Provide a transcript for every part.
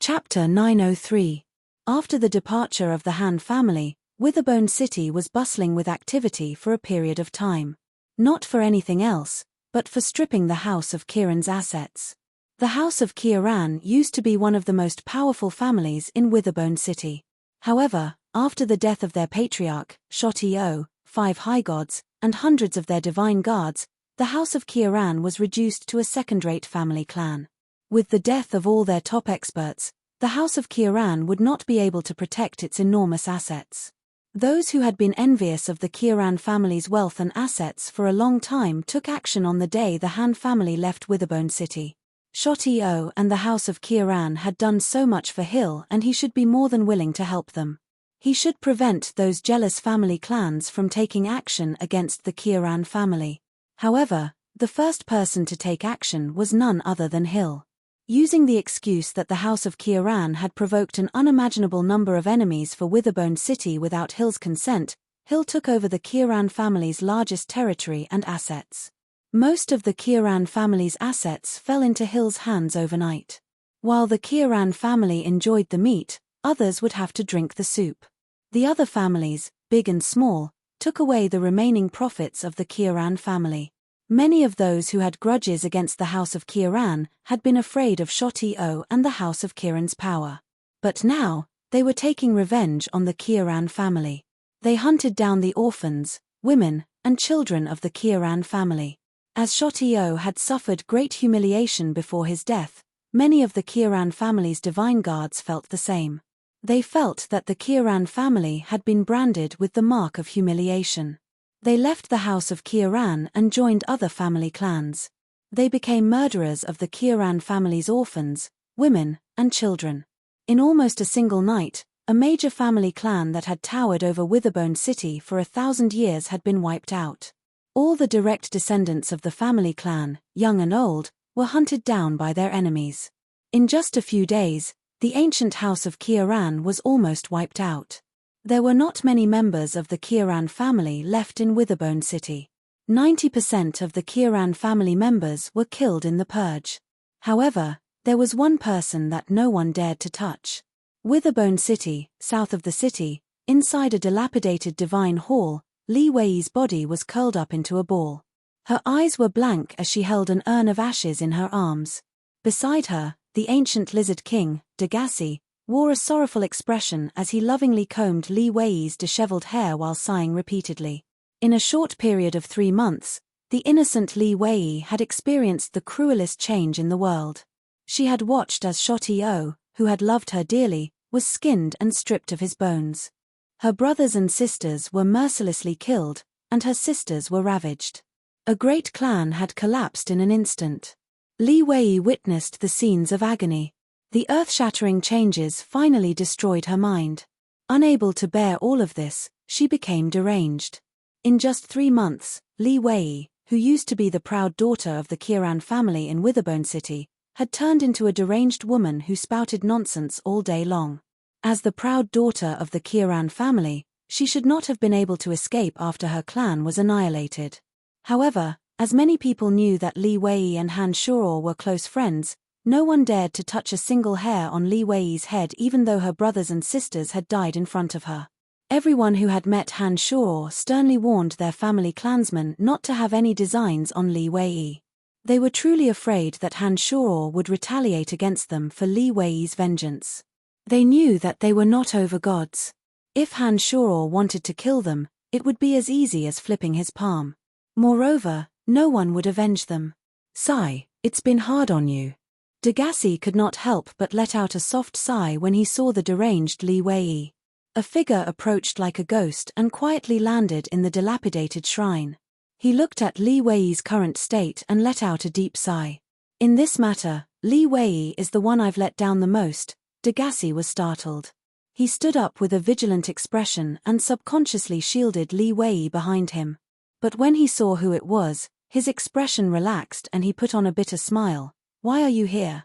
Chapter 903. After the departure of the Han family, Witherbone City was bustling with activity for a period of time. Not for anything else, but for stripping the House of Kieran's assets. The House of Kieran used to be one of the most powerful families in Witherbone City. However, after the death of their patriarch, Shotio, 5 high gods, and hundreds of their divine guards, the House of Kieran was reduced to a second-rate family clan. With the death of all their top experts, the House of Kieran would not be able to protect its enormous assets. Those who had been envious of the Kieran family's wealth and assets for a long time took action on the day the Han family left Witherbone City. Shotio and the House of Kieran had done so much for Hill, and he should be more than willing to help them. He should prevent those jealous family clans from taking action against the Kieran family. However, the first person to take action was none other than Hill. Using the excuse that the House of Kieran had provoked an unimaginable number of enemies for Witherbone City without Hill's consent, Hill took over the Kieran family's largest territory and assets. Most of the Kieran family's assets fell into Hill's hands overnight. While the Kieran family enjoyed the meat, others would have to drink the soup. The other families, big and small, took away the remaining profits of the Kieran family. Many of those who had grudges against the House of Kieran had been afraid of Shotio and the House of Kieran's power. But now, they were taking revenge on the Kieran family. They hunted down the orphans, women, and children of the Kieran family. As Shotio had suffered great humiliation before his death, many of the Kieran family's divine guards felt the same. They felt that the Kieran family had been branded with the mark of humiliation. They left the House of Kieran and joined other family clans. They became murderers of the Kieran family's orphans, women, and children. In almost a single night, a major family clan that had towered over Witherbone City for 1,000 years had been wiped out. All the direct descendants of the family clan, young and old, were hunted down by their enemies. In just a few days, the ancient House of Kieran was almost wiped out. There were not many members of the Kieran family left in Witherbone City. 90% of the Kieran family members were killed in the purge. However, there was one person that no one dared to touch. Witherbone City, south of the city, inside a dilapidated divine hall, Li Wei's body was curled up into a ball. Her eyes were blank as she held an urn of ashes in her arms. Beside her, the ancient lizard king, Degassi, wore a sorrowful expression as he lovingly combed Li Wei's disheveled hair while sighing repeatedly. In a short period of 3 months, the innocent Li Wei had experienced the cruelest change in the world. She had watched as Shotio, who had loved her dearly, was skinned and stripped of his bones. Her brothers and sisters were mercilessly killed, and her sisters were ravaged. A great clan had collapsed in an instant. Li Wei witnessed the scenes of agony. The earth-shattering changes finally destroyed her mind. Unable to bear all of this, she became deranged. In just 3 months, Li Wei, who used to be the proud daughter of the Kieran family in Witherbone City, had turned into a deranged woman who spouted nonsense all day long. As the proud daughter of the Kieran family, she should not have been able to escape after her clan was annihilated. However, as many people knew that Li Wei and Han Shuro were close friends, no one dared to touch a single hair on Li Wei's head even though her brothers and sisters had died in front of her. Everyone who had met Han Shuro sternly warned their family clansmen not to have any designs on Li Wei. They were truly afraid that Han Shuro would retaliate against them for Li Wei's vengeance. They knew that they were not over-gods. If Han Shuro wanted to kill them, it would be as easy as flipping his palm. Moreover, no one would avenge them. "Sigh, it's been hard on you." Degassi could not help but let out a soft sigh when he saw the deranged Li Wei. A figure approached like a ghost and quietly landed in the dilapidated shrine. He looked at Li Wei's current state and let out a deep sigh. "In this matter, Li Wei is the one I've let down the most." Degassi was startled. He stood up with a vigilant expression and subconsciously shielded Li Wei behind him. But when he saw who it was, his expression relaxed and he put on a bitter smile. "Why are you here?"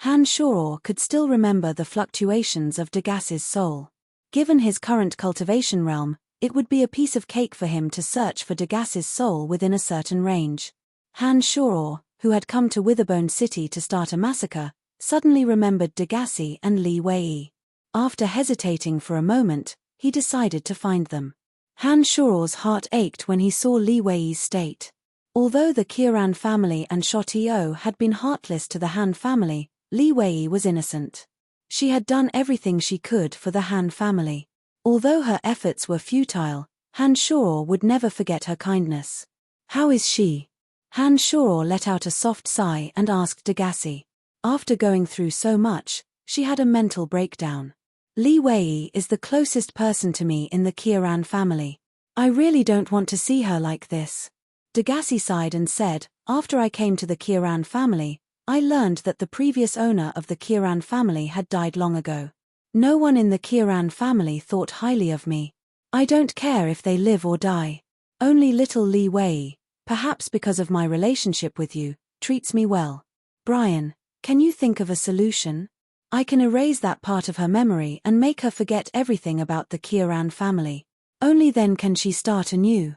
Han Shuro could still remember the fluctuations of Degassi's soul. Given his current cultivation realm, it would be a piece of cake for him to search for Degassi's soul within a certain range. Han Shuro, who had come to Witherbone City to start a massacre, suddenly remembered Degassi and Li Wei. After hesitating for a moment, he decided to find them. Han Shuo's heart ached when he saw Li Wei's state. Although the Qiran family and Shotio had been heartless to the Han family, Li Wei was innocent. She had done everything she could for the Han family. Although her efforts were futile, Han Shuo would never forget her kindness. "How is she?" Han Shuo let out a soft sigh and asked Degassi. After going through so much, she had a mental breakdown. "Li Wei is the closest person to me in the Qiran family. I really don't want to see her like this." Degassi sighed and said, "After I came to the Qiran family, I learned that the previous owner of the Qiran family had died long ago. No one in the Qiran family thought highly of me. I don't care if they live or die. Only little Li Wei, perhaps because of my relationship with you, treats me well. Brian, can you think of a solution? I can erase that part of her memory and make her forget everything about the Qiran family. Only then can she start anew."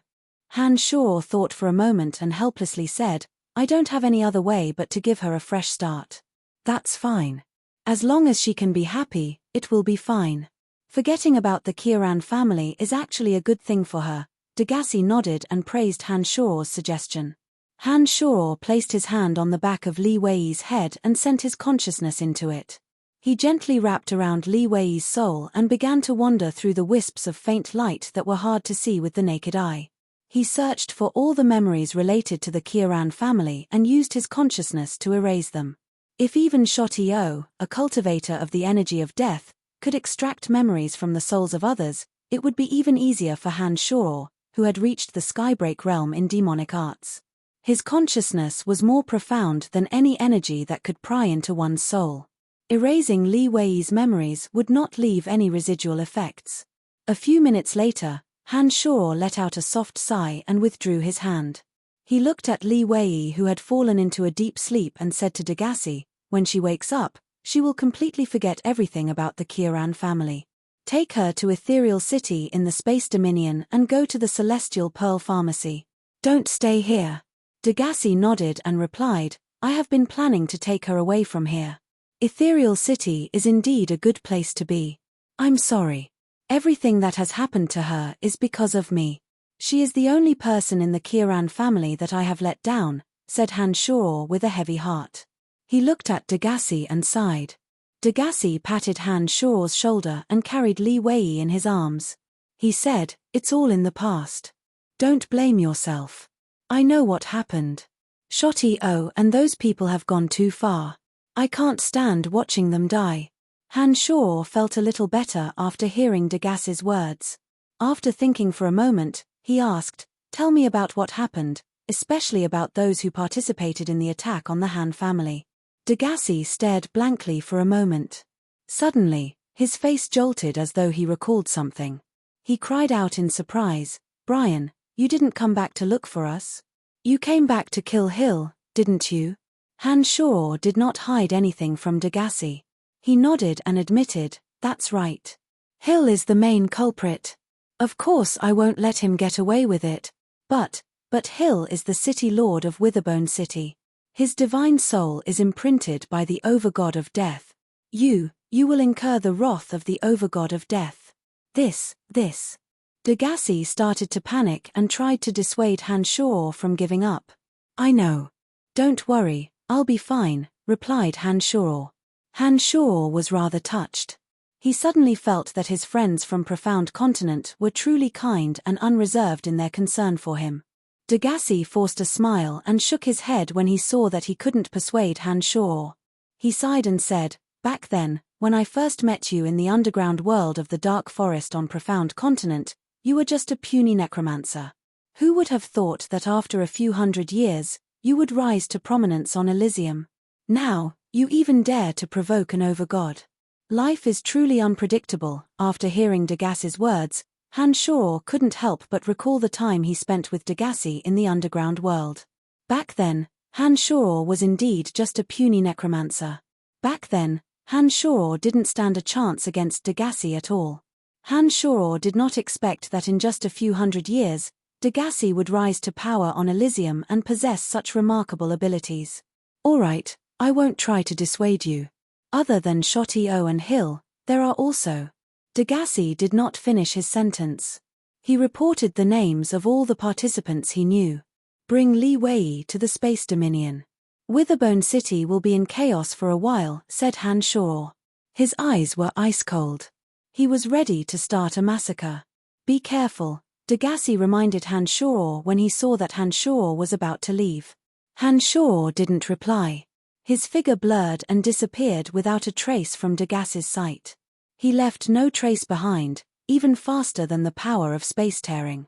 Han Shuo thought for a moment and helplessly said, "I don't have any other way but to give her a fresh start." "That's fine. As long as she can be happy, it will be fine. Forgetting about the Qiran family is actually a good thing for her." Degassi nodded and praised Han Shuo's suggestion. Han Shuo placed his hand on the back of Li Wei's head and sent his consciousness into it. He gently wrapped around Li Wei's soul and began to wander through the wisps of faint light that were hard to see with the naked eye. He searched for all the memories related to the Qiran family and used his consciousness to erase them. If even Shotio, a cultivator of the energy of death, could extract memories from the souls of others, it would be even easier for Han Shuo, who had reached the Skybreak realm in demonic arts. His consciousness was more profound than any energy that could pry into one's soul. Erasing Li Wei's memories would not leave any residual effects. A few minutes later, Han Shuo let out a soft sigh and withdrew his hand. He looked at Li Wei, who had fallen into a deep sleep, and said to Degassi, "When she wakes up, she will completely forget everything about the Qiran family. Take her to Ethereal City in the Space Dominion and go to the Celestial Pearl Pharmacy. Don't stay here." Degassi nodded and replied, "I have been planning to take her away from here. Ethereal City is indeed a good place to be. I'm sorry. Everything that has happened to her is because of me. She is the only person in the Qiran family that I have let down," said Han Shuo with a heavy heart. He looked at Degassi and sighed. Degassi patted Han Shuo's shoulder and carried Li Wei in his arms. He said, "It's all in the past. Don't blame yourself. I know what happened. Shotio and those people have gone too far. I can't stand watching them die." Han Shuo felt a little better after hearing Degassi's words. After thinking for a moment, he asked, "Tell me about what happened, especially about those who participated in the attack on the Han family." Degassi stared blankly for a moment. Suddenly, his face jolted as though he recalled something. He cried out in surprise, "Brian, you didn't come back to look for us? You came back to kill Hill, didn't you?" Han Shuo did not hide anything from Degassi. He nodded and admitted, "That's right. Hill is the main culprit. Of course I won't let him get away with it. But Hill is the city lord of Witherbone City. His divine soul is imprinted by the overgod of death. You will incur the wrath of the overgod of death. This. Degassi started to panic and tried to dissuade Han Shuo from giving up. "I know. Don't worry, I'll be fine," replied Han Shuo. Han Shuo was rather touched. He suddenly felt that his friends from Profound Continent were truly kind and unreserved in their concern for him. Degassi forced a smile and shook his head when he saw that he couldn't persuade Han Shuo. He sighed and said, "Back then, when I first met you in the underground world of the Dark Forest on Profound Continent, you were just a puny necromancer. Who would have thought that after a few hundred years, you would rise to prominence on Elysium? Now, you even dare to provoke an overgod. Life is truly unpredictable." After hearing Degassi's words, Han Shuo couldn't help but recall the time he spent with Degassi in the underground world. Back then, Han Shuo was indeed just a puny necromancer. Back then, Han Shuo didn't stand a chance against Degassi at all. Han Shuo did not expect that in just a few hundred years, Degassi would rise to power on Elysium and possess such remarkable abilities. "All right, I won't try to dissuade you. Other than Shotty-O and Hill, there are also. Degassi did not finish his sentence. He reported the names of all the participants he knew. Bring Li Wei to the Space Dominion. Witherbone City will be in chaos for a while, said Han Shao. His eyes were ice-cold. He was ready to start a massacre. Be careful, Degassi reminded Han Shao when he saw that Han Shao was about to leave. Han Shao didn't reply. His figure blurred and disappeared without a trace from Degassi's sight. He left no trace behind, even faster than the power of space-tearing.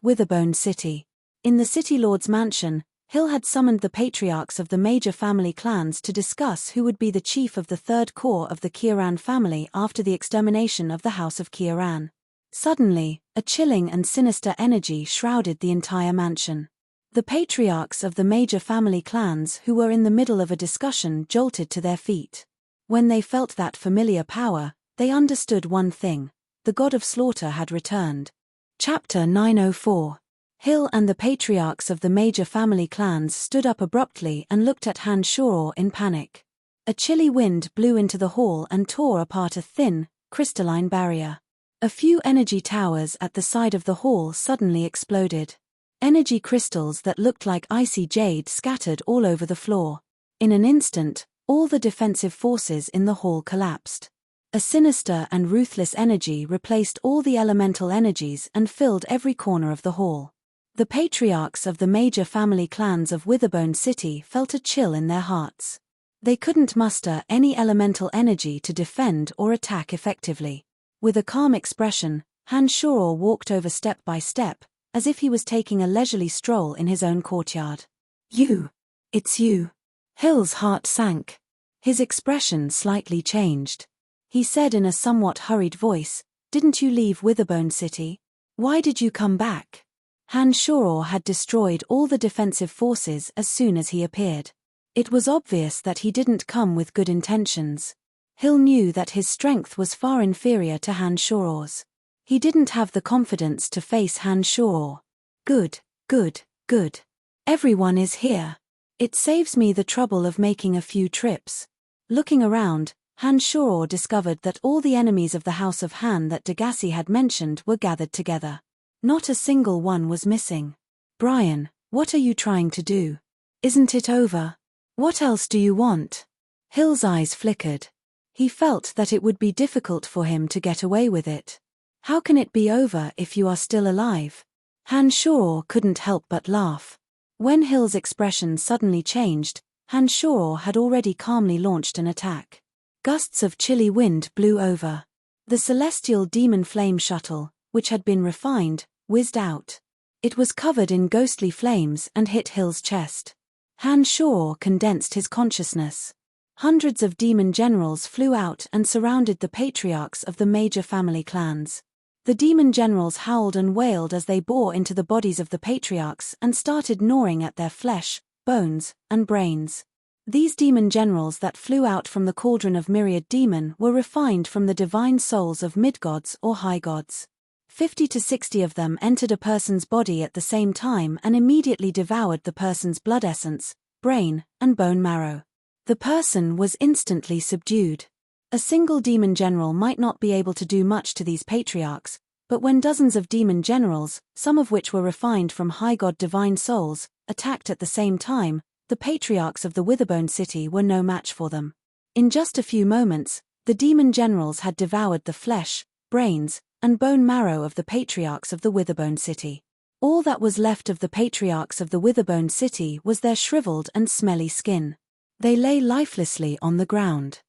Witherbone City. In the City Lord's mansion, Hill had summoned the patriarchs of the major family clans to discuss who would be the chief of the third core of the Kieran family after the extermination of the House of Kieran. Suddenly, a chilling and sinister energy shrouded the entire mansion. The patriarchs of the major family clans who were in the middle of a discussion jolted to their feet. When they felt that familiar power, they understood one thing: the god of slaughter had returned. Chapter 904. Hill and the patriarchs of the major family clans stood up abruptly and looked at Han Shao in panic. A chilly wind blew into the hall and tore apart a thin, crystalline barrier. A few energy towers at the side of the hall suddenly exploded. Energy crystals that looked like icy jade scattered all over the floor. In an instant, all the defensive forces in the hall collapsed. A sinister and ruthless energy replaced all the elemental energies and filled every corner of the hall. The patriarchs of the major family clans of Witherbone City felt a chill in their hearts. They couldn't muster any elemental energy to defend or attack effectively. With a calm expression, Han Shao walked over step by step, as if he was taking a leisurely stroll in his own courtyard. You. It's you. Hill's heart sank. His expression slightly changed. He said in a somewhat hurried voice, "Didn't you leave Witherbone City? Why did you come back?" Han Shao had destroyed all the defensive forces as soon as he appeared. It was obvious that he didn't come with good intentions. Hill knew that his strength was far inferior to Han Shao's. He didn't have the confidence to face Han Shao. Good. Everyone is here. It saves me the trouble of making a few trips. Looking around, Han Shao discovered that all the enemies of the House of Han that Degassi had mentioned were gathered together. Not a single one was missing. Brian, what are you trying to do? Isn't it over? What else do you want? Hill's eyes flickered. He felt that it would be difficult for him to get away with it. How can it be over if you are still alive? Han Shao couldn't help but laugh. When Hill's expression suddenly changed, Han Shao had already calmly launched an attack. Gusts of chilly wind blew over. The celestial demon flame shuttle, which had been refined, whizzed out. It was covered in ghostly flames and hit Hill's chest. Han Shao condensed his consciousness. Hundreds of demon generals flew out and surrounded the patriarchs of the major family clans. The demon generals howled and wailed as they bore into the bodies of the patriarchs and started gnawing at their flesh, bones, and brains. These demon generals that flew out from the cauldron of myriad demon were refined from the divine souls of mid-gods or high gods. 50 to 60 of them entered a person's body at the same time and immediately devoured the person's blood essence, brain, and bone marrow. The person was instantly subdued. A single demon general might not be able to do much to these patriarchs, but when dozens of demon generals, some of which were refined from high god divine souls, attacked at the same time, the patriarchs of the Witherbone City were no match for them. In just a few moments, the demon generals had devoured the flesh, brains, and bone marrow of the patriarchs of the Witherbone City. All that was left of the patriarchs of the Witherbone City was their shriveled and smelly skin. They lay lifelessly on the ground.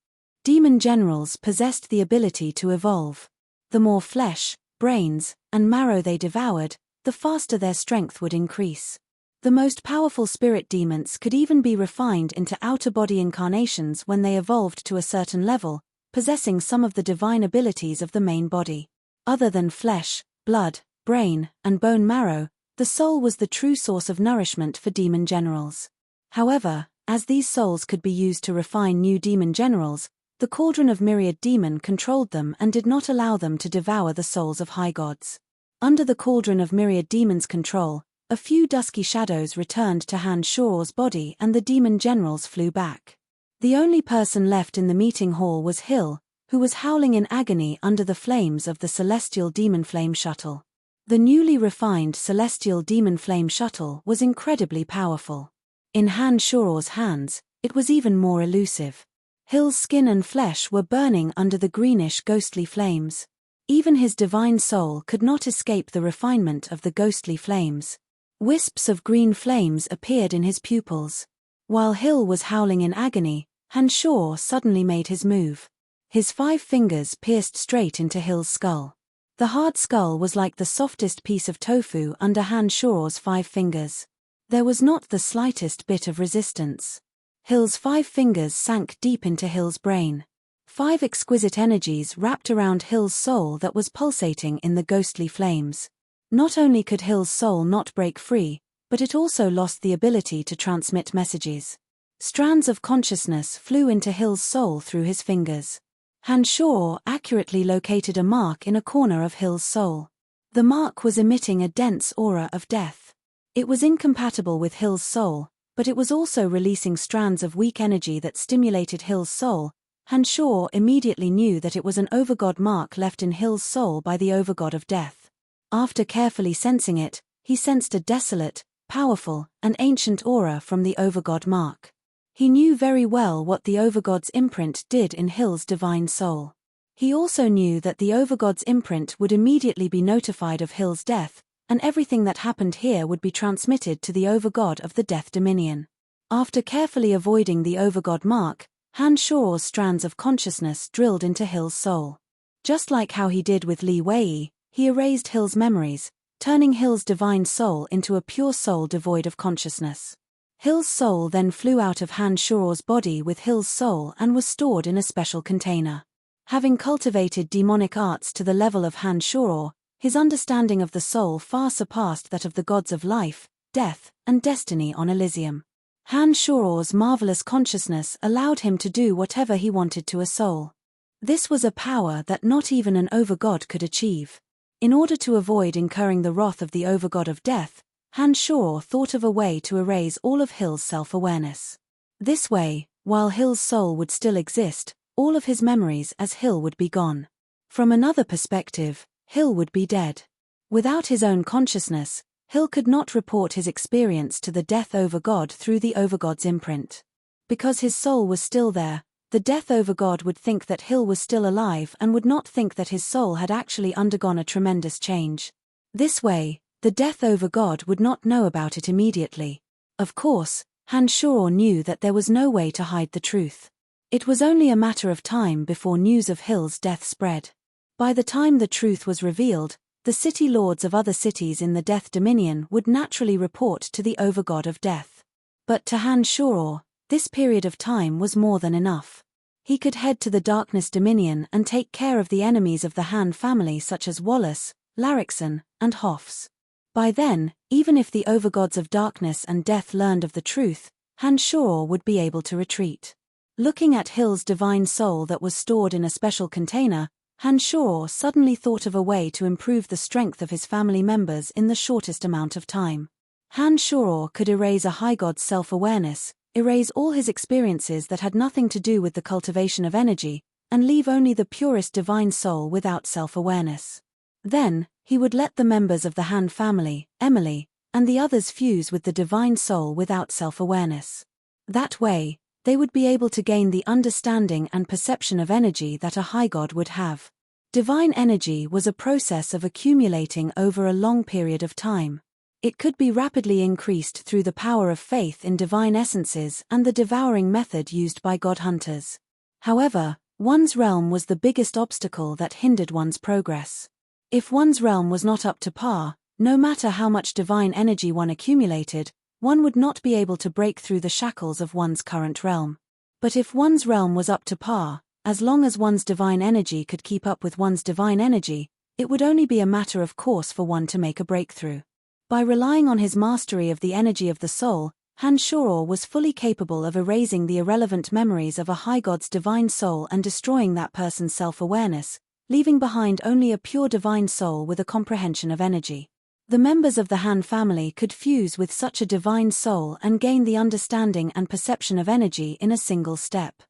Demon generals possessed the ability to evolve. The more flesh, brains, and marrow they devoured, the faster their strength would increase. The most powerful spirit demons could even be refined into outer-body incarnations when they evolved to a certain level, possessing some of the divine abilities of the main body. Other than flesh, blood, brain, and bone marrow, the soul was the true source of nourishment for demon generals. However, as these souls could be used to refine new demon generals, the cauldron of myriad demon controlled them and did not allow them to devour the souls of high gods. Under the cauldron of myriad demon's control, A few dusky shadows returned to Han Shuo's body and the demon generals flew back. The only person left in the meeting hall was Hill, who was howling in agony under the flames of the celestial demon flame shuttle. The newly refined celestial demon flame shuttle was incredibly powerful. In Han Shuo's hands, it was even more elusive. Hill's skin and flesh were burning under the greenish ghostly flames. Even his divine soul could not escape the refinement of the ghostly flames. Wisps of green flames appeared in his pupils. While Hill was howling in agony, Han Shuo suddenly made his move. His 5 fingers pierced straight into Hill's skull. The hard skull was like the softest piece of tofu under Han Shuo's 5 fingers. There was not the slightest bit of resistance. Hill's 5 fingers sank deep into Hill's brain. 5 exquisite energies wrapped around Hill's soul that was pulsating in the ghostly flames. Not only could Hill's soul not break free, but it also lost the ability to transmit messages. Strands of consciousness flew into Hill's soul through his fingers. Han Shuo accurately located a mark in a corner of Hill's soul. The mark was emitting a dense aura of death. It was incompatible with Hill's soul, but it was also releasing strands of weak energy that stimulated Hill's soul. Han Shuo immediately knew that it was an overgod mark left in Hill's soul by the overgod of death. After carefully sensing it, he sensed a desolate, powerful, and ancient aura from the overgod mark. He knew very well what the overgod's imprint did in Hill's divine soul. He also knew that the overgod's imprint would immediately be notified of Hill's death, and everything that happened here would be transmitted to the overgod of the Death Dominion. After carefully avoiding the overgod mark, Han Shuo's strands of consciousness drilled into Hill's soul. Just like how he did with Li Wei, he erased Hill's memories, turning Hill's divine soul into a pure soul devoid of consciousness. Hill's soul then flew out of Han Shuo's body with Hill's soul and was stored in a special container. Having cultivated demonic arts to the level of Han Shuo, his understanding of the soul far surpassed that of the gods of life, death, and destiny on Elysium. Han Shuo's marvelous consciousness allowed him to do whatever he wanted to a soul. This was a power that not even an overgod could achieve. In order to avoid incurring the wrath of the overgod of death, Han Shuo thought of a way to erase all of Hill's self-awareness. This way, while Hill's soul would still exist, all of his memories as Hill would be gone. From another perspective, Hill would be dead. Without his own consciousness, Hill could not report his experience to the Death Overgod through the Overgod's imprint. Because his soul was still there, the Death Overgod would think that Hill was still alive and would not think that his soul had actually undergone a tremendous change. This way, the Death Overgod would not know about it immediately. Of course, Han Shuo knew that there was no way to hide the truth. It was only a matter of time before news of Hill's death spread. By the time the truth was revealed, the city lords of other cities in the Death Dominion would naturally report to the Overgod of Death. But to Han Shuo, this period of time was more than enough. He could head to the Darkness Dominion and take care of the enemies of the Han family such as Wallace, Larrickson, and Hoffs. By then, even if the Overgods of Darkness and Death learned of the truth, Han Shuo would be able to retreat. Looking at Hill's divine soul that was stored in a special container, Han Shuo suddenly thought of a way to improve the strength of his family members in the shortest amount of time. Han Shuo could erase a high god's self-awareness, erase all his experiences that had nothing to do with the cultivation of energy, and leave only the purest divine soul without self-awareness. Then, he would let the members of the Han family, Emily, and the others fuse with the divine soul without self-awareness. That way, they would be able to gain the understanding and perception of energy that a high god would have. Divine energy was a process of accumulating over a long period of time. It could be rapidly increased through the power of faith in divine essences and the devouring method used by god hunters. However, one's realm was the biggest obstacle that hindered one's progress. If one's realm was not up to par, no matter how much divine energy one accumulated, one would not be able to break through the shackles of one's current realm. But if one's realm was up to par, as long as one's divine energy could keep up with one's divine energy, it would only be a matter of course for one to make a breakthrough. By relying on his mastery of the energy of the soul, Han Shuo was fully capable of erasing the irrelevant memories of a high god's divine soul and destroying that person's self-awareness, leaving behind only a pure divine soul with a comprehension of energy. The members of the Han family could fuse with such a divine soul and gain the understanding and perception of energy in a single step.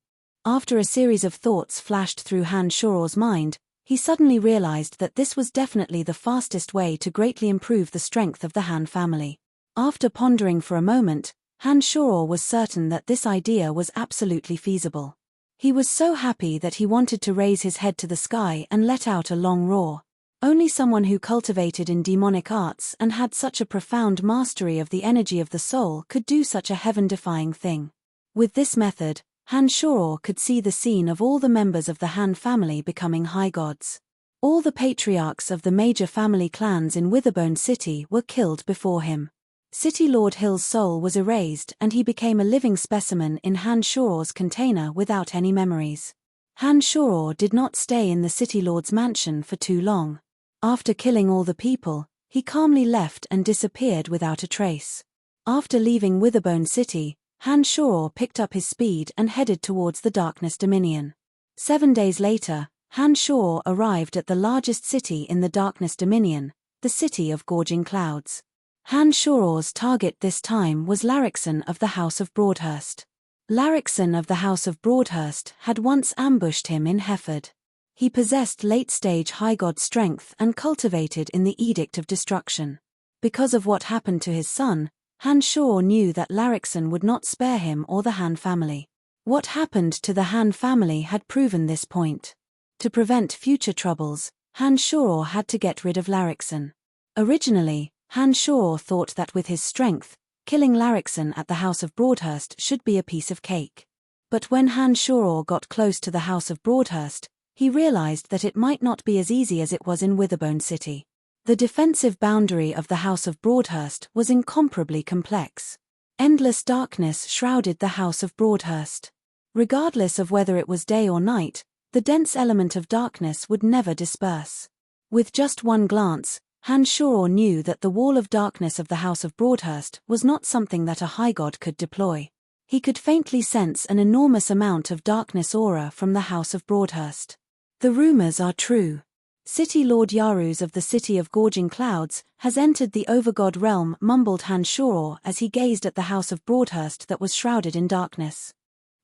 After a series of thoughts flashed through Han Shoror's mind, he suddenly realized that this was definitely the fastest way to greatly improve the strength of the Han family. After pondering for a moment, Han Shoror was certain that this idea was absolutely feasible. He was so happy that he wanted to raise his head to the sky and let out a long roar. Only someone who cultivated in demonic arts and had such a profound mastery of the energy of the soul could do such a heaven-defying thing. With this method, Han Shoror could see the scene of all the members of the Han family becoming high gods. All the patriarchs of the major family clans in Witherbone City were killed before him. City Lord Hill's soul was erased and he became a living specimen in Han Shoror's container without any memories. Han Shoror did not stay in the City Lord's mansion for too long. After killing all the people, he calmly left and disappeared without a trace. After leaving Witherbone City, Han Shoror picked up his speed and headed towards the Darkness Dominion. 7 days later, Han Shoror arrived at the largest city in the Darkness Dominion, the city of Gorging Clouds. Han Shoror's target this time was Larrickson of the House of Broadhurst. Larrickson of the House of Broadhurst had once ambushed him in Hefford. He possessed late-stage high god strength and cultivated in the Edict of Destruction. Because of what happened to his son, Han Shoror knew that Larrickson would not spare him or the Han family. What happened to the Han family had proven this point. To prevent future troubles, Han Shoror had to get rid of Larrickson. Originally, Han Shoror thought that with his strength, killing Larrickson at the House of Broadhurst should be a piece of cake. But when Han Shoror got close to the House of Broadhurst, he realized that it might not be as easy as it was in Witherbone City. The defensive boundary of the House of Broadhurst was incomparably complex. Endless darkness shrouded the House of Broadhurst. Regardless of whether it was day or night, the dense element of darkness would never disperse. With just one glance, Han Shoror knew that the wall of darkness of the House of Broadhurst was not something that a high god could deploy. He could faintly sense an enormous amount of darkness aura from the House of Broadhurst. The rumors are true. City Lord Yaruz of the City of Gorging Clouds has entered the Overgod realm, mumbled Han Shoror as he gazed at the House of Broadhurst that was shrouded in darkness.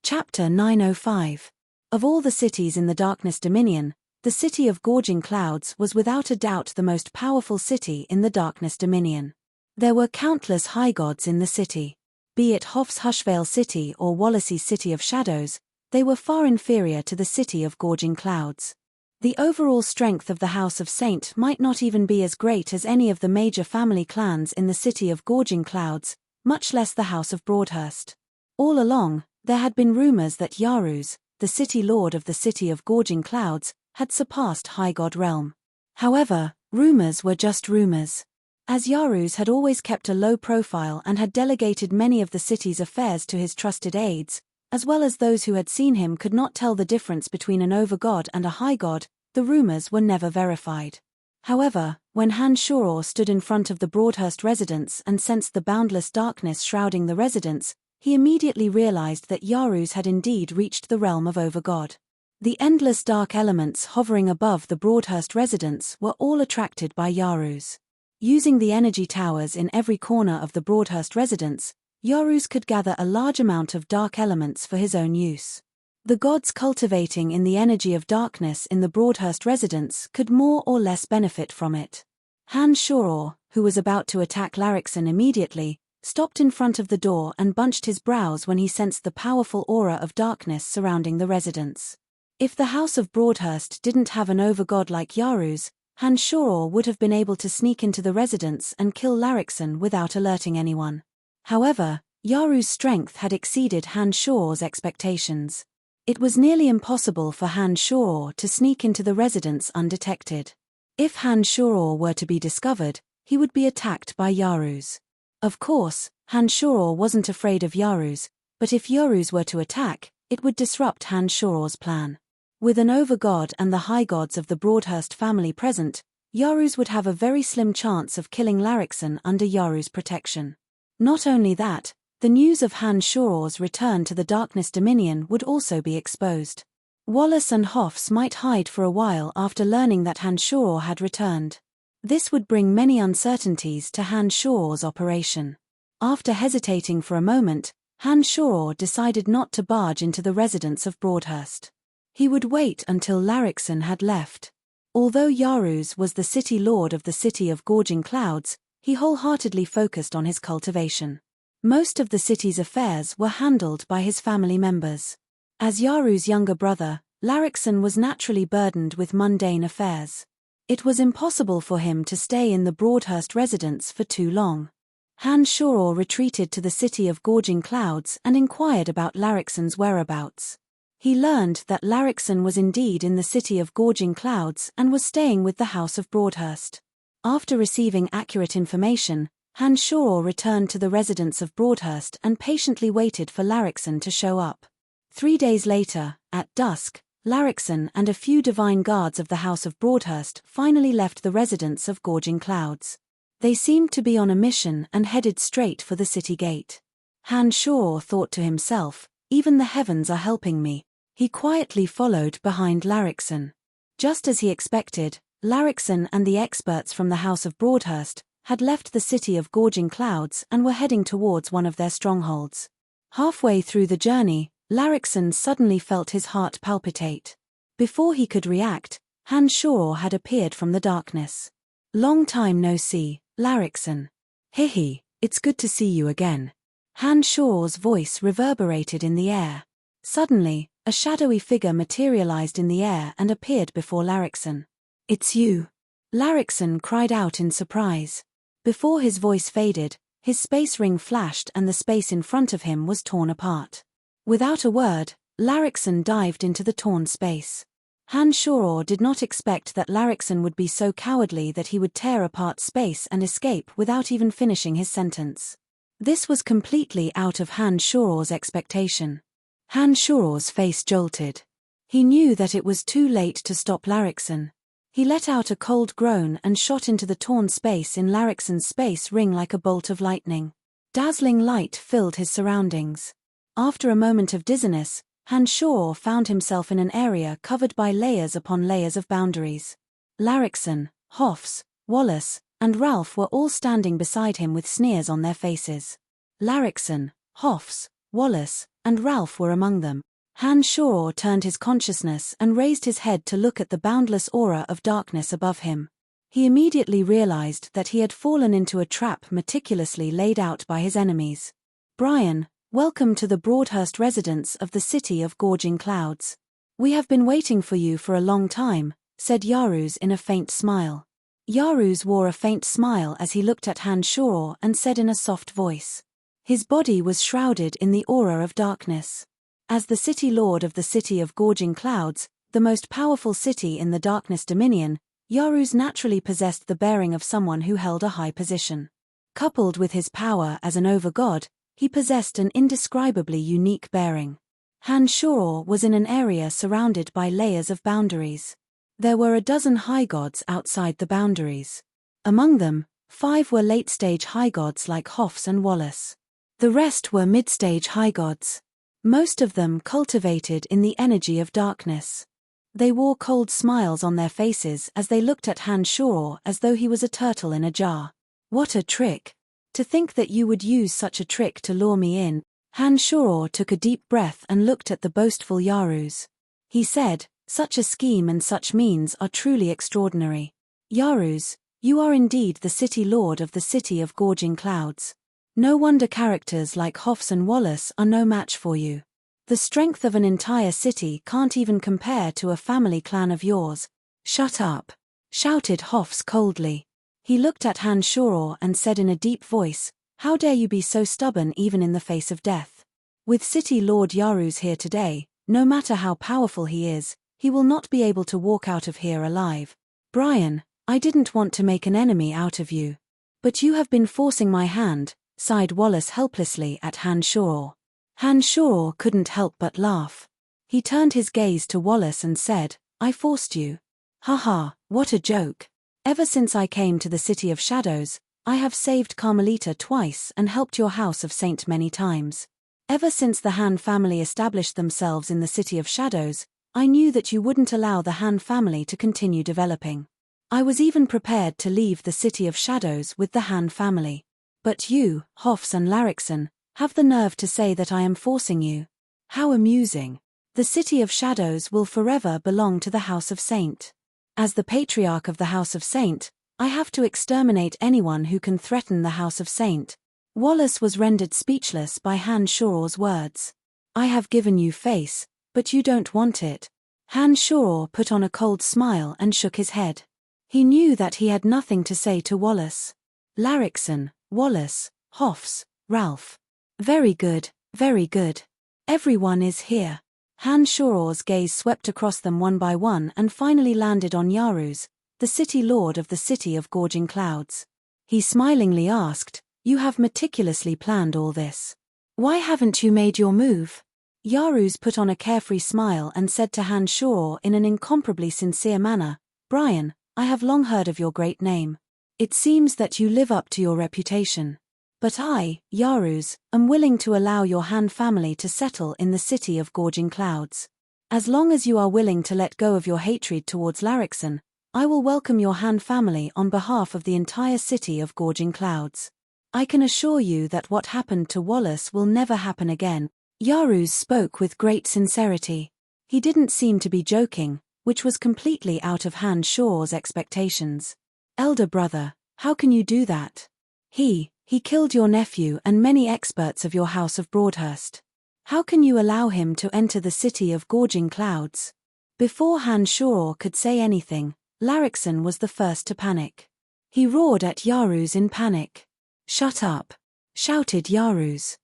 Chapter 905. Of all the cities in the Darkness Dominion, the City of Gorging Clouds was without a doubt the most powerful city in the Darkness Dominion. There were countless high gods in the city. Be it Hoff's Hushvale City or Wallacey's City of Shadows, they were far inferior to the City of Gorging Clouds. The overall strength of the House of Saint might not even be as great as any of the major family clans in the City of Gorging Clouds, much less the House of Broadhurst. All along, there had been rumors that Yaruz, the City Lord of the City of Gorging Clouds, had surpassed High God Realm. However, rumors were just rumors. As Yaruz had always kept a low profile and had delegated many of the city's affairs to his trusted aides, as well as those who had seen him could not tell the difference between an overgod and a high god, the rumors were never verified. However, when Han Shoror stood in front of the Broadhurst residence and sensed the boundless darkness shrouding the residence, he immediately realized that Yaruz had indeed reached the realm of overgod. The endless dark elements hovering above the Broadhurst residence were all attracted by Yaruz. Using the energy towers in every corner of the Broadhurst residence, Yaruz could gather a large amount of dark elements for his own use. The gods cultivating in the energy of darkness in the Broadhurst residence could more or less benefit from it. Han Shoror, who was about to attack Larrickson immediately, stopped in front of the door and bunched his brows when he sensed the powerful aura of darkness surrounding the residence. If the House of Broadhurst didn't have an overgod like Yaruz, Han Shoror would have been able to sneak into the residence and kill Larrickson without alerting anyone. However, Yaruz's strength had exceeded Han Shoror's expectations. It was nearly impossible for Han Shoror to sneak into the residence undetected. If Han Shoror were to be discovered, he would be attacked by Yaruz. Of course, Han Shoror wasn't afraid of Yaruz, but if Yaruz were to attack, it would disrupt Han Shoror's plan. With an overgod and the high gods of the Broadhurst family present, Yaruz would have a very slim chance of killing Larrickson under Yaruz's protection. Not only that, the news of Han Shoror's return to the Darkness Dominion would also be exposed. Wallace and Hoffs might hide for a while after learning that Han Shoror had returned. This would bring many uncertainties to Han Shoror's operation. After hesitating for a moment, Han Shoror decided not to barge into the residence of Broadhurst. He would wait until Larrickson had left. Although Yaruz was the city lord of the city of Gorging Clouds, he wholeheartedly focused on his cultivation. Most of the city's affairs were handled by his family members. As Yaruz's younger brother, Larrickson was naturally burdened with mundane affairs. It was impossible for him to stay in the Broadhurst residence for too long. Han Shoror retreated to the city of Gorging Clouds and inquired about Larrickson's whereabouts. He learned that Larrickson was indeed in the city of Gorging Clouds and was staying with the House of Broadhurst. After receiving accurate information, Han Shoror returned to the residence of Broadhurst and patiently waited for Larrickson to show up. 3 days later, at dusk, Larrickson and a few divine guards of the House of Broadhurst finally left the residence of Gorging Clouds. They seemed to be on a mission and headed straight for the city gate. Han Shoror thought to himself, "Even the heavens are helping me." He quietly followed behind Larrickson. Just as he expected, Larrickson and the experts from the House of Broadhurst had left the city of Gorging Clouds and were heading towards one of their strongholds. Halfway through the journey, Larrickson suddenly felt his heart palpitate. Before he could react, Han Shoror had appeared from the darkness. "Long time no see, Larrickson." "Hihi, it's good to see you again." Han Shoror's voice reverberated in the air. Suddenly, a shadowy figure materialized in the air and appeared before Larrickson. "It's you!" Larrickson cried out in surprise. Before his voice faded, his space ring flashed and the space in front of him was torn apart. Without a word, Larrickson dived into the torn space. Han Shoror did not expect that Larrickson would be so cowardly that he would tear apart space and escape without even finishing his sentence. This was completely out of Han Shoror's expectation. Han Shoror's face jolted. He knew that it was too late to stop Larrickson. He let out a cold groan and shot into the torn space in Larrickson's space ring like a bolt of lightning. Dazzling light filled his surroundings. After a moment of dizziness, Han Shoror found himself in an area covered by layers upon layers of boundaries. Larrickson, Hoffs, Wallace, and Ralph were all standing beside him with sneers on their faces. Larrickson, Hoffs, Wallace, and Ralph were among them. Han Shoror turned his consciousness and raised his head to look at the boundless aura of darkness above him. He immediately realized that he had fallen into a trap meticulously laid out by his enemies. "Brian, welcome to the Broadhurst residence of the city of Gorging Clouds. We have been waiting for you for a long time," said Yaruz in a faint smile. Yaruz wore a faint smile as he looked at Han Shoror and said in a soft voice. His body was shrouded in the aura of darkness. As the city lord of the city of Gorging Clouds, the most powerful city in the Darkness Dominion, Yaruz naturally possessed the bearing of someone who held a high position. Coupled with his power as an over-god, he possessed an indescribably unique bearing. Han Shoror was in an area surrounded by layers of boundaries. There were a dozen high gods outside the boundaries. Among them, 5 were late-stage high gods like Hoffs and Wallace. The rest were mid-stage high gods. Most of them cultivated in the energy of darkness. They wore cold smiles on their faces as they looked at Han Shoror as though he was a turtle in a jar. "What a trick! To think that you would use such a trick to lure me in." Han Shoror took a deep breath and looked at the boastful Yaruz. He said, "Such a scheme and such means are truly extraordinary. Yaruz, you are indeed the city lord of the city of Gorging Clouds. No wonder characters like Hoffs and Wallace are no match for you. The strength of an entire city can't even compare to a family clan of yours." "Shut up," shouted Hoffs coldly. He looked at Han Shoror and said in a deep voice, "How dare you be so stubborn even in the face of death? With City Lord Yaruz here today, no matter how powerful he is, he will not be able to walk out of here alive. Brian, I didn't want to make an enemy out of you. But you have been forcing my hand," sighed Wallace helplessly at Han Shoror. Han Shoror couldn't help but laugh. He turned his gaze to Wallace and said, "I forced you. Haha, what a joke. Ever since I came to the City of Shadows, I have saved Carmelita twice and helped your House of Saint many times. Ever since the Han family established themselves in the City of Shadows, I knew that you wouldn't allow the Han family to continue developing. I was even prepared to leave the City of Shadows with the Han family. But you, Hofs and Larrickson, have the nerve to say that I am forcing you. How amusing. The City of Shadows will forever belong to the House of Saint. As the patriarch of the House of Saint, I have to exterminate anyone who can threaten the House of Saint. Wallace was rendered speechless by Han Shoror's words. I have given you face, but you don't want it. Han Shoror put on a cold smile and shook his head. He knew that he had nothing to say to Wallace. Larrickson, Wallace, Hofs, Ralph. Very good, very good. Everyone is here. Han Shoror's gaze swept across them one by one and finally landed on Yaruz, the city lord of the City of Gorging Clouds. He smilingly asked, You have meticulously planned all this. Why haven't you made your move? Yaruz put on a carefree smile and said to Han Shoror in an incomparably sincere manner, Brian, I have long heard of your great name. It seems that you live up to your reputation. But I, Yaruz, am willing to allow your Han family to settle in the City of Gorging Clouds. As long as you are willing to let go of your hatred towards Larrickson, I will welcome your Han family on behalf of the entire City of Gorging Clouds. I can assure you that what happened to Wallace will never happen again. Yaruz spoke with great sincerity. He didn't seem to be joking, which was completely out of Han Shoror's expectations. Elder brother, how can you do that? He killed your nephew and many experts of your House of Broadhurst. How can you allow him to enter the City of Gorging Clouds? Before Han Shoror could say anything, Larrickson was the first to panic. He roared at Yaruz in panic. Shut up! Shouted Yaruz.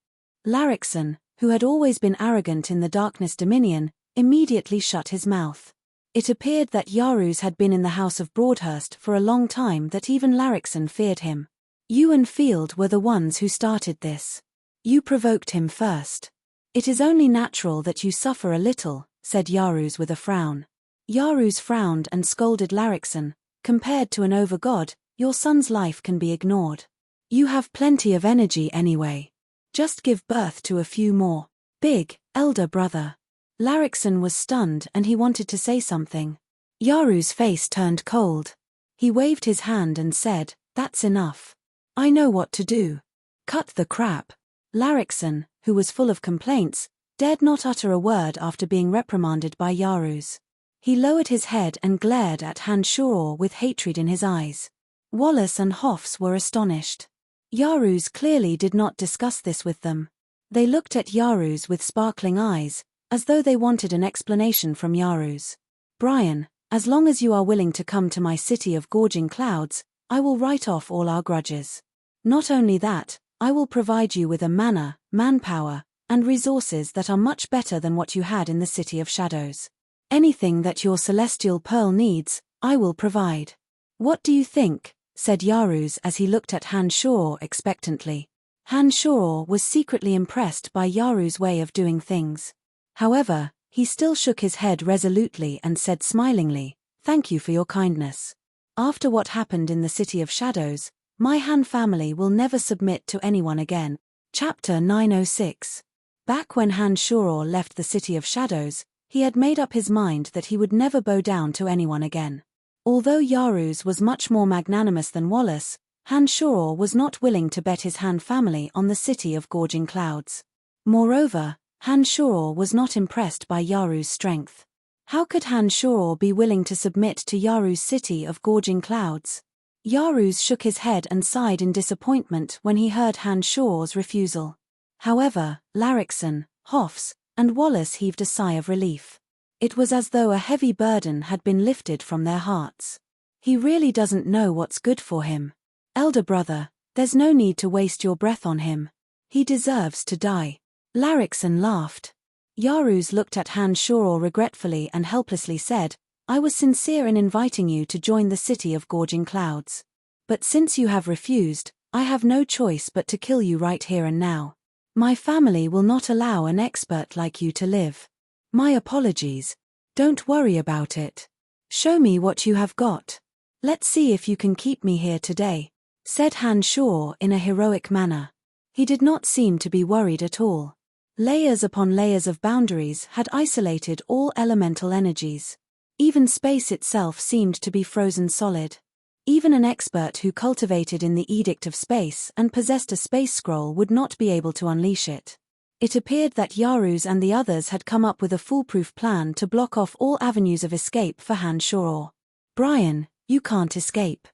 Larrickson, who had always been arrogant in the Darkness Dominion, immediately shut his mouth. It appeared that Yaruz had been in the House of Broadhurst for a long time that even Larrickson feared him. You and Field were the ones who started this. You provoked him first. It is only natural that you suffer a little, said Yaruz with a frown. Yaruz frowned and scolded Larrickson. Compared to an over-god, your son's life can be ignored. You have plenty of energy anyway. Just give birth to a few more. Big, elder brother. Larrickson was stunned and he wanted to say something. Yaruz's face turned cold. He waved his hand and said, That's enough. I know what to do. Cut the crap. Larrickson, who was full of complaints, dared not utter a word after being reprimanded by Yaruz. He lowered his head and glared at Han Shoror with hatred in his eyes. Wallace and Hofs were astonished. Yaruz clearly did not discuss this with them. They looked at Yaruz with sparkling eyes, as though they wanted an explanation from Yaruz. Brian, as long as you are willing to come to my City of Gorging Clouds, I will write off all our grudges. Not only that, I will provide you with a mana, manpower, and resources that are much better than what you had in the City of Shadows. Anything that your Celestial Pearl needs, I will provide. What do you think? Said Yaruz as he looked at Han Shoror expectantly. Han Shoror was secretly impressed by Yaruz's way of doing things. However, he still shook his head resolutely and said smilingly, Thank you for your kindness. After what happened in the City of Shadows, my Han family will never submit to anyone again. Chapter 906. Back when Han Shoror left the City of Shadows, he had made up his mind that he would never bow down to anyone again. Although Yaruz was much more magnanimous than Wallace, Han Shoror was not willing to bet his Han family on the City of Gorging Clouds. Moreover, Han Shoror was not impressed by Yaruz's strength. How could Han Shoror be willing to submit to Yaruz's City of Gorging Clouds? Yaruz shook his head and sighed in disappointment when he heard Han Shoror's refusal. However, Larrickson, Hofs, and Wallace heaved a sigh of relief. It was as though a heavy burden had been lifted from their hearts. He really doesn't know what's good for him. Elder brother, there's no need to waste your breath on him. He deserves to die. Larrickson laughed. Yaruz looked at Han Shoror regretfully and helplessly said, I was sincere in inviting you to join the City of Gorging Clouds. But since you have refused, I have no choice but to kill you right here and now. My family will not allow an expert like you to live. My apologies. Don't worry about it. Show me what you have got. Let's see if you can keep me here today, said Han Shoror in a heroic manner. He did not seem to be worried at all. Layers upon layers of boundaries had isolated all elemental energies. Even space itself seemed to be frozen solid. Even an expert who cultivated in the Edict of Space and possessed a space scroll would not be able to unleash it. It appeared that Yaruz and the others had come up with a foolproof plan to block off all avenues of escape for Han Shoror. Brian, you can't escape.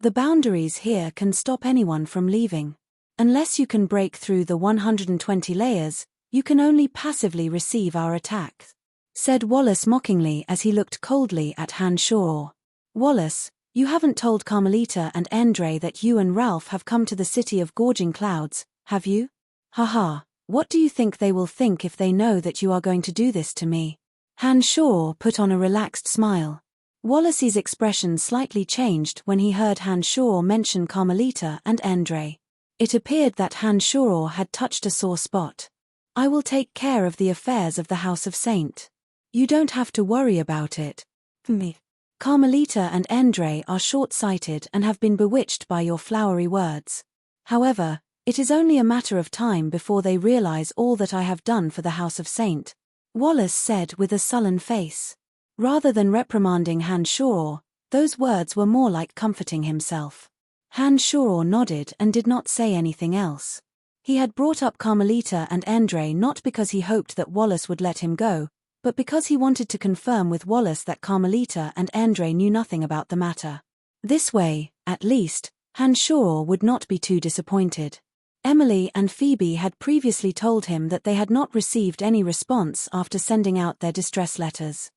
The boundaries here can stop anyone from leaving. Unless you can break through the 120 layers, you can only passively receive our attacks, said Wallace mockingly as he looked coldly at Han Shoror. Wallace, you haven't told Carmelita and Endre that you and Ralph have come to the city of gorging clouds, have you? Haha, what do you think they will think if they know that you are going to do this to me? Han Shoror put on a relaxed smile. Wallace's expression slightly changed when he heard Han Shoror mention Carmelita and Endre. It appeared that Han Shoror had touched a sore spot. I will take care of the affairs of the House of Saint. You don't have to worry about it. Me. Carmelita and Endre are short-sighted and have been bewitched by your flowery words. However, it is only a matter of time before they realize all that I have done for the House of Saint, Wallace said with a sullen face. Rather than reprimanding Han Shoror, those words were more like comforting himself. Han Shoror nodded and did not say anything else. He had brought up Carmelita and Endre not because he hoped that Wallace would let him go, but because he wanted to confirm with Wallace that Carmelita and Endre knew nothing about the matter. This way, at least, Han Shoror would not be too disappointed. Emily and Phoebe had previously told him that they had not received any response after sending out their distress letters.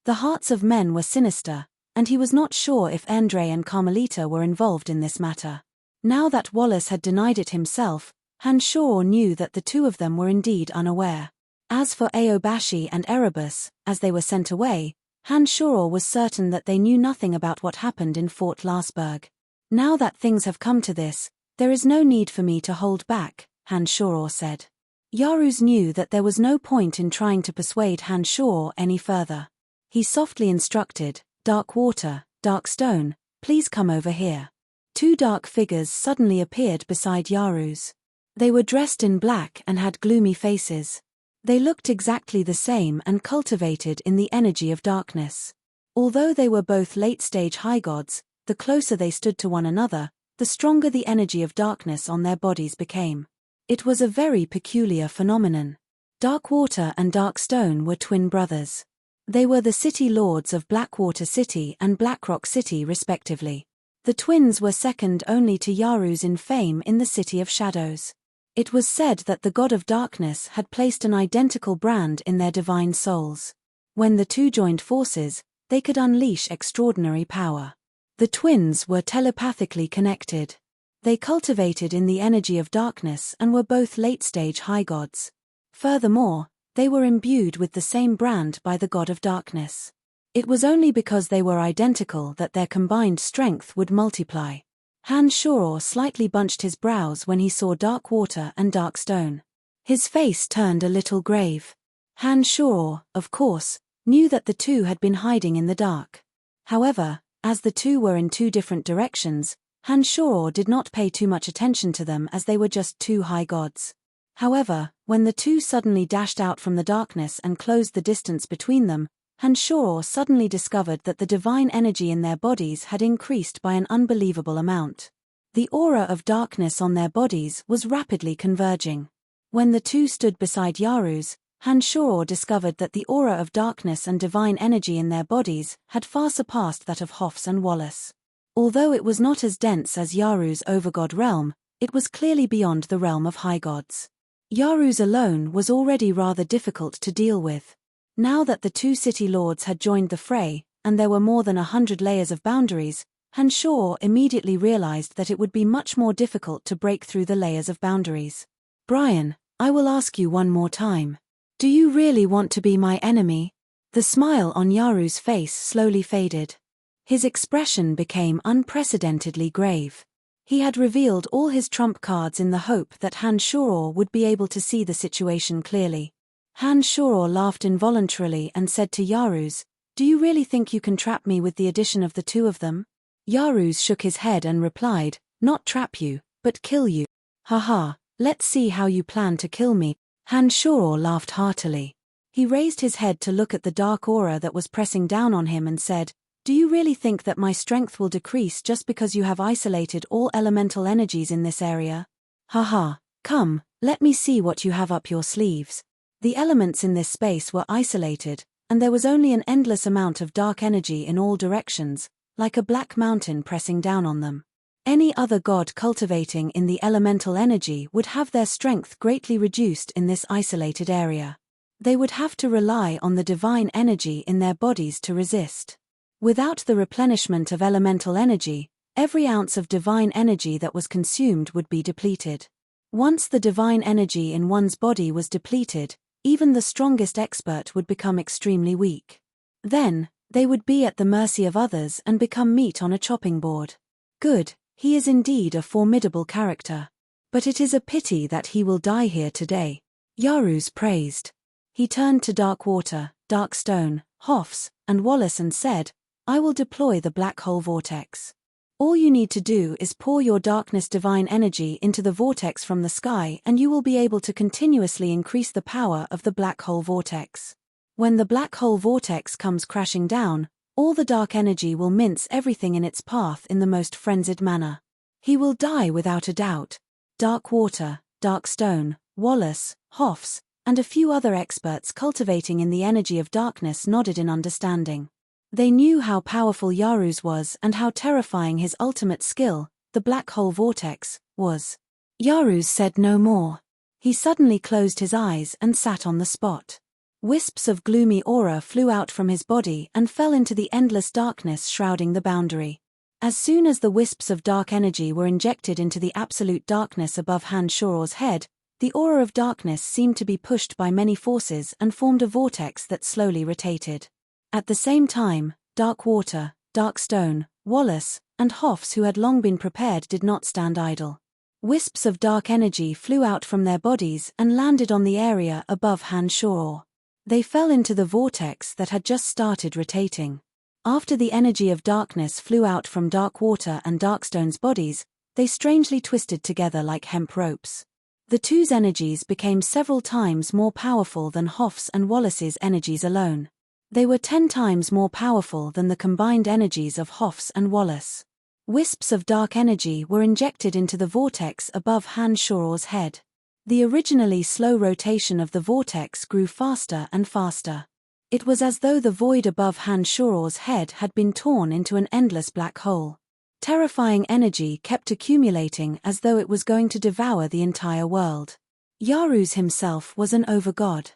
The hearts of men were sinister, and he was not sure if Endre and Carmelita were involved in this matter. Now that Wallace had denied it himself, Han Shoror knew that the two of them were indeed unaware. As for Aobashi and Erebus, as they were sent away, Han Shoror was certain that they knew nothing about what happened in Fort Larsberg. Now that things have come to this, there is no need for me to hold back, Han Shoror said. Yaruz knew that there was no point in trying to persuade Han Shoror any further. He softly instructed, Dark water, dark stone, please come over here. Two dark figures suddenly appeared beside Yaruz. They were dressed in black and had gloomy faces. They looked exactly the same and cultivated in the energy of darkness. Although they were both late-stage high gods, the closer they stood to one another, the stronger the energy of darkness on their bodies became. It was a very peculiar phenomenon. Darkwater and Darkstone were twin brothers. They were the city lords of Blackwater City and Blackrock City respectively. The twins were second only to Yaruz in fame in the City of Shadows. It was said that the god of darkness had placed an identical brand in their divine souls. When the two joined forces, they could unleash extraordinary power. The twins were telepathically connected. They cultivated in the energy of darkness and were both late-stage high gods. Furthermore, they were imbued with the same brand by the god of darkness. It was only because they were identical that their combined strength would multiply. Han Shoror slightly bunched his brows when he saw Darkwater and Darkstone. His face turned a little grave. Han Shoror, of course, knew that the two had been hiding in the dark. However, as the two were in two different directions, Han Shoror did not pay too much attention to them as they were just two high gods. However, when the two suddenly dashed out from the darkness and closed the distance between them, Han Shoror suddenly discovered that the divine energy in their bodies had increased by an unbelievable amount. The aura of darkness on their bodies was rapidly converging. When the two stood beside Yaruz, Han Shoror discovered that the aura of darkness and divine energy in their bodies had far surpassed that of Hoffs and Wallace. Although it was not as dense as Yaruz's overgod realm, it was clearly beyond the realm of high gods. Yaruz alone was already rather difficult to deal with. Now that the two city lords had joined the fray, and there were more than 100 layers of boundaries, Han Shoror immediately realized that it would be much more difficult to break through the layers of boundaries. Brian, I will ask you one more time. Do you really want to be my enemy? The smile on Yaruz's face slowly faded. His expression became unprecedentedly grave. He had revealed all his trump cards in the hope that Han Shoror would be able to see the situation clearly. Han Shoror laughed involuntarily and said to Yaruz, Do you really think you can trap me with the addition of the two of them? Yaruz shook his head and replied, Not trap you, but kill you. Haha, let's see how you plan to kill me. Han Shoror laughed heartily. He raised his head to look at the dark aura that was pressing down on him and said, Do you really think that my strength will decrease just because you have isolated all elemental energies in this area? Haha, come, let me see what you have up your sleeves. The elements in this space were isolated, and there was only an endless amount of dark energy in all directions, like a black mountain pressing down on them. Any other god cultivating in the elemental energy would have their strength greatly reduced in this isolated area. They would have to rely on the divine energy in their bodies to resist. Without the replenishment of elemental energy, every ounce of divine energy that was consumed would be depleted. Once the divine energy in one's body was depleted, even the strongest expert would become extremely weak. Then, they would be at the mercy of others and become meat on a chopping board. Good, he is indeed a formidable character. But it is a pity that he will die here today. Yaruz praised. He turned to Darkwater, Darkstone, Hoffs, and Wallace and said, I will deploy the black hole vortex. All you need to do is pour your darkness divine energy into the vortex from the sky and you will be able to continuously increase the power of the black hole vortex. When the black hole vortex comes crashing down, all the dark energy will mince everything in its path in the most frenzied manner. He will die without a doubt. Darkwater, Darkstone, Wallace, Hoffs, and a few other experts cultivating in the energy of darkness nodded in understanding. They knew how powerful Yaruz was and how terrifying his ultimate skill, the black hole vortex, was. Yaruz said no more. He suddenly closed his eyes and sat on the spot. Wisps of gloomy aura flew out from his body and fell into the endless darkness shrouding the boundary. As soon as the wisps of dark energy were injected into the absolute darkness above Han Shoror's head, the aura of darkness seemed to be pushed by many forces and formed a vortex that slowly rotated. At the same time, Darkwater, Darkstone, Wallace, and Hoffs who had long been prepared did not stand idle. Wisps of dark energy flew out from their bodies and landed on the area above Han Shoror. They fell into the vortex that had just started rotating. After the energy of darkness flew out from Darkwater and Darkstone's bodies, they strangely twisted together like hemp ropes. The two's energies became several times more powerful than Hoffs and Wallace's energies alone. They were 10 times more powerful than the combined energies of Hoffs and Wallace. Wisps of dark energy were injected into the vortex above Han Shoror's head. The originally slow rotation of the vortex grew faster and faster. It was as though the void above Han Shoror's head had been torn into an endless black hole. Terrifying energy kept accumulating as though it was going to devour the entire world. Yaruz himself was an overgod.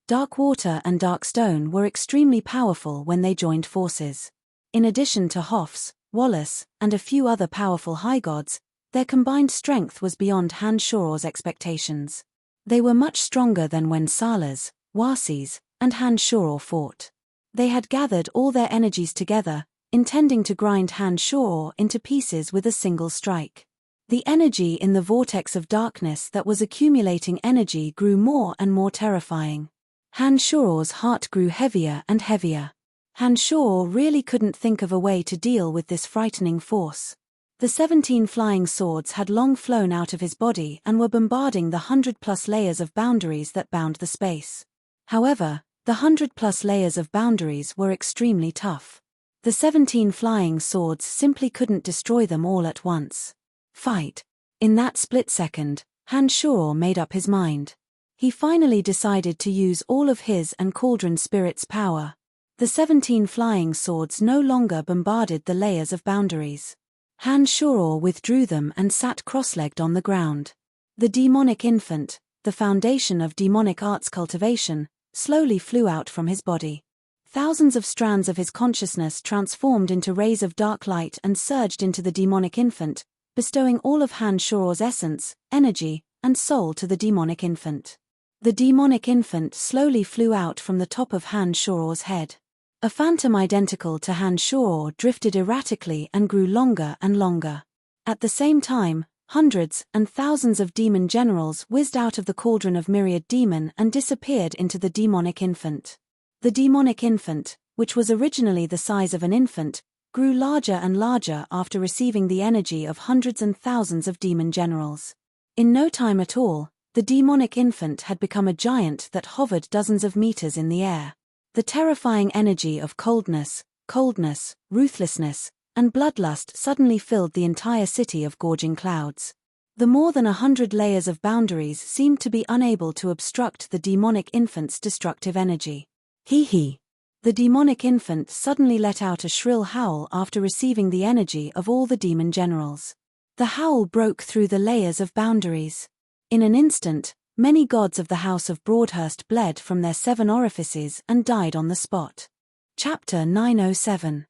Darkwater and Darkstone were extremely powerful when they joined forces. In addition to Hoffs, Wallace, and a few other powerful high gods, their combined strength was beyond Han Shoror's expectations. They were much stronger than when Salas, Wasis, and Han Shoror fought. They had gathered all their energies together, intending to grind Han Shoror into pieces with a single strike. The energy in the vortex of darkness that was accumulating energy grew more and more terrifying. Han Shoror's heart grew heavier and heavier. Han Shoror really couldn't think of a way to deal with this frightening force. The 17 flying swords had long flown out of his body and were bombarding the 100+ layers of boundaries that bound the space. However, the 100+ layers of boundaries were extremely tough. The 17 flying swords simply couldn't destroy them all at once. Fight. In that split second, Han Shoror made up his mind. He finally decided to use all of his and Cauldron Spirit's power. The 17 flying swords no longer bombarded the layers of boundaries. Han Shoror withdrew them and sat cross-legged on the ground. The demonic infant, the foundation of demonic arts cultivation, slowly flew out from his body. Thousands of strands of his consciousness transformed into rays of dark light and surged into the demonic infant, bestowing all of Han Shoror's essence, energy, and soul to the demonic infant. The demonic infant slowly flew out from the top of Han Shoror's head. A phantom identical to Han Shoror drifted erratically and grew longer and longer. At the same time, hundreds and thousands of demon generals whizzed out of the cauldron of myriad demon and disappeared into the demonic infant. The demonic infant, which was originally the size of an infant, grew larger and larger after receiving the energy of hundreds and thousands of demon generals. In no time at all, the demonic infant had become a giant that hovered dozens of meters in the air. The terrifying energy of coldness, coldness, ruthlessness, and bloodlust suddenly filled the entire city of gorging clouds. The more than 100 layers of boundaries seemed to be unable to obstruct the demonic infant's destructive energy. Hee. The demonic infant suddenly let out a shrill howl after receiving the energy of all the demon generals. The howl broke through the layers of boundaries. In an instant, many gods of the House of Broadhurst bled from their 7 orifices and died on the spot. Chapter 907.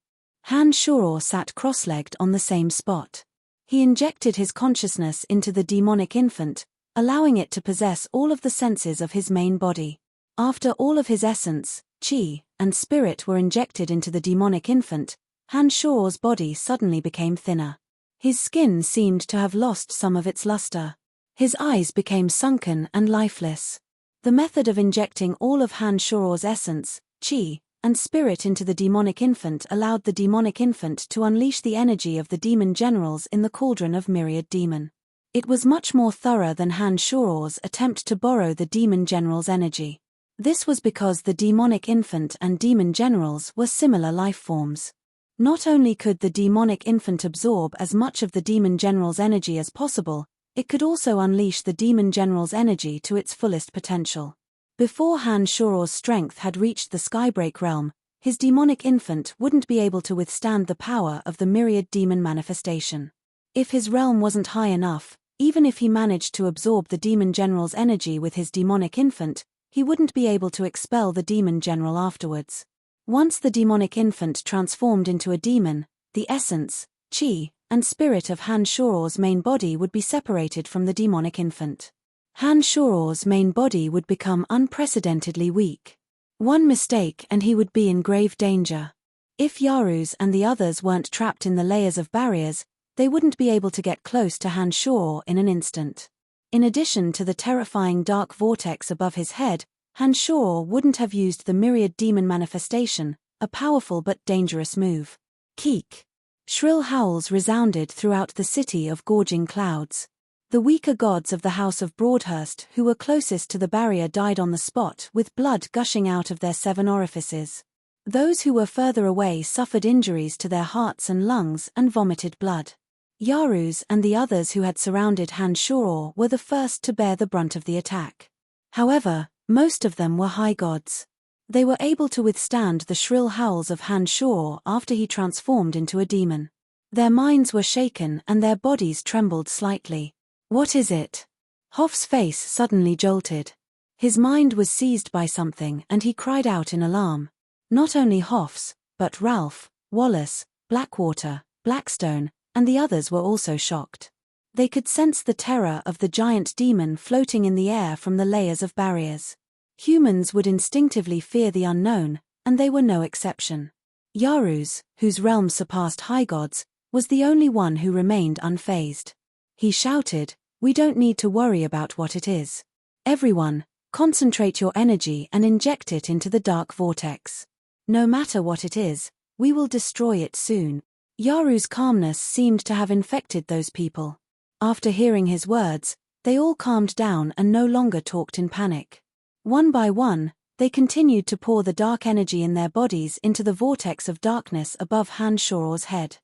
Han Shoror sat cross-legged on the same spot. He injected his consciousness into the demonic infant, allowing it to possess all of the senses of his main body. After all of his essence, chi, and spirit were injected into the demonic infant, Han Shoror's body suddenly became thinner. His skin seemed to have lost some of its luster. His eyes became sunken and lifeless. The method of injecting all of Han Shoror's essence, chi, and spirit into the demonic infant allowed the demonic infant to unleash the energy of the demon generals in the cauldron of myriad demon. It was much more thorough than Han Shoror's attempt to borrow the demon general's energy. This was because the demonic infant and demon generals were similar life forms. Not only could the demonic infant absorb as much of the demon general's energy as possible, it could also unleash the demon general's energy to its fullest potential. Before Han Shoror's strength had reached the Skybreak realm, his demonic infant wouldn't be able to withstand the power of the myriad demon manifestation. If his realm wasn't high enough, even if he managed to absorb the demon general's energy with his demonic infant, he wouldn't be able to expel the demon general afterwards. Once the demonic infant transformed into a demon, the essence, chi, and spirit of Han Shoror's main body would be separated from the demonic infant. Han Shoror's main body would become unprecedentedly weak. One mistake and he would be in grave danger. If Yaruz and the others weren't trapped in the layers of barriers, they wouldn't be able to get close to Han Shoror in an instant. In addition to the terrifying dark vortex above his head, Han Shoror wouldn't have used the myriad demon manifestation, a powerful but dangerous move. Keek. Shrill howls resounded throughout the city of gorging clouds. The weaker gods of the House of Broadhurst who were closest to the barrier died on the spot with blood gushing out of their 7 orifices. Those who were further away suffered injuries to their hearts and lungs and vomited blood. Yaruz and the others who had surrounded Han Shoror were the first to bear the brunt of the attack. However, most of them were high gods. They were able to withstand the shrill howls of Han Shoror after he transformed into a demon. Their minds were shaken and their bodies trembled slightly. What is it? Hoff's face suddenly jolted. His mind was seized by something and he cried out in alarm. Not only Hoff's, but Ralph, Wallace, Blackwater, Blackstone, and the others were also shocked. They could sense the terror of the giant demon floating in the air from the layers of barriers. Humans would instinctively fear the unknown, and they were no exception. Yaruz, whose realm surpassed high gods, was the only one who remained unfazed. He shouted, "We don't need to worry about what it is. Everyone, concentrate your energy and inject it into the dark vortex. No matter what it is, we will destroy it soon." Yaruz's calmness seemed to have infected those people. After hearing his words, they all calmed down and no longer talked in panic. One by one, they continued to pour the dark energy in their bodies into the vortex of darkness above Han Shoror's head.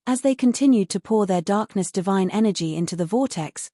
As they continued to pour their darkness divine energy into the vortex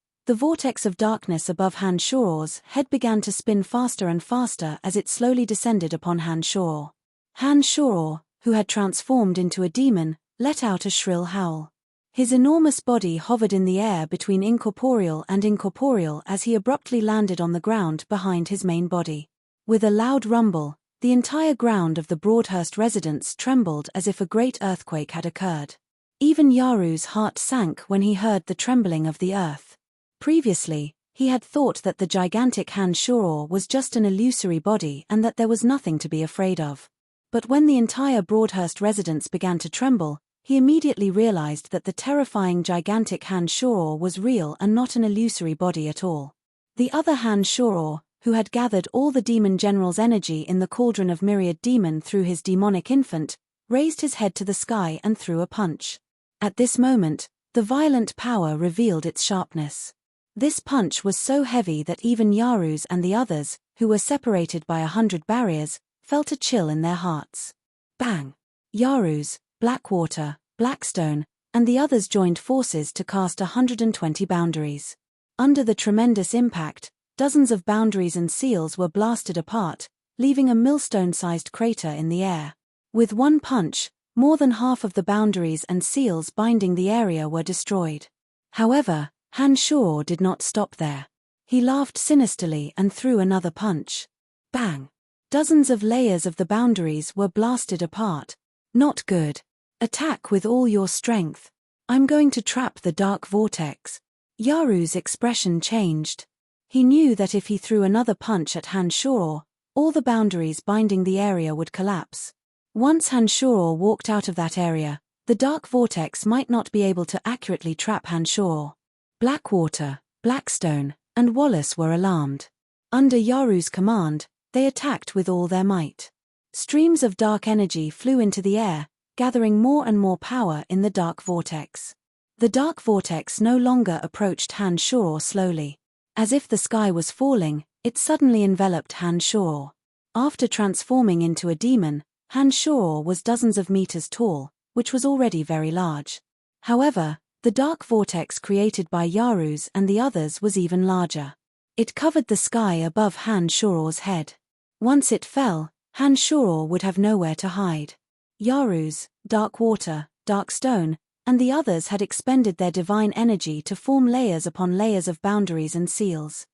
of darkness above Han Shoror's head began to spin faster and faster as it slowly descended upon Han Shoror. Han Shoror, who had transformed into a demon, let out a shrill howl. His enormous body hovered in the air between incorporeal and incorporeal as he abruptly landed on the ground behind his main body. With a loud rumble, the entire ground of the Broadhurst residence trembled as if a great earthquake had occurred. Even Yaruz's heart sank when he heard the trembling of the earth. Previously, he had thought that the gigantic Han Shoror was just an illusory body and that there was nothing to be afraid of. But when the entire Broadhurst residence began to tremble, he immediately realized that the terrifying gigantic Han Shoror was real and not an illusory body at all. The other Han Shoror, who had gathered all the demon general's energy in the cauldron of myriad demon through his demonic infant, raised his head to the sky and threw a punch. At this moment, the violent power revealed its sharpness. This punch was so heavy that even Yaruz and the others, who were separated by 100 barriers, felt a chill in their hearts. Bang! Yarus, Blackwater, Blackstone, and the others joined forces to cast 120 boundaries. Under the tremendous impact, dozens of boundaries and seals were blasted apart, leaving a millstone-sized crater in the air. With one punch, more than half of the boundaries and seals binding the area were destroyed. However, Han-Shor did not stop there. He laughed sinisterly and threw another punch. Bang! Dozens of layers of the boundaries were blasted apart. Not good. Attack with all your strength. I'm going to trap the dark vortex. Yaru's expression changed. He knew that if he threw another punch at Han-Shor, all the boundaries binding the area would collapse. Once Han-Shor walked out of that area, the dark vortex might not be able to accurately trap Han-Shor. Blackwater, Blackstone, and Wallace were alarmed. Under Yaru's command, they attacked with all their might. Streams of dark energy flew into the air, gathering more and more power in the dark vortex. The dark vortex no longer approached Han-Shor slowly. As if the sky was falling, it suddenly enveloped Han-Shor. After transforming into a demon, Han-Shor was dozens of meters tall, which was already very large. However, the dark vortex created by Yarus and the others was even larger. It covered the sky above Han-Shor's head. Once it fell, Han-Shor would have nowhere to hide. Yarus, Darkwater, Darkstone, and the others had expended their divine energy to form layers upon layers of boundaries and seals.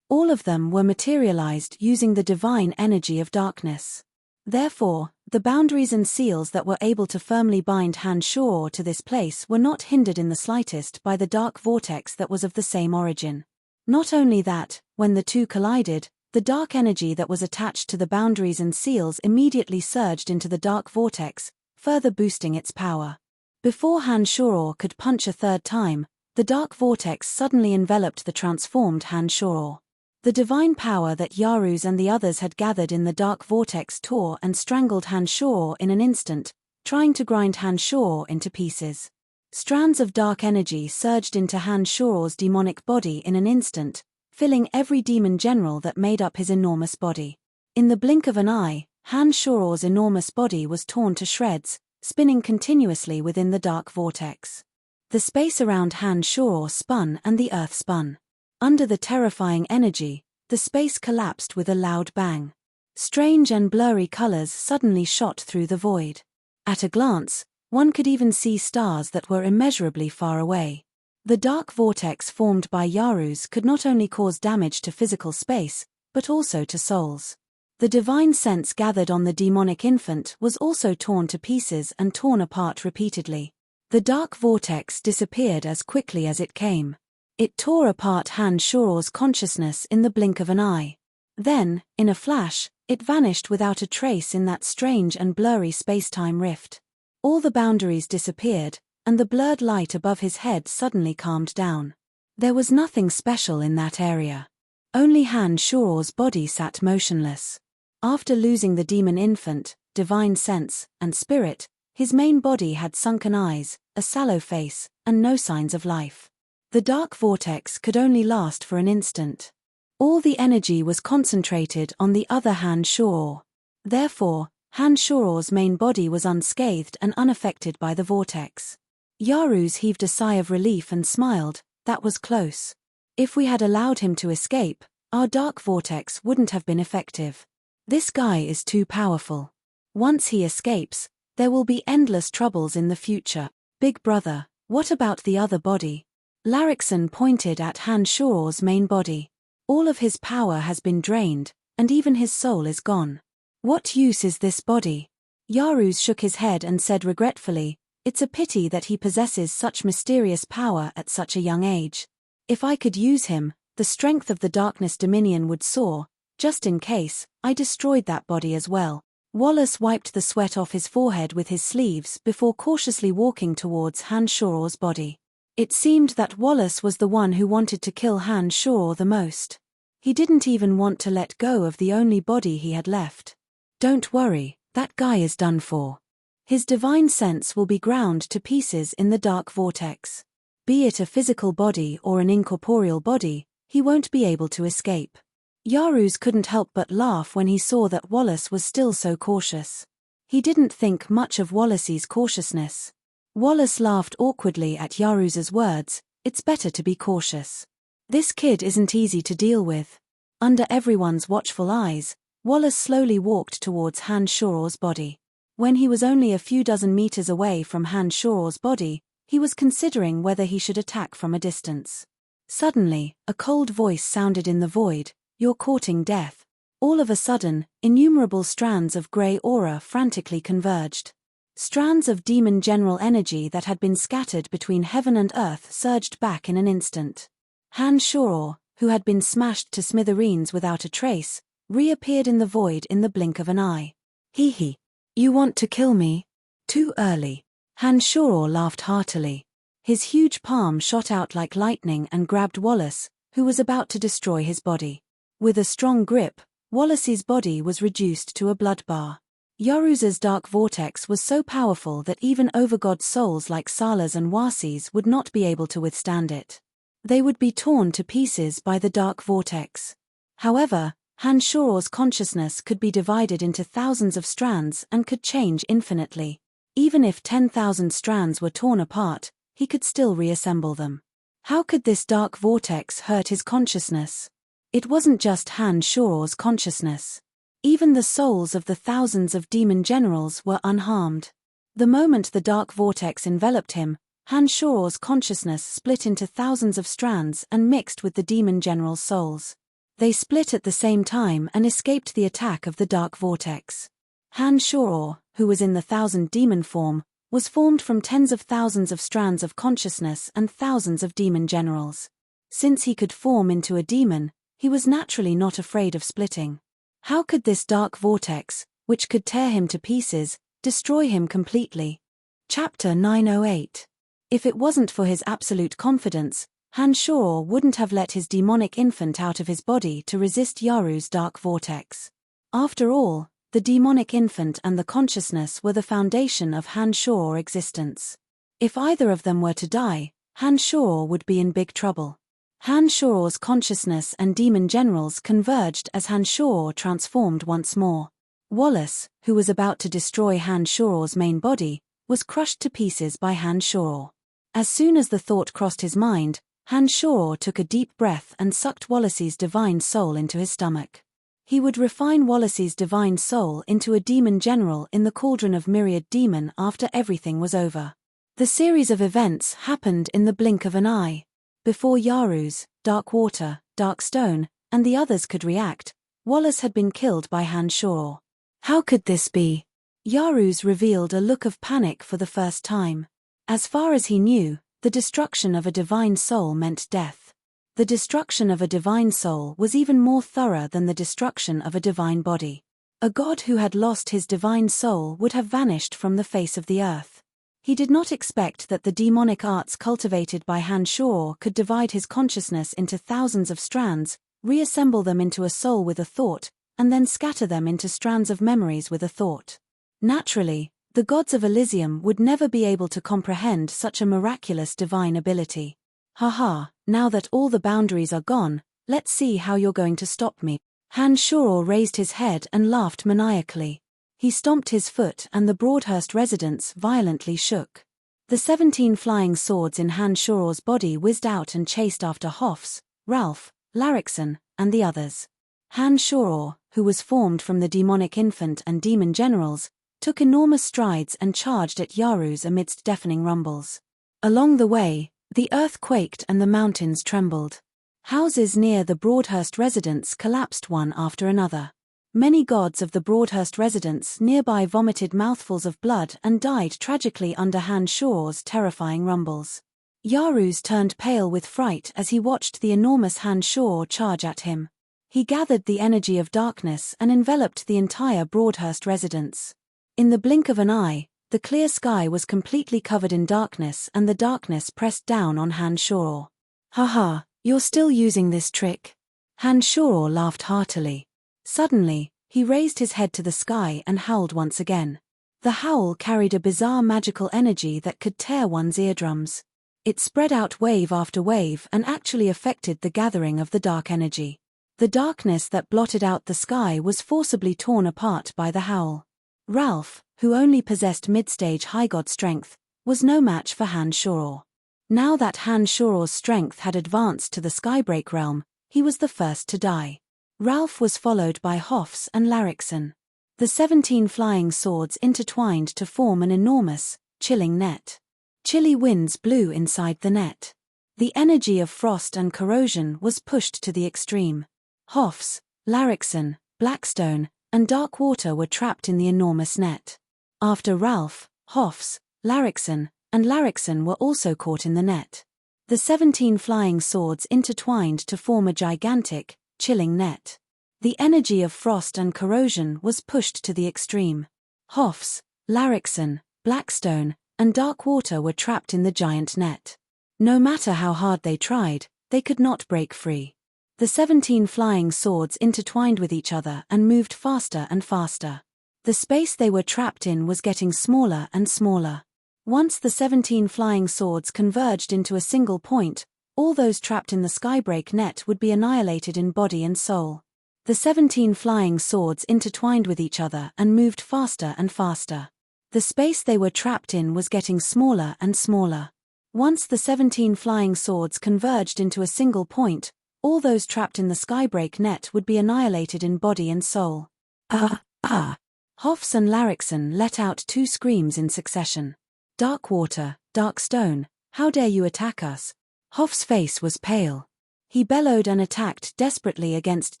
All of them were materialized using the divine energy of darkness. Therefore, the boundaries and seals that were able to firmly bind Han-Shor to this place were not hindered in the slightest by the dark vortex that was of the same origin. Not only that, when the two collided, the dark energy that was attached to the boundaries and seals immediately surged into the dark vortex, further boosting its power. Before Han-Shor could punch a third time, the dark vortex suddenly enveloped the transformed Han-Shor. The divine power that Yarus and the others had gathered in the dark vortex tore and strangled Han-Shor in an instant, trying to grind Han-Shor into pieces. Strands of dark energy surged into Han-Shor's demonic body in an instant, filling every demon general that made up his enormous body. In the blink of an eye, Han-Shor's enormous body was torn to shreds, spinning continuously within the dark vortex. The space around Han-Shor spun and the earth spun. Under the terrifying energy, the space collapsed with a loud bang. Strange and blurry colors suddenly shot through the void. At a glance, one could even see stars that were immeasurably far away. The dark vortex formed by Yarus could not only cause damage to physical space, but also to souls. The divine sense gathered on the demonic infant was also torn to pieces and torn apart repeatedly. The dark vortex disappeared as quickly as it came. It tore apart Han-Shor's consciousness in the blink of an eye. Then, in a flash, it vanished without a trace in that strange and blurry space-time rift. All the boundaries disappeared, and the blurred light above his head suddenly calmed down. There was nothing special in that area. Only Han-Shor's body sat motionless. After losing the demon infant, divine sense, and spirit, his main body had sunken eyes, a sallow face, and no signs of life. The dark vortex could only last for an instant. All the energy was concentrated on the other Han-Shor. Therefore, Han-Shor's main body was unscathed and unaffected by the vortex. Yarus heaved a sigh of relief and smiled. That was close. If we had allowed him to escape, our dark vortex wouldn't have been effective. This guy is too powerful. Once he escapes, there will be endless troubles in the future. Big brother, what about the other body? Larrickson pointed at Han-Shor's main body. All of his power has been drained, and even his soul is gone. What use is this body? Yarus shook his head and said regretfully, it's a pity that he possesses such mysterious power at such a young age. If I could use him, the strength of the Darkness Dominion would soar. Just in case, I destroyed that body as well. Wallace wiped the sweat off his forehead with his sleeves before cautiously walking towards Han-Shor's body. It seemed that Wallace was the one who wanted to kill Han-Shor the most. He didn't even want to let go of the only body he had left. Don't worry, that guy is done for. His divine sense will be ground to pieces in the dark vortex. Be it a physical body or an incorporeal body, he won't be able to escape. Yarus couldn't help but laugh when he saw that Wallace was still so cautious. He didn't think much of Wallace's cautiousness. Wallace laughed awkwardly at Yaruza's words. It's better to be cautious. This kid isn't easy to deal with. Under everyone's watchful eyes, Wallace slowly walked towards Han Shoror's body. When he was only a few dozen meters away from Han Shoror's body, he was considering whether he should attack from a distance. Suddenly, a cold voice sounded in the void, "You're courting death." All of a sudden, innumerable strands of grey aura frantically converged. Strands of demon general energy that had been scattered between heaven and earth surged back in an instant. Han Shoror, who had been smashed to smithereens without a trace, reappeared in the void in the blink of an eye. "Hee hee. You want to kill me? Too early." Han Shoror laughed heartily. His huge palm shot out like lightning and grabbed Wallace, who was about to destroy his body. With a strong grip, Wallace's body was reduced to a blood bar. Yaruza's dark vortex was so powerful that even overgod souls like Sala's and Wasi's would not be able to withstand it. They would be torn to pieces by the dark vortex. However, Han Shoror's consciousness could be divided into thousands of strands and could change infinitely. Even if 10,000 strands were torn apart, he could still reassemble them. How could this dark vortex hurt his consciousness? It wasn't just Han Shoror's consciousness. Even the souls of the thousands of demon generals were unharmed. The moment the dark vortex enveloped him, Han Shoror's consciousness split into thousands of strands and mixed with the demon general's souls. They split at the same time and escaped the attack of the dark vortex. Han Shoror, who was in the thousand demon form, was formed from tens of thousands of strands of consciousness and thousands of demon generals. Since he could form into a demon, he was naturally not afraid of splitting. How could this dark vortex, which could tear him to pieces, destroy him completely? Chapter 908. If it wasn't for his absolute confidence, Han Shoror wouldn't have let his demonic infant out of his body to resist Yaru's dark vortex. After all, the demonic infant and the consciousness were the foundation of Han Shoror's existence. If either of them were to die, Han Shoror would be in big trouble. Han Shoror's consciousness and demon generals converged as Han Shoror transformed once more. Wallace, who was about to destroy Han Shoror's main body, was crushed to pieces by Han Shoror. As soon as the thought crossed his mind, Han Shoror took a deep breath and sucked Wallace's divine soul into his stomach. He would refine Wallace's divine soul into a demon general in the cauldron of myriad demon after everything was over. The series of events happened in the blink of an eye. Before Yaru's, Dark Water, Dark Stone, and the others could react, Wallace had been killed by Han Shoror. How could this be? Yaru's revealed a look of panic for the first time. As far as he knew, the destruction of a divine soul meant death. The destruction of a divine soul was even more thorough than the destruction of a divine body. A god who had lost his divine soul would have vanished from the face of the earth. He did not expect that the demonic arts cultivated by Han Shoror could divide his consciousness into thousands of strands, reassemble them into a soul with a thought, and then scatter them into strands of memories with a thought. Naturally, the gods of Elysium would never be able to comprehend such a miraculous divine ability. Haha, now that all the boundaries are gone, let's see how you're going to stop me. Han Shoror raised his head and laughed maniacally. He stomped his foot and the Broadhurst residence violently shook. The 17 flying swords in Han Shoror's body whizzed out and chased after Hoffs, Ralph, Larrickson, and the others. Han Shoror, who was formed from the demonic infant and demon generals, took enormous strides and charged at Yaru's amidst deafening rumbles. Along the way, the earth quaked and the mountains trembled. Houses near the Broadhurst residence collapsed one after another. Many gods of the Broadhurst residence nearby vomited mouthfuls of blood and died tragically under Han Shoror's terrifying rumbles. Yaru's turned pale with fright as he watched the enormous Han Shoror charge at him. He gathered the energy of darkness and enveloped the entire Broadhurst residence. In the blink of an eye, the clear sky was completely covered in darkness and the darkness pressed down on Han Shoror. Haha, you're still using this trick? Han Shoror laughed heartily. Suddenly, he raised his head to the sky and howled once again. The howl carried a bizarre magical energy that could tear one's eardrums. It spread out wave after wave and actually affected the gathering of the dark energy. The darkness that blotted out the sky was forcibly torn apart by the howl. Ralph, who only possessed mid-stage high god strength, was no match for Han Shoror. Now that Han Shoror's strength had advanced to the Skybreak realm, he was the first to die. Ralph was followed by Hoffs and Larrickson. The 17 flying swords intertwined to form an enormous, chilling net. Chilly winds blew inside the net. The energy of frost and corrosion was pushed to the extreme. Hoffs, Larrickson, Blackstone, and Darkwater were trapped in the enormous net. After Ralph, Hoffs, Larrickson, and Larrickson were also caught in the net. The 17 flying swords intertwined to form a gigantic, chilling net. The energy of frost and corrosion was pushed to the extreme. Hoffs, Larrickson, Blackstone, and Darkwater were trapped in the giant net. No matter how hard they tried, they could not break free. The 17 flying swords intertwined with each other and moved faster and faster. The space they were trapped in was getting smaller and smaller. Once the 17 flying swords converged into a single point, all those trapped in the Skybreak net would be annihilated in body and soul. The 17 flying swords intertwined with each other and moved faster and faster. The space they were trapped in was getting smaller and smaller. Once the 17 flying swords converged into a single point, all those trapped in the Skybreak net would be annihilated in body and soul. Hoffs and Larrickson let out 2 screams in succession. Darkwater, Darkstone, how dare you attack us? Hoff's face was pale. He bellowed and attacked desperately against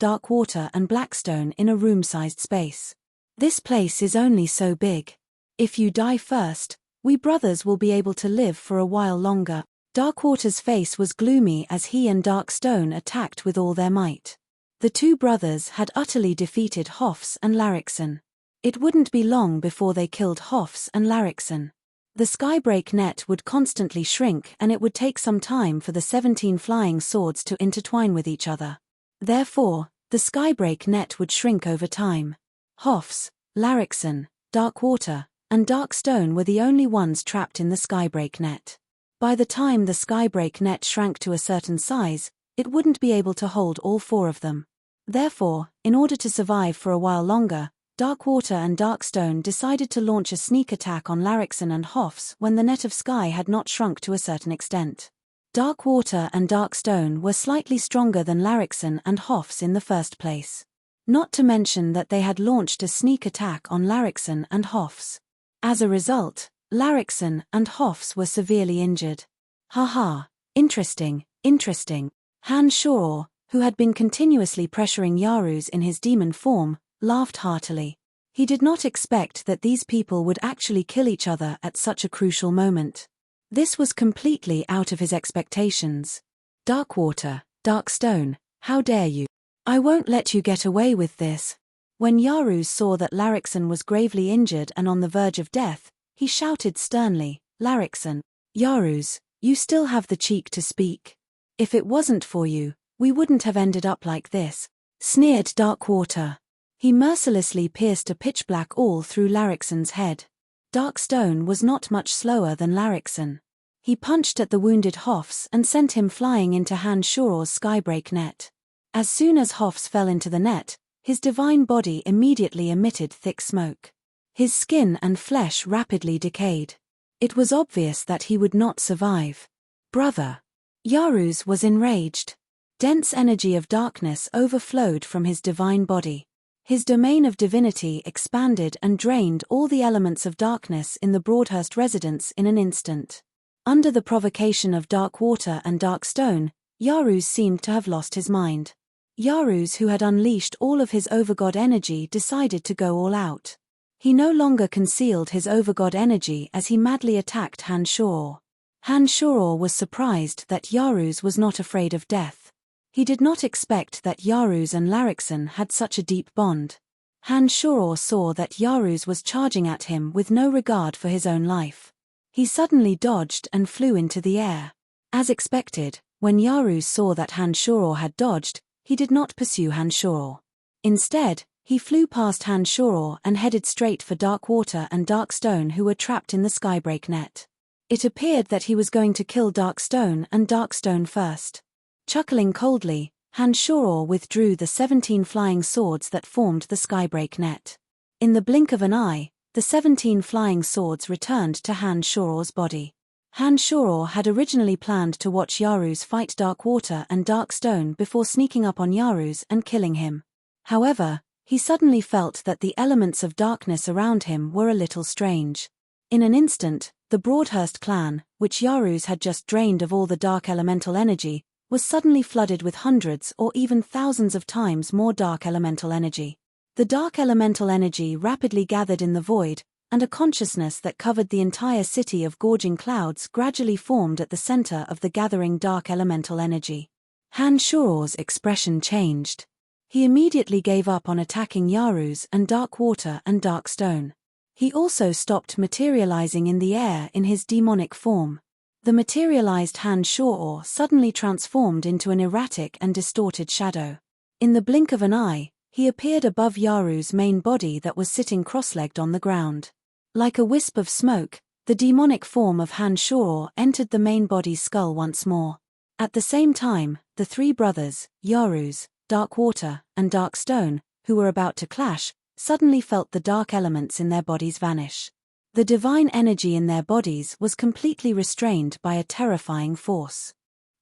Darkwater and Blackstone in a room-sized space. This place is only so big. If you die first, we brothers will be able to live for a while longer. Darkwater's face was gloomy as he and Darkstone attacked with all their might. The 2 brothers had utterly defeated Hoffs and Larrickson. It wouldn't be long before they killed Hoffs and Larrickson. The Skybreak net would constantly shrink and it would take some time for the 17 flying swords to intertwine with each other. Therefore, the Skybreak net would shrink over time. Hoffs, Larrickson, Darkwater, and Darkstone were the only ones trapped in the Skybreak net. By the time the Skybreak net shrank to a certain size, it wouldn't be able to hold all 4 of them. Therefore, in order to survive for a while longer, Darkwater and Darkstone decided to launch a sneak attack on Larrickson and Hoffs when the net of sky had not shrunk to a certain extent. Darkwater and Darkstone were slightly stronger than Larrickson and Hoffs in the first place. Not to mention that they had launched a sneak attack on Larrickson and Hoffs. As a result, Larrickson and Hoffs were severely injured. Haha, interesting. Han Shoror, who had been continuously pressuring Yaruz in his demon form, laughed heartily. He did not expect that these people would actually kill each other at such a crucial moment. This was completely out of his expectations. Darkwater, Darkstone, how dare you? I won't let you get away with this. When Yaruz saw that Larrickson was gravely injured and on the verge of death, he shouted sternly, Larrickson, Yaruz, you still have the cheek to speak. If it wasn't for you, we wouldn't have ended up like this, sneered Darkwater. He mercilessly pierced a pitch-black awl through Larrickson's head. Darkstone was not much slower than Larrickson. He punched at the wounded Hoffs and sent him flying into Han Shoror's Skybreak net. As soon as Hoffs fell into the net, his divine body immediately emitted thick smoke. His skin and flesh rapidly decayed. It was obvious that he would not survive. Brother! Yaruz was enraged. Dense energy of darkness overflowed from his divine body. His domain of divinity expanded and drained all the elements of darkness in the Broadhurst residence in an instant. Under the provocation of Darkwater and Darkstone, Yaruz seemed to have lost his mind. Yaruz, who had unleashed all of his overgod energy, decided to go all out. He no longer concealed his overgod energy as he madly attacked Han Shoror. Han Shoror was surprised that Yaruz was not afraid of death. He did not expect that Yaruz and Larrickson had such a deep bond. Han Shoror saw that Yaruz was charging at him with no regard for his own life. He suddenly dodged and flew into the air. As expected, when Yaruz saw that Han Shoror had dodged, he did not pursue Han Shoror. Instead, he flew past Han Shoror and headed straight for Darkwater and Darkstone, who were trapped in the Skybreak net. It appeared that he was going to kill Darkstone and Darkstone first. Chuckling coldly, Han Shoror withdrew the 17 flying swords that formed the Skybreak net. In the blink of an eye, the 17 flying swords returned to Han Shoror's body. Han Shoror had originally planned to watch Yaruz fight Dark Water and Dark Stone before sneaking up on Yaruz and killing him. However, he suddenly felt that the elements of darkness around him were a little strange. In an instant, the Broadhurst clan, which Yaruz had just drained of all the dark elemental energy, was suddenly flooded with hundreds or even thousands of times more dark elemental energy. The dark elemental energy rapidly gathered in the void, and a consciousness that covered the entire city of gorging clouds gradually formed at the center of the gathering dark elemental energy. Han Shoror's expression changed. He immediately gave up on attacking Yaruz and Dark Water and Dark Stone. He also stopped materializing in the air in his demonic form. The materialized Han Shoror suddenly transformed into an erratic and distorted shadow. In the blink of an eye, he appeared above Yaruz's main body that was sitting cross-legged on the ground. Like a wisp of smoke, the demonic form of Han Shoror entered the main body's skull once more. At the same time, the three brothers, Yaruz, Dark Water, and Dark Stone, who were about to clash, suddenly felt the dark elements in their bodies vanish. The divine energy in their bodies was completely restrained by a terrifying force.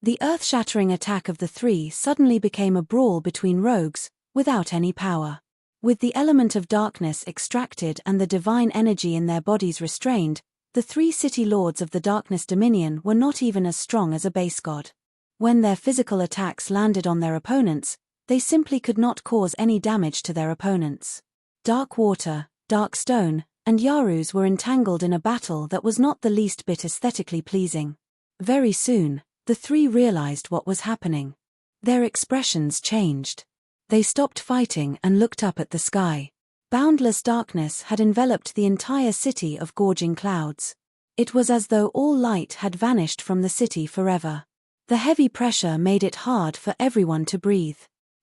The earth-shattering attack of the three suddenly became a brawl between rogues, without any power. With the element of darkness extracted and the divine energy in their bodies restrained, the three city lords of the Darkness Dominion were not even as strong as a base god. When their physical attacks landed on their opponents, they simply could not cause any damage to their opponents. Dark Water, Dark Stone, and Yaruz were entangled in a battle that was not the least bit aesthetically pleasing. Very soon, the three realized what was happening. Their expressions changed. They stopped fighting and looked up at the sky. Boundless darkness had enveloped the entire city of gorging clouds. It was as though all light had vanished from the city forever. The heavy pressure made it hard for everyone to breathe.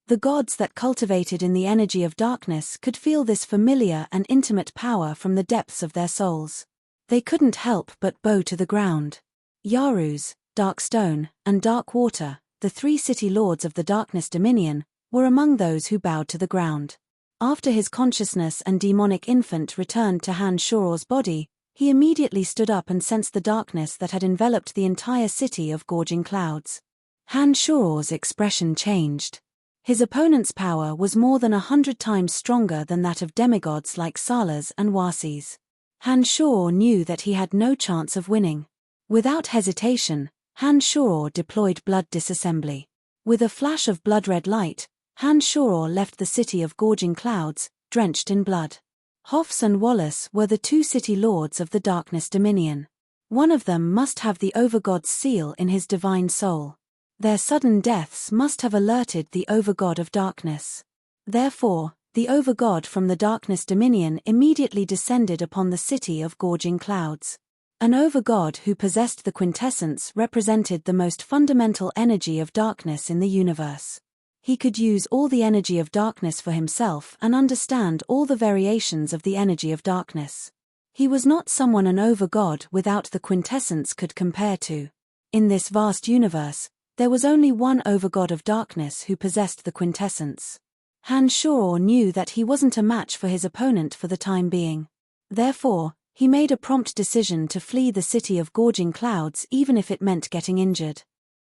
The gods that cultivated in the energy of darkness could feel this familiar and intimate power from the depths of their souls. They couldn't help but bow to the ground. Yaruz, Dark Stone, and Dark Water, the three city lords of the Darkness Dominion, were among those who bowed to the ground. After his consciousness and demonic infant returned to Han Shoror's body, he immediately stood up and sensed the darkness that had enveloped the entire city of gorging clouds. Han Shoror's expression changed. His opponent's power was more than 100 times stronger than that of demigods like Salas and Wasis. Han Shoror knew that he had no chance of winning. Without hesitation, Han Shoror deployed blood disassembly. With a flash of blood-red light, Han Shoror left the city of gorging clouds, drenched in blood. Hoffs and Wallace were the two city lords of the Darkness Dominion. One of them must have the Overgod's seal in his divine soul. Their sudden deaths must have alerted the Overgod of Darkness. Therefore, the Overgod from the Darkness Dominion immediately descended upon the city of gorging clouds. An Overgod who possessed the quintessence represented the most fundamental energy of darkness in the universe. He could use all the energy of darkness for himself and understand all the variations of the energy of darkness. He was not someone an Overgod without the quintessence could compare to. In this vast universe, there was only one Overgod of darkness who possessed the quintessence. Han Shoror knew that he wasn't a match for his opponent for the time being. Therefore, he made a prompt decision to flee the city of gorging clouds even if it meant getting injured.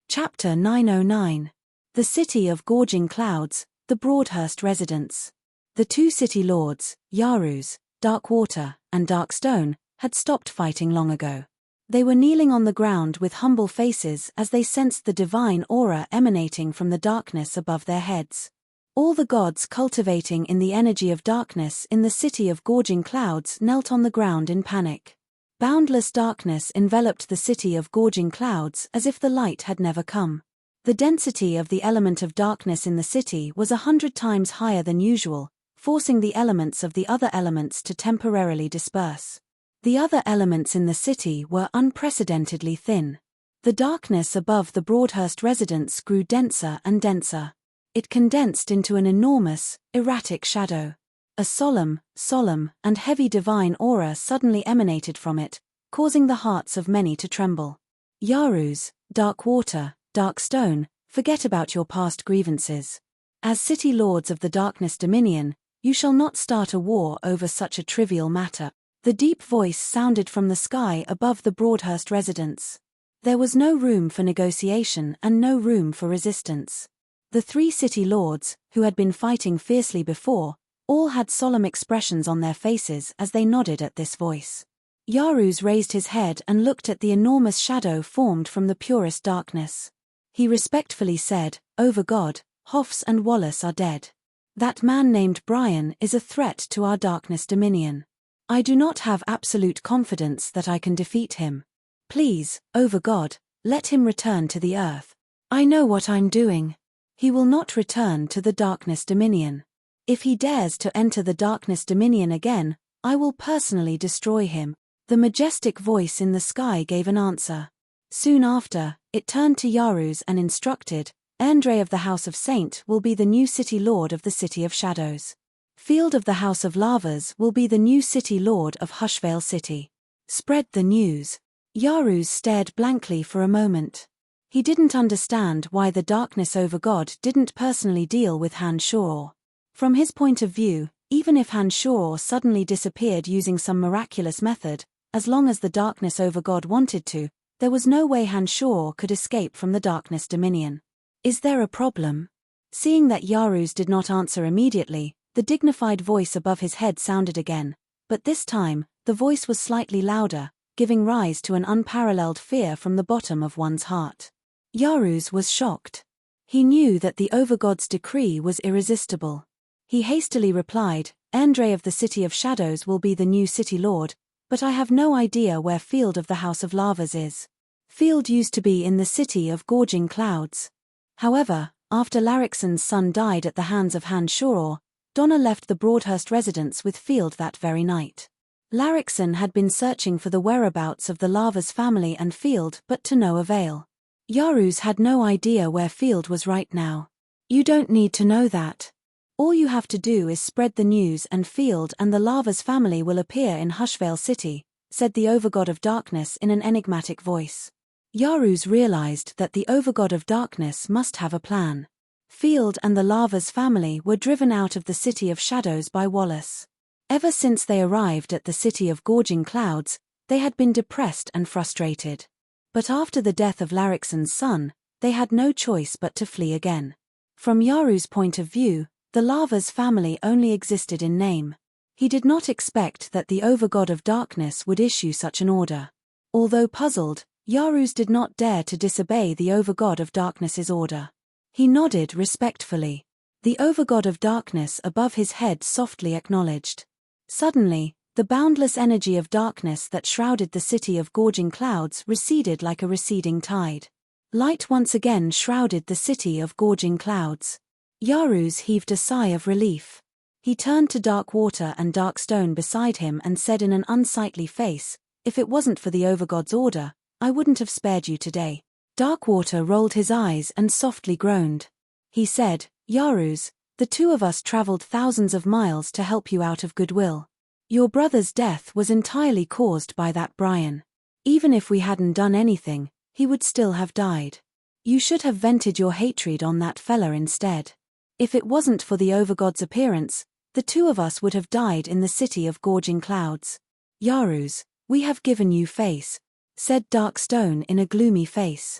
Chapter 909. The City of Gorging Clouds, the Broadhurst Residence. The two city lords, Yaruz, Dark Water, and Dark Stone, had stopped fighting long ago. They were kneeling on the ground with humble faces as they sensed the divine aura emanating from the darkness above their heads. All the gods cultivating in the energy of darkness in the city of gorging clouds knelt on the ground in panic. Boundless darkness enveloped the city of gorging clouds as if the light had never come. The density of the element of darkness in the city was 100 times higher than usual, forcing the elements of the other elements to temporarily disperse. The other elements in the city were unprecedentedly thin. The darkness above the Broadhurst residence grew denser and denser. It condensed into an enormous, erratic shadow. A solemn, and heavy divine aura suddenly emanated from it, causing the hearts of many to tremble. Yaruz, Dark Water, Dark Stone, forget about your past grievances. As city lords of the Darkness Dominion, you shall not start a war over such a trivial matter. The deep voice sounded from the sky above the Broadhurst residence. There was no room for negotiation and no room for resistance. The 3 city lords, who had been fighting fiercely before, all had solemn expressions on their faces as they nodded at this voice. Yaruz raised his head and looked at the enormous shadow formed from the purest darkness. He respectfully said, "Over God, Hoffs and Wallace are dead. That man named Brian is a threat to our darkness dominion. I do not have absolute confidence that I can defeat him. Please, over God, let him return to the earth. I know what I'm doing. He will not return to the darkness dominion. If he dares to enter the darkness dominion again, I will personally destroy him." The majestic voice in the sky gave an answer. Soon after, it turned to Yaruz and instructed, "Andre of the House of Saint will be the new city lord of the City of Shadows. Field of the House of Lavas will be the new city lord of Hushvale City. Spread the news." Yaruz stared blankly for a moment. He didn't understand why the darkness over God didn't personally deal with Han Shor. From his point of view, even if Han Shor suddenly disappeared using some miraculous method, as long as the darkness over God wanted to, there was no way Han Shor could escape from the darkness dominion. "Is there a problem?" Seeing that Yaruz did not answer immediately, the dignified voice above his head sounded again, but this time, the voice was slightly louder, giving rise to an unparalleled fear from the bottom of one's heart. Yaruz was shocked. He knew that the Overgod's decree was irresistible. He hastily replied, "Andre of the City of Shadows will be the new city lord, but I have no idea where Field of the House of Lavas is. Field used to be in the city of Gorging Clouds. However, after Larixon's son died at the hands of Han Shoror, Donna left the Broadhurst residence with Field that very night. Larixon had been searching for the whereabouts of the Lavas family and Field, but to no avail. Yaruz had no idea where Field was right now. You don't need to know that. All you have to do is spread the news and Field and the Lavas family will appear in Hushvale City," said the Overgod of Darkness in an enigmatic voice. Yaruz realized that the Overgod of Darkness must have a plan. Field and the Lavas family were driven out of the City of Shadows by Wallace. Ever since they arrived at the City of Gorging Clouds, they had been depressed and frustrated. But after the death of Larixon's son, they had no choice but to flee again. From Yaruz's point of view, the Lavas family only existed in name. He did not expect that the Overgod of Darkness would issue such an order. Although puzzled, Yaruz did not dare to disobey the Overgod of Darkness's order. He nodded respectfully. The Overgod of Darkness above his head softly acknowledged. Suddenly, the boundless energy of darkness that shrouded the City of Gorging Clouds receded like a receding tide. Light once again shrouded the City of Gorging Clouds. Yaruz heaved a sigh of relief. He turned to Darkwater and Darkstone beside him and said in an unsightly face, "If it wasn't for the Overgod's order, I wouldn't have spared you today." Darkwater rolled his eyes and softly groaned. He said, "Yaruz, the 2 of us traveled thousands of miles to help you out of goodwill. Your brother's death was entirely caused by that Brian. Even if we hadn't done anything, he would still have died. You should have vented your hatred on that fella instead. If it wasn't for the Overgod's appearance, the 2 of us would have died in the City of Gorging Clouds. Yaruz, we have given you face," said Darkstone in a gloomy face.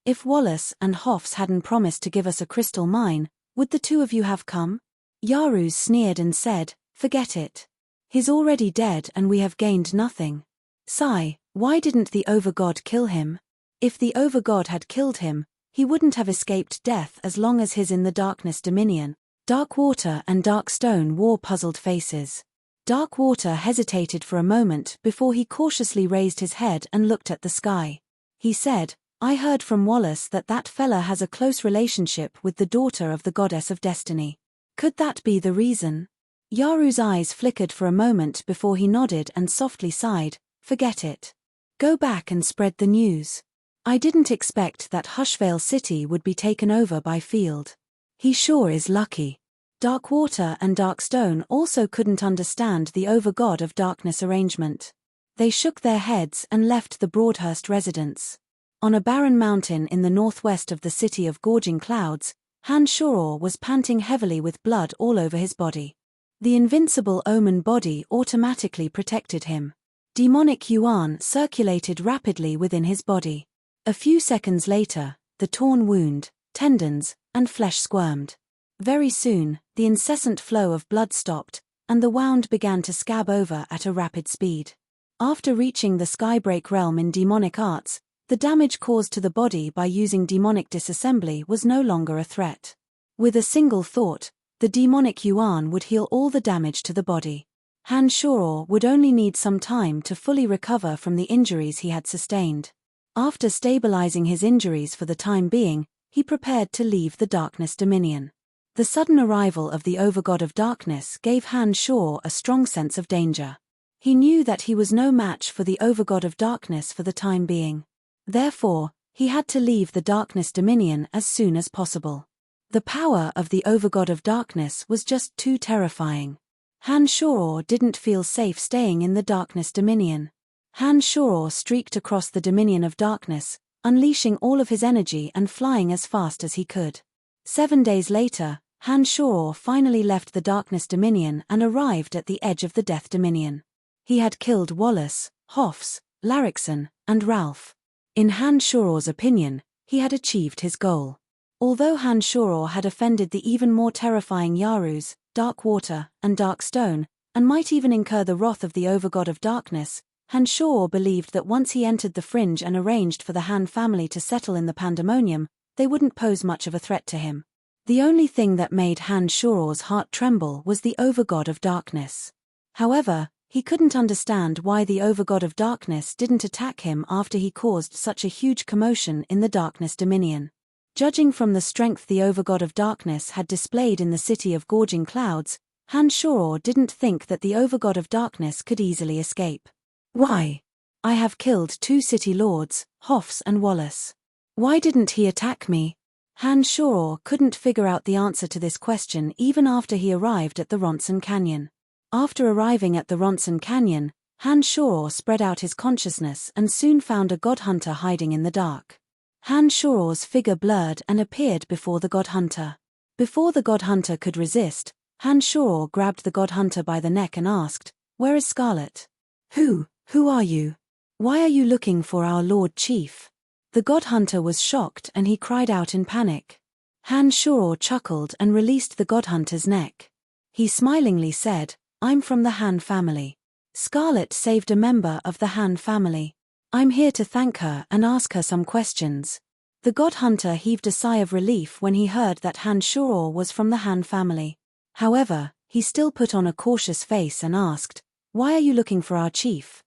If Wallace and Hoffs hadn't promised to give us a crystal mine, would the 2 of you have come?" Yaruz sneered and said, "Forget it. He's already dead and we have gained nothing. Sigh, why didn't the Overgod kill him? If the Overgod had killed him, he wouldn't have escaped death as long as he's in the Darkness Dominion." Darkwater and Darkstone wore puzzled faces. Darkwater hesitated for a moment before he cautiously raised his head and looked at the sky. He said, "I heard from Wallace that that fella has a close relationship with the daughter of the Goddess of Destiny. Could that be the reason?" Yaruz's eyes flickered for a moment before he nodded and softly sighed, "Forget it. Go back and spread the news. I didn't expect that Hushvale City would be taken over by Field. He sure is lucky." Darkwater and Darkstone also couldn't understand the Overgod of Darkness arrangement. They shook their heads and left the Broadhurst residence. On a barren mountain in the northwest of the City of Gorging Clouds, Han Shoror was panting heavily with blood all over his body. The invincible omen body automatically protected him. Demonic yuan circulated rapidly within his body. A few seconds later, the torn wound, tendons, and flesh squirmed. Very soon, the incessant flow of blood stopped, and the wound began to scab over at a rapid speed. After reaching the Skybreak realm in demonic arts, the damage caused to the body by using demonic disassembly was no longer a threat. With a single thought, the demonic yuan would heal all the damage to the body. Han Shuro would only need some time to fully recover from the injuries he had sustained. After stabilizing his injuries for the time being, he prepared to leave the Darkness Dominion. The sudden arrival of the Overgod of Darkness gave Han Shuro a strong sense of danger. He knew that he was no match for the Overgod of Darkness for the time being. Therefore, he had to leave the Darkness Dominion as soon as possible. The power of the Overgod of Darkness was just too terrifying. Han Shuro didn't feel safe staying in the Darkness Dominion. Han Shuro streaked across the Dominion of Darkness, unleashing all of his energy and flying as fast as he could. 7 days later, Han Shuro finally left the Darkness Dominion and arrived at the edge of the Death Dominion. He had killed Wallace, Hoffs, Larrickson, and Ralph. In Han Shuro's opinion, he had achieved his goal. Although Han Shuro had offended the even more terrifying Yarus, Dark Water, and Dark Stone, and might even incur the wrath of the Overgod of Darkness, Han Shuro believed that once he entered the Fringe and arranged for the Han family to settle in the Pandemonium, they wouldn't pose much of a threat to him. The only thing that made Han Shuro's heart tremble was the Overgod of Darkness. However, he couldn't understand why the Overgod of Darkness didn't attack him after he caused such a huge commotion in the Darkness Dominion. Judging from the strength the Overgod of Darkness had displayed in the City of Gorging Clouds, Han Shuro didn't think that the Overgod of Darkness could easily escape. Why? I have killed 2 city lords, Hoffs and Wallace. Why didn't he attack me? Han Shuro couldn't figure out the answer to this question even after he arrived at the Ronson Canyon. After arriving at the Ronson Canyon, Han Shuro spread out his consciousness and soon found a god hunter hiding in the dark. Han Shuro's figure blurred and appeared before the god hunter. Before the god hunter could resist, Han Shuro grabbed the god hunter by the neck and asked, "Where is Scarlet?" Who are you? Why are you looking for our Lord Chief?" The god hunter was shocked and he cried out in panic. Han Shuro chuckled and released the god hunter's neck. He smilingly said, "I'm from the Han family. Scarlet saved a member of the Han family. I'm here to thank her and ask her some questions." The god hunter heaved a sigh of relief when he heard that Han Shuro was from the Han family. However, he still put on a cautious face and asked, "Why are you looking for our chief?"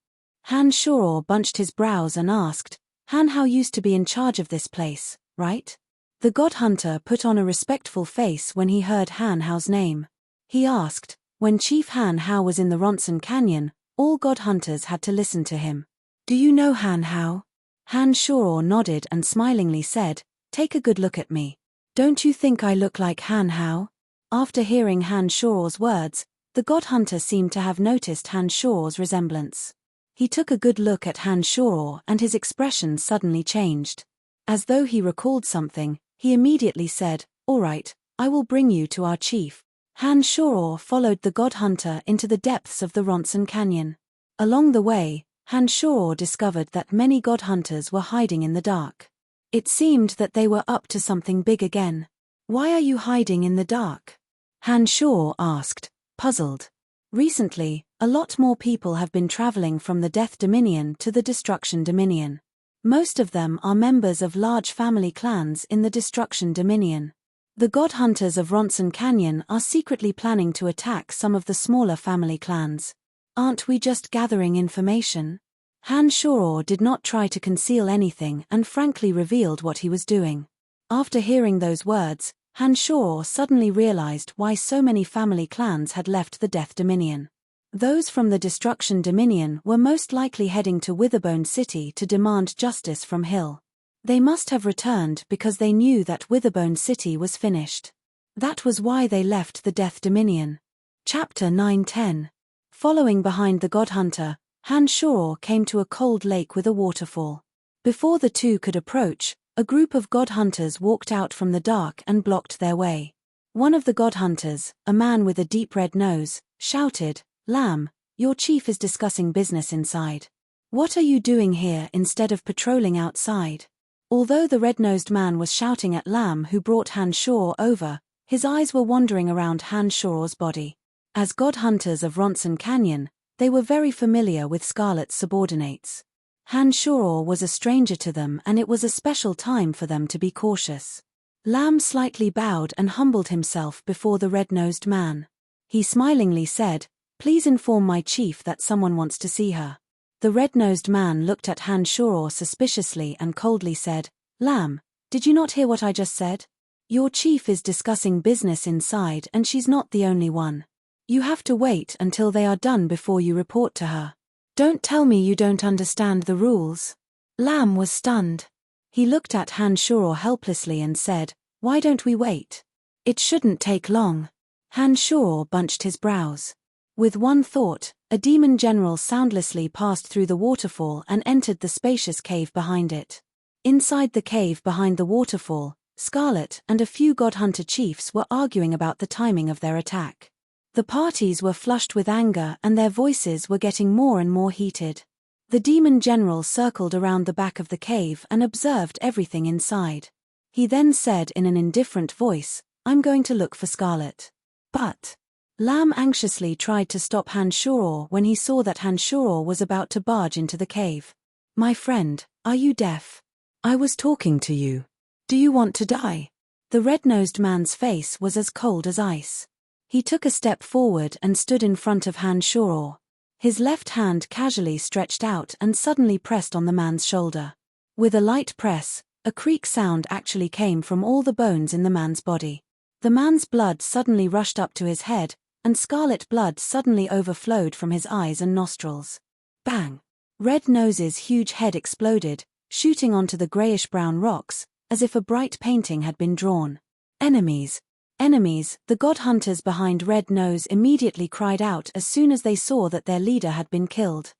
Han Shuro bunched his brows and asked, "Han Hao used to be in charge of this place, right?" The god hunter put on a respectful face when he heard Han Hao's name. He asked, "When Chief Han Hao was in the Ronson Canyon, all god hunters had to listen to him. Do you know Han Hao?" Han Shuro nodded and smilingly said, "Take a good look at me. Don't you think I look like Han Hao?" After hearing Han Shuro's words, the god hunter seemed to have noticed Han Shuro's resemblance. He took a good look at Han Shuro and his expression suddenly changed. As though he recalled something, he immediately said, "All right, I will bring you to our chief." Han Shuro followed the god hunter into the depths of the Ronson Canyon. Along the way, Han Shuro discovered that many god hunters were hiding in the dark. It seemed that they were up to something big again. "Why are you hiding in the dark?" Han Shuro asked, puzzled. Recently, a lot more people have been traveling from the Death Dominion to the Destruction Dominion. Most of them are members of large family clans in the Destruction Dominion. The god hunters of Ronson Canyon are secretly planning to attack some of the smaller family clans. Aren't we just gathering information? Han Shuro did not try to conceal anything and frankly revealed what he was doing. After hearing those words, Han Shuro suddenly realized why so many family clans had left the Death Dominion. Those from the Destruction Dominion were most likely heading to Witherbone City to demand justice from Hill. They must have returned because they knew that Witherbone City was finished. That was why they left the Death Dominion. Chapter 9-10. Following behind the god hunter, Han Shuro came to a cold lake with a waterfall. Before the two could approach, a group of god hunters walked out from the dark and blocked their way. One of the god hunters, a man with a deep red nose, shouted, "Lamb, your chief is discussing business inside. What are you doing here instead of patrolling outside?" Although the red-nosed man was shouting at Lamb, who brought Hanshaw over, his eyes were wandering around Hanshaw's body. As god hunters of Ronson Canyon, they were very familiar with Scarlet's subordinates. Hanshaw was a stranger to them, and it was a special time for them to be cautious. Lamb slightly bowed and humbled himself before the red-nosed man. He smilingly said, "Please inform my chief that someone wants to see her." The red-nosed man looked at Hanshaw suspiciously and coldly said, "Lamb, did you not hear what I just said? Your chief is discussing business inside, and she's not the only one. You have to wait until they are done before you report to her. Don't tell me you don't understand the rules." Lamb was stunned. He looked at Hanshaw helplessly and said, "Why don't we wait? It shouldn't take long." Hanshaw bunched his brows. With one thought, a demon general soundlessly passed through the waterfall and entered the spacious cave behind it. Inside the cave behind the waterfall, Scarlet and a few godhunter chiefs were arguing about the timing of their attack. The parties were flushed with anger and their voices were getting more and more heated. The demon general circled around the back of the cave and observed everything inside. He then said in an indifferent voice, "I'm going to look for Scarlet." But Lamb anxiously tried to stop Hanshaw when he saw that Hanshaw was about to barge into the cave. "My friend, are you deaf? I was talking to you. Do you want to die?" The red-nosed man's face was as cold as ice. He took a step forward and stood in front of Hanshaw. His left hand casually stretched out and suddenly pressed on the man's shoulder. With a light press, a creak sound actually came from all the bones in the man's body. The man's blood suddenly rushed up to his head, and scarlet blood suddenly overflowed from his eyes and nostrils. Bang! Red Nose's huge head exploded, shooting onto the grayish-brown rocks, as if a bright painting had been drawn. "Enemies! Enemies!" The god hunters behind Red Nose immediately cried out as soon as they saw that their leader had been killed.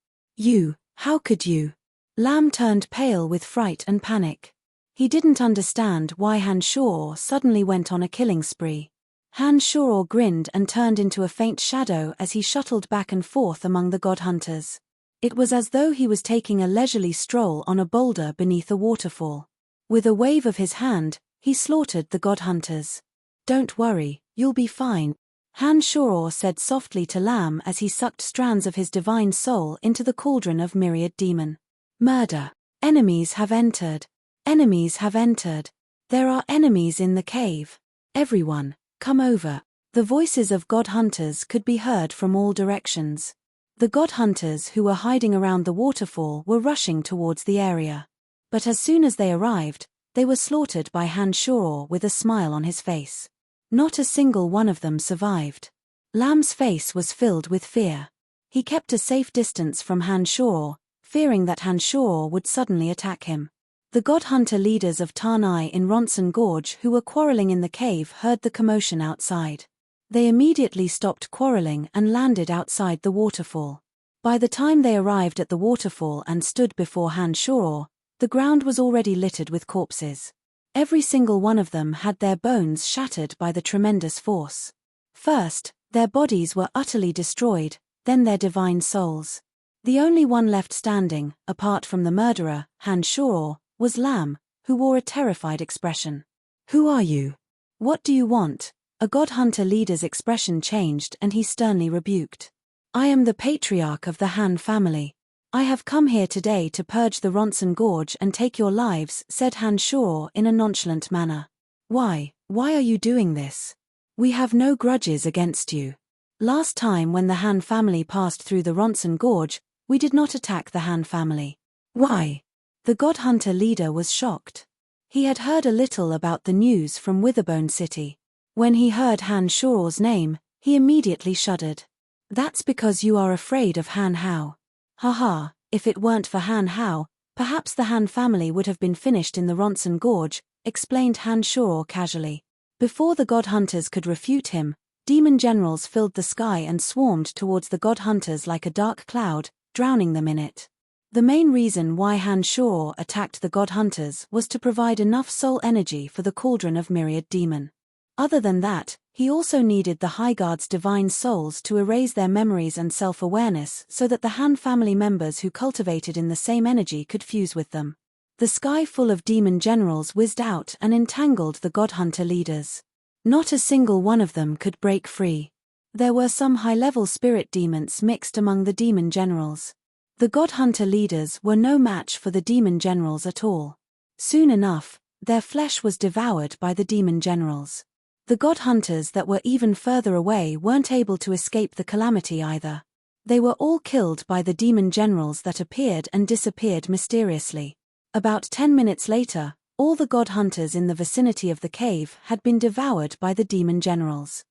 How could you?" Lamb turned pale with fright and panic. He didn't understand why Hanshaw suddenly went on a killing spree. Hanshaw grinned and turned into a faint shadow as he shuttled back and forth among the god hunters. It was as though he was taking a leisurely stroll on a boulder beneath a waterfall. With a wave of his hand, he slaughtered the god hunters. "Don't worry, you'll be fine," Hanshaw said softly to Lamb as he sucked strands of his divine soul into the cauldron of myriad demon. "Murder! Enemies have entered! Enemies have entered! There are enemies in the cave! Everyone, come over!" The voices of god hunters could be heard from all directions. The god hunters who were hiding around the waterfall were rushing towards the area. But as soon as they arrived, they were slaughtered by Hanshaw with a smile on his face. Not a single one of them survived. Lamb's face was filled with fear. He kept a safe distance from Hanshaw, fearing that Hanshaw would suddenly attack him. The god hunter leaders of Tanai in Ronson Gorge who were quarreling in the cave heard the commotion outside. They immediately stopped quarreling and landed outside the waterfall. By the time they arrived at the waterfall and stood before Hanshaw, the ground was already littered with corpses. Every single one of them had their bones shattered by the tremendous force. First, their bodies were utterly destroyed, then their divine souls. The only one left standing, apart from the murderer, Hanshaw, was Lamb, who wore a terrified expression. "Who are you? What do you want?" A god hunter leader's expression changed and he sternly rebuked. "I am the patriarch of the Han family. I have come here today to purge the Ronson Gorge and take your lives," said Hanshaw in a nonchalant manner. Why are you doing this? We have no grudges against you. Last time when the Han family passed through the Ronson Gorge, we did not attack the Han family." "Why?" The god hunter leader was shocked. He had heard a little about the news from Witherbone City. When he heard Hanshaw's name, he immediately shuddered. "That's because you are afraid of Han Hao. Haha, if it weren't for Han Hao, perhaps the Han family would have been finished in the Ronson Gorge," explained Hanshaw casually. Before the god hunters could refute him, demon generals filled the sky and swarmed towards the god hunters like a dark cloud, drowning them in it. The main reason why Hanshaw attacked the god hunters was to provide enough soul energy for the cauldron of myriad demon. Other than that, He also needed the High Guard's divine souls to erase their memories and self-awareness so that the Han family members who cultivated in the same energy could fuse with them. The sky full of demon generals whizzed out and entangled the God Hunter leaders. Not a single one of them could break free. There were some high-level spirit demons mixed among the demon generals. The God Hunter leaders were no match for the demon generals at all. Soon enough, their flesh was devoured by the demon generals. The God Hunters that were even further away weren't able to escape the calamity either. They were all killed by the demon generals that appeared and disappeared mysteriously. About 10 minutes later, all the God Hunters in the vicinity of the cave had been devoured by the demon generals.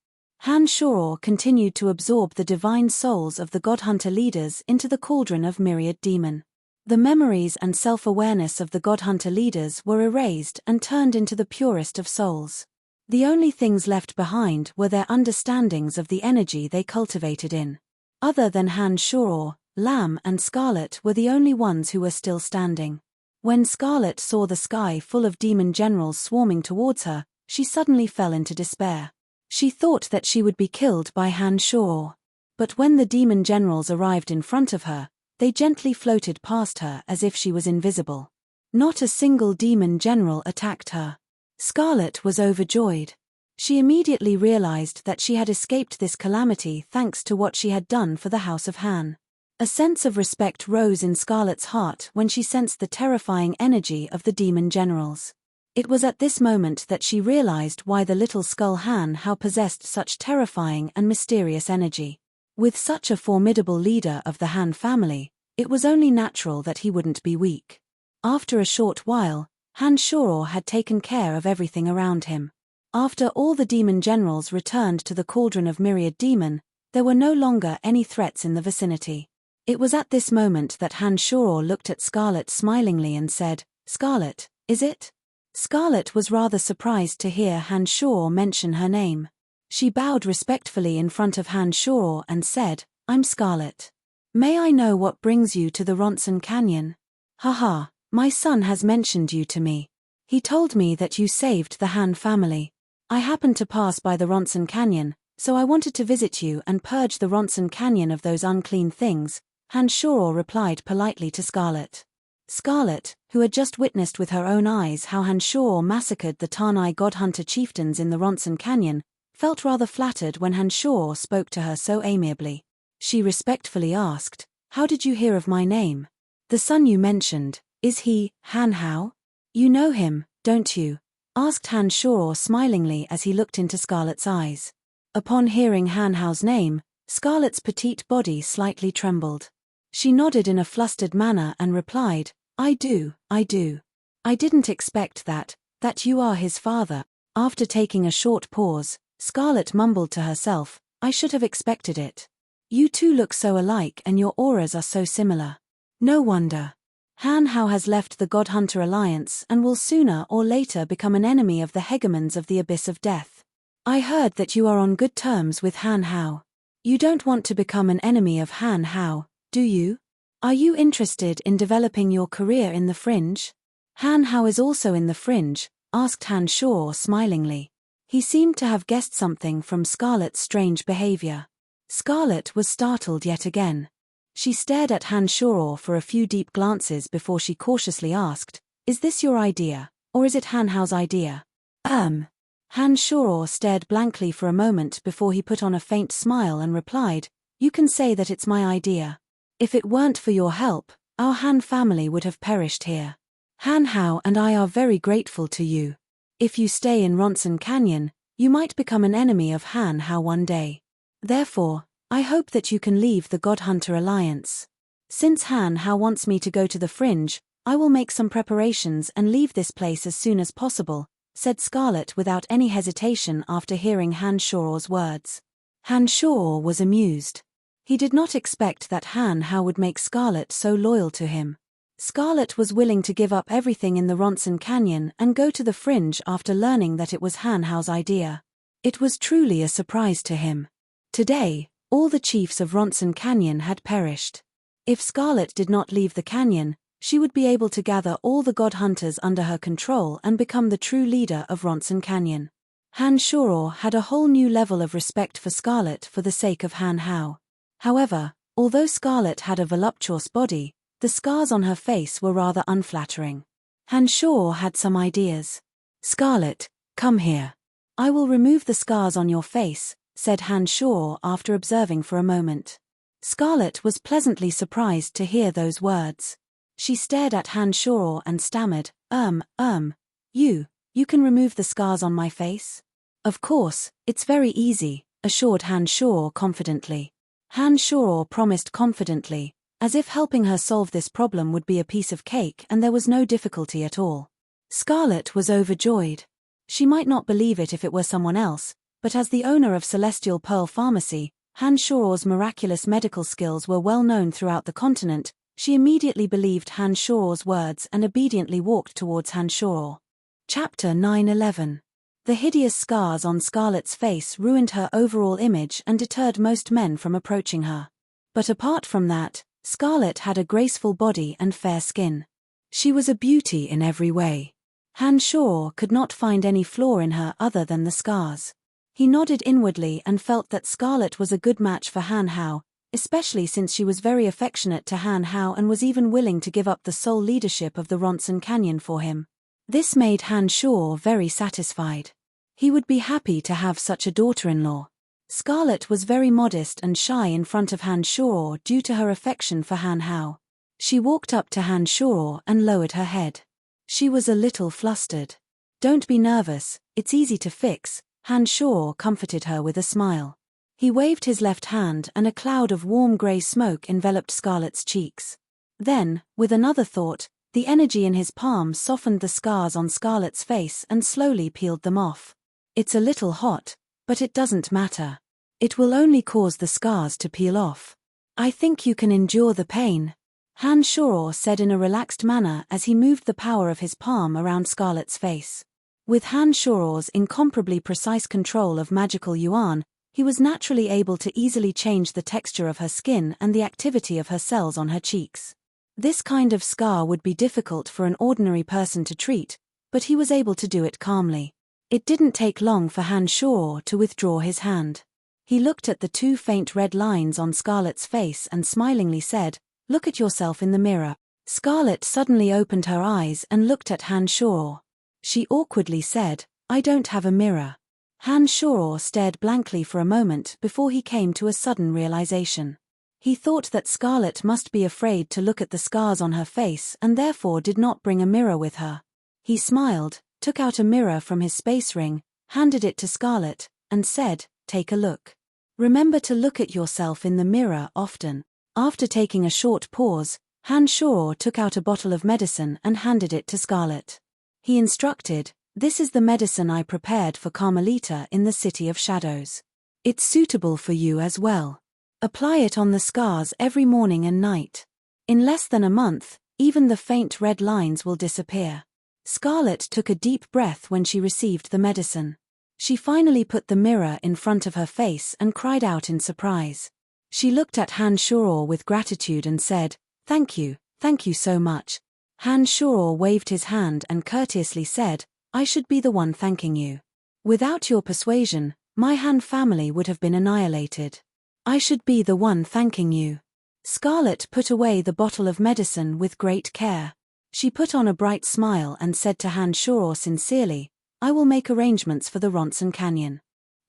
Han Shoror continued to absorb the divine souls of the God Hunter leaders into the cauldron of myriad demon. The memories and self-awareness of the God Hunter leaders were erased and turned into the purest of souls. The only things left behind were their understandings of the energy they cultivated in. Other than Han Shoror, Lamb and Scarlet were the only ones who were still standing. When Scarlet saw the sky full of demon generals swarming towards her, she suddenly fell into despair. She thought that she would be killed by Han Shoror. But when the demon generals arrived in front of her, they gently floated past her as if she was invisible. Not a single demon general attacked her. Scarlet was overjoyed. She immediately realized that she had escaped this calamity thanks to what she had done for the House of Han. A sense of respect rose in Scarlet's heart when she sensed the terrifying energy of the demon generals. It was at this moment that she realized why the little skull Han Hao possessed such terrifying and mysterious energy. With such a formidable leader of the Han family, it was only natural that he wouldn't be weak. After a short while, Han Shoror had taken care of everything around him. After all the demon generals returned to the cauldron of myriad demon, there were no longer any threats in the vicinity. It was at this moment that Han Shoror looked at Scarlet smilingly and said, "Scarlet, is it?" Scarlet was rather surprised to hear Han Shoror mention her name. She bowed respectfully in front of Han Shoror and said, "I'm Scarlet. May I know what brings you to the Ronson Canyon?" "Haha, my son has mentioned you to me. He told me that you saved the Han family. I happened to pass by the Ronson Canyon, so I wanted to visit you and purge the Ronson Canyon of those unclean things," Han Shoror replied politely to Scarlet. Scarlet, who had just witnessed with her own eyes how Han Shoror massacred the Tanai God Hunter chieftains in the Ronson Canyon, felt rather flattered when Han Shoror spoke to her so amiably. She respectfully asked, "How did you hear of my name? The son you mentioned, is he Han Hao? You know him, don't you?" asked Han Shoror smilingly as he looked into Scarlet's eyes. Upon hearing Han Hao's name, Scarlet's petite body slightly trembled. She nodded in a flustered manner and replied, I do. I didn't expect that you are his father." After taking a short pause, Scarlet mumbled to herself, "I should have expected it. You two look so alike and your auras are so similar. No wonder. Han Hao has left the God Hunter Alliance and will sooner or later become an enemy of the hegemons of the Abyss of Death. I heard that you are on good terms with Han Hao. You don't want to become an enemy of Han Hao, do you? Are you interested in developing your career in the Fringe?" "Han Hao is also in the Fringe?" asked Han Shoror smilingly. He seemed to have guessed something from Scarlet's strange behavior. Scarlet was startled yet again. She stared at Han Shoror for a few deep glances before she cautiously asked, "Is this your idea, or is it Han Hao's idea?" Han Shoror stared blankly for a moment before he put on a faint smile and replied, "You can say that it's my idea. If it weren't for your help, our Han family would have perished here. Han Hao and I are very grateful to you. If you stay in Ronson Canyon, you might become an enemy of Han Hao one day. Therefore, I hope that you can leave the God Hunter Alliance. Since Han Hao wants me to go to the Fringe, I will make some preparations and leave this place as soon as possible," said Scarlet without any hesitation after hearing Han Shoror's words. Han Shoror was amused. He did not expect that Han Hao would make Scarlet so loyal to him. Scarlet was willing to give up everything in the Ronson Canyon and go to the Fringe after learning that it was Han Hao's idea. It was truly a surprise to him. Today, all the chiefs of Ronson Canyon had perished. If Scarlet did not leave the canyon, she would be able to gather all the God Hunters under her control and become the true leader of Ronson Canyon. Han Shoror had a whole new level of respect for Scarlet for the sake of Han Hao. However, although Scarlet had a voluptuous body, the scars on her face were rather unflattering. Han Shoror had some ideas. "Scarlet, come here. I will remove the scars on your face," said Han Shoror after observing for a moment. Scarlet was pleasantly surprised to hear those words. She stared at Han Shoror and stammered, You can remove the scars on my face?" "Of course, it's very easy," assured Han Shoror confidently. Han Shoror promised confidently, as if helping her solve this problem would be a piece of cake and there was no difficulty at all. Scarlet was overjoyed. She might not believe it if it were someone else, but as the owner of Celestial Pearl Pharmacy, Han Shoror's miraculous medical skills were well known throughout the continent. She immediately believed Han Shoror's words and obediently walked towards Han Shoror. Chapter 9:11. The hideous scars on Scarlet's face ruined her overall image and deterred most men from approaching her. But apart from that, Scarlet had a graceful body and fair skin. She was a beauty in every way. Han Shoror could not find any flaw in her other than the scars. He nodded inwardly and felt that Scarlet was a good match for Han Hao, especially since she was very affectionate to Han Hao and was even willing to give up the sole leadership of the Ronson Canyon for him. This made Han Shoror very satisfied. He would be happy to have such a daughter-in-law. Scarlet was very modest and shy in front of Han Shoror due to her affection for Han Hao. She walked up to Han Shoror and lowered her head. She was a little flustered. "Don't be nervous, it's easy to fix," Han Shoror comforted her with a smile. He waved his left hand and a cloud of warm grey smoke enveloped Scarlet's cheeks. Then, with another thought, the energy in his palm softened the scars on Scarlet's face and slowly peeled them off. "It's a little hot, but it doesn't matter. It will only cause the scars to peel off. I think you can endure the pain," Han Shoror said in a relaxed manner as he moved the power of his palm around Scarlet's face. With Han Shoror's incomparably precise control of magical yuan, he was naturally able to easily change the texture of her skin and the activity of her cells on her cheeks. This kind of scar would be difficult for an ordinary person to treat, but he was able to do it calmly. It didn't take long for Han Shoror to withdraw his hand. He looked at the two faint red lines on Scarlet's face and smilingly said, "Look at yourself in the mirror." Scarlet suddenly opened her eyes and looked at Han Shoror. She awkwardly said, "I don't have a mirror." Han Shoror stared blankly for a moment before he came to a sudden realization. He thought that Scarlet must be afraid to look at the scars on her face and therefore did not bring a mirror with her. He smiled, took out a mirror from his space ring, handed it to Scarlet, and said, "Take a look. Remember to look at yourself in the mirror often." After taking a short pause, Han Shoror took out a bottle of medicine and handed it to Scarlet. He instructed, "This is the medicine I prepared for Carmelita in the City of Shadows. It's suitable for you as well. Apply it on the scars every morning and night. In less than a month, even the faint red lines will disappear." Scarlet took a deep breath when she received the medicine. She finally put the mirror in front of her face and cried out in surprise. She looked at Han Shoror with gratitude and said, thank you so much." Han Shoror waved his hand and courteously said, "I should be the one thanking you. Without your persuasion, my Han family would have been annihilated. I should be the one thanking you." Scarlet put away the bottle of medicine with great care. She put on a bright smile and said to Han Shoror sincerely, "I will make arrangements for the Ronson Canyon.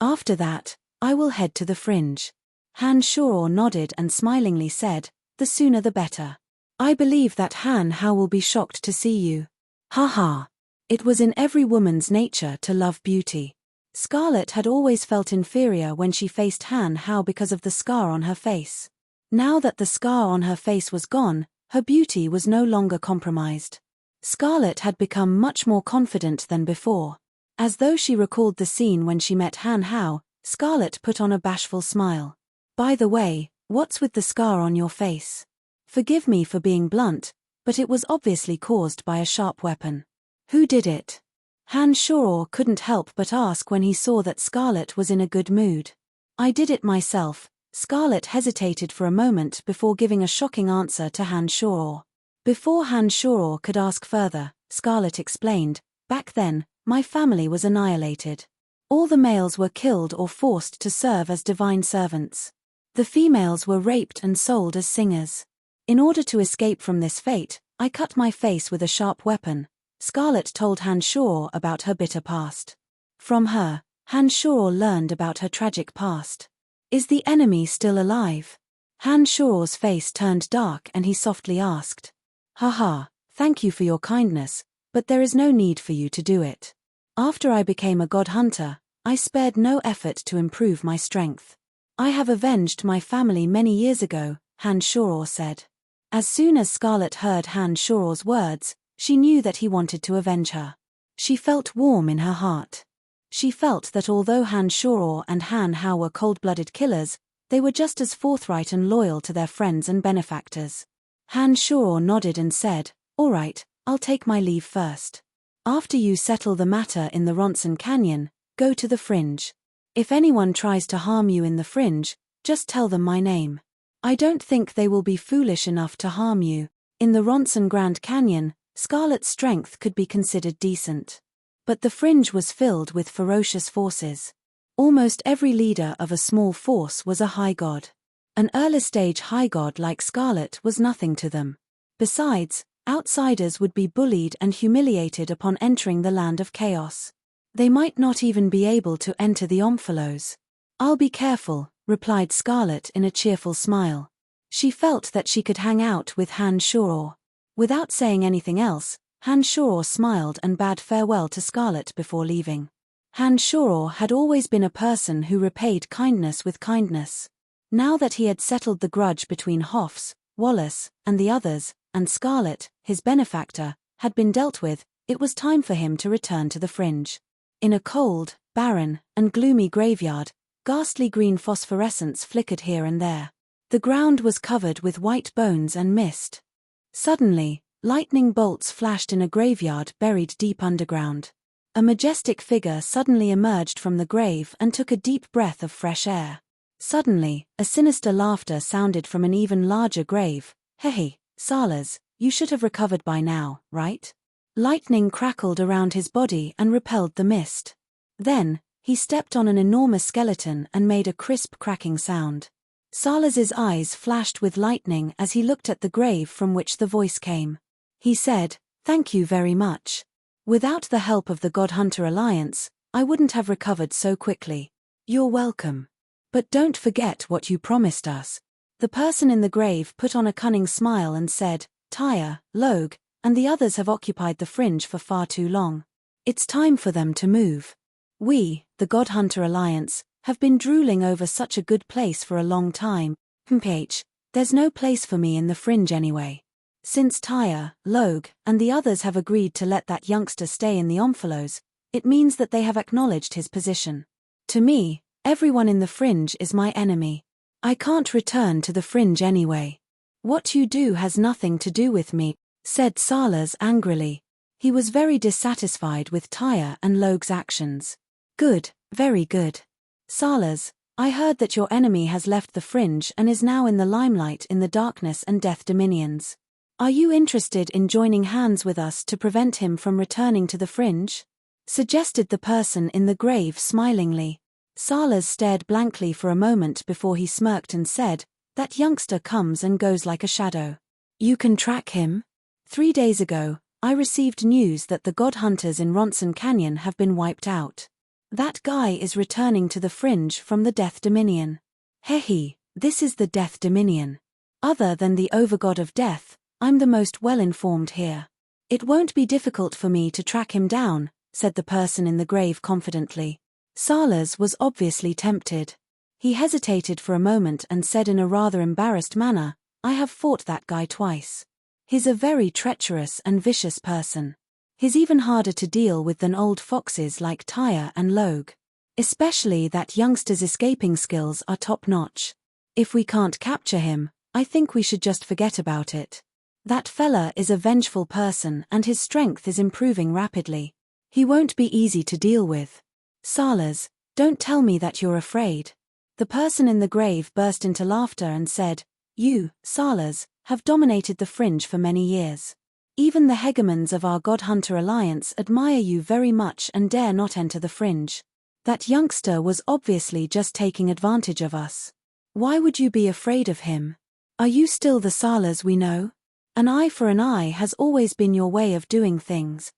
After that, I will head to the fringe." Han Shoror nodded and smilingly said, "The sooner the better. I believe that Han Hao will be shocked to see you." Ha. It was in every woman's nature to love beauty. Scarlet had always felt inferior when she faced Han Hao because of the scar on her face. Now that the scar on her face was gone, her beauty was no longer compromised. Scarlet had become much more confident than before. As though she recalled the scene when she met Han Hao, Scarlet put on a bashful smile. "By the way, what's with the scar on your face? Forgive me for being blunt, but it was obviously caused by a sharp weapon. Who did it?" Han Shoror couldn't help but ask when he saw that Scarlet was in a good mood. "I did it myself." Scarlet hesitated for a moment before giving a shocking answer to Han Shoror. Before Han Shoror could ask further, Scarlet explained, "Back then, my family was annihilated. All the males were killed or forced to serve as divine servants. The females were raped and sold as singers. In order to escape from this fate, I cut my face with a sharp weapon. Scarlet told Han Shoror about her bitter past. From her, Han Shoror learned about her tragic past. Is the enemy still alive? Han Shoror's face turned dark and he softly asked. Haha, thank you for your kindness, but there is no need for you to do it. After I became a god hunter, I spared no effort to improve my strength. I have avenged my family many years ago, Han Shoror said. As soon as Scarlet heard Han Shoror's words, she knew that he wanted to avenge her. She felt warm in her heart. She felt that although Han Shoror and Han Hao were cold-blooded killers, they were just as forthright and loyal to their friends and benefactors. Han Shoror nodded and said, "All right, I'll take my leave first. After you settle the matter in the Ronson Canyon, go to the Fringe. If anyone tries to harm you in the Fringe, just tell them my name. I don't think they will be foolish enough to harm you." In the Ronson Grand Canyon, Scarlet's strength could be considered decent. But the Fringe was filled with ferocious forces. Almost every leader of a small force was a high god. An early-stage high god like Scarlet was nothing to them. Besides, outsiders would be bullied and humiliated upon entering the land of chaos. They might not even be able to enter the Omphalos. "I'll be careful," replied Scarlet in a cheerful smile. She felt that she could hang out with Han Shoror. Without saying anything else, Han Shoror smiled and bade farewell to Scarlet before leaving. Han Shoror had always been a person who repaid kindness with kindness. Now that he had settled the grudge between Hoffs, Wallace, and the others, and Scarlet, his benefactor, had been dealt with, it was time for him to return to the Fringe. In a cold, barren, and gloomy graveyard, ghastly green phosphorescence flickered here and there. The ground was covered with white bones and mist. Suddenly, lightning bolts flashed in a graveyard buried deep underground. A majestic figure suddenly emerged from the grave and took a deep breath of fresh air. Suddenly, a sinister laughter sounded from an even larger grave. "Hey, Salas, you should have recovered by now, right?" Lightning crackled around his body and repelled the mist. Then, he stepped on an enormous skeleton and made a crisp cracking sound. Salas's eyes flashed with lightning as he looked at the grave from which the voice came. He said, "Thank you very much. Without the help of the God Hunter Alliance, I wouldn't have recovered so quickly." "You're welcome. But don't forget what you promised us." The person in the grave put on a cunning smile and said, "Tyre, Logue, and the others have occupied the Fringe for far too long. It's time for them to move. We, the God Hunter Alliance, have been drooling over such a good place for a long time. There's no place for me in the Fringe anyway. Since Tyre, Logue, and the others have agreed to let that youngster stay in the Omphalos, it means that they have acknowledged his position. To me, everyone in the Fringe is my enemy. I can't return to the Fringe anyway. What you do has nothing to do with me," said Salas angrily. He was very dissatisfied with Tyre and Logue's actions. "Good, very good. Salas, I heard that your enemy has left the Fringe and is now in the limelight in the Darkness and Death Dominions. Are you interested in joining hands with us to prevent him from returning to the Fringe?" suggested the person in the grave smilingly. Salas stared blankly for a moment before he smirked and said, "That youngster comes and goes like a shadow. You can track him? 3 days ago, I received news that the God Hunters in Ronson Canyon have been wiped out. That guy is returning to the Fringe from the Death Dominion." "Hehe, this is the Death Dominion. Other than the Overgod of Death, I'm the most well-informed here. It won't be difficult for me to track him down," said the person in the grave confidently. Salas was obviously tempted. He hesitated for a moment and said in a rather embarrassed manner, "I have fought that guy twice. He's a very treacherous and vicious person. He's even harder to deal with than old foxes like Tyre and Logue. Especially that youngster's escaping skills are top-notch. If we can't capture him, I think we should just forget about it. That fella is a vengeful person and his strength is improving rapidly. He won't be easy to deal with." "Salas, don't tell me that you're afraid." The person in the grave burst into laughter and said, "You, Salas, have dominated the Fringe for many years. Even the hegemons of our God Hunter Alliance admire you very much and dare not enter the Fringe. That youngster was obviously just taking advantage of us. Why would you be afraid of him? Are you still the Salas we know? An eye for an eye has always been your way of doing things.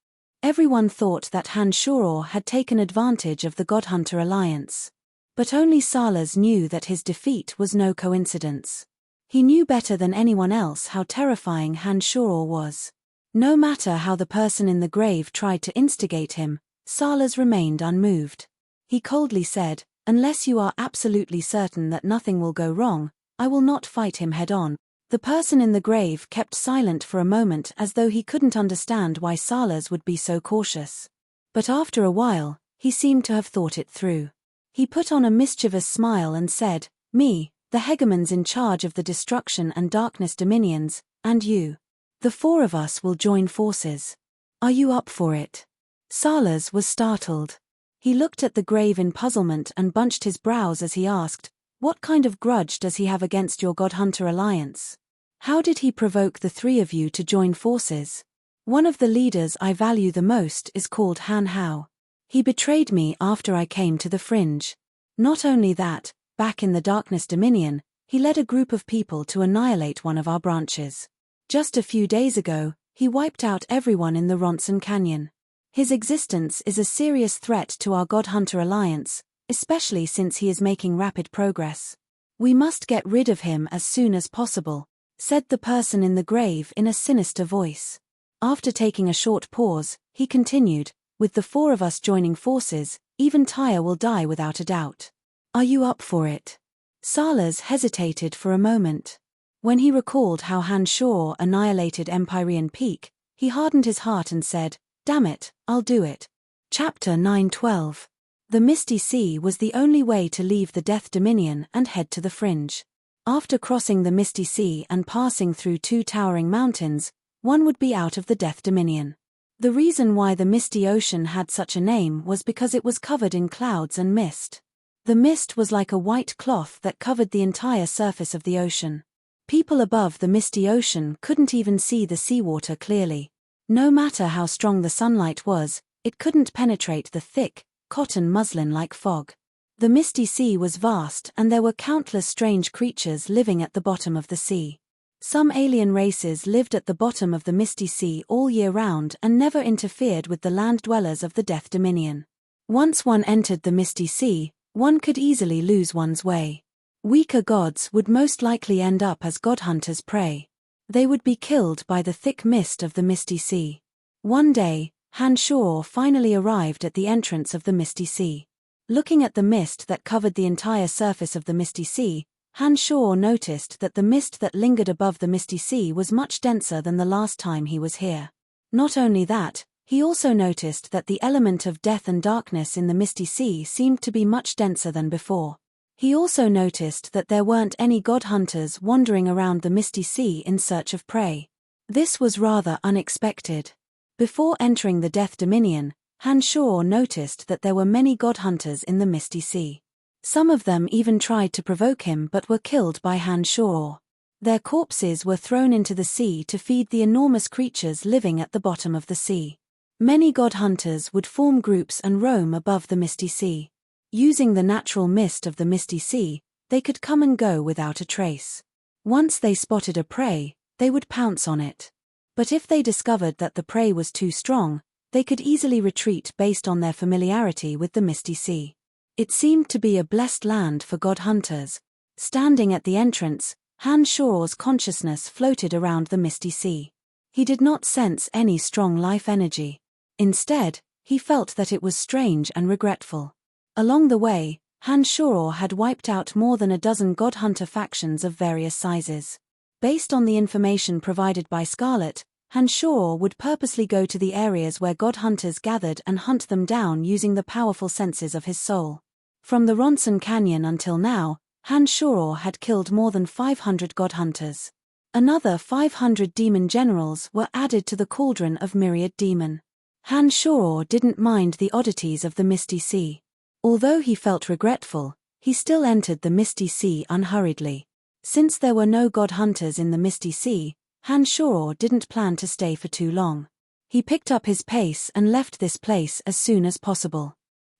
Everyone thought that Han-Shoror had taken advantage of the Godhunter alliance. But only Salas knew that his defeat was no coincidence. He knew better than anyone else how terrifying Han-Shoror was. No matter how the person in the grave tried to instigate him, Salas remained unmoved. He coldly said, "Unless you are absolutely certain that nothing will go wrong, I will not fight him head-on." The person in the grave kept silent for a moment as though he couldn't understand why Salas would be so cautious. But after a while, he seemed to have thought it through. He put on a mischievous smile and said, "Me, the hegemons in charge of the destruction and darkness dominions, and you. The four of us will join forces. Are you up for it?" Salas was startled. He looked at the grave in puzzlement and bunched his brows as he asked, "What kind of grudge does he have against your Godhunter alliance? How did he provoke the three of you to join forces? One of the leaders I value the most is called Han Hao. He betrayed me after I came to the Fringe. Not only that, back in the Darkness Dominion, he led a group of people to annihilate one of our branches. Just a few days ago, he wiped out everyone in the Ronson Canyon. His existence is a serious threat to our Godhunter alliance, especially since he is making rapid progress. We must get rid of him as soon as possible," said the person in the grave in a sinister voice. After taking a short pause, he continued, "With the four of us joining forces, even Tyre will die without a doubt. Are you up for it?" Salas hesitated for a moment. When he recalled how Han-Shoror annihilated Empyrean Peak, he hardened his heart and said, "Damn it, I'll do it." Chapter 9:12. The Misty Sea was the only way to leave the Death Dominion and head to the Fringe. After crossing the Misty Sea and passing through two towering mountains, one would be out of the Death Dominion. The reason why the Misty Ocean had such a name was because it was covered in clouds and mist. The mist was like a white cloth that covered the entire surface of the ocean. People above the Misty Ocean couldn't even see the seawater clearly. No matter how strong the sunlight was, it couldn't penetrate the thick, cotton muslin-like fog. The Misty Sea was vast and there were countless strange creatures living at the bottom of the sea. Some alien races lived at the bottom of the Misty Sea all year round and never interfered with the land dwellers of the Death Dominion. Once one entered the Misty Sea, one could easily lose one's way. Weaker gods would most likely end up as godhunters' prey. They would be killed by the thick mist of the Misty Sea. One day, Han-Shoror finally arrived at the entrance of the Misty Sea. Looking at the mist that covered the entire surface of the Misty Sea, Han-Shoror noticed that the mist that lingered above the Misty Sea was much denser than the last time he was here. Not only that, he also noticed that the element of death and darkness in the Misty Sea seemed to be much denser than before. He also noticed that there weren't any godhunters wandering around the Misty Sea in search of prey. This was rather unexpected. Before entering the Death Dominion, Han-Shoror noticed that there were many godhunters in the Misty Sea. Some of them even tried to provoke him but were killed by Han-Shoror. Their corpses were thrown into the sea to feed the enormous creatures living at the bottom of the sea. Many godhunters would form groups and roam above the Misty Sea. Using the natural mist of the Misty Sea, they could come and go without a trace. Once they spotted a prey, they would pounce on it. But if they discovered that the prey was too strong, they could easily retreat based on their familiarity with the Misty Sea. It seemed to be a blessed land for godhunters. Standing at the entrance, Han-Shoror's consciousness floated around the Misty Sea. He did not sense any strong life energy. Instead, he felt that it was strange and regretful. Along the way, Han-Shoror had wiped out more than a dozen godhunter factions of various sizes. Based on the information provided by Scarlet, Han-Shoror would purposely go to the areas where godhunters gathered and hunt them down using the powerful senses of his soul. From the Ronson Canyon until now, Han-Shoror had killed more than 500 godhunters. Another 500 demon generals were added to the cauldron of myriad demon. Han-Shoror didn't mind the oddities of the Misty Sea. Although he felt regretful, he still entered the Misty Sea unhurriedly. Since there were no godhunters in the Misty Sea, Han-Shoror didn't plan to stay for too long. He picked up his pace and left this place as soon as possible.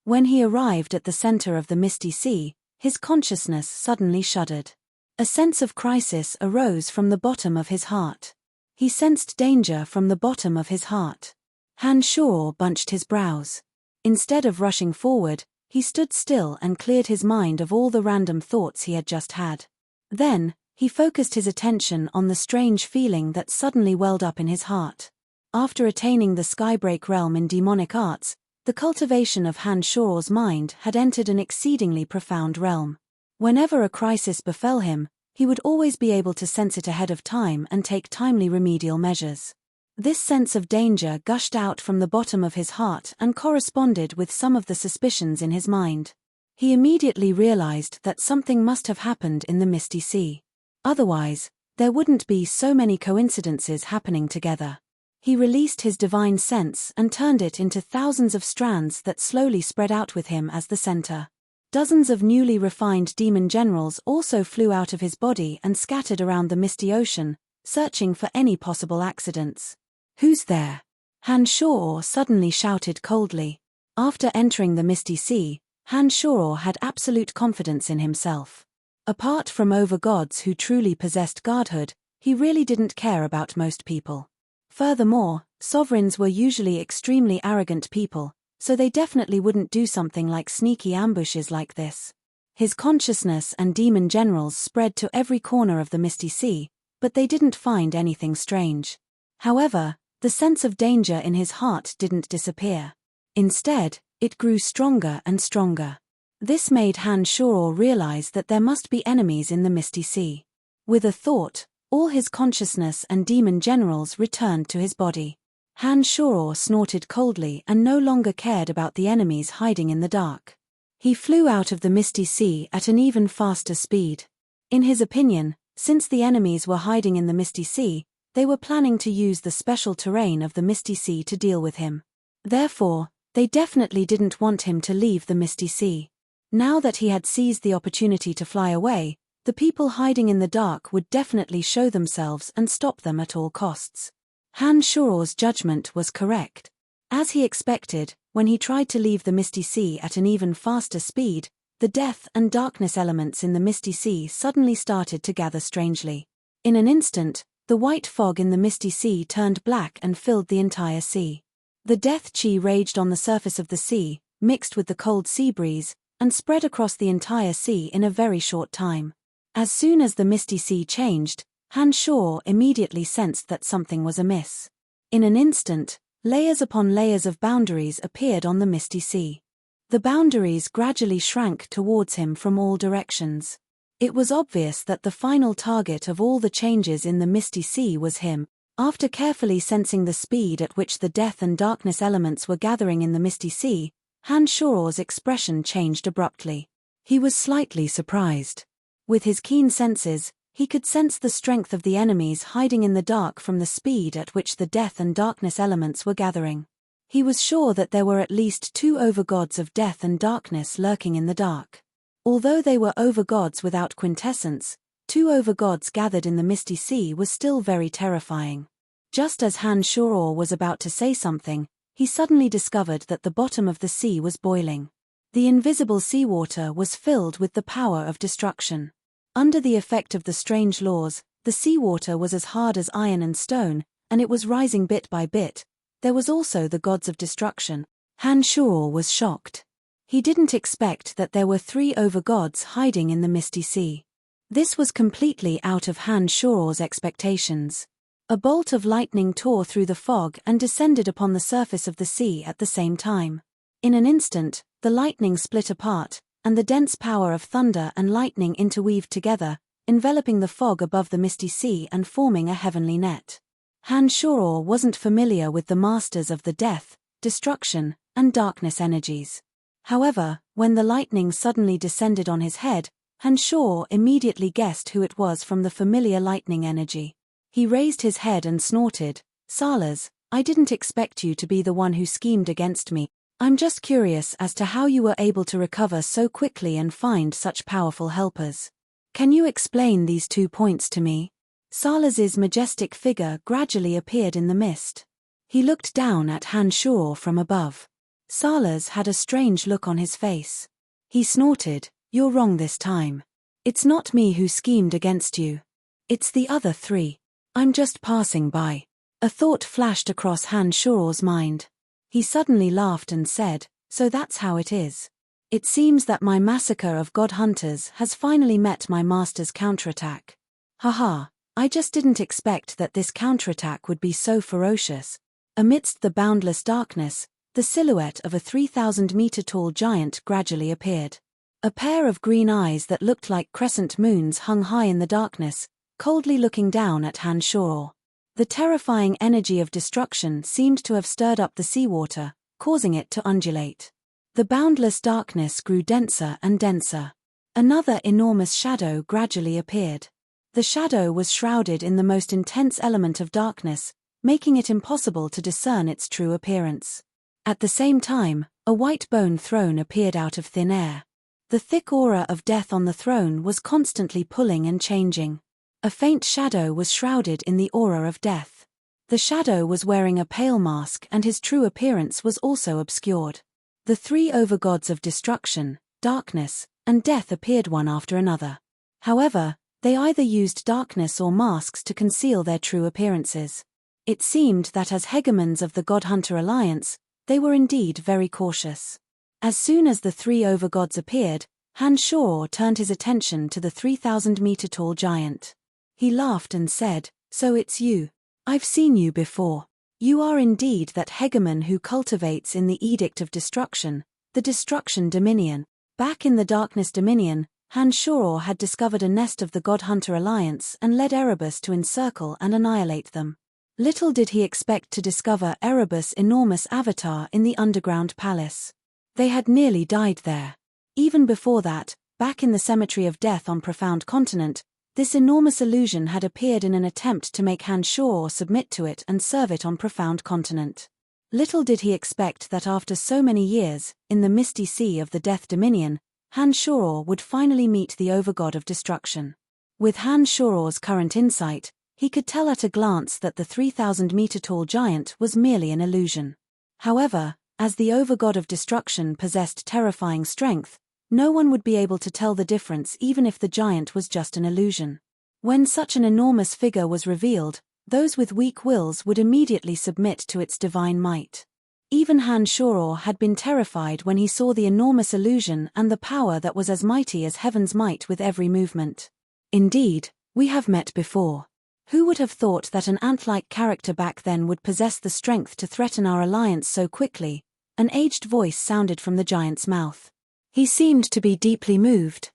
When he arrived at the center of the misty sea, his consciousness suddenly shuddered. A sense of crisis arose from the bottom of his heart. He sensed danger from the bottom of his heart. Han Shuo bunched his brows. Instead of rushing forward, he stood still and cleared his mind of all the random thoughts he had just had. Then, he focused his attention on the strange feeling that suddenly welled up in his heart. After attaining the Skybreak realm in demonic arts, the cultivation of Han Shuo's mind had entered an exceedingly profound realm. Whenever a crisis befell him, he would always be able to sense it ahead of time and take timely remedial measures. This sense of danger gushed out from the bottom of his heart and corresponded with some of the suspicions in his mind. He immediately realized that something must have happened in the misty sea. Otherwise, there wouldn't be so many coincidences happening together. He released his divine sense and turned it into thousands of strands that slowly spread out with him as the center. Dozens of newly refined demon generals also flew out of his body and scattered around the misty ocean, searching for any possible accidents. "Who's there?" Han Shuo suddenly shouted coldly. After entering the misty sea, Han Shuo had absolute confidence in himself. Apart from overgods who truly possessed godhood, he really didn't care about most people. Furthermore, sovereigns were usually extremely arrogant people, so they definitely wouldn't do something like sneaky ambushes like this. His consciousness and demon generals spread to every corner of the misty sea, but they didn't find anything strange. However, the sense of danger in his heart didn't disappear. Instead, it grew stronger and stronger. This made Han Shuo realize that there must be enemies in the misty sea. With a thought, all his consciousness and demon generals returned to his body. Han Shuo snorted coldly and no longer cared about the enemies hiding in the dark. He flew out of the misty sea at an even faster speed. In his opinion, since the enemies were hiding in the misty sea, they were planning to use the special terrain of the misty sea to deal with him. Therefore, they definitely didn't want him to leave the misty sea. Now that he had seized the opportunity to fly away, the people hiding in the dark would definitely show themselves and stop them at all costs. Han Shuo's judgment was correct. As he expected, when he tried to leave the misty sea at an even faster speed, the death and darkness elements in the misty sea suddenly started to gather strangely. In an instant, the white fog in the misty sea turned black and filled the entire sea. The death chi raged on the surface of the sea, mixed with the cold sea breeze, and spread across the entire sea in a very short time. As soon as the misty sea changed, Han Shuo immediately sensed that something was amiss. In an instant, layers upon layers of boundaries appeared on the misty sea. The boundaries gradually shrank towards him from all directions. It was obvious that the final target of all the changes in the misty sea was him. After carefully sensing the speed at which the death and darkness elements were gathering in the misty sea, Han Shuo's expression changed abruptly. He was slightly surprised. With his keen senses, he could sense the strength of the enemies hiding in the dark from the speed at which the death and darkness elements were gathering. He was sure that there were at least 2 overgods of death and darkness lurking in the dark. Although they were overgods without quintessence, 2 overgods gathered in the misty sea was still very terrifying. Just as Han Shuo was about to say something, he suddenly discovered that the bottom of the sea was boiling. The invisible seawater was filled with the power of destruction. Under the effect of the strange laws, the seawater was as hard as iron and stone, and it was rising bit by bit. There was also the gods of destruction. Han Shuo was shocked. He didn't expect that there were 3 overgods hiding in the misty sea. This was completely out of Han Shuo's expectations. A bolt of lightning tore through the fog and descended upon the surface of the sea at the same time. In an instant, the lightning split apart, and the dense power of thunder and lightning interweaved together, enveloping the fog above the misty sea and forming a heavenly net. Han Shuo wasn't familiar with the masters of the death, destruction, and darkness energies. However, when the lightning suddenly descended on his head, Han Shuo immediately guessed who it was from the familiar lightning energy. He raised his head and snorted, "Salas, I didn't expect you to be the one who schemed against me. I'm just curious as to how you were able to recover so quickly and find such powerful helpers. Can you explain these 2 points to me?" Salas's majestic figure gradually appeared in the mist. He looked down at Han Shuo from above. Salas had a strange look on his face. He snorted, "You're wrong this time. It's not me who schemed against you. It's the other three. I'm just passing by." A thought flashed across Han Shuor's mind. He suddenly laughed and said, "So that's how it is. It seems that my massacre of god hunters has finally met my master's counterattack. Haha, I just didn't expect that this counterattack would be so ferocious." Amidst the boundless darkness, the silhouette of a 3,000-meter-tall giant gradually appeared. A pair of green eyes that looked like crescent moons hung high in the darkness, coldly looking down at Han Shuor. The terrifying energy of destruction seemed to have stirred up the seawater, causing it to undulate. The boundless darkness grew denser and denser. Another enormous shadow gradually appeared. The shadow was shrouded in the most intense element of darkness, making it impossible to discern its true appearance. At the same time, a white bone throne appeared out of thin air. The thick aura of death on the throne was constantly pulling and changing. A faint shadow was shrouded in the aura of death. The shadow was wearing a pale mask and his true appearance was also obscured. The three overgods of destruction, darkness, and death appeared one after another. However, they either used darkness or masks to conceal their true appearances. It seemed that as hegemons of the God Hunter Alliance, they were indeed very cautious. As soon as the three overgods appeared, Han Shuor turned his attention to the 3,000-meter-tall giant. He laughed and said, "So it's you. I've seen you before. You are indeed that hegemon who cultivates in the Edict of Destruction, the Destruction Dominion." Back in the Darkness Dominion, Han Shuor had discovered a nest of the God Hunter Alliance and led Erebus to encircle and annihilate them. Little did he expect to discover Erebus' enormous avatar in the underground palace. They had nearly died there. Even before that, back in the Cemetery of Death on Profound Continent, this enormous illusion had appeared in an attempt to make Han Shuor submit to it and serve it on Profound Continent. Little did he expect that after so many years, in the misty sea of the Death Dominion, Han Shuor would finally meet the overgod of destruction. With Han Shuor's current insight, he could tell at a glance that the 3,000-meter-tall giant was merely an illusion. However, as the overgod of destruction possessed terrifying strength, no one would be able to tell the difference even if the giant was just an illusion. When such an enormous figure was revealed, those with weak wills would immediately submit to its divine might. Even Han Shuor had been terrified when he saw the enormous illusion and the power that was as mighty as heaven's might with every movement. "Indeed, we have met before. Who would have thought that an ant-like character back then would possess the strength to threaten our alliance so quickly?" An aged voice sounded from the giant's mouth. He seemed to be deeply moved.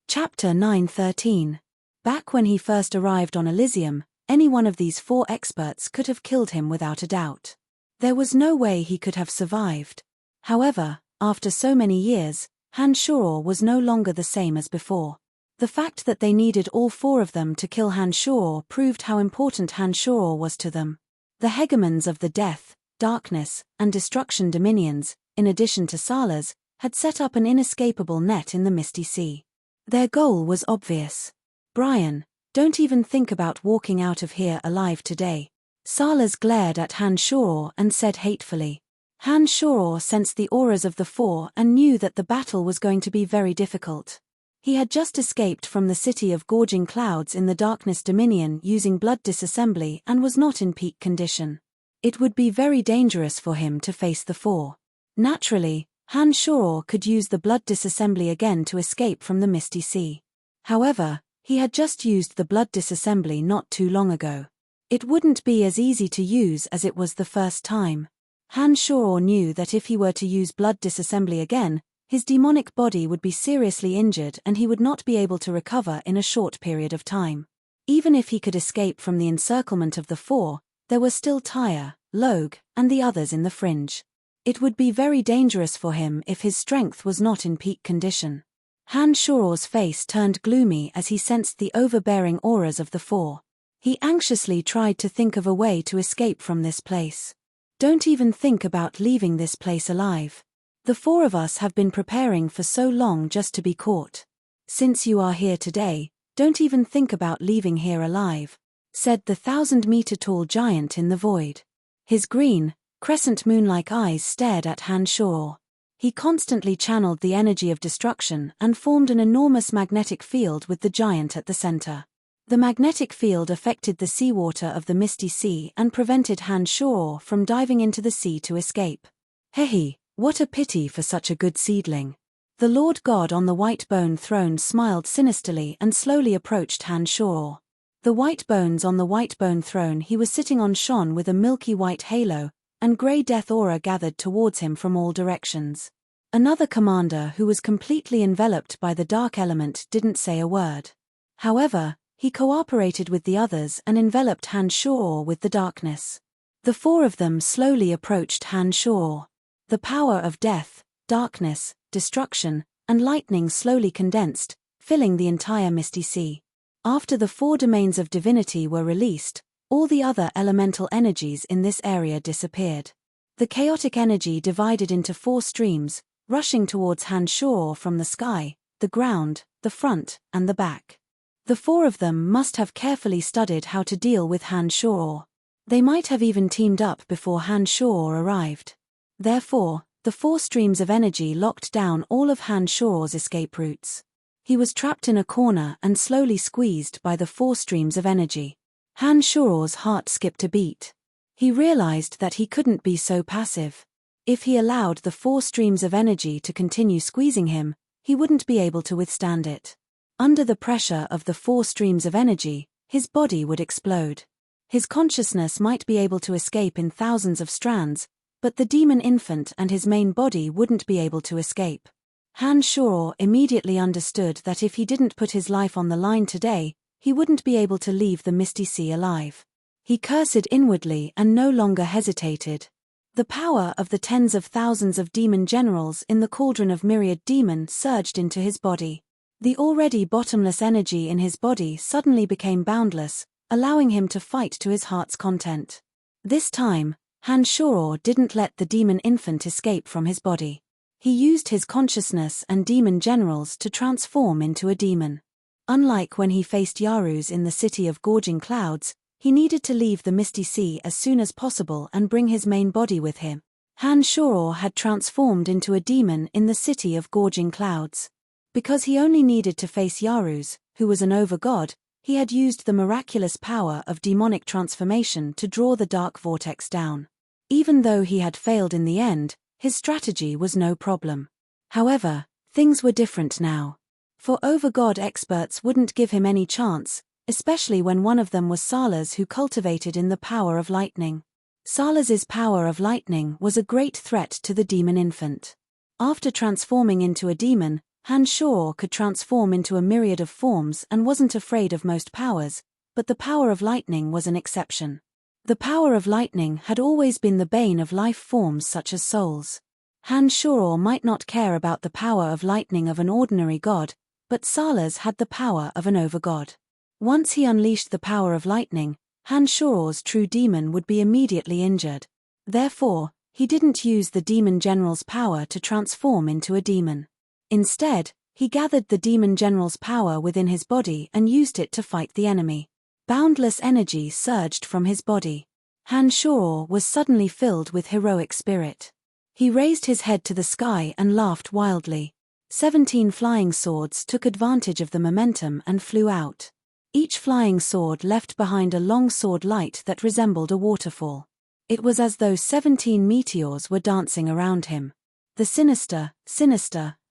Chapter 9:13. Back when he first arrived on Elysium, any one of these four experts could have killed him without a doubt. There was no way he could have survived. However, after so many years, Han Shuor was no longer the same as before. The fact that they needed all four of them to kill Han Shuor proved how important Han Shuor was to them. The hegemons of the Death, Darkness, and Destruction Dominions, in addition to Salas, had set up an inescapable net in the misty sea. Their goal was obvious. "Brian, don't even think about walking out of here alive today." Salas glared at Han Shuor and said hatefully. Han Shuor sensed the auras of the four and knew that the battle was going to be very difficult. He had just escaped from the city of gorging clouds in the Darkness Dominion using blood disassembly and was not in peak condition. It would be very dangerous for him to face the four. Naturally, Han Shuor could use the blood disassembly again to escape from the misty sea. However, he had just used the blood disassembly not too long ago. It wouldn't be as easy to use as it was the first time. Han Shuor knew that if he were to use blood disassembly again, his demonic body would be seriously injured and he would not be able to recover in a short period of time. Even if he could escape from the encirclement of the four, there were still Tyre, Logue, and the others in the fringe. It would be very dangerous for him if his strength was not in peak condition. Han Shuor's face turned gloomy as he sensed the overbearing auras of the four. He anxiously tried to think of a way to escape from this place. "Don't even think about leaving this place alive. The four of us have been preparing for so long just to be caught. Since you are here today, don't even think about leaving here alive," said the 1,000-meter-tall giant in the void. His green, Crescent moon-like eyes stared at Han Shor. He constantly channeled the energy of destruction and formed an enormous magnetic field with the giant at the center. The magnetic field affected the seawater of the Misty Sea and prevented Han Shor from diving into the sea to escape. Hehe, what a pity for such a good seedling. The Lord God on the white bone throne smiled sinisterly and slowly approached Han Shor. The white bones on the white bone throne he was sitting on shone with a milky white halo, and grey death aura gathered towards him from all directions. Another commander who was completely enveloped by the dark element didn't say a word. However, he cooperated with the others and enveloped Han Shor with the darkness. The four of them slowly approached Han Shor. The power of death, darkness, destruction, and lightning slowly condensed, filling the entire Misty Sea. After the four domains of divinity were released, all the other elemental energies in this area disappeared. The chaotic energy divided into four streams, rushing towards Han Shor from the sky, the ground, the front, and the back. The four of them must have carefully studied how to deal with Han Shor. They might have even teamed up before Han Shor arrived. Therefore, the four streams of energy locked down all of Han Shor's escape routes. He was trapped in a corner and slowly squeezed by the four streams of energy. Han Shor's heart skipped a beat. He realized that he couldn't be so passive. If he allowed the four streams of energy to continue squeezing him, he wouldn't be able to withstand it. Under the pressure of the four streams of energy, his body would explode. His consciousness might be able to escape in thousands of strands, but the demon infant and his main body wouldn't be able to escape. Han Shor immediately understood that if he didn't put his life on the line today, he wouldn't be able to leave the Misty Sea alive. He cursed inwardly and no longer hesitated. The power of the tens of thousands of demon generals in the cauldron of myriad demon surged into his body. The already bottomless energy in his body suddenly became boundless, allowing him to fight to his heart's content. This time, Han Shor didn't let the demon infant escape from his body. He used his consciousness and demon generals to transform into a demon. Unlike when he faced Yarus in the city of gorging clouds, he needed to leave the Misty Sea as soon as possible and bring his main body with him. Han Shor had transformed into a demon in the city of gorging clouds. Because he only needed to face Yarus, who was an over-god, he had used the miraculous power of demonic transformation to draw the dark vortex down. Even though he had failed in the end, his strategy was no problem. However, things were different now. For over-god experts wouldn't give him any chance, especially when one of them was Sala's, who cultivated in the power of lightning. Sala's power of lightning was a great threat to the demon infant. After transforming into a demon, Han Shor could transform into a myriad of forms and wasn't afraid of most powers, but the power of lightning was an exception. The power of lightning had always been the bane of life forms such as souls. Han Shor might not care about the power of lightning of an ordinary god, but Sala's had the power of an overgod. Once he unleashed the power of lightning, Han Shor's true demon would be immediately injured. Therefore, he didn't use the demon general's power to transform into a demon. Instead, he gathered the demon general's power within his body and used it to fight the enemy. Boundless energy surged from his body. Han Shor was suddenly filled with heroic spirit. He raised his head to the sky and laughed wildly. 17 flying swords took advantage of the momentum and flew out. Each flying sword left behind a long sword light that resembled a waterfall. It was as though 17 meteors were dancing around him. The sinister,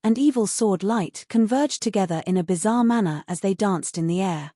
and evil sword light converged together in a bizarre manner as they danced in the air.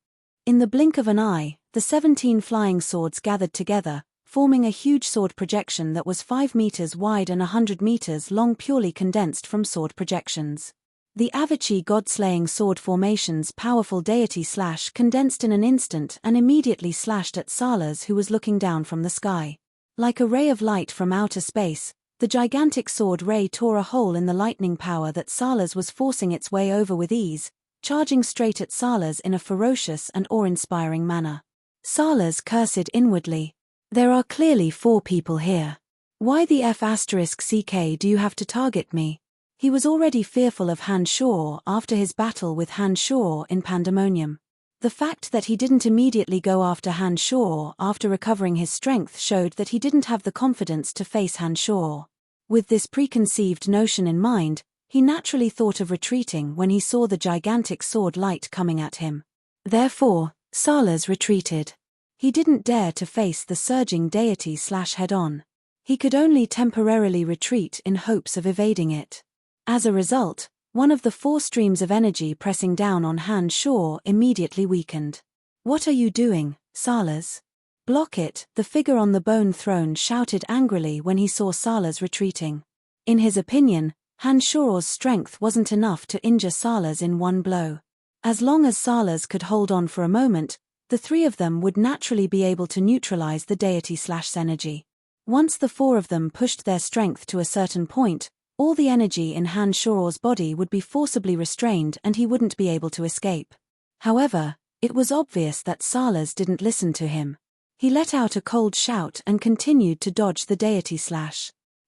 In the blink of an eye, the 17 flying swords gathered together, forming a huge sword projection that was 5 meters wide and 100 meters long, purely condensed from sword projections. The Avicii god-slaying sword formation's powerful deity slash condensed in an instant and immediately slashed at Sala's, who was looking down from the sky. Like a ray of light from outer space, the gigantic sword ray tore a hole in the lightning power that Sala's was forcing its way over with ease, charging straight at Sala's in a ferocious and awe-inspiring manner. Sala's cursed inwardly. There are clearly 4 people here. Why the F***ck do you have to target me? He was already fearful of Han Shor after his battle with Han Shor in Pandemonium. The fact that he didn't immediately go after Han Shor after recovering his strength showed that he didn't have the confidence to face Han Shor. With this preconceived notion in mind, he naturally thought of retreating when he saw the gigantic sword light coming at him. Therefore, Salas retreated. He didn't dare to face the surging deity head-on. He could only temporarily retreat in hopes of evading it. As a result, one of the 4 streams of energy pressing down on Han Shor immediately weakened. "What are you doing, Salas? Block it," the figure on the bone throne shouted angrily when he saw Salas retreating. In his opinion, Han Shor's strength wasn't enough to injure Salas in one blow. As long as Salas could hold on for a moment, the 3 of them would naturally be able to neutralize the deity/s energy. Once the 4 of them pushed their strength to a certain point, all the energy in Han Shor's body would be forcibly restrained and he wouldn't be able to escape. However, it was obvious that Salas didn't listen to him. He let out a cold shout and continued to dodge the deity/.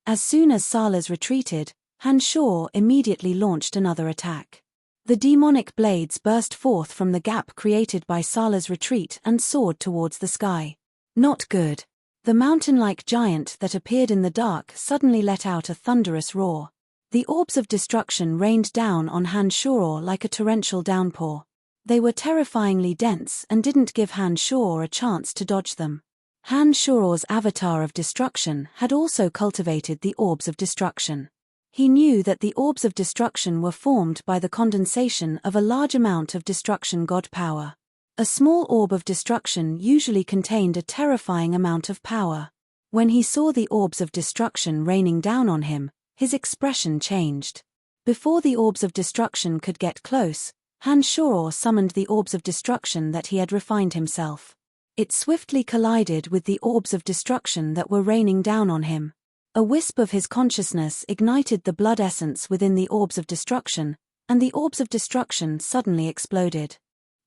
As soon as Salas retreated, Han Shor immediately launched another attack. The demonic blades burst forth from the gap created by Salas' retreat and soared towards the sky. Not good. The mountain-like giant that appeared in the dark suddenly let out a thunderous roar. The orbs of destruction rained down on Han Shor like a torrential downpour. They were terrifyingly dense and didn't give Han Shor a chance to dodge them. Han Shor's avatar of destruction had also cultivated the orbs of destruction. He knew that the orbs of destruction were formed by the condensation of a large amount of destruction god power. A small orb of destruction usually contained a terrifying amount of power. When he saw the orbs of destruction raining down on him, his expression changed. Before the orbs of destruction could get close, Han Shor summoned the orbs of destruction that he had refined himself. It swiftly collided with the orbs of destruction that were raining down on him. A wisp of his consciousness ignited the blood essence within the orbs of destruction, and the orbs of destruction suddenly exploded.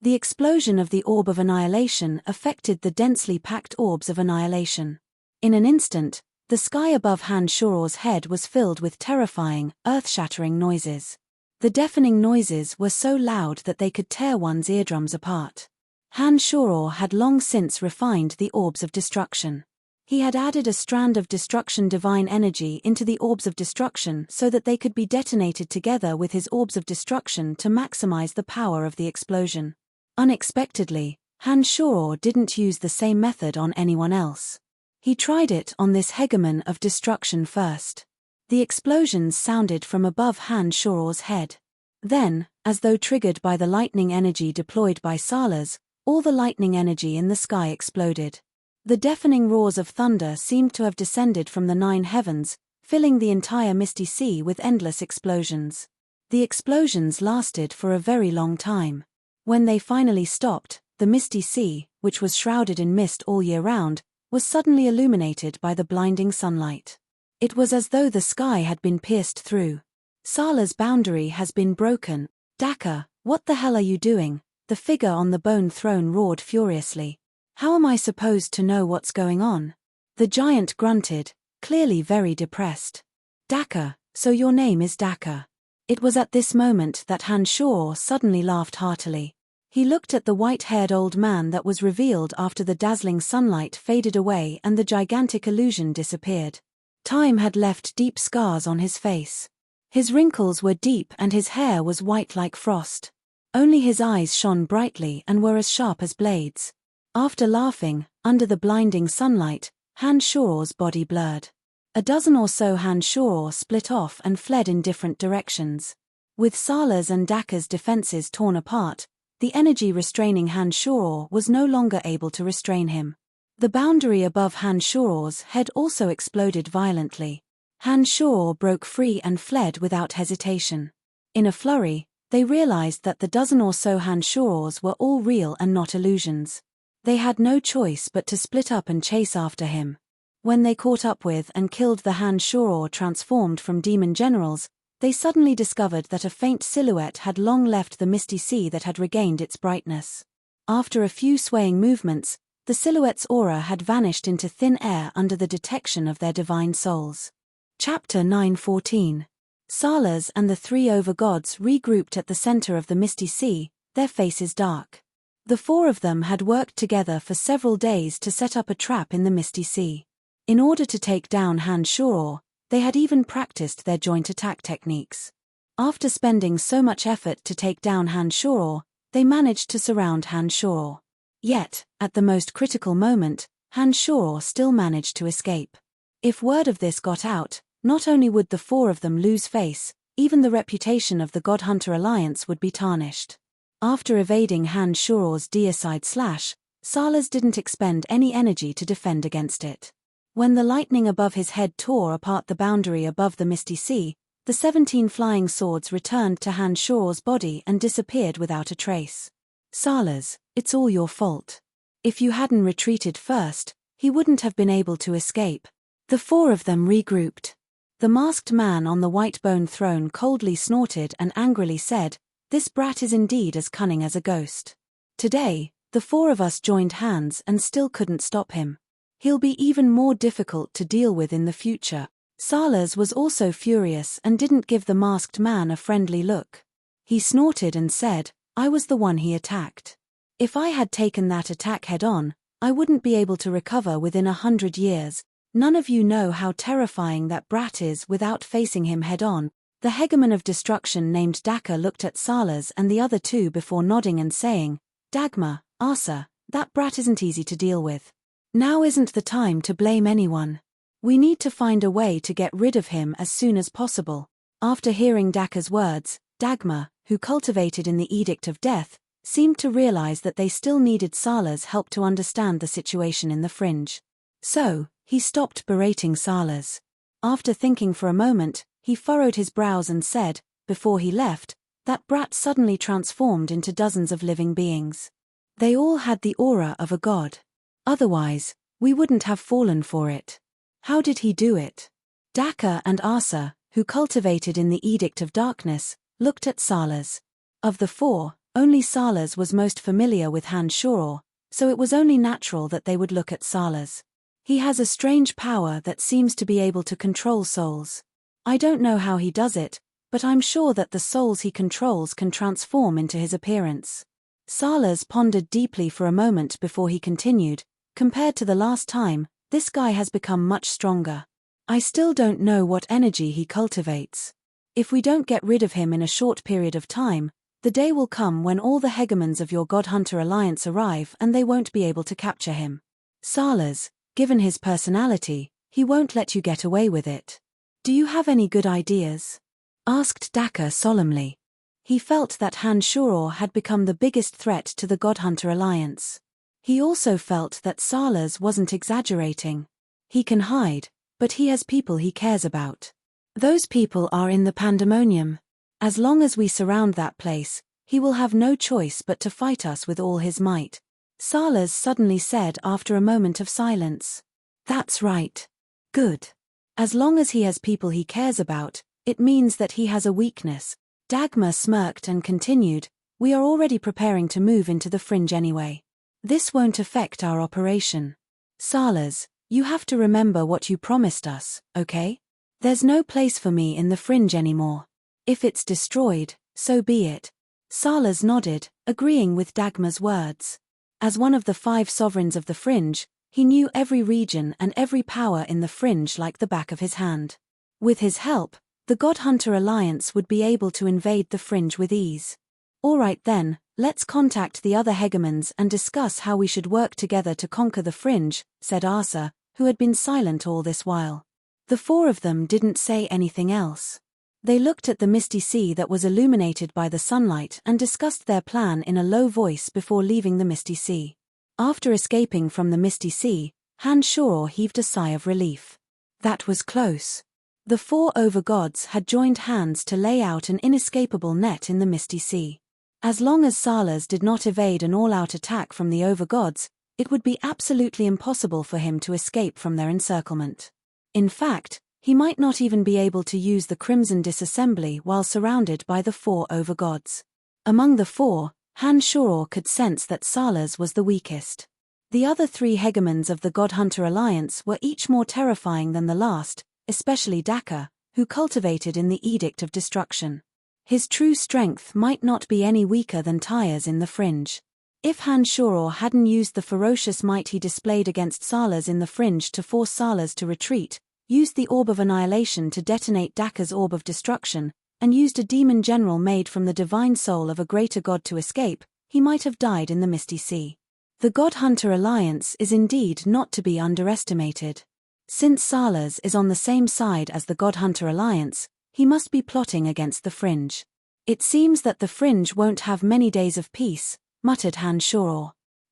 The explosion of the orb of annihilation affected the densely packed orbs of annihilation. In an instant, the sky above Han Shor's head was filled with terrifying, earth-shattering noises. The deafening noises were so loud that they could tear one's eardrums apart. Han Shor had long since refined the orbs of destruction. He had added a strand of destruction divine energy into the orbs of destruction so that they could be detonated together with his orbs of destruction to maximize the power of the explosion. Unexpectedly, Han Shor didn't use the same method on anyone else. He tried it on this hegemon of destruction first. The explosions sounded from above Han Shor's head. Then, as though triggered by the lightning energy deployed by Salas, all the lightning energy in the sky exploded. The deafening roars of thunder seemed to have descended from the 9 heavens, filling the entire misty sea with endless explosions. The explosions lasted for a very long time. When they finally stopped, the misty sea, which was shrouded in mist all year round, was suddenly illuminated by the blinding sunlight. It was as though the sky had been pierced through. "Sala's boundary has been broken. Daka, what the hell are you doing?" the figure on the bone throne roared furiously. "How am I supposed to know what's going on?" The giant grunted, clearly very depressed. "Daka, so your name is Daka." It was at this moment that Han Shor suddenly laughed heartily. He looked at the white-haired old man that was revealed after the dazzling sunlight faded away and the gigantic illusion disappeared. Time had left deep scars on his face. His wrinkles were deep and his hair was white like frost. Only his eyes shone brightly and were as sharp as blades. After laughing, under the blinding sunlight, Han Shor's body blurred. A dozen or so Han Shor split off and fled in different directions. With Sala's and Daka's defenses torn apart, the energy restraining Han Shor was no longer able to restrain him. The boundary above Han Shor's head also exploded violently. Han Shor broke free and fled without hesitation. In a flurry, they realized that the dozen or so Han Shors were all real and not illusions. They had no choice but to split up and chase after him. When they caught up with and killed the Han Shor transformed from demon generals, they suddenly discovered that a faint silhouette had long left the misty sea that had regained its brightness. After a few swaying movements, the silhouette's aura had vanished into thin air under the detection of their divine souls. Chapter 9:14. Salas and the 3 overgods regrouped at the center of the misty sea, their faces dark. The four of them had worked together for several days to set up a trap in the misty sea. In order to take down Han Shoror, they had even practiced their joint attack techniques. After spending so much effort to take down Han Shoror, they managed to surround Han Shoror. Yet, at the most critical moment, Han Shoror still managed to escape. If word of this got out, not only would the four of them lose face, even the reputation of the God Hunter Alliance would be tarnished. After evading Han Shoror's deicide slash, Salas didn't expend any energy to defend against it. When the lightning above his head tore apart the boundary above the misty sea, the 17 flying swords returned to Han Shoror's body and disappeared without a trace. Salas, it's all your fault. If you hadn't retreated first, he wouldn't have been able to escape. The four of them regrouped. The masked man on the white bone throne coldly snorted and angrily said, "This brat is indeed as cunning as a ghost. Today, the four of us joined hands and still couldn't stop him. He'll be even more difficult to deal with in the future." Salas was also furious and didn't give the masked man a friendly look. He snorted and said, "I was the one he attacked. If I had taken that attack head-on, I wouldn't be able to recover within 100 years. None of you know how terrifying that brat is without facing him head-on." The hegemon of destruction named Daka looked at Salas and the other two before nodding and saying, "Dagmar, Asa, that brat isn't easy to deal with. Now isn't the time to blame anyone. We need to find a way to get rid of him as soon as possible." After hearing Daka's words, Dagmar, who cultivated in the Edict of Death, seemed to realize that they still needed Salas' help to understand the situation in the fringe. So, he stopped berating Salas. After thinking for a moment, he furrowed his brows and said, before he left, "That brat suddenly transformed into dozens of living beings. They all had the aura of a god. Otherwise, we wouldn't have fallen for it. How did he do it?" Daka and Asa, who cultivated in the Edict of Darkness, looked at Salas. Of the four, only Salas was most familiar with Han Shoror, so it was only natural that they would look at Salas. He has a strange power that seems to be able to control souls. I don't know how he does it, but I'm sure that the souls he controls can transform into his appearance. Salas pondered deeply for a moment before he continued, "Compared to the last time, this guy has become much stronger. I still don't know what energy he cultivates. If we don't get rid of him in a short period of time, the day will come when all the hegemons of your God Hunter Alliance arrive and they won't be able to capture him. Salas, given his personality, he won't let you get away with it. Do you have any good ideas?" asked Daka solemnly. He felt that Han Shoror had become the biggest threat to the God Hunter Alliance. He also felt that Salas wasn't exaggerating. He can hide, but he has people he cares about. Those people are in the pandemonium. As long as we surround that place, he will have no choice but to fight us with all his might. Salas suddenly said after a moment of silence. "That's right. Good. As long as he has people he cares about, it means that he has a weakness." Dagmar smirked and continued, "We are already preparing to move into the fringe anyway. This won't affect our operation. Salas, you have to remember what you promised us, okay? There's no place for me in the fringe anymore. If it's destroyed, so be it." Salas nodded, agreeing with Dagmar's words. As one of the 5 sovereigns of the fringe, he knew every region and every power in the fringe like the back of his hand. With his help, the God Hunter Alliance would be able to invade the fringe with ease. "Alright then, let's contact the other hegemons and discuss how we should work together to conquer the fringe," said Asa, who had been silent all this while. The four of them didn't say anything else. They looked at the misty sea that was illuminated by the sunlight and discussed their plan in a low voice before leaving the misty sea. After escaping from the misty sea, Han Shoror heaved a sigh of relief. That was close. The 4 overgods had joined hands to lay out an inescapable net in the misty sea. As long as Salas did not evade an all-out attack from the overgods, it would be absolutely impossible for him to escape from their encirclement. In fact, he might not even be able to use the Crimson Disassembly while surrounded by the 4 overgods. Among the 4, Han Shoror could sense that Salas was the weakest. The other 3 hegemons of the God Hunter Alliance were each more terrifying than the last, especially Daka, who cultivated in the Edict of Destruction. His true strength might not be any weaker than Tyre's in the fringe. If Han hadn't used the ferocious might he displayed against Sala's in the fringe to force Sala's to retreat, used the Orb of Annihilation to detonate Daka's Orb of Destruction, and used a demon general made from the divine soul of a greater god to escape, he might have died in the Misty Sea. The God-Hunter alliance is indeed not to be underestimated. Since Sala's is on the same side as the God-Hunter alliance, he must be plotting against the Fringe. It seems that the Fringe won't have many days of peace, muttered Han.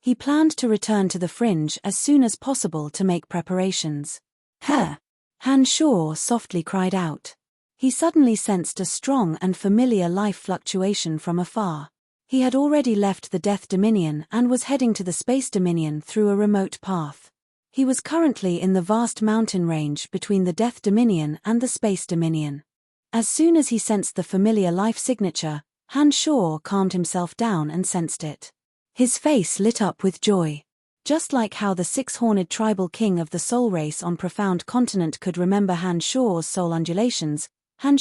He planned to return to the Fringe as soon as possible to make preparations. Han softly cried out. He suddenly sensed a strong and familiar life fluctuation from afar. He had already left the Death Dominion and was heading to the Space Dominion through a remote path. He was currently in the vast mountain range between the Death Dominion and the Space Dominion. As soon as he sensed the familiar life signature, Han calmed himself down and sensed it. His face lit up with joy. Just like how the six-horned tribal king of the soul race on Profound Continent could remember Han soul undulations, Han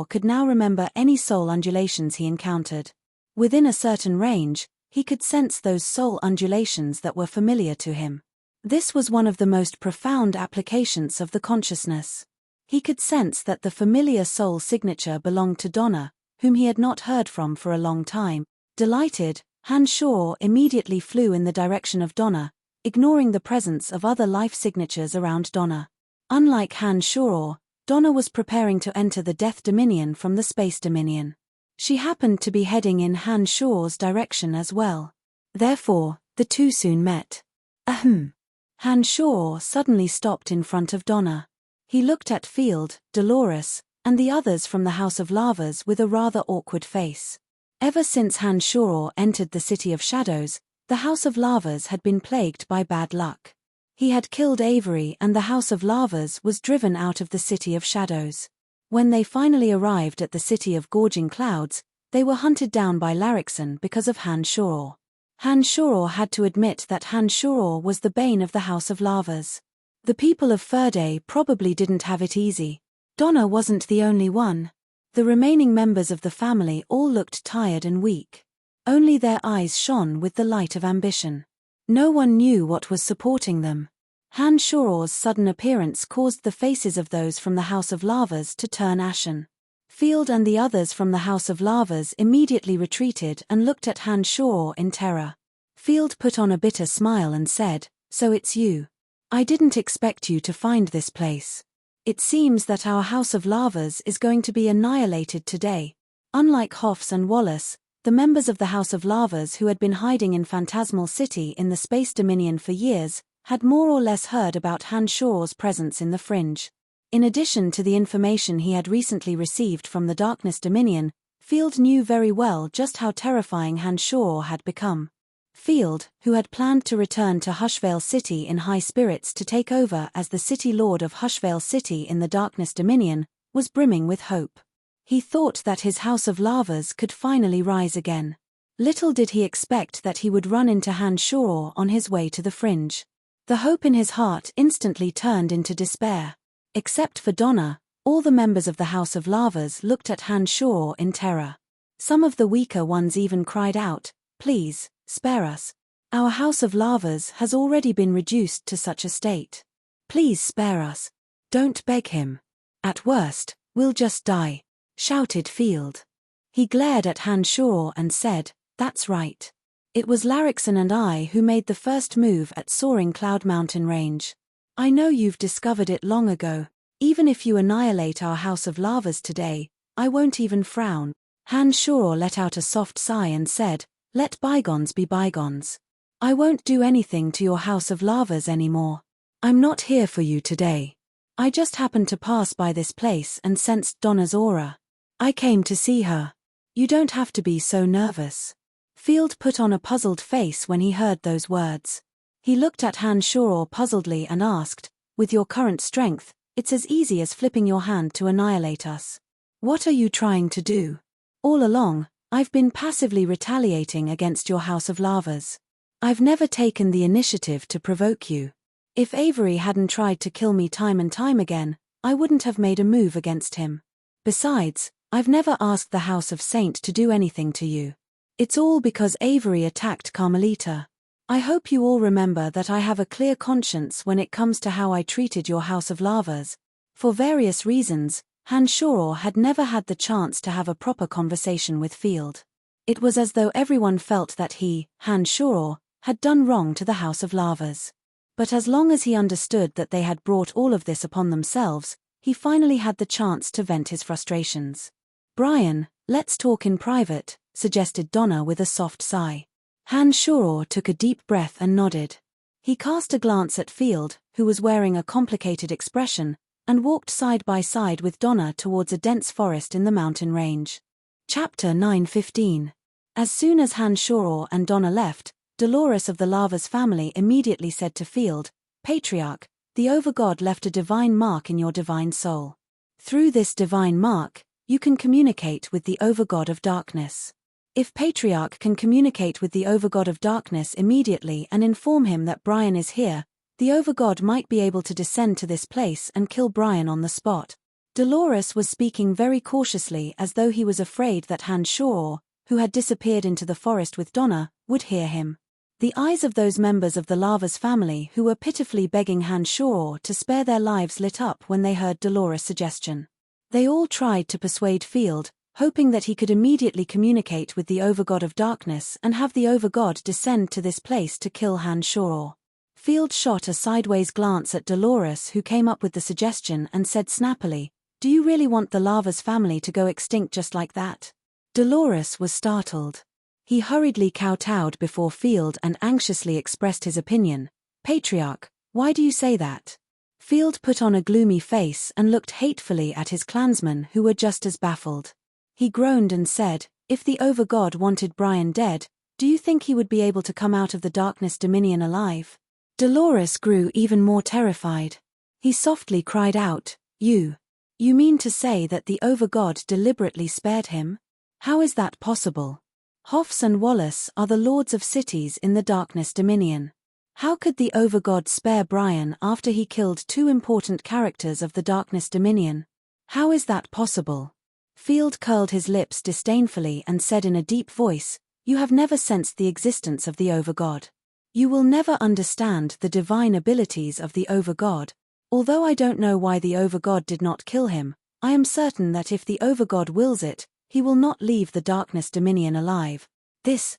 could now remember any soul undulations he encountered. Within a certain range, he could sense those soul undulations that were familiar to him. This was one of the most profound applications of the consciousness. He could sense that the familiar soul signature belonged to Donna, whom he had not heard from for a long time. Delighted, Han immediately flew in the direction of Donna, ignoring the presence of other life signatures around Donna. Unlike Han, Donna was preparing to enter the Death Dominion from the Space Dominion. She happened to be heading in Han direction as well. Therefore, the two soon met. Han suddenly stopped in front of Donna. He looked at Field, Dolores, and the others from the House of Lavas with a rather awkward face. Ever since Han entered the City of Shadows, the House of Lavas had been plagued by bad luck. He had killed Avery and the House of Lavas was driven out of the City of Shadows. When they finally arrived at the City of Gorging Clouds, they were hunted down by Larrickson because of Han. Han had to admit that Han was the bane of the House of Lavas. The people of Ferde probably didn't have it easy. Donna wasn't the only one. The remaining members of the family all looked tired and weak. Only their eyes shone with the light of ambition. No one knew what was supporting them. Han sudden appearance caused the faces of those from the House of Lavas to turn ashen. Field and the others from the House of Lavas immediately retreated and looked at Han in terror. Field put on a bitter smile and said, "So it's you. I didn't expect you to find this place. It seems that our House of Lavas is going to be annihilated today." Unlike Hoffs and Wallace, the members of the House of Lavas who had been hiding in Phantasmal City in the Space Dominion for years, had more or less heard about Han presence in the Fringe. In addition to the information he had recently received from the Darkness Dominion, Field knew very well just how terrifying Han had become. Field, who had planned to return to Hushvale City in high spirits to take over as the City Lord of Hushvale City in the Darkness Dominion, was brimming with hope. He thought that his House of Lavas could finally rise again. Little did he expect that he would run into Han on his way to the Fringe. The hope in his heart instantly turned into despair. Except for Donna, all the members of the House of Lavas looked at Han in terror. Some of the weaker ones even cried out, "Please, spare us. Our House of Lavas has already been reduced to such a state. Please spare us. Don't beg him. At worst, we'll just die," shouted Field. He glared at Han and said, "That's right. It was Larrickson and I who made the first move at Soaring Cloud Mountain Range. I know you've discovered it long ago. Even if you annihilate our House of Lavas today, I won't even frown." Han let out a soft sigh and said, "Let bygones be bygones. I won't do anything to your House of Lavas anymore. I'm not here for you today. I just happened to pass by this place and sensed Donna's aura. I came to see her. You don't have to be so nervous." Field put on a puzzled face when he heard those words. He looked at Han puzzledly and asked, "With your current strength, it's as easy as flipping your hand to annihilate us. What are you trying to do?" "All along, I've been passively retaliating against your House of Lavas. I've never taken the initiative to provoke you. If Avery hadn't tried to kill me time and time again, I wouldn't have made a move against him. Besides, I've never asked the House of Saint to do anything to you. It's all because Avery attacked Carmelita. I hope you all remember that I have a clear conscience when it comes to how I treated your House of Lavas. For various reasons, Hanshoro had never had the chance to have a proper conversation with Field. It was as though everyone felt that he, Hanshoro, had done wrong to the House of Lavas. But as long as he understood that they had brought all of this upon themselves, he finally had the chance to vent his frustrations. "Brian, let's talk in private," suggested Donna with a soft sigh. Hanshoro took a deep breath and nodded. He cast a glance at Field, who was wearing a complicated expression, and walked side by side with Donna towards a dense forest in the mountain range. Chapter 9:15. As soon as Hanshoro and Donna left, Dolores of the Lavas family immediately said to Field, "Patriarch, the Overgod left a divine mark in your divine soul. Through this divine mark, you can communicate with the Overgod of Darkness. If Patriarch can communicate with the Overgod of Darkness immediately and inform him that Brian is here, the Overgod might be able to descend to this place and kill Brian on the spot." Dolores was speaking very cautiously as though he was afraid that Hanshoro, who had disappeared into the forest with Donna, would hear him. The eyes of those members of the Lavas family who were pitifully begging Hanshoro to spare their lives lit up when they heard Dolores' suggestion. They all tried to persuade Field, hoping that he could immediately communicate with the Overgod of Darkness and have the Overgod descend to this place to kill Hanshoro. Field shot a sideways glance at Dolores, who came up with the suggestion, and said snappily, "Do you really want the Lavas family to go extinct just like that?" Dolores was startled. He hurriedly kowtowed before Field and anxiously expressed his opinion. "Patriarch, why do you say that?" Field put on a gloomy face and looked hatefully at his clansmen, who were just as baffled. He groaned and said, "If the Overgod wanted Brian dead, do you think he would be able to come out of the Darkness Dominion alive?" Dolores grew even more terrified. He softly cried out, You mean to say that the Overgod deliberately spared him? How is that possible? Hoffs and Wallace are the lords of cities in the Darkness Dominion. How could the Overgod spare Brian after he killed two important characters of the Darkness Dominion? How is that possible? Field curled his lips disdainfully and said in a deep voice, "You have never sensed the existence of the Overgod. You will never understand the divine abilities of the Overgod. Although I don't know why the Overgod did not kill him, I am certain that if the Overgod wills it, he will not leave the Darkness Dominion alive. This.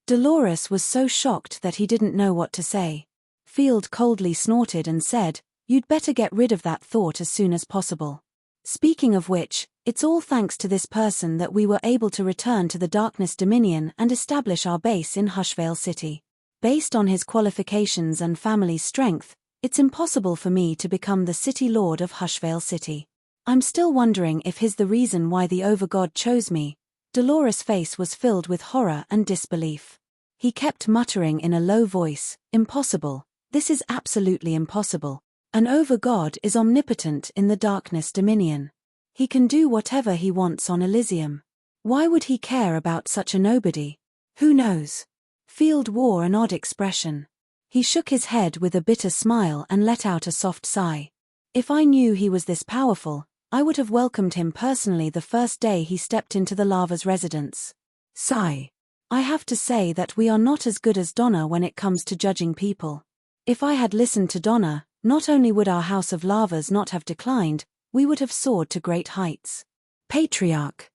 Dolores was so shocked that he didn't know what to say. Field coldly snorted and said, "You'd better get rid of that thought as soon as possible. Speaking of which, it's all thanks to this person that we were able to return to the Darkness Dominion and establish our base in Hushvale City. Based on his qualifications and family strength, it's impossible for me to become the city lord of Hushvale City. I'm still wondering if he's the reason why the Overgod chose me." Dolores' face was filled with horror and disbelief. He kept muttering in a low voice, "Impossible. This is absolutely impossible. An Overgod is omnipotent in the Darkness Dominion. He can do whatever he wants on Elysium. Why would he care about such a nobody? Who knows?" Field wore an odd expression. He shook his head with a bitter smile and let out a soft sigh. "If I knew he was this powerful, I would have welcomed him personally the first day he stepped into the Lava's residence." Sigh. "I have to say that we are not as good as Donna when it comes to judging people. If I had listened to Donna, not only would our House of Lavas not have declined, we would have soared to great heights." Patriarch,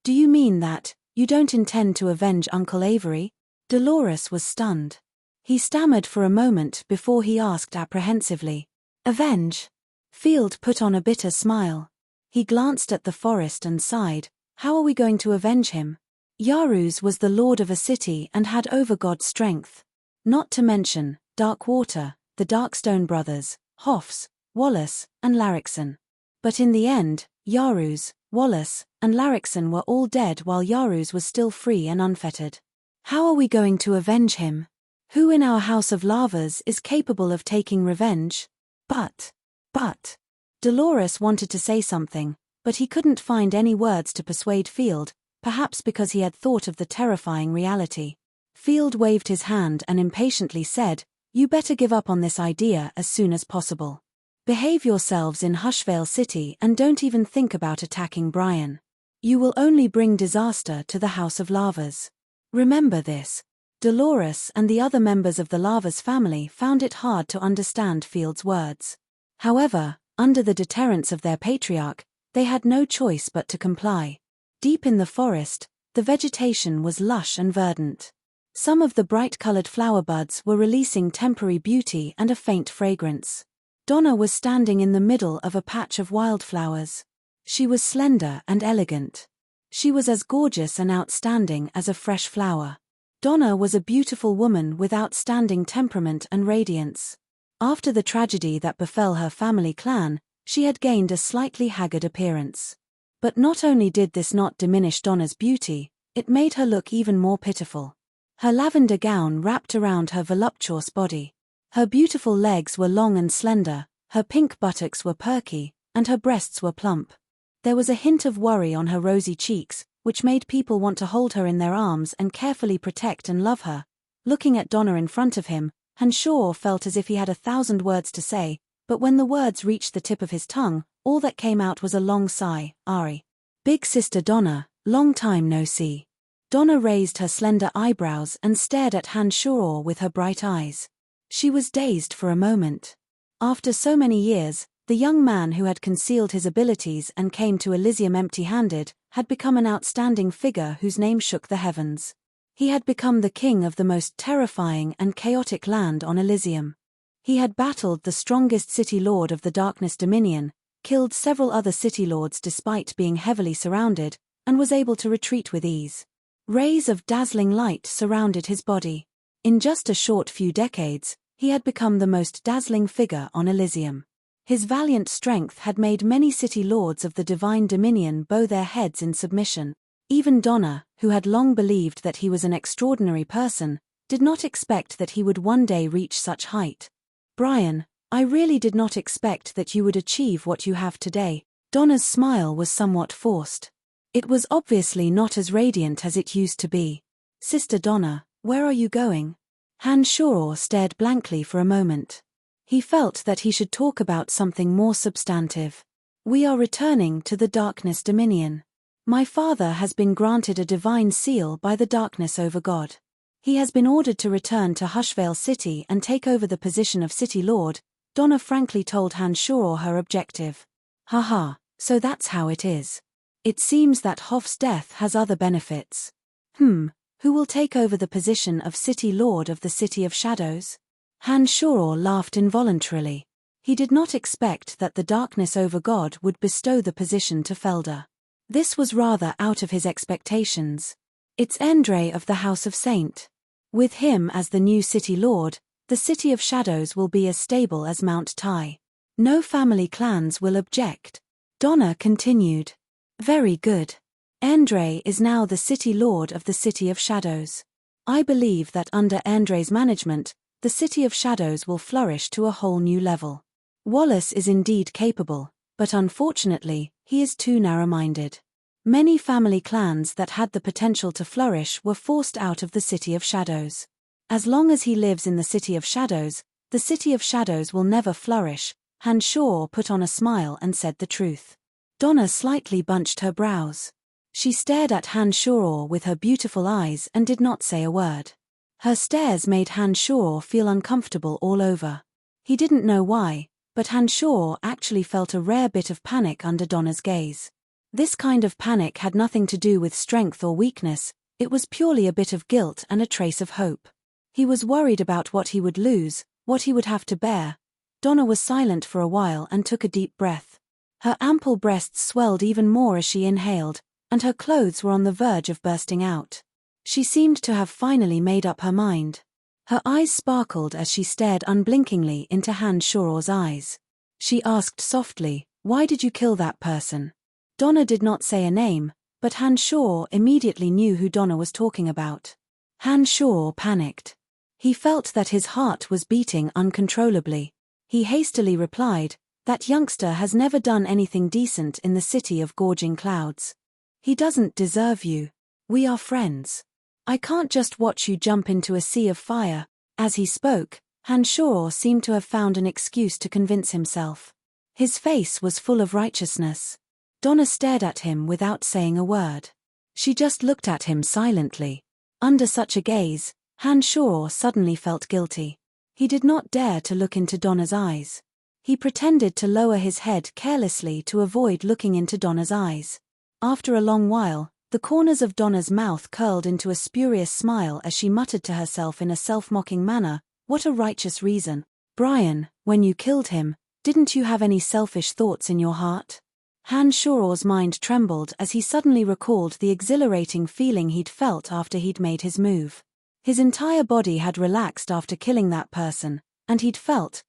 do you mean that you don't intend to avenge Uncle Avery?" Dolores was stunned. He stammered for a moment before he asked apprehensively, "Avenge?" Field put on a bitter smile. He glanced at the forest and sighed, "How are we going to avenge him? Yaruz was the lord of a city and had Overgod strength. Not to mention Darkwater, the Darkstone brothers, Hoffs, Wallace, and Larrickson. But in the end, Yaruz, Wallace, and Larrickson were all dead while Yaruz was still free and unfettered. How are we going to avenge him? Who in our House of Lavas is capable of taking revenge?" But. Dolores wanted to say something, but he couldn't find any words to persuade Field, perhaps because he had thought of the terrifying reality. Field waved his hand and impatiently said, "You better give up on this idea as soon as possible. Behave yourselves in Hushvale City and don't even think about attacking Brian. You will only bring disaster to the House of Lavas. Remember this. Dolores and the other members of the Lavas family found it hard to understand Field's words. However, under the deterrence of their patriarch, they had no choice but to comply. Deep in the forest, the vegetation was lush and verdant. Some of the bright-colored flower buds were releasing temporary beauty and a faint fragrance. Donna was standing in the middle of a patch of wildflowers. She was slender and elegant. She was as gorgeous and outstanding as a fresh flower. Donna was a beautiful woman with outstanding temperament and radiance. After the tragedy that befell her family clan, she had gained a slightly haggard appearance. But not only did this not diminish Donna's beauty, it made her look even more pitiful. Her lavender gown wrapped around her voluptuous body. Her beautiful legs were long and slender, her pink buttocks were perky, and her breasts were plump. There was a hint of worry on her rosy cheeks, which made people want to hold her in their arms and carefully protect and love her. Looking at Donna in front of him, Hanshaw felt as if he had 1,000 words to say, but when the words reached the tip of his tongue, all that came out was a long sigh. Ari. Big sister Donna, long time no see. Donna raised her slender eyebrows and stared at Hanshaw with her bright eyes. She was dazed for a moment. After so many years, the young man who had concealed his abilities and came to Elysium empty-handed had become an outstanding figure whose name shook the heavens. He had become the king of the most terrifying and chaotic land on Elysium. He had battled the strongest city lord of the Darkness Dominion, killed several other city lords despite being heavily surrounded, and was able to retreat with ease. Rays of dazzling light surrounded his body. In just a short few decades, he had become the most dazzling figure on Elysium. His valiant strength had made many city lords of the Divine Dominion bow their heads in submission. Even Donna, who had long believed that he was an extraordinary person, did not expect that he would one day reach such height. Brian, I really did not expect that you would achieve what you have today. Donna's smile was somewhat forced. It was obviously not as radiant as it used to be. Sister Donna, where are you going? Hanshaw stared blankly for a moment. He felt that he should talk about something more substantive. We are returning to the Darkness Dominion. My father has been granted a divine seal by the Darkness over God. He has been ordered to return to Hushvale City and take over the position of City Lord. Donna frankly told Hanshaw her objective. Haha, so that's how it is. It seems that Hoff's death has other benefits. Who will take over the position of City Lord of the City of Shadows? Hanshaw laughed involuntarily. He did not expect that the Darkness over God would bestow the position to Felder. This was rather out of his expectations. It's Endre of the House of Saint. With him as the new City Lord, the City of Shadows will be as stable as Mount Tai. No family clans will object. Donna continued. Very good. Endre is now the City Lord of the City of Shadows. I believe that under Endre's management, the City of Shadows will flourish to a whole new level. Wallace is indeed capable, but unfortunately, he is too narrow-minded. Many family clans that had the potential to flourish were forced out of the City of Shadows. As long as he lives in the City of Shadows, the City of Shadows will never flourish. Hanshaw put on a smile and said the truth. Donna slightly bunched her brows. She stared at Hanshaw with her beautiful eyes and did not say a word. Her stares made Hanshaw feel uncomfortable all over. He didn't know why, but Hanshaw actually felt a rare bit of panic under Donna's gaze. This kind of panic had nothing to do with strength or weakness, it was purely a bit of guilt and a trace of hope. He was worried about what he would lose, what he would have to bear. Donna was silent for a while and took a deep breath. Her ample breasts swelled even more as she inhaled, and her clothes were on the verge of bursting out. She seemed to have finally made up her mind. Her eyes sparkled as she stared unblinkingly into Hanshaw's eyes. She asked softly, "Why did you kill that person?" Donna did not say a name, but Hanshaw immediately knew who Donna was talking about. Hanshaw panicked. He felt that his heart was beating uncontrollably. He hastily replied, "That youngster has never done anything decent in the City of Gorging Clouds. He doesn't deserve you. We are friends. I can't just watch you jump into a sea of fire." As he spoke, Hanshaw seemed to have found an excuse to convince himself. His face was full of righteousness. Donna stared at him without saying a word. She just looked at him silently. Under such a gaze, Hanshaw suddenly felt guilty. He did not dare to look into Donna's eyes. He pretended to lower his head carelessly to avoid looking into Donna's eyes. After a long while, the corners of Donna's mouth curled into a spurious smile as she muttered to herself in a self-mocking manner, "What a righteous reason. Brian, when you killed him, didn't you have any selfish thoughts in your heart?" Hanshaw's mind trembled as he suddenly recalled the exhilarating feeling he'd felt after he'd made his move. His entire body had relaxed after killing that person, and he'd felt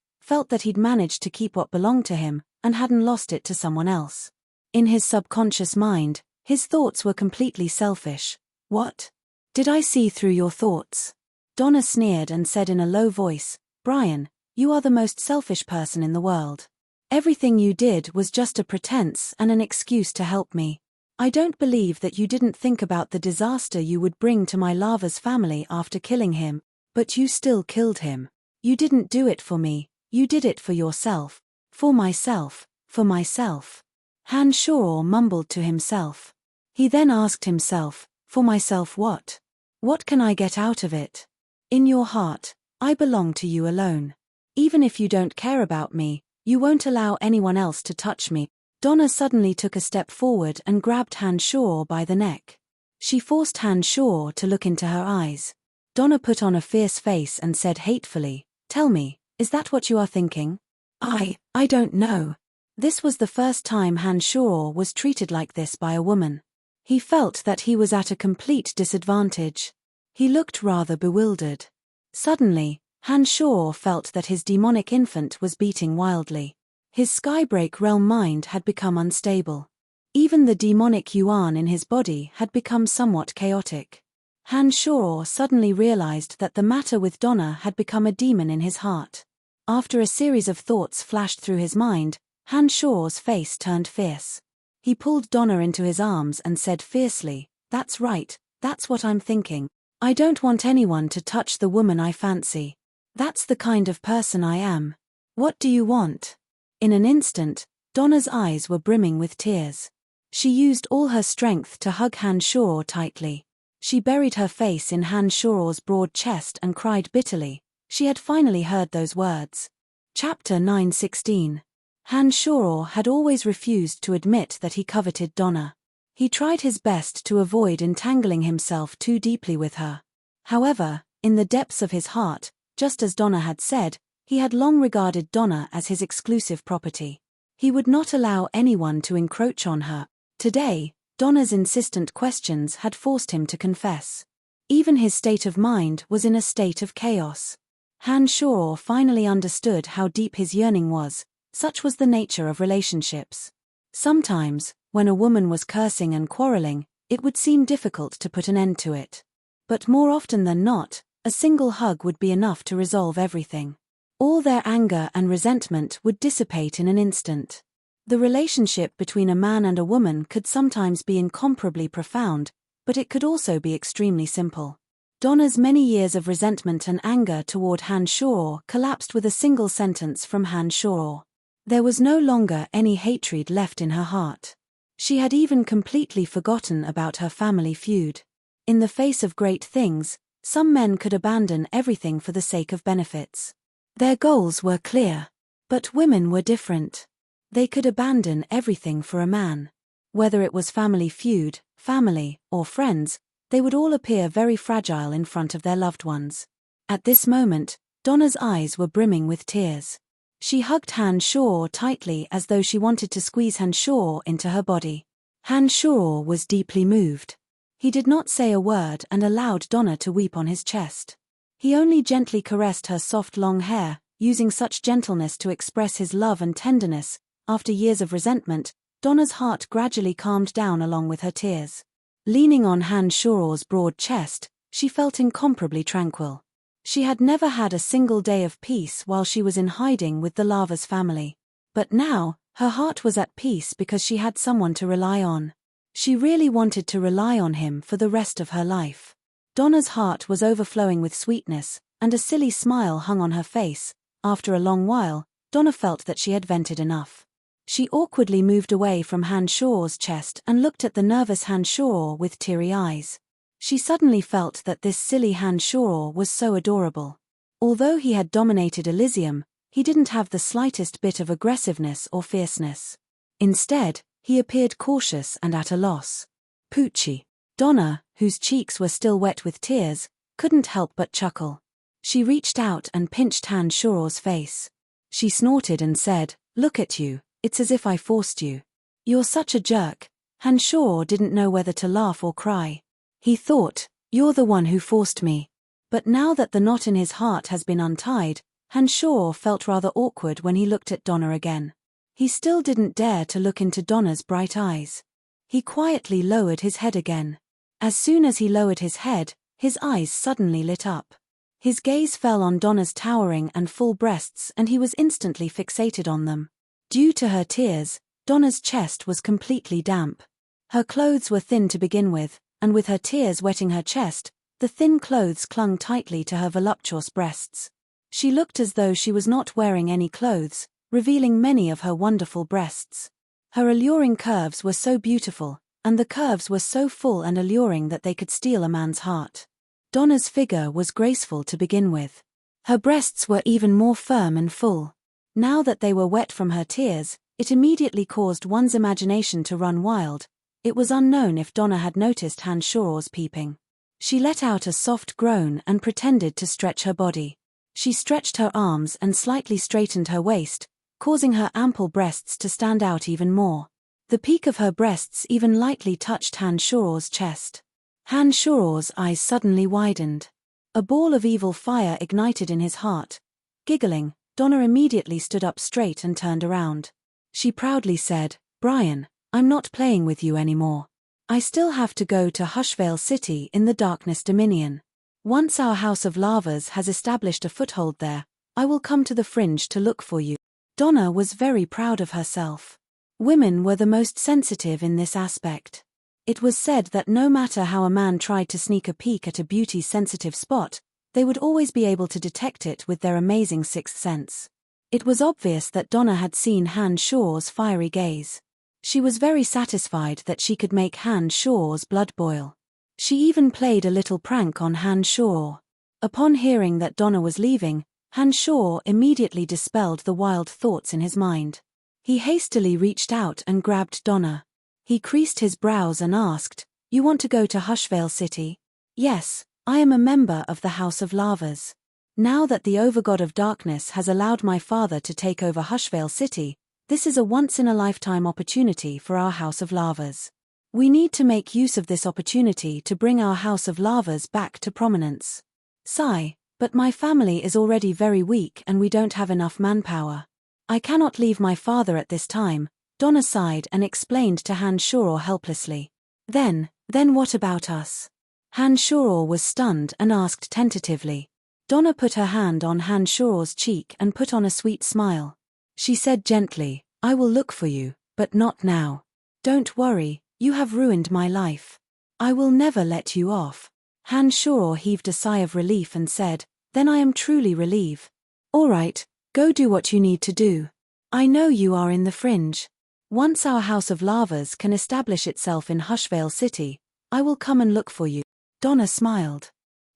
that he'd managed to keep what belonged to him, and hadn't lost it to someone else. In his subconscious mind, his thoughts were completely selfish. "What? Did I see through your thoughts?" Donna sneered and said in a low voice, "Brian, you are the most selfish person in the world. Everything you did was just a pretense and an excuse to help me. I don't believe that you didn't think about the disaster you would bring to my lava's family after killing him, but you still killed him. You didn't do it for me, you did it for yourself. For myself, for myself." Hanshaw mumbled to himself. He then asked himself, "For myself what? What can I get out of it? In your heart, I belong to you alone. Even if you don't care about me, you won't allow anyone else to touch me." Donna suddenly took a step forward and grabbed Hanshaw by the neck. She forced Hanshaw to look into her eyes. Donna put on a fierce face and said hatefully, "Tell me, is that what you are thinking?" I don't know." This was the first time Hanshaw was treated like this by a woman. He felt that he was at a complete disadvantage. He looked rather bewildered. Suddenly, Hanshaw felt that his demonic infant was beating wildly. His Skybreak realm mind had become unstable. Even the demonic yuan in his body had become somewhat chaotic. Hanshaw suddenly realized that the matter with Donna had become a demon in his heart. After a series of thoughts flashed through his mind, Hanshaw's face turned fierce. He pulled Donna into his arms and said fiercely, "That's right, that's what I'm thinking. I don't want anyone to touch the woman I fancy. That's the kind of person I am. What do you want?" In an instant, Donna's eyes were brimming with tears. She used all her strength to hug Hanshaw tightly. She buried her face in Hanshaw's broad chest and cried bitterly. She had finally heard those words. Chapter 9:16. Hanshaw had always refused to admit that he coveted Donna. He tried his best to avoid entangling himself too deeply with her. However, in the depths of his heart, just as Donna had said, he had long regarded Donna as his exclusive property. He would not allow anyone to encroach on her. Today, Donna's insistent questions had forced him to confess. Even his state of mind was in a state of chaos. Hanshaw finally understood how deep his yearning was. Such was the nature of relationships. Sometimes, when a woman was cursing and quarreling, it would seem difficult to put an end to it. But more often than not, a single hug would be enough to resolve everything. All their anger and resentment would dissipate in an instant. The relationship between a man and a woman could sometimes be incomparably profound, but it could also be extremely simple. Donna's many years of resentment and anger toward Hanshaw collapsed with a single sentence from Hanshaw. There was no longer any hatred left in her heart. She had even completely forgotten about her family feud. In the face of great things, some men could abandon everything for the sake of benefits. Their goals were clear. But women were different. They could abandon everything for a man. Whether it was family feud, family, or friends, they would all appear very fragile in front of their loved ones. At this moment, Donna's eyes were brimming with tears. She hugged Hanshaw tightly as though she wanted to squeeze Hanshaw into her body. Hanshaw was deeply moved. He did not say a word and allowed Donna to weep on his chest. He only gently caressed her soft long hair, using such gentleness to express his love and tenderness. After years of resentment, Donna's heart gradually calmed down along with her tears. Leaning on Hanshaw's broad chest, she felt incomparably tranquil. She had never had a single day of peace while she was in hiding with the Lava's family. But now, her heart was at peace because she had someone to rely on. She really wanted to rely on him for the rest of her life. Donna's heart was overflowing with sweetness, and a silly smile hung on her face. After a long while, Donna felt that she had vented enough. She awkwardly moved away from Han Shaw's chest and looked at the nervous Han Shaw with teary eyes. She suddenly felt that this silly Han Shaw was so adorable. Although he had dominated Elysium, he didn't have the slightest bit of aggressiveness or fierceness. Instead, he appeared cautious and at a loss. Poochie. Donna, whose cheeks were still wet with tears, couldn't help but chuckle. She reached out and pinched Han Shaw's face. She snorted and said, "Look at you, it's as if I forced you. You're such a jerk." Han Shaw didn't know whether to laugh or cry. He thought, "You're the one who forced me." But now that the knot in his heart has been untied, Han Shaw felt rather awkward when he looked at Donna again. He still didn't dare to look into Donna's bright eyes. He quietly lowered his head again. As soon as he lowered his head, his eyes suddenly lit up. His gaze fell on Donna's towering and full breasts and he was instantly fixated on them. Due to her tears, Donna's chest was completely damp. Her clothes were thin to begin with, and with her tears wetting her chest, the thin clothes clung tightly to her voluptuous breasts. She looked as though she was not wearing any clothes, revealing many of her wonderful breasts. Her alluring curves were so beautiful, and the curves were so full and alluring that they could steal a man's heart. Donna's figure was graceful to begin with. Her breasts were even more firm and full. Now that they were wet from her tears, it immediately caused one's imagination to run wild. It was unknown if Donna had noticed Han Shaw's peeping. She let out a soft groan and pretended to stretch her body. She stretched her arms and slightly straightened her waist, causing her ample breasts to stand out even more. The peak of her breasts even lightly touched Han Shaw's chest. Han Shaw's eyes suddenly widened. A ball of evil fire ignited in his heart. Giggling, Donna immediately stood up straight and turned around. She proudly said, "Brian, I'm not playing with you anymore. I still have to go to Hushvale City in the Darkness Dominion. Once our House of Lavas has established a foothold there, I will come to the fringe to look for you." Donna was very proud of herself. Women were the most sensitive in this aspect. It was said that no matter how a man tried to sneak a peek at a beauty's sensitive spot, they would always be able to detect it with their amazing sixth sense. It was obvious that Donna had seen Han Shaw's fiery gaze. She was very satisfied that she could make Han Shaw's blood boil. She even played a little prank on Han Shaw. Upon hearing that Donna was leaving, Han Shaw immediately dispelled the wild thoughts in his mind. He hastily reached out and grabbed Donna. He creased his brows and asked, "You want to go to Hushvale City?" "Yes, I am a member of the House of Lavas. Now that the Overgod of Darkness has allowed my father to take over Hushvale City, this is a once-in-a-lifetime opportunity for our House of Lavas. We need to make use of this opportunity to bring our House of Lavas back to prominence. Sigh, but my family is already very weak and we don't have enough manpower. I cannot leave my father at this time." Donna sighed and explained to Han Shaw helplessly. Then what about us?" Han Shaw was stunned and asked tentatively. Donna put her hand on Han Shaw's cheek and put on a sweet smile. She said gently, "I will look for you, but not now. Don't worry, you have ruined my life. I will never let you off." Han Shaw heaved a sigh of relief and said, "Then I am truly relieved. All right, go do what you need to do. I know you are in the fringe. Once our House of Lavas can establish itself in Hushvale City, I will come and look for you." Donna smiled.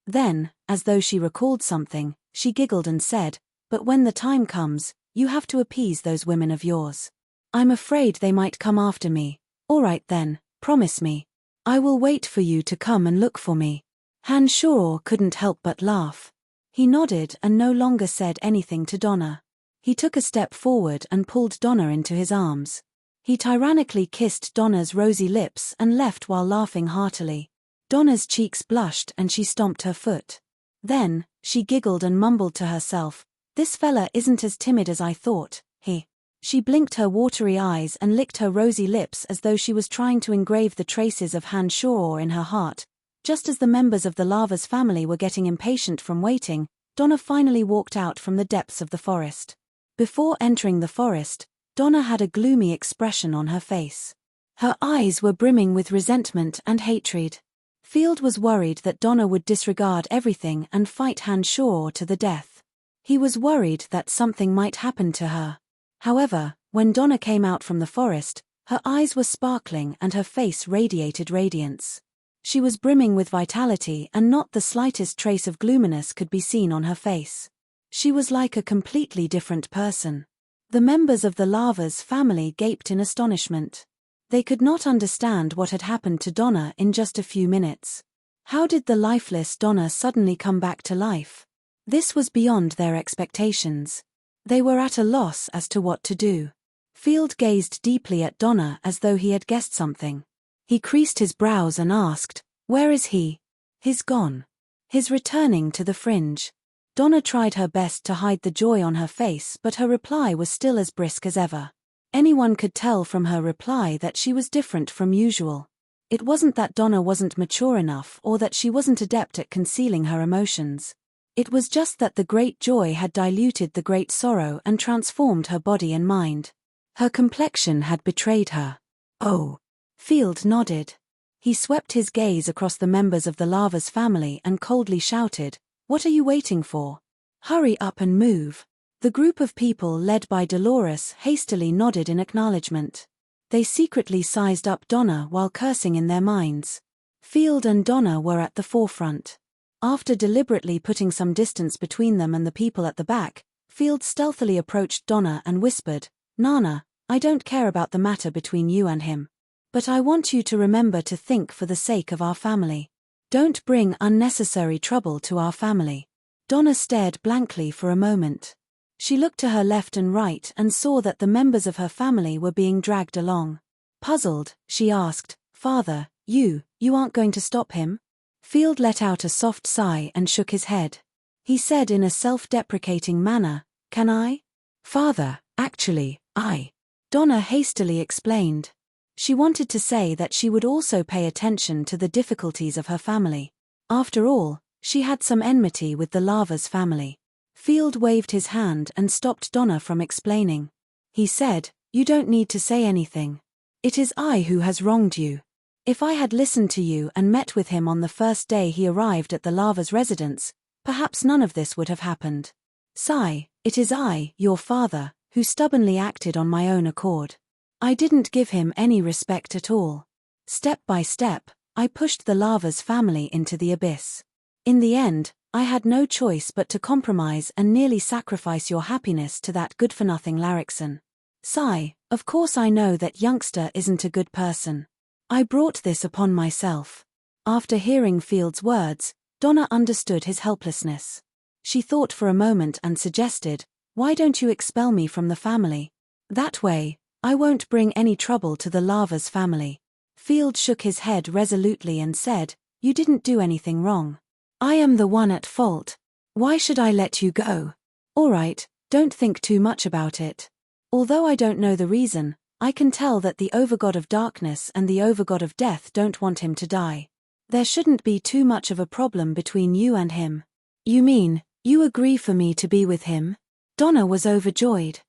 Then, as though she recalled something, she giggled and said, "But when the time comes, you have to appease those women of yours. I'm afraid they might come after me." "All right then, promise me. I will wait for you to come and look for me." Han Shaw couldn't help but laugh. He nodded and no longer said anything to Donna. He took a step forward and pulled Donna into his arms. He tyrannically kissed Donna's rosy lips and left while laughing heartily. Donna's cheeks blushed and she stomped her foot. Then, she giggled and mumbled to herself, "This fella isn't as timid as I thought, he." She blinked her watery eyes and licked her rosy lips as though she was trying to engrave the traces of Han Shaw in her heart. Just as the members of the Lavas family were getting impatient from waiting, Donna finally walked out from the depths of the forest. Before entering the forest, Donna had a gloomy expression on her face. Her eyes were brimming with resentment and hatred. Field was worried that Donna would disregard everything and fight Han Shaw to the death. He was worried that something might happen to her. However, When Donna came out from the forest, her eyes were sparkling and her face radiated radiance. She was brimming with vitality and not the slightest trace of gloominess could be seen on her face. She was like a completely different person. The members of the Lava's family gaped in astonishment. They could not understand what had happened to Donna in just a few minutes. How did the lifeless Donna suddenly come back to life? This was beyond their expectations. They were at a loss as to what to do. Field gazed deeply at Donna as though he had guessed something. He creased his brows and asked, "Where is he?" "He's gone. He's returning to the fringe." Donna tried her best to hide the joy on her face, but her reply was still as brisk as ever. Anyone could tell from her reply that she was different from usual. It wasn't that Donna wasn't mature enough or that she wasn't adept at concealing her emotions. It was just that the great joy had diluted the great sorrow and transformed her body and mind. Her complexion had betrayed her. "Oh." Field nodded. He swept his gaze across the members of the Lava's family and coldly shouted, "What are you waiting for? Hurry up and move." The group of people led by Dolores hastily nodded in acknowledgement. They secretly sized up Donna while cursing in their minds. Field and Donna were at the forefront. After deliberately putting some distance between them and the people at the back, Field stealthily approached Donna and whispered, "Nana, I don't care about the matter between you and him. But I want you to remember to think for the sake of our family. Don't bring unnecessary trouble to our family." Donna stared blankly for a moment. She looked to her left and right and saw that the members of her family were being dragged along. Puzzled, she asked, "Father, you aren't going to stop him?" Field let out a soft sigh and shook his head. He said in a self-deprecating manner, "Can I?" "Father, actually, I." Donna hastily explained. She wanted to say that she would also pay attention to the difficulties of her family. After all, she had some enmity with the Lava's family. Field waved his hand and stopped Donna from explaining. He said, "You don't need to say anything. It is I who has wronged you. If I had listened to you and met with him on the first day he arrived at the Lava's residence, perhaps none of this would have happened. Sai, it is I, your father, who stubbornly acted on my own accord. I didn't give him any respect at all. Step by step, I pushed the Lava's family into the abyss. In the end, I had no choice but to compromise and nearly sacrifice your happiness to that good-for-nothing Larrickson. Sai, of course I know that youngster isn't a good person. I brought this upon myself." After hearing Field's words, Donna understood his helplessness. She thought for a moment and suggested, "Why don't you expel me from the family? That way, I won't bring any trouble to the Lava's family." Field shook his head resolutely and said, "You didn't do anything wrong. I am the one at fault. Why should I let you go? All right, don't think too much about it. Although I don't know the reason, I can tell that the Overgod of Darkness and the Overgod of Death don't want him to die. There shouldn't be too much of a problem between you and him." "You mean, you agree for me to be with him?" Donna was overjoyed.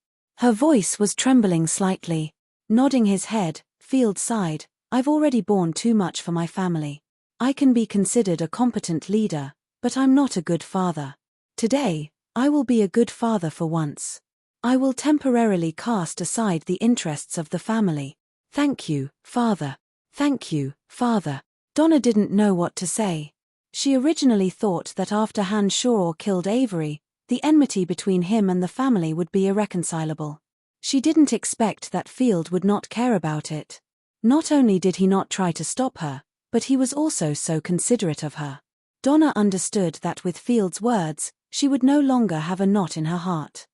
Her voice was trembling slightly. Nodding his head, Field sighed, "I've already borne too much for my family. I can be considered a competent leader, but I'm not a good father. Today, I will be a good father for once. I will temporarily cast aside the interests of the family. Thank you, Father. Thank you, Father." Donna didn't know what to say. She originally thought that after Han Shaw killed Avery, the enmity between him and the family would be irreconcilable. She didn't expect that Field would not care about it. Not only did he not try to stop her, but he was also so considerate of her. Donna understood that with Field's words, she would no longer have a knot in her heart.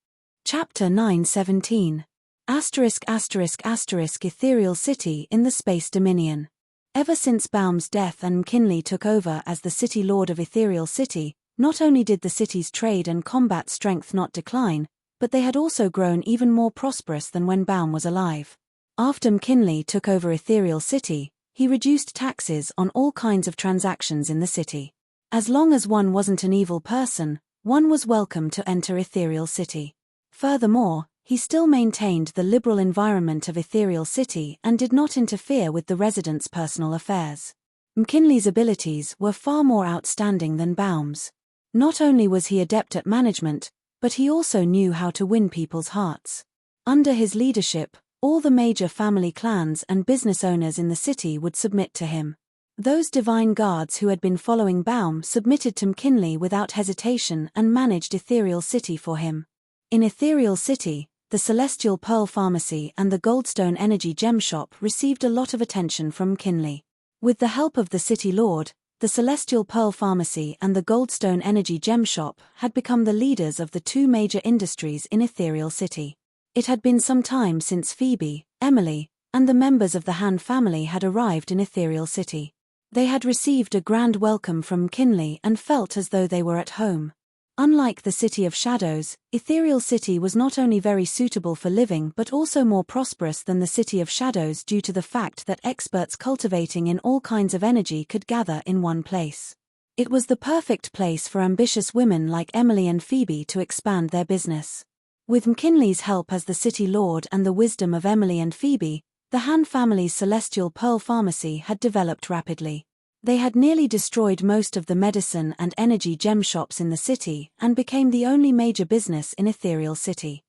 Chapter 9:17. Ethereal City in the Space Dominion. Ever since Baum's death and McKinley took over as the city lord of Ethereal City, not only did the city's trade and combat strength not decline, but they had also grown even more prosperous than when Baum was alive. After McKinley took over Ethereal City, he reduced taxes on all kinds of transactions in the city. As long as one wasn't an evil person, one was welcome to enter Ethereal City. Furthermore, he still maintained the liberal environment of Ethereal City and did not interfere with the residents' personal affairs. McKinley's abilities were far more outstanding than Baum's. Not only was he adept at management, but he also knew how to win people's hearts. Under his leadership, all the major family clans and business owners in the city would submit to him. Those divine guards who had been following Baum submitted to McKinley without hesitation and managed Ethereal City for him. In Ethereal City, the Celestial Pearl Pharmacy and the Goldstone Energy Gem Shop received a lot of attention from McKinley. With the help of the City Lord, the Celestial Pearl Pharmacy and the Goldstone Energy Gem Shop had become the leaders of the two major industries in Ethereal City. It had been some time since Phoebe, Emily, and the members of the Han family had arrived in Ethereal City. They had received a grand welcome from McKinley and felt as though they were at home. Unlike the City of Shadows, Ethereal City was not only very suitable for living but also more prosperous than the City of Shadows due to the fact that experts cultivating in all kinds of energy could gather in one place. It was the perfect place for ambitious women like Emily and Phoebe to expand their business. With McKinley's help as the City Lord and the wisdom of Emily and Phoebe, the Han family's Celestial Pearl Pharmacy had developed rapidly. They had nearly destroyed most of the medicine and energy gem shops in the city and became the only major business in Ethereal City.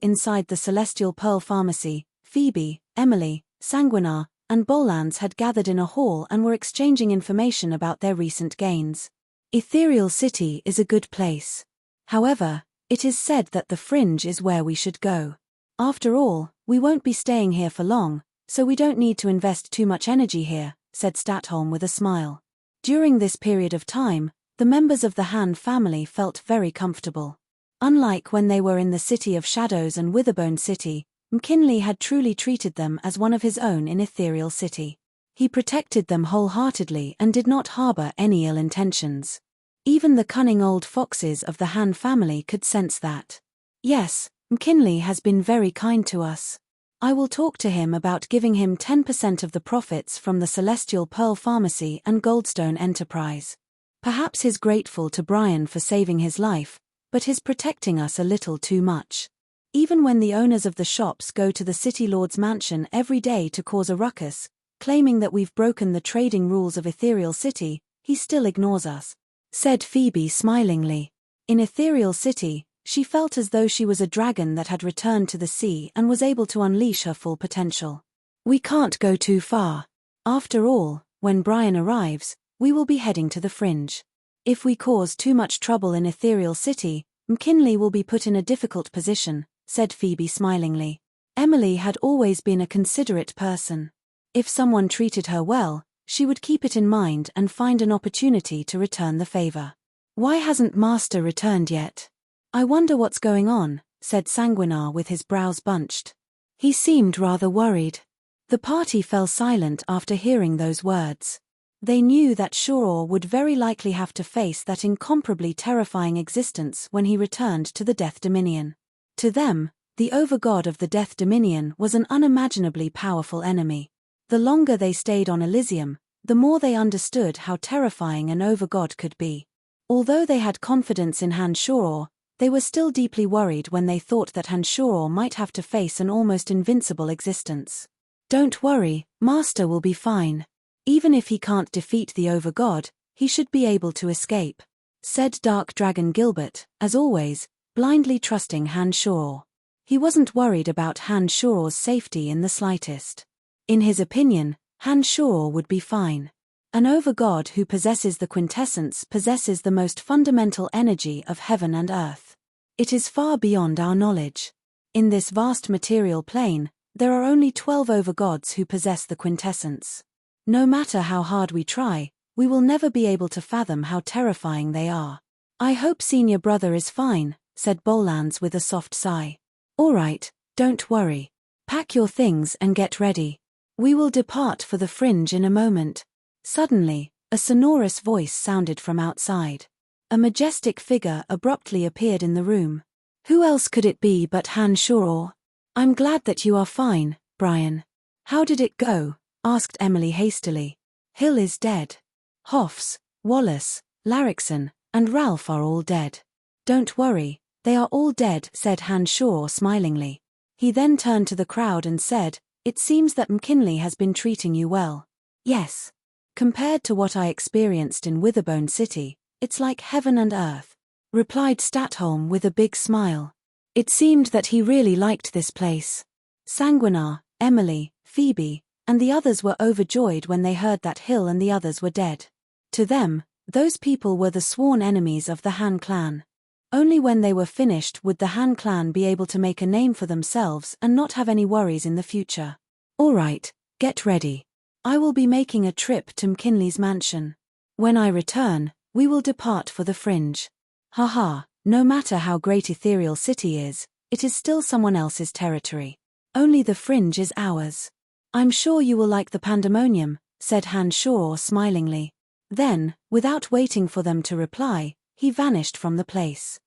Inside the Celestial Pearl Pharmacy, Phoebe, Emily, Sanguinar, and Bolans had gathered in a hall and were exchanging information about their recent gains. Ethereal City is a good place. However, it is said that the Fringe is where we should go. After all, we won't be staying here for long, so we don't need to invest too much energy here, said Statholm with a smile. During this period of time, the members of the Han family felt very comfortable. Unlike when they were in the City of Shadows and Witherbone City, McKinley had truly treated them as one of his own in Ethereal City. He protected them wholeheartedly and did not harbor any ill intentions. Even the cunning old foxes of the Han family could sense that. Yes, McKinley has been very kind to us. I will talk to him about giving him 10% of the profits from the Celestial Pearl Pharmacy and Goldstone Enterprise. Perhaps he's grateful to Brian for saving his life, but he's protecting us a little too much. Even when the owners of the shops go to the City Lord's mansion every day to cause a ruckus, claiming that we've broken the trading rules of Ethereal City, he still ignores us, said Phoebe smilingly. In Ethereal City, she felt as though she was a dragon that had returned to the sea and was able to unleash her full potential. We can't go too far. After all, when Brian arrives, we will be heading to the Fringe. If we cause too much trouble in Ethereal City, McKinley will be put in a difficult position, said Phoebe smilingly. Emily had always been a considerate person. If someone treated her well, she would keep it in mind and find an opportunity to return the favor. Why hasn't Master returned yet? I wonder what's going on, said Sanguinar with his brows bunched. He seemed rather worried. The party fell silent after hearing those words. They knew that Shoror would very likely have to face that incomparably terrifying existence when he returned to the Death Dominion. To them, the overgod of the Death Dominion was an unimaginably powerful enemy. The longer they stayed on Elysium, the more they understood how terrifying an overgod could be. Although they had confidence in Han Shoror, they were still deeply worried when they thought that Han Shoror might have to face an almost invincible existence. Don't worry, Master will be fine. Even if he can't defeat the overgod, he should be able to escape, said Dark Dragon Gilbert, as always, blindly trusting Han Shoror. He wasn't worried about Han Shoror's safety in the slightest. In his opinion, Han Shoror would be fine. An overgod who possesses the quintessence possesses the most fundamental energy of heaven and earth. It is far beyond our knowledge. In this vast material plane, there are only 12 overgods who possess the quintessence. No matter how hard we try, we will never be able to fathom how terrifying they are. I hope Senior Brother is fine, said Bolans with a soft sigh. All right, don't worry. Pack your things and get ready. We will depart for the Fringe in a moment. Suddenly, a sonorous voice sounded from outside. A majestic figure abruptly appeared in the room. Who else could it be but Han Shoror? I'm glad that you are fine, Brian. How did it go? Asked Emily hastily. Hill is dead. Hoffs, Wallace, Larrickson, and Ralph are all dead. Don't worry, they are all dead, said Han Shoror smilingly. He then turned to the crowd and said, It seems that McKinley has been treating you well. Yes. Compared to what I experienced in Witherbone City, it's like heaven and earth, replied Statholm with a big smile. It seemed that he really liked this place. Sanguinar, Emily, Phoebe, and the others were overjoyed when they heard that Hill and the others were dead. To them, those people were the sworn enemies of the Han clan. Only when they were finished would the Han clan be able to make a name for themselves and not have any worries in the future. All right, get ready. I will be making a trip to McKinley's mansion. When I return, we will depart for the fringe. Haha, no matter how great Ethereal City is, it is still someone else's territory. Only the fringe is ours. I'm sure you will like the pandemonium, said Han Shaw smilingly. Then, without waiting for them to reply, he vanished from the place.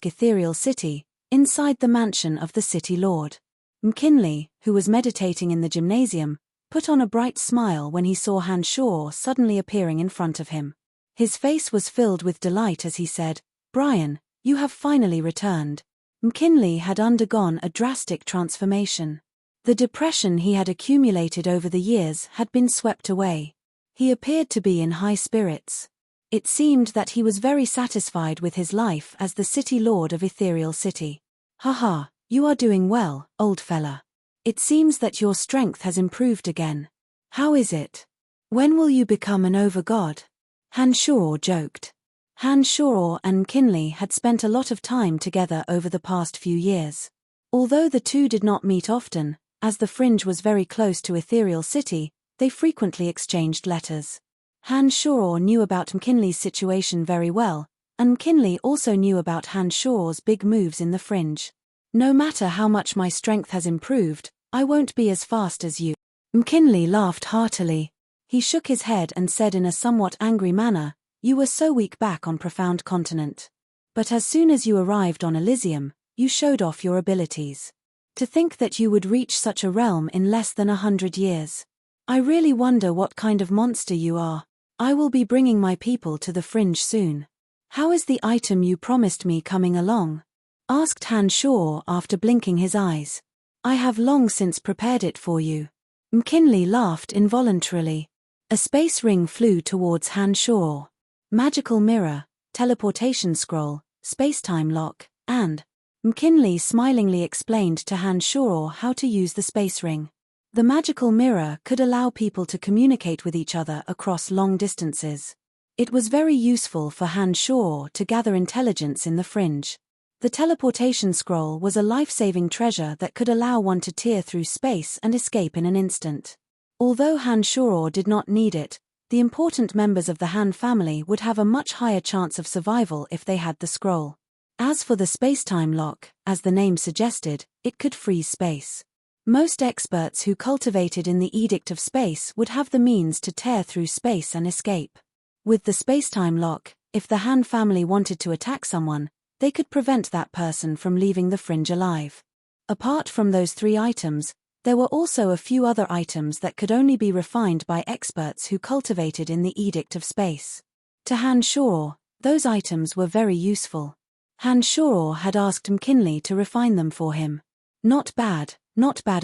Ethereal City, inside the mansion of the City Lord. McKinley, who was meditating in the gymnasium, put on a bright smile when he saw Han Shaw suddenly appearing in front of him. His face was filled with delight as he said, "Brian, you have finally returned." McKinley had undergone a drastic transformation. The depression he had accumulated over the years had been swept away. He appeared to be in high spirits. It seemed that he was very satisfied with his life as the City Lord of Ethereal City. "Haha, you are doing well, old fella. It seems that your strength has improved again. How is it? When will you become an overgod?" Han Shaw joked. Han Shaw and McKinley had spent a lot of time together over the past few years. Although the two did not meet often, as the fringe was very close to Ethereal City, they frequently exchanged letters. Han Shaw knew about McKinley's situation very well, and McKinley also knew about Han Shaw's big moves in the fringe. "No matter how much my strength has improved, I won't be as fast as you." McKinley laughed heartily. He shook his head and said in a somewhat angry manner, "You were so weak back on Profound Continent. But as soon as you arrived on Elysium, you showed off your abilities. To think that you would reach such a realm in less than 100 years. I really wonder what kind of monster you are. I will be bringing my people to the fringe soon. How is the item you promised me coming along?" asked Han Shaw after blinking his eyes. "I have long since prepared it for you." McKinley laughed involuntarily. A space ring flew towards Han Shaw. Magical mirror, teleportation scroll, space-time lock, and McKinley smilingly explained to Han Shaw how to use the space ring. The magical mirror could allow people to communicate with each other across long distances. It was very useful for Han Shaw to gather intelligence in the fringe. The teleportation scroll was a life-saving treasure that could allow one to tear through space and escape in an instant. Although Han Shaw did not need it, the important members of the Han family would have a much higher chance of survival if they had the scroll. As for the space-time lock, as the name suggested, it could freeze space. Most experts who cultivated in the Edict of Space would have the means to tear through space and escape. With the space-time lock, if the Han family wanted to attack someone, they could prevent that person from leaving the fringe alive. Apart from those 3 items, there were also a few other items that could only be refined by experts who cultivated in the Edict of Space. To Han Shaw, those items were very useful. Han Shaw had asked McKinley to refine them for him. Not bad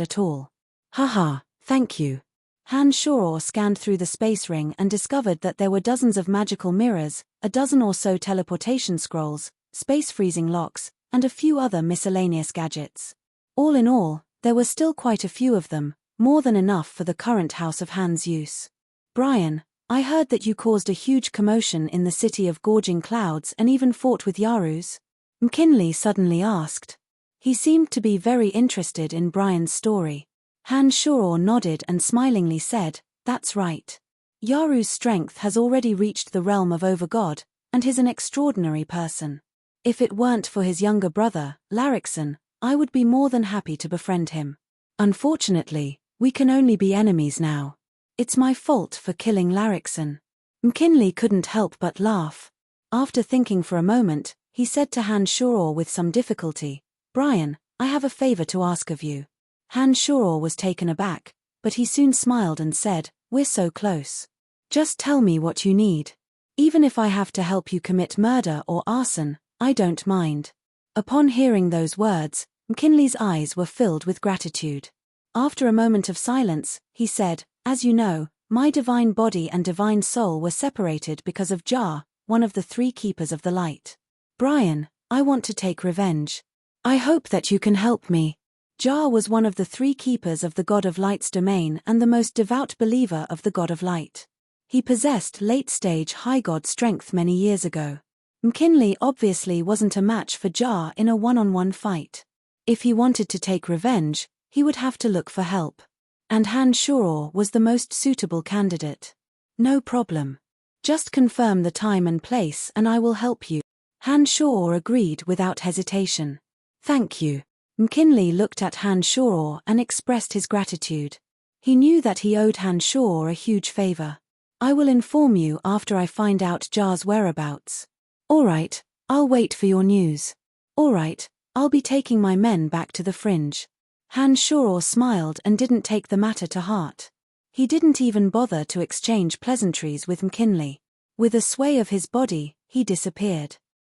at all. Haha, thank you. Han Shaw scanned through the space ring and discovered that there were dozens of magical mirrors, a dozen or so teleportation scrolls, space freezing locks, and a few other miscellaneous gadgets. All in all, there were still quite a few of them, more than enough for the current House of Han's use. "Brian, I heard that you caused a huge commotion in the City of Gorging Clouds and even fought with Yarus?" McKinley suddenly asked. He seemed to be very interested in Brian's story. Han Shaw nodded and smilingly said, "That's right. Yaru's strength has already reached the realm of Overgod, and he's an extraordinary person. If it weren't for his younger brother, Larrickson, I would be more than happy to befriend him. Unfortunately, we can only be enemies now. It's my fault for killing Larrickson." McKinley couldn't help but laugh. After thinking for a moment, he said to Han Shaw with some difficulty, "Brian, I have a favor to ask of you." Han Shaw was taken aback, but he soon smiled and said, "We're so close. Just tell me what you need. Even if I have to help you commit murder or arson, I don't mind." Upon hearing those words, McKinley's eyes were filled with gratitude. After a moment of silence, he said, "As you know, my divine body and divine soul were separated because of Jah, one of the 3 keepers of the light. Brian, I want to take revenge. I hope that you can help me. Jar was one of the 3 keepers of the God of Light's domain and the most devout believer of the God of Light. He possessed late-stage high god strength many years ago. McKinley obviously wasn't a match for Jar in a one-on-one fight. If he wanted to take revenge, he would have to look for help. And Han Shoror was the most suitable candidate. No problem. Just confirm the time and place and I will help you. Han Shoror agreed without hesitation. Thank you. McKinley looked at Han Shoror and expressed his gratitude. He knew that he owed Han Shoror a huge favor. I will inform you after I find out Jar's whereabouts. Alright, I'll wait for your news. Alright, I'll be taking my men back to the fringe. Han Shoror smiled and didn't take the matter to heart. He didn't even bother to exchange pleasantries with McKinley. With a sway of his body, he disappeared.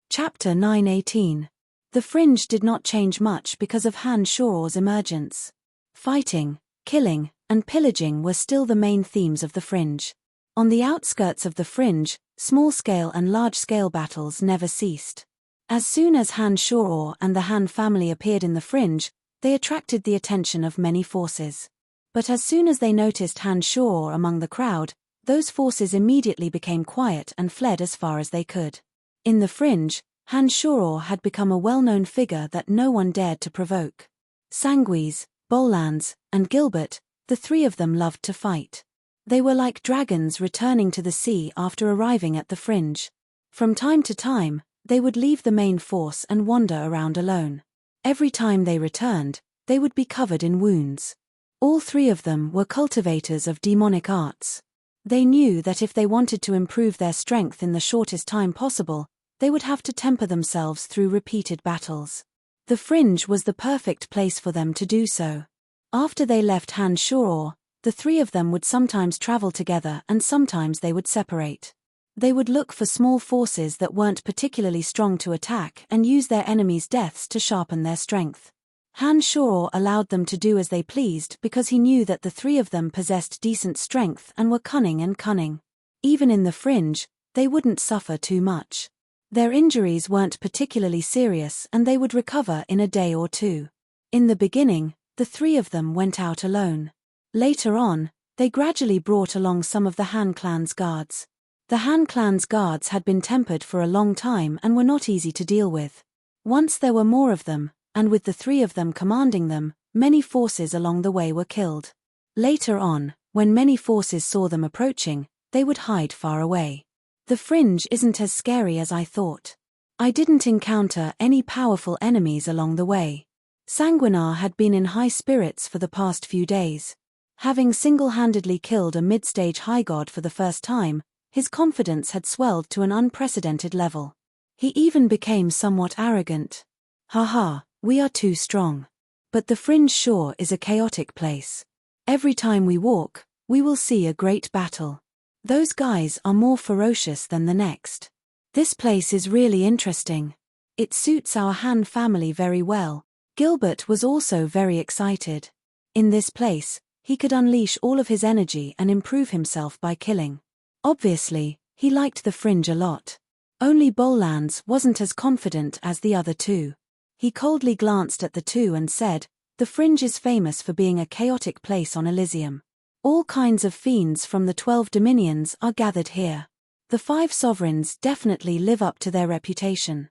Chapter 9:18. The fringe did not change much because of Han Shoror's emergence. Fighting, killing, and pillaging were still the main themes of the fringe. On the outskirts of the fringe, small-scale and large-scale battles never ceased. As soon as Han Shoror and the Han family appeared in the fringe, they attracted the attention of many forces. But as soon as they noticed Han Shoror among the crowd, those forces immediately became quiet and fled as far as they could. In the fringe, Han Shoror had become a well-known figure that no one dared to provoke. Sanguis, Bolans, and Gilbert, the 3 of them loved to fight. They were like dragons returning to the sea after arriving at the fringe. From time to time, they would leave the main force and wander around alone. Every time they returned, they would be covered in wounds. All 3 of them were cultivators of demonic arts. They knew that if they wanted to improve their strength in the shortest time possible, they would have to temper themselves through repeated battles. The fringe was the perfect place for them to do so. After they left Han Shoror, the 3 of them would sometimes travel together and sometimes they would separate. They would look for small forces that weren't particularly strong to attack and use their enemies' deaths to sharpen their strength. Han Shoror allowed them to do as they pleased because he knew that the 3 of them possessed decent strength and were cunning. Even in the fringe, they wouldn't suffer too much. Their injuries weren't particularly serious and they would recover in a day or 2. In the beginning, the 3 of them went out alone. Later on, they gradually brought along some of the Han clan's guards. The Han clan's guards had been tempered for a long time and were not easy to deal with. Once there were more of them, and with the 3 of them commanding them, many forces along the way were killed. Later on, when many forces saw them approaching, they would hide far away. The fringe isn't as scary as I thought. I didn't encounter any powerful enemies along the way. Sanguinar had been in high spirits for the past few days. Having single-handedly killed a mid-stage high god for the first time, his confidence had swelled to an unprecedented level. He even became somewhat arrogant. Haha, we are too strong. But the fringe shore is a chaotic place. Every time we walk, we will see a great battle. Those guys are more ferocious than the next. This place is really interesting. It suits our Han family very well. Gilbert was also very excited. In this place, he could unleash all of his energy and improve himself by killing. Obviously, he liked the fringe a lot. Only Bolans wasn't as confident as the other 2. He coldly glanced at the 2 and said, "The fringe is famous for being a chaotic place on Elysium. All kinds of fiends from the 12 dominions are gathered here. The 5 sovereigns definitely live up to their reputation.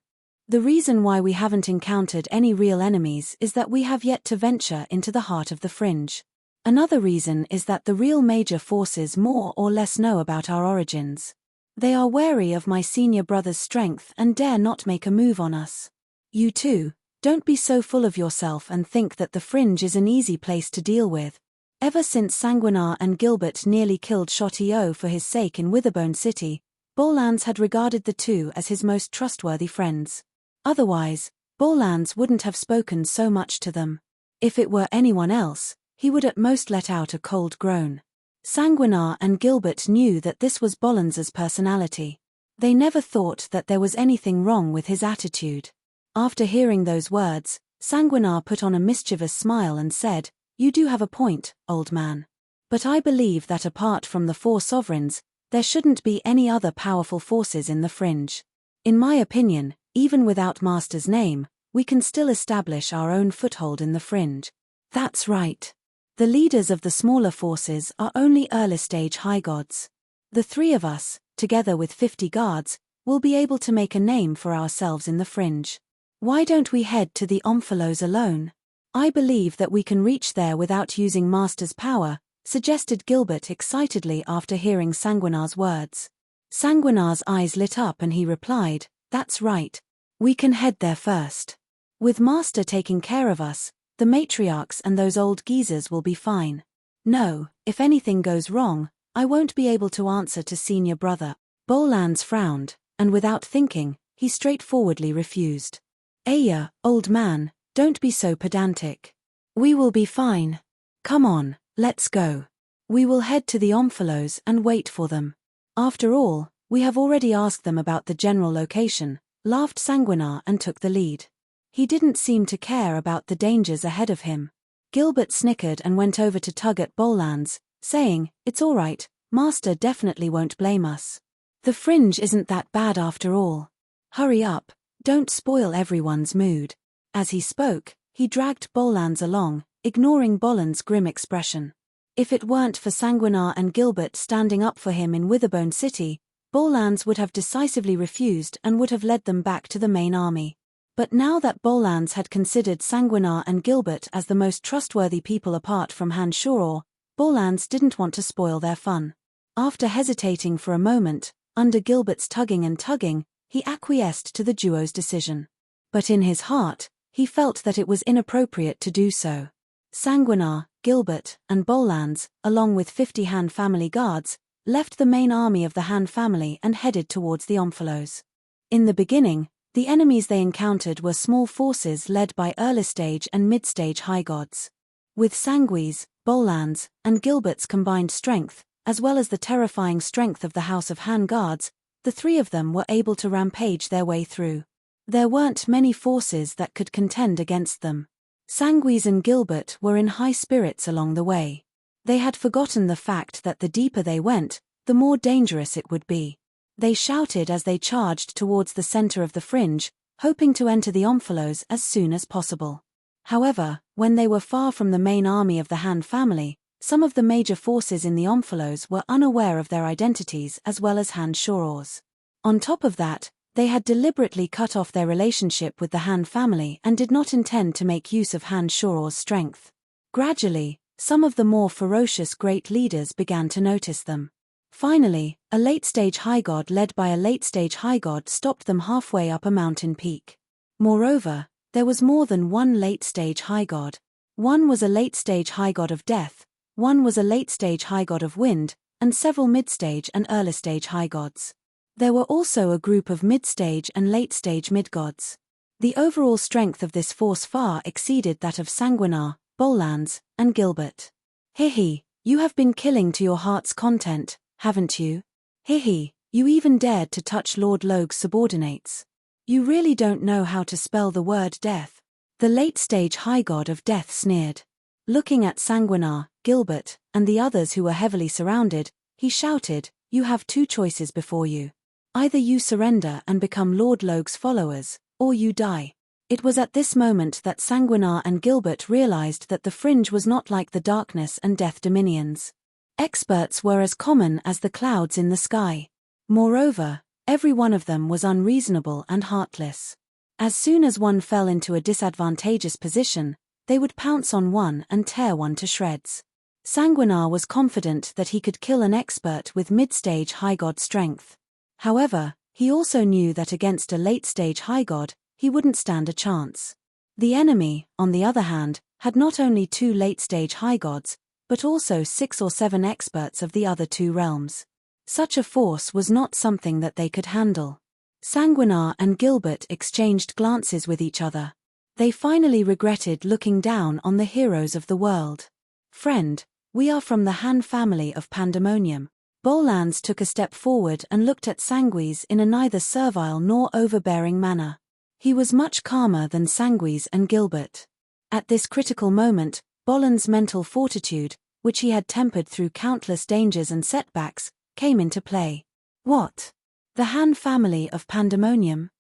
The reason why we haven't encountered any real enemies is that we have yet to venture into the heart of the fringe. Another reason is that the real major forces more or less know about our origins. They are wary of my senior brother's strength and dare not make a move on us. You too, don't be so full of yourself and think that the fringe is an easy place to deal with. Ever since Sanguinar and Gilbert nearly killed Shotio for his sake in Witherbone City, Bolans had regarded the 2 as his most trustworthy friends. Otherwise, Bolans wouldn't have spoken so much to them. If it were anyone else, he would at most let out a cold groan. Sanguinar and Gilbert knew that this was Bolans's personality. They never thought that there was anything wrong with his attitude. After hearing those words, Sanguinar put on a mischievous smile and said, "You do have a point, old man. But I believe that apart from the 4 sovereigns, there shouldn't be any other powerful forces in the fringe. In my opinion, Even without Master's name, we can still establish our own foothold in the fringe. That's right. The leaders of the smaller forces are only early-stage high gods. The three of us, together with 50 guards, will be able to make a name for ourselves in the fringe. Why don't we head to the Omphalos alone? I believe that we can reach there without using Master's power, suggested Gilbert excitedly after hearing Sanguinar's words. Sanguinar's eyes lit up and he replied, "That's right. We can head there first. With Master taking care of us, the matriarchs and those old geezers will be fine. No, if anything goes wrong, I won't be able to answer to senior brother." Bolans frowned, and without thinking, he straightforwardly refused. "Aya, old man, don't be so pedantic. We will be fine. Come on, let's go. We will head to the Omphalos and wait for them. After all, we have already asked them about the general location," laughed Sanguinar and took the lead. He didn't seem to care about the dangers ahead of him. Gilbert snickered and went over to tug at Bolans, saying, "It's all right, Master definitely won't blame us. The fringe isn't that bad after all. Hurry up, don't spoil everyone's mood." As he spoke, he dragged Bolans along, ignoring Bolan's grim expression. If it weren't for Sanguinar and Gilbert standing up for him in Witherbone City, Bolans would have decisively refused and would have led them back to the main army. But now that Bolans had considered Sanguinar and Gilbert as the most trustworthy people apart from Han Shoror, Bolans didn't want to spoil their fun. After hesitating for a moment, under Gilbert's tugging and tugging, he acquiesced to the duo's decision. But in his heart, he felt that it was inappropriate to do so. Sanguinar, Gilbert, and Bolans, along with 50 Han family guards, left the main army of the Han family and headed towards the Omphalos. In the beginning, the enemies they encountered were small forces led by early-stage and mid-stage high gods. With Sangui's, Bolans, and Gilbert's combined strength, as well as the terrifying strength of the House of Han guards, the three of them were able to rampage their way through. There weren't many forces that could contend against them. Sanguis and Gilbert were in high spirits along the way. They had forgotten the fact that the deeper they went, the more dangerous it would be. They shouted as they charged towards the center of the fringe, hoping to enter the Omphalos as soon as possible. However, when they were far from the main army of the Han family, some of the major forces in the Omphalos were unaware of their identities as well as Han Shoror's. On top of that, they had deliberately cut off their relationship with the Han family and did not intend to make use of Han Shoror's strength. Gradually, some of the more ferocious great leaders began to notice them. Finally, a late-stage high god led by a late-stage high god stopped them halfway up a mountain peak. Moreover, there was more than one late-stage high god. One was a late-stage high god of death, one was a late-stage high god of wind, and several mid-stage and early-stage high gods. There were also a group of mid-stage and late-stage mid-gods. The overall strength of this force far exceeded that of Sanguinar, Bolans, and Gilbert. "Hihi, you have been killing to your heart's content, haven't you? Hihi, you even dared to touch Lord Logue's subordinates. You really don't know how to spell the word death." The late-stage high god of death sneered. Looking at Sanguinar, Gilbert, and the others who were heavily surrounded, he shouted, "You have two choices before you. Either you surrender and become Lord Logue's followers, or you die." It was at this moment that Sanguinar and Gilbert realized that the fringe was not like the darkness and death dominions. Experts were as common as the clouds in the sky. Moreover, every one of them was unreasonable and heartless. As soon as one fell into a disadvantageous position, they would pounce on one and tear one to shreds. Sanguinar was confident that he could kill an expert with mid-stage high god strength. However, he also knew that against a late-stage high god, he wouldn't stand a chance. The enemy, on the other hand, had not only two late-stage high gods, but also 6 or 7 experts of the other two realms. Such a force was not something that they could handle. Sanguinar and Gilbert exchanged glances with each other. They finally regretted looking down on the heroes of the world. "Friend, we are from the Han family of Pandemonium." Bolans took a step forward and looked at Sanguis in a neither servile nor overbearing manner. He was much calmer than Sanguis and Gilbert. At this critical moment, Bolans' mental fortitude, which he had tempered through countless dangers and setbacks, came into play. "What? The Han family of Pandemonium?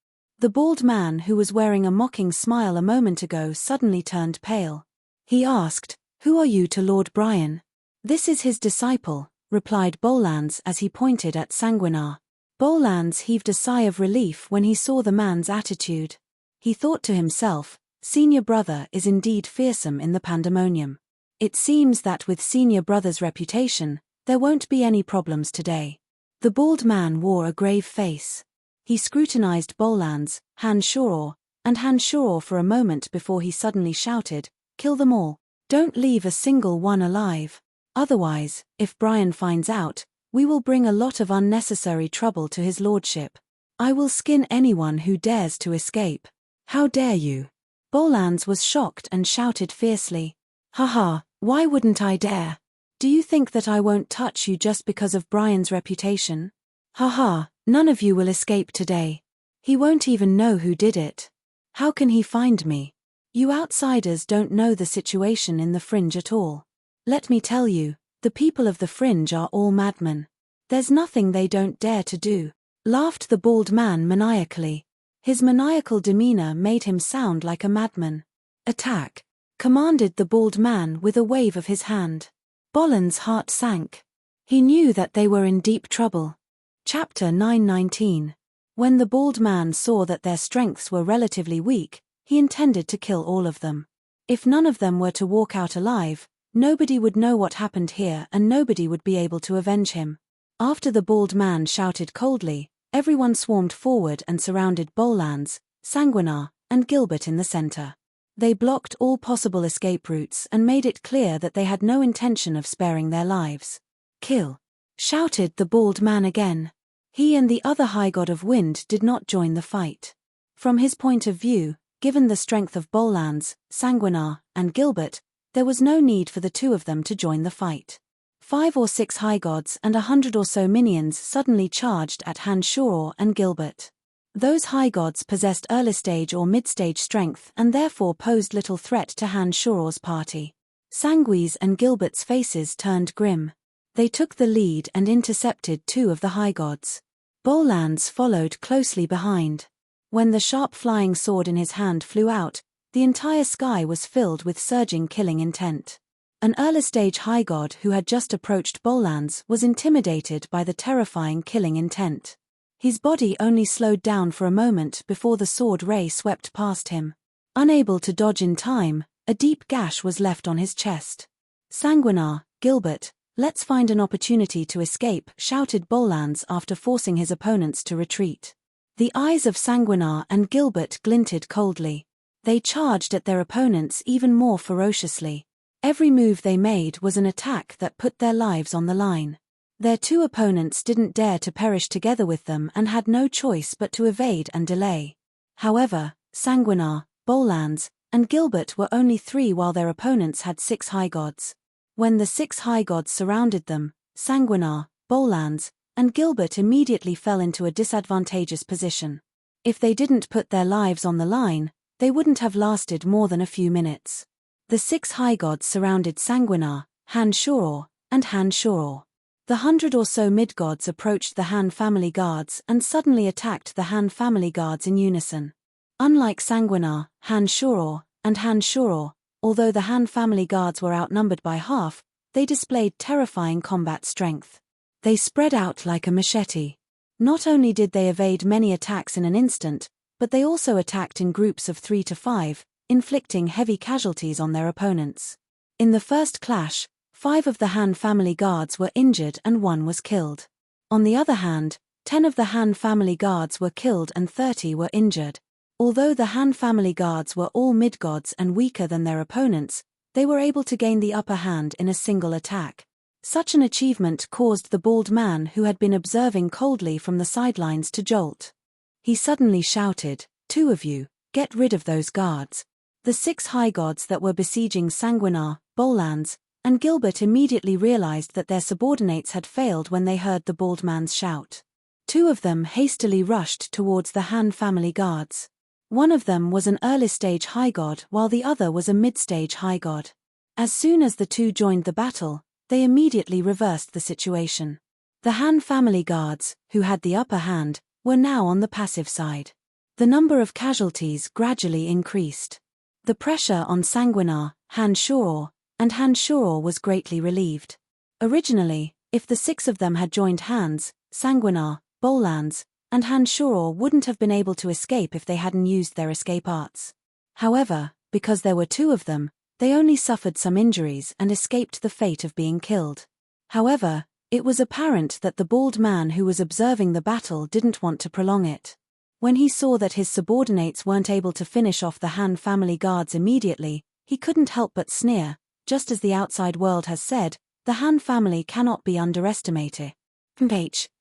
The bald man who was wearing a mocking smile a moment ago suddenly turned pale. He asked, "Who are you to Lord Brian?" "This is his disciple," replied Bolans as he pointed at Sanguinar. Bolans heaved a sigh of relief when he saw the man's attitude. He thought to himself, Senior Brother is indeed fearsome in the pandemonium. It seems that with Senior Brother's reputation, there won't be any problems today. The bald man wore a grave face. He scrutinized Bolans, Han-Shoror, and Han-Shoror for a moment before he suddenly shouted, "Kill them all. Don't leave a single one alive. Otherwise, if Brian finds out, we will bring a lot of unnecessary trouble to his lordship. I will skin anyone who dares to escape." "How dare you?" Bolans was shocked and shouted fiercely. "Haha, why wouldn't I dare? Do you think that I won't touch you just because of Brian's reputation? Haha, none of you will escape today. He won't even know who did it. How can he find me? You outsiders don't know the situation in the Fringe at all. Let me tell you, the people of the Fringe are all madmen. There's nothing they don't dare to do," laughed the bald man maniacally. His maniacal demeanor made him sound like a madman. "Attack!" commanded the bald man with a wave of his hand. Bolland's heart sank. He knew that they were in deep trouble. Chapter 9:19. When the bald man saw that their strengths were relatively weak, he intended to kill all of them. If none of them were to walk out alive, nobody would know what happened here and nobody would be able to avenge him. After the bald man shouted coldly, everyone swarmed forward and surrounded Bolans, Sanguinar, and Gilbert in the center. They blocked all possible escape routes and made it clear that they had no intention of sparing their lives. "Kill!" shouted the bald man again. He and the other High God of Wind did not join the fight. From his point of view, given the strength of Bolans, Sanguinar, and Gilbert, there was no need for the two of them to join the fight. 5 or 6 High Gods and 100 or so minions suddenly charged at Han-Shoror and Gilbert. Those High Gods possessed early-stage or mid-stage strength and therefore posed little threat to Han-Shoror's party. Sangui's and Gilbert's faces turned grim. They took the lead and intercepted 2 of the High Gods. Bolans followed closely behind. When the sharp flying sword in his hand flew out, the entire sky was filled with surging killing intent. An early-stage High God who had just approached Bolans was intimidated by the terrifying killing intent. His body only slowed down for a moment before the sword ray swept past him. Unable to dodge in time, a deep gash was left on his chest. "Sanguinar, Gilbert, let's find an opportunity to escape," shouted Bolans after forcing his opponents to retreat. The eyes of Sanguinar and Gilbert glinted coldly. They charged at their opponents even more ferociously. Every move they made was an attack that put their lives on the line. Their 2 opponents didn't dare to perish together with them and had no choice but to evade and delay. However, Sanguinar, Bolans, and Gilbert were only 3 while their opponents had 6 High Gods. When the 6 High Gods surrounded them, Sanguinar, Bolans, and Gilbert immediately fell into a disadvantageous position. If they didn't put their lives on the line, they wouldn't have lasted more than a few minutes. The 6 High Gods surrounded Sanguinar, Han-Shoror, and Han-Shoror. The 100 or so mid-gods approached the Han family guards and suddenly attacked the Han family guards in unison. Unlike Sanguinar, Han-Shoror, and Han-Shoror, although the Han family guards were outnumbered by half, they displayed terrifying combat strength. They spread out like a machete. Not only did they evade many attacks in an instant, but they also attacked in groups of 3 to 5, inflicting heavy casualties on their opponents. In the first clash, 5 of the Han family guards were injured and 1 was killed. On the other hand, 10 of the Han family guards were killed and 30 were injured. Although the Han family guards were all mid-gods and weaker than their opponents, they were able to gain the upper hand in a single attack. Such an achievement caused the bald man who had been observing coldly from the sidelines to jolt. He suddenly shouted, "2 of you, get rid of those guards." The 6 High Gods that were besieging Sanguinar, Bolans, and Gilbert immediately realized that their subordinates had failed when they heard the bald man's shout. 2 of them hastily rushed towards the Han family guards. One of them was an early-stage High God while the other was a mid-stage High God. As soon as the 2 joined the battle, they immediately reversed the situation. The Han family guards, who had the upper hand, were now on the passive side. The number of casualties gradually increased. The pressure on Sanguinar, Han-Shoror, and Han-Shoror was greatly relieved. Originally, if the 6 of them had joined hands, Sanguinar, Bolans, and Han-Shoror wouldn't have been able to escape if they hadn't used their escape arts. However, because there were 2 of them, they only suffered some injuries and escaped the fate of being killed. However, it was apparent that the bald man who was observing the battle didn't want to prolong it. When he saw that his subordinates weren't able to finish off the Han family guards immediately, he couldn't help but sneer. Just as the outside world has said, the Han family cannot be underestimated.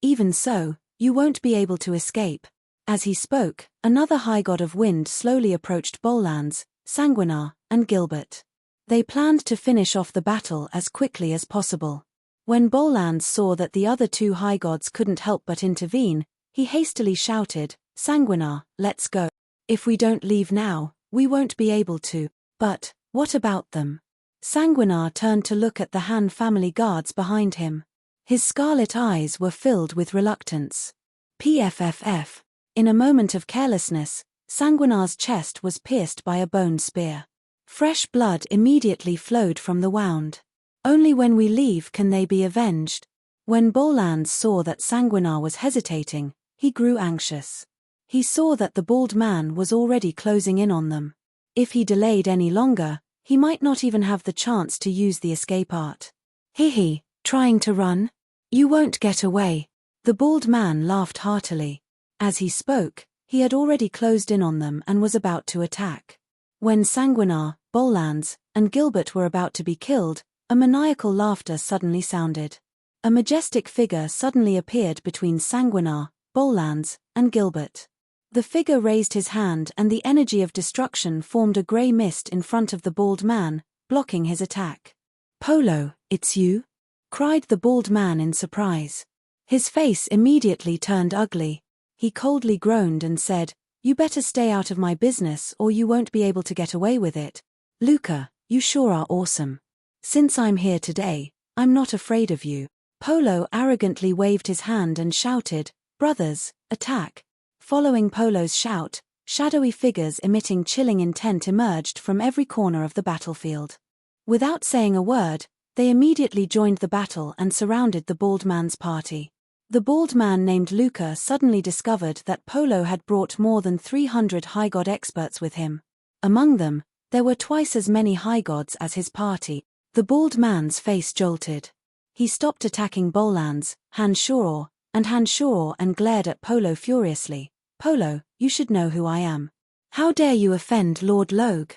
Even so, you won't be able to escape. As he spoke, another high god of wind slowly approached Bolans, Sanguinar, and Gilbert. They planned to finish off the battle as quickly as possible. When Bolans saw that the other 2 high gods couldn't help but intervene, he hastily shouted, "Sanguinar, let's go. If we don't leave now, we won't be able to." "But, what about them?" Sanguinar turned to look at the Han family guards behind him. His scarlet eyes were filled with reluctance. PFFF. In a moment of carelessness, Sanguinar's chest was pierced by a bone spear. Fresh blood immediately flowed from the wound. "Only when we leave can they be avenged." When Bolans saw that Sanguinar was hesitating, he grew anxious. He saw that the bald man was already closing in on them. If he delayed any longer, he might not even have the chance to use the escape art. "Hihi, trying to run? You won't get away." The bald man laughed heartily. As he spoke, he had already closed in on them and was about to attack. When Sanguinar, Bolans, and Gilbert were about to be killed, a maniacal laughter suddenly sounded. A majestic figure suddenly appeared between Sanguinar, Bolans, and Gilbert. The figure raised his hand and the energy of destruction formed a grey mist in front of the bald man, blocking his attack. "Polo, it's you?" cried the bald man in surprise. His face immediately turned ugly. He coldly groaned and said, "You better stay out of my business or you won't be able to get away with it. Luca, you sure are awesome. Since I'm here today, I'm not afraid of you." Polo arrogantly waved his hand and shouted, "Brothers, attack." Following Polo's shout, shadowy figures emitting chilling intent emerged from every corner of the battlefield. Without saying a word, they immediately joined the battle and surrounded the bald man's party. The bald man named Luca suddenly discovered that Polo had brought more than 300 high god experts with him. Among them, there were twice as many high gods as his party. The bald man's face jolted. He stopped attacking Bolans, Han-Shoror, and glared at Polo furiously. "Polo, you should know who I am. How dare you offend Lord Logue?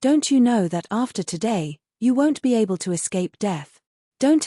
Don't you know that after today, you won't be able to escape death? Don't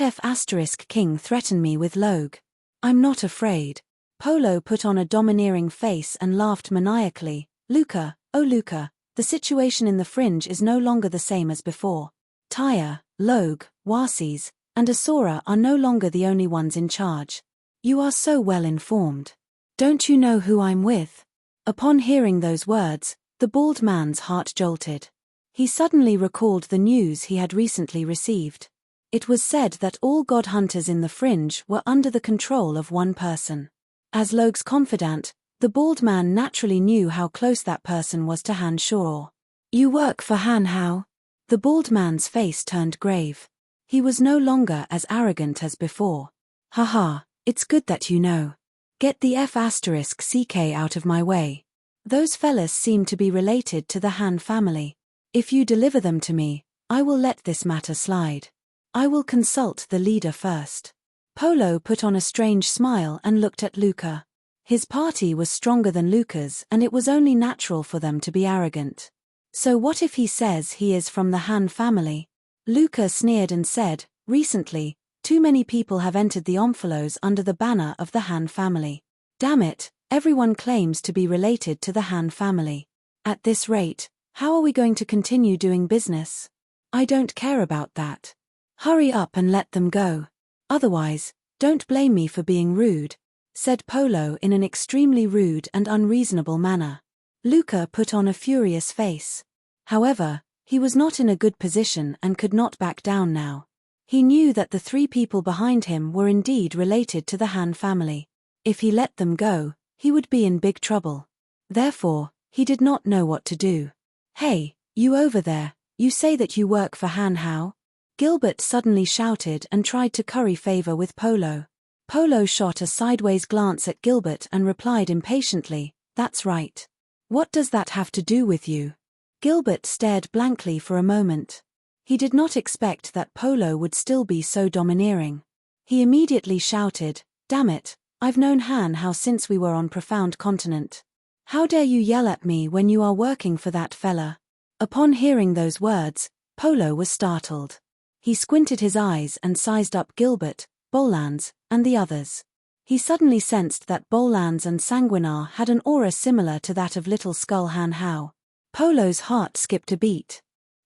King threaten me with Logue. I'm not afraid." Polo put on a domineering face and laughed maniacally. "Luca, oh Luca, the situation in the fringe is no longer the same as before. Tyre, Logue, Warses, and Asura are no longer the only ones in charge. You are so well informed. Don't you know who I'm with?" Upon hearing those words, the bald man's heart jolted. He suddenly recalled the news he had recently received. It was said that all god hunters in the fringe were under the control of one person. As Logue's confidant, the bald man naturally knew how close that person was to Han-Shoror. "You work for Han Hao?" The bald man's face turned grave. He was no longer as arrogant as before. "Haha, it's good that you know. Get the F***ck out of my way. Those fellas seem to be related to the Han family. If you deliver them to me, I will let this matter slide. I will consult the leader first." Polo put on a strange smile and looked at Luca. His party was stronger than Luca's and it was only natural for them to be arrogant. So what if he says he is from the Han family? Luca sneered and said, "Recently, too many people have entered the Omphalos under the banner of the Han family. Damn it, everyone claims to be related to the Han family. At this rate, how are we going to continue doing business? I don't care about that. Hurry up and let them go. Otherwise, don't blame me for being rude," said Polo in an extremely rude and unreasonable manner. Luca put on a furious face. However, he was not in a good position and could not back down now. He knew that the 3 people behind him were indeed related to the Han family. If he let them go, he would be in big trouble. Therefore, he did not know what to do. "Hey, you over there, you say that you work for Han Hao?" Gilbert suddenly shouted and tried to curry favor with Polo. Polo shot a sideways glance at Gilbert and replied impatiently, "That's right. What does that have to do with you?" Gilbert stared blankly for a moment. He did not expect that Polo would still be so domineering. He immediately shouted, "Damn it, I've known Han Hao since we were on Profound Continent. How dare you yell at me when you are working for that fella?" Upon hearing those words, Polo was startled. He squinted his eyes and sized up Gilbert, Bolans, and the others. He suddenly sensed that Bolans and Sanguinar had an aura similar to that of Little Skull Han Hao. Polo's heart skipped a beat.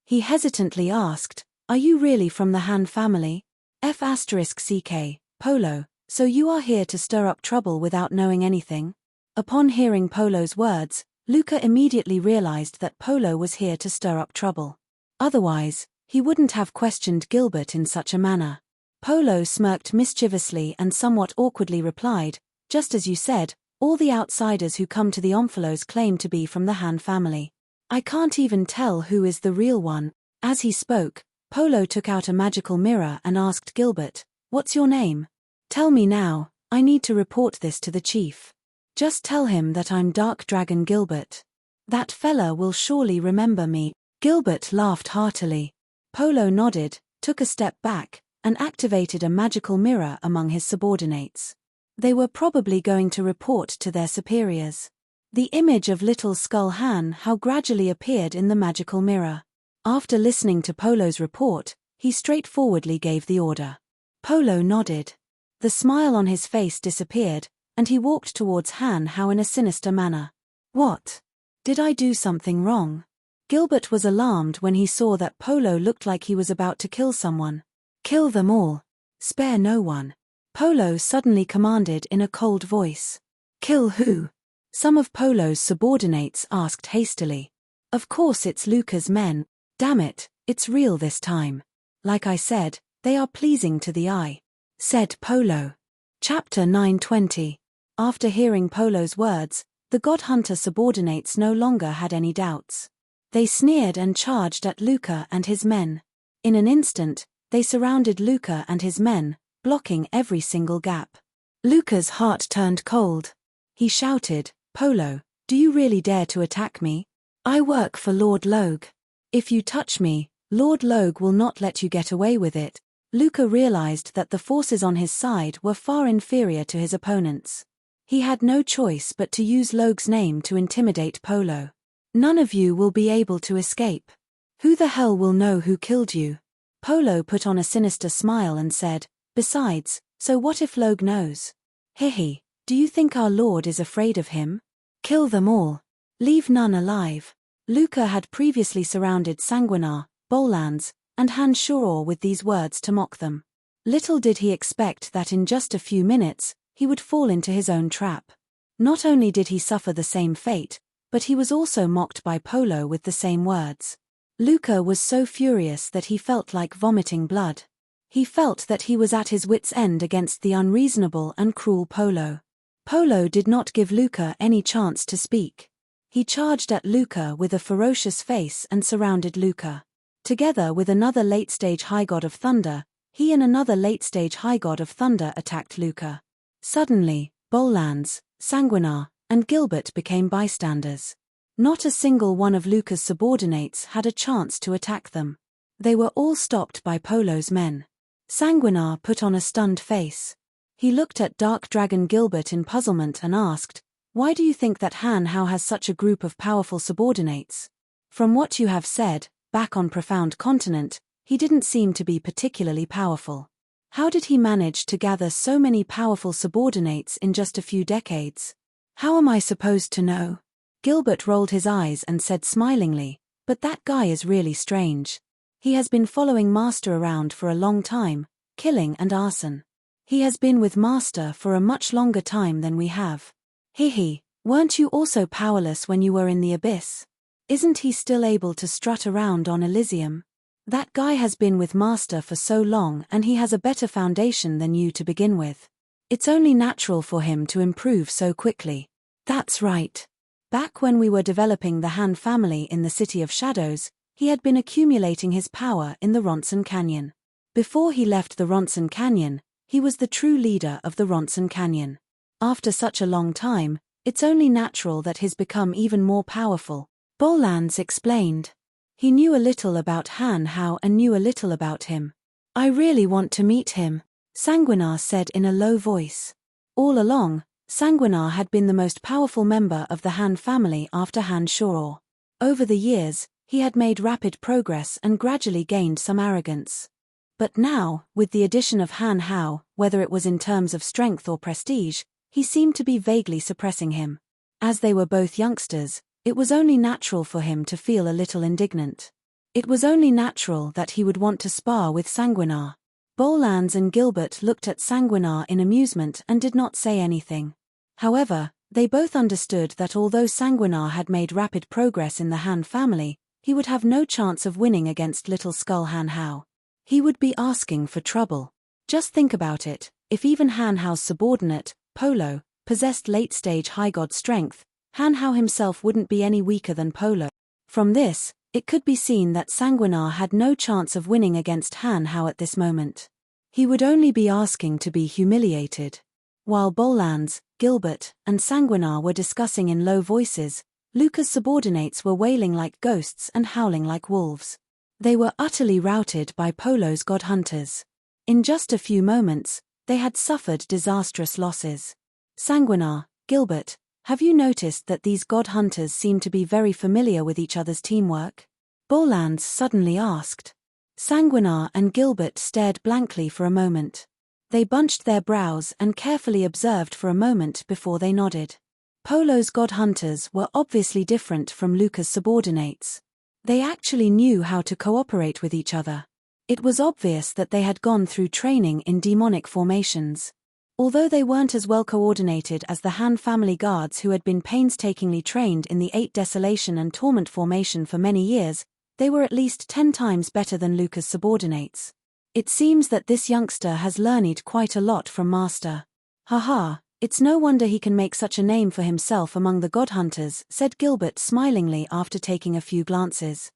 He hesitantly asked, "Are you really from the Han family?" F***ck, Polo, so you are here to stir up trouble without knowing anything? Upon hearing Polo's words, Luca immediately realized that Polo was here to stir up trouble. Otherwise, he wouldn't have questioned Gilbert in such a manner. Polo smirked mischievously and somewhat awkwardly replied, "Just as you said, all the outsiders who come to the Omphalos claim to be from the Han family. I can't even tell who is the real one." As he spoke, Polo took out a magical mirror and asked Gilbert, "What's your name? Tell me now, I need to report this to the chief. Just tell him that I'm Dark Dragon Gilbert. That fella will surely remember me." Gilbert laughed heartily. Polo nodded, took a step back, and activated a magical mirror among his subordinates. They were probably going to report to their superiors. The image of Little Skull Han Hao gradually appeared in the magical mirror. After listening to Polo's report, he straightforwardly gave the order. Polo nodded. The smile on his face disappeared, and he walked towards Han Hao in a sinister manner. "What? Did I do something wrong?" Gilbert was alarmed when he saw that Polo looked like he was about to kill someone. "Kill them all. Spare no one," Polo suddenly commanded in a cold voice. "Kill who?" Some of Polo's subordinates asked hastily. "Of course it's Luca's men. Damn it, it's real this time. Like I said, they are pleasing to the eye," said Polo. Chapter 920. After hearing Polo's words, the God Hunter subordinates no longer had any doubts. They sneered and charged at Luca and his men. In an instant, they surrounded Luca and his men, blocking every single gap. Luca's heart turned cold. He shouted, "Polo, do you really dare to attack me? I work for Lord Logue. If you touch me, Lord Logue will not let you get away with it." Luca realized that the forces on his side were far inferior to his opponents. He had no choice but to use Logue's name to intimidate Polo. "None of you will be able to escape. Who the hell will know who killed you?" Polo put on a sinister smile and said, "Besides, so what if Logue knows? Hehe, do you think our lord is afraid of him? Kill them all. Leave none alive." Luca had previously surrounded Sanguinar, Bolans, and Han Shuror with these words to mock them. Little did he expect that in just a few minutes, he would fall into his own trap. Not only did he suffer the same fate, but he was also mocked by Polo with the same words. Luca was so furious that he felt like vomiting blood. He felt that he was at his wits' end against the unreasonable and cruel Polo. Polo did not give Luca any chance to speak. He charged at Luca with a ferocious face and surrounded Luca. Together with another late-stage High God of Thunder, he and another late-stage High God of Thunder attacked Luca. Suddenly, Bolans, Sanguinar, and Gilbert became bystanders. Not a single one of Luca's subordinates had a chance to attack them. They were all stopped by Polo's men. Sanguinar put on a stunned face. He looked at Dark Dragon Gilbert in puzzlement and asked, "Why do you think that Han Hao has such a group of powerful subordinates? From what you have said, back on Profound Continent, he didn't seem to be particularly powerful. How did he manage to gather so many powerful subordinates in just a few decades?" "How am I supposed to know?" Gilbert rolled his eyes and said smilingly, "But that guy is really strange. He has been following Master around for a long time, killing and arson. He has been with Master for a much longer time than we have. Hehe, weren't you also powerless when you were in the Abyss? Isn't he still able to strut around on Elysium? That guy has been with Master for so long and he has a better foundation than you to begin with. It's only natural for him to improve so quickly." "That's right. Back when we were developing the Han family in the City of Shadows, he had been accumulating his power in the Ronson Canyon. Before he left the Ronson Canyon, he was the true leader of the Ronson Canyon. After such a long time, it's only natural that he's become even more powerful, Bolans explained. He knew a little about Han Hao and knew a little about him. I really want to meet him, Sanguinar said in a low voice. All along, Sanguinar had been the most powerful member of the Han family after Han Shoror. Over the years, he had made rapid progress and gradually gained some arrogance. But now, with the addition of Han Hao, whether it was in terms of strength or prestige, he seemed to be vaguely suppressing him. As they were both youngsters, it was only natural for him to feel a little indignant. It was only natural that he would want to spar with Sanguinar. Bolans and Gilbert looked at Sanguinar in amusement and did not say anything. However, they both understood that although Sanguinar had made rapid progress in the Han family, he would have no chance of winning against Little Skull Han Hao. He would be asking for trouble. Just think about it, if even Han Hao's subordinate, Polo, possessed late-stage high god strength, Han Hao himself wouldn't be any weaker than Polo. From this, it could be seen that Sanguinar had no chance of winning against Han Hao at this moment. He would only be asking to be humiliated. While Bolans, Gilbert, and Sanguinar were discussing in low voices, Luca's subordinates were wailing like ghosts and howling like wolves. They were utterly routed by Polo's god hunters. In just a few moments, they had suffered disastrous losses. Sanguinar, Gilbert, have you noticed that these god hunters seem to be very familiar with each other's teamwork? Bolans suddenly asked. Sanguinar and Gilbert stared blankly for a moment. They bunched their brows and carefully observed for a moment before they nodded. Polo's god hunters were obviously different from Luca's subordinates. They actually knew how to cooperate with each other. It was obvious that they had gone through training in demonic formations. Although they weren't as well coordinated as the Han family guards who had been painstakingly trained in the 8 Desolation and Torment formation for many years, they were at least 10 times better than Luca's subordinates. It seems that this youngster has learned quite a lot from Master. Haha, it's no wonder he can make such a name for himself among the god hunters, said Gilbert smilingly after taking a few glances.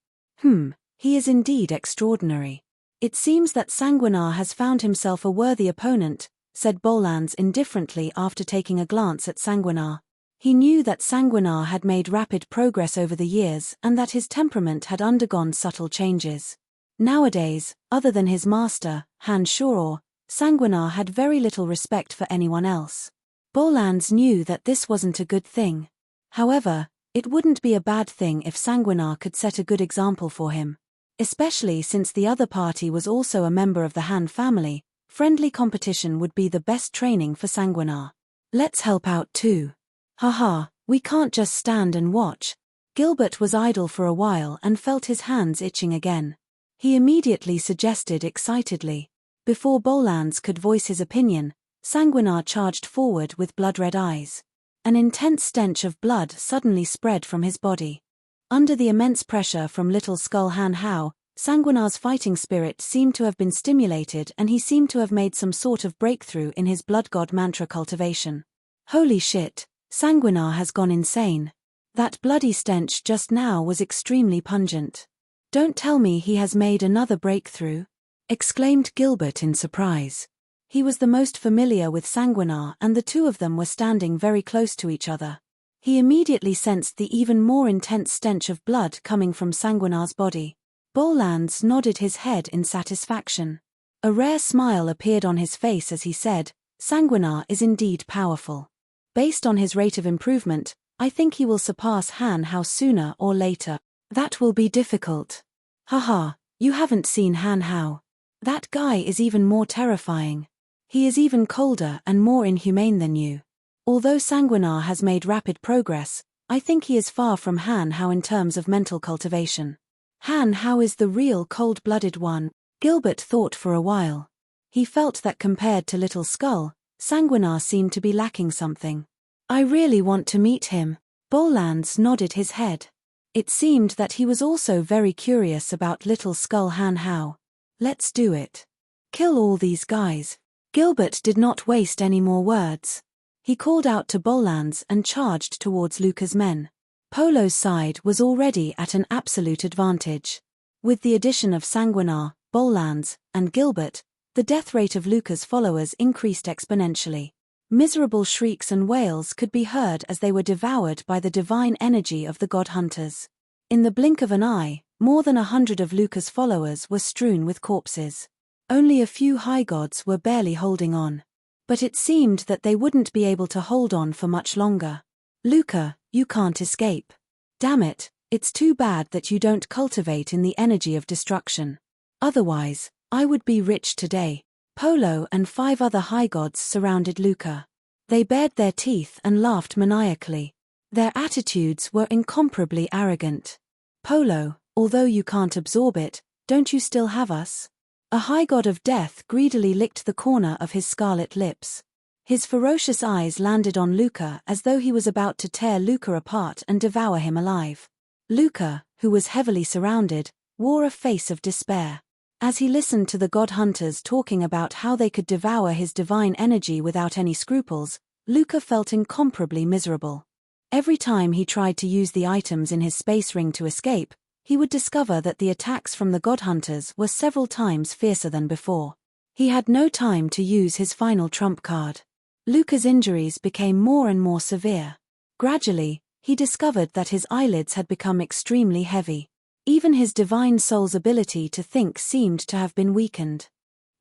He is indeed extraordinary. It seems that Sanguinar has found himself a worthy opponent, said Bolans indifferently after taking a glance at Sanguinar. He knew that Sanguinar had made rapid progress over the years and that his temperament had undergone subtle changes. Nowadays, other than his master, Han Shoror, Sanguinar had very little respect for anyone else. Bolans knew that this wasn't a good thing. However, it wouldn't be a bad thing if Sanguinar could set a good example for him. Especially since the other party was also a member of the Han family, friendly competition would be the best training for Sanguinar. Let's help out too. Haha, we can't just stand and watch. Gilbert was idle for a while and felt his hands itching again. He immediately suggested excitedly. Before Bolans could voice his opinion, Sanguinar charged forward with blood-red eyes. An intense stench of blood suddenly spread from his body. Under the immense pressure from Little Skull Han Hao, Sanguinar's fighting spirit seemed to have been stimulated and he seemed to have made some sort of breakthrough in his blood god mantra cultivation. Holy shit, Sanguinar has gone insane. That bloody stench just now was extremely pungent. Don't tell me he has made another breakthrough, exclaimed Gilbert in surprise. He was the most familiar with Sanguinar and the two of them were standing very close to each other. He immediately sensed the even more intense stench of blood coming from Sanguinar's body. Bolans nodded his head in satisfaction. A rare smile appeared on his face as he said, Sanguinar is indeed powerful. Based on his rate of improvement, I think he will surpass Han Hao sooner or later. That will be difficult. Haha, you haven't seen Han Hao. That guy is even more terrifying. He is even colder and more inhumane than you. Although Sanguinar has made rapid progress, I think he is far from Han Hao in terms of mental cultivation. Han Hao is the real cold-blooded one, Gilbert thought for a while. He felt that compared to Little Skull, Sanguinar seemed to be lacking something. I really want to meet him. Bolans nodded his head. It seemed that he was also very curious about Little Skull Han Hao. Let's do it. Kill all these guys. Gilbert did not waste any more words. He called out to Bolans and charged towards Luca's men. Polo's side was already at an absolute advantage. With the addition of Sanguinar, Bollands, and Gilbert, the death rate of Luca's followers increased exponentially. Miserable shrieks and wails could be heard as they were devoured by the divine energy of the god hunters. In the blink of an eye, more than 100 of Luca's followers were strewn with corpses. Only a few high gods were barely holding on. But it seemed that they wouldn't be able to hold on for much longer. Luca, you can't escape. Damn it, it's too bad that you don't cultivate in the energy of destruction. Otherwise, I would be rich today. Polo and 5 other high gods surrounded Luca. They bared their teeth and laughed maniacally. Their attitudes were incomparably arrogant. Polo, although you can't absorb it, don't you still have us? A high god of death greedily licked the corner of his scarlet lips. His ferocious eyes landed on Luca as though he was about to tear Luca apart and devour him alive. Luca, who was heavily surrounded, wore a face of despair. As he listened to the god hunters talking about how they could devour his divine energy without any scruples, Luca felt incomparably miserable. Every time he tried to use the items in his space ring to escape, he would discover that the attacks from the god hunters were several times fiercer than before. He had no time to use his final trump card. Luca's injuries became more and more severe. Gradually, he discovered that his eyelids had become extremely heavy. Even his divine soul's ability to think seemed to have been weakened.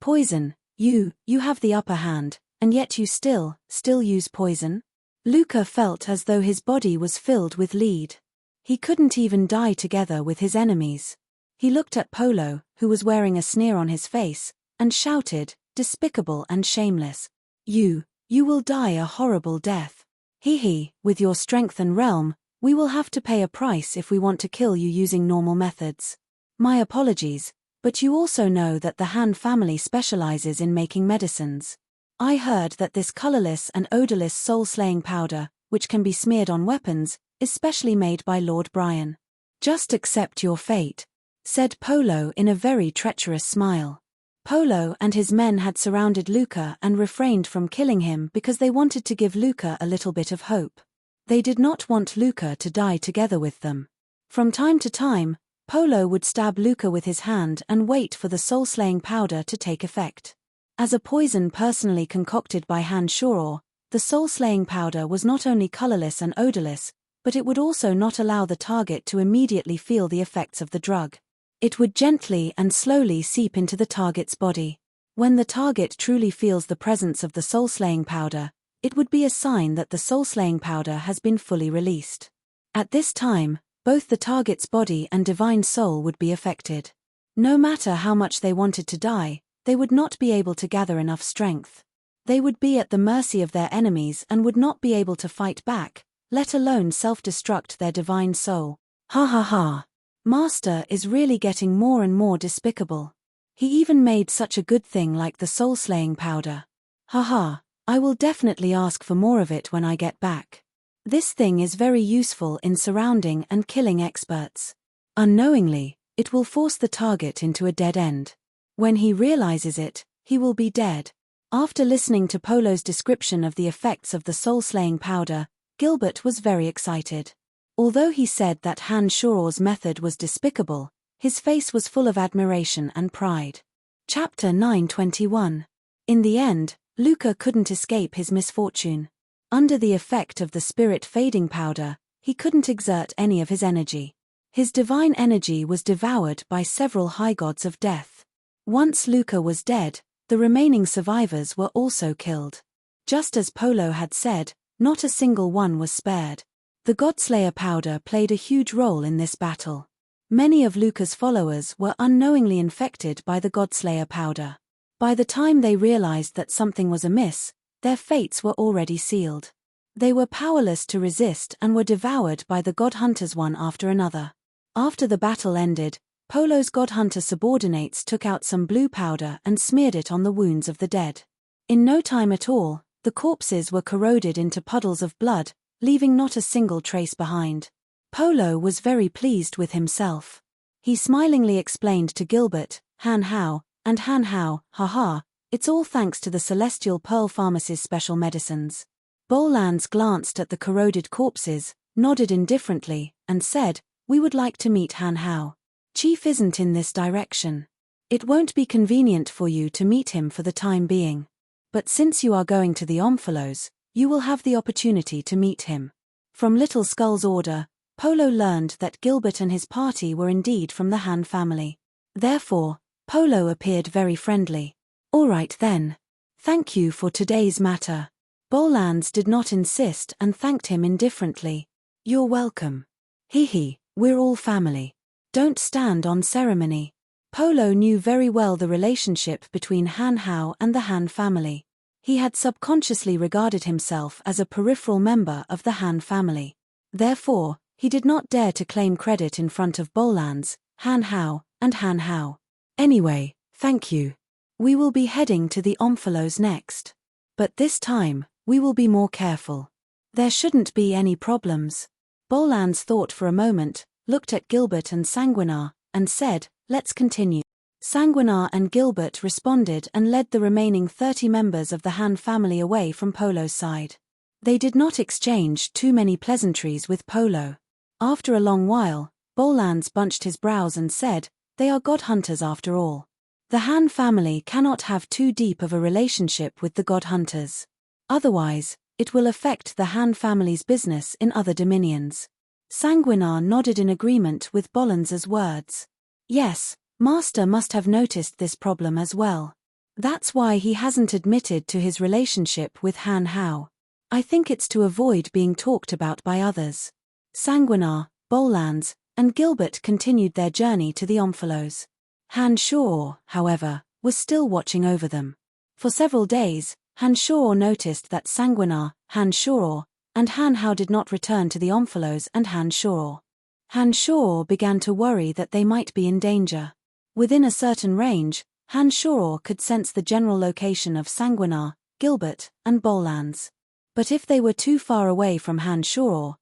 Poison, you have the upper hand, and yet you still use poison? Luca felt as though his body was filled with lead. He couldn't even die together with his enemies. He looked at Polo, who was wearing a sneer on his face, and shouted, despicable and shameless. You will die a horrible death. He, with your strength and realm, we will have to pay a price if we want to kill you using normal methods. My apologies, but you also know that the Han family specializes in making medicines. I heard that this colorless and odorless soul-slaying powder, which can be smeared on weapons, is specially made by Lord Brian. Just accept your fate, said Polo in a very treacherous smile. Polo and his men had surrounded Luca and refrained from killing him because they wanted to give Luca a little bit of hope. They did not want Luca to die together with them. From time to time, Polo would stab Luca with his hand and wait for the soul-slaying powder to take effect. As a poison personally concocted by Han Shoror, the soul-slaying powder was not only colorless and odorless, but it would also not allow the target to immediately feel the effects of the drug. It would gently and slowly seep into the target's body. When the target truly feels the presence of the soul-slaying powder, it would be a sign that the soul-slaying powder has been fully released. At this time, both the target's body and divine soul would be affected. No matter how much they wanted to die, they would not be able to gather enough strength. They would be at the mercy of their enemies and would not be able to fight back, let alone self-destruct their divine soul. Ha ha ha. Master is really getting more and more despicable. He even made such a good thing like the soul-slaying powder. Ha ha. I will definitely ask for more of it when I get back. This thing is very useful in surrounding and killing experts. Unknowingly, it will force the target into a dead end. When he realizes it, he will be dead. After listening to Polo's description of the effects of the soul-slaying powder, Gilbert was very excited. Although he said that Han Shoror's method was despicable, his face was full of admiration and pride. Chapter 9:21. In the end, Luca couldn't escape his misfortune. Under the effect of the spirit-fading powder, he couldn't exert any of his energy. His divine energy was devoured by several high gods of death. Once Luca was dead, the remaining survivors were also killed. Just as Polo had said, not a single one was spared. The Godslayer powder played a huge role in this battle. Many of Luca's followers were unknowingly infected by the Godslayer powder. By the time they realized that something was amiss, their fates were already sealed. They were powerless to resist and were devoured by the god hunters one after another. After the battle ended, Polo's god hunter subordinates took out some blue powder and smeared it on the wounds of the dead. In no time at all, the corpses were corroded into puddles of blood, leaving not a single trace behind. Polo was very pleased with himself. He smilingly explained to Gilbert, Han Hao, haha, it's all thanks to the Celestial Pearl Pharmacy's special medicines. Bollands glanced at the corroded corpses, nodded indifferently, and said, "We would like to meet Han Hao. Chief isn't in this direction. It won't be convenient for you to meet him for the time being. But since you are going to the Omphalos, you will have the opportunity to meet him." From Little Skull's order, Polo learned that Gilbert and his party were indeed from the Han family. Therefore, Polo appeared very friendly. "All right then. Thank you for today's matter." Bolans did not insist and thanked him indifferently. "You're welcome. Hee, we're all family. Don't stand on ceremony." Polo knew very well the relationship between Han Hao and the Han family. He had subconsciously regarded himself as a peripheral member of the Han family. Therefore, he did not dare to claim credit in front of Bolans, Han Hao, and Han Hao. "Anyway, thank you. We will be heading to the Omphalos next. But this time, we will be more careful. There shouldn't be any problems." Bolans thought for a moment, looked at Gilbert and Sanguinar, and said, "Let's continue." Sanguinar and Gilbert responded and led the remaining 30 members of the Han family away from Polo's side. They did not exchange too many pleasantries with Polo. After a long while, Bolans bunched his brows and said, "They are god hunters after all. The Han family cannot have too deep of a relationship with the god hunters. Otherwise, it will affect the Han family's business in other dominions." Sanguinar nodded in agreement with Bolans's words. "Yes, Master must have noticed this problem as well. That's why he hasn't admitted to his relationship with Han Hao. I think it's to avoid being talked about by others." Sanguinar, Bolans, and Gilbert continued their journey to the Omphalos. Han Shao, however, was still watching over them. For several days, Han Shao noticed that Sanguinar, Han Shao, and Han Hao did not return to the Omphalos, and Han Shao. Han Shao began to worry that they might be in danger. Within a certain range, Han Shao could sense the general location of Sanguinar, Gilbert, and Bolans. But if they were too far away from Han Shao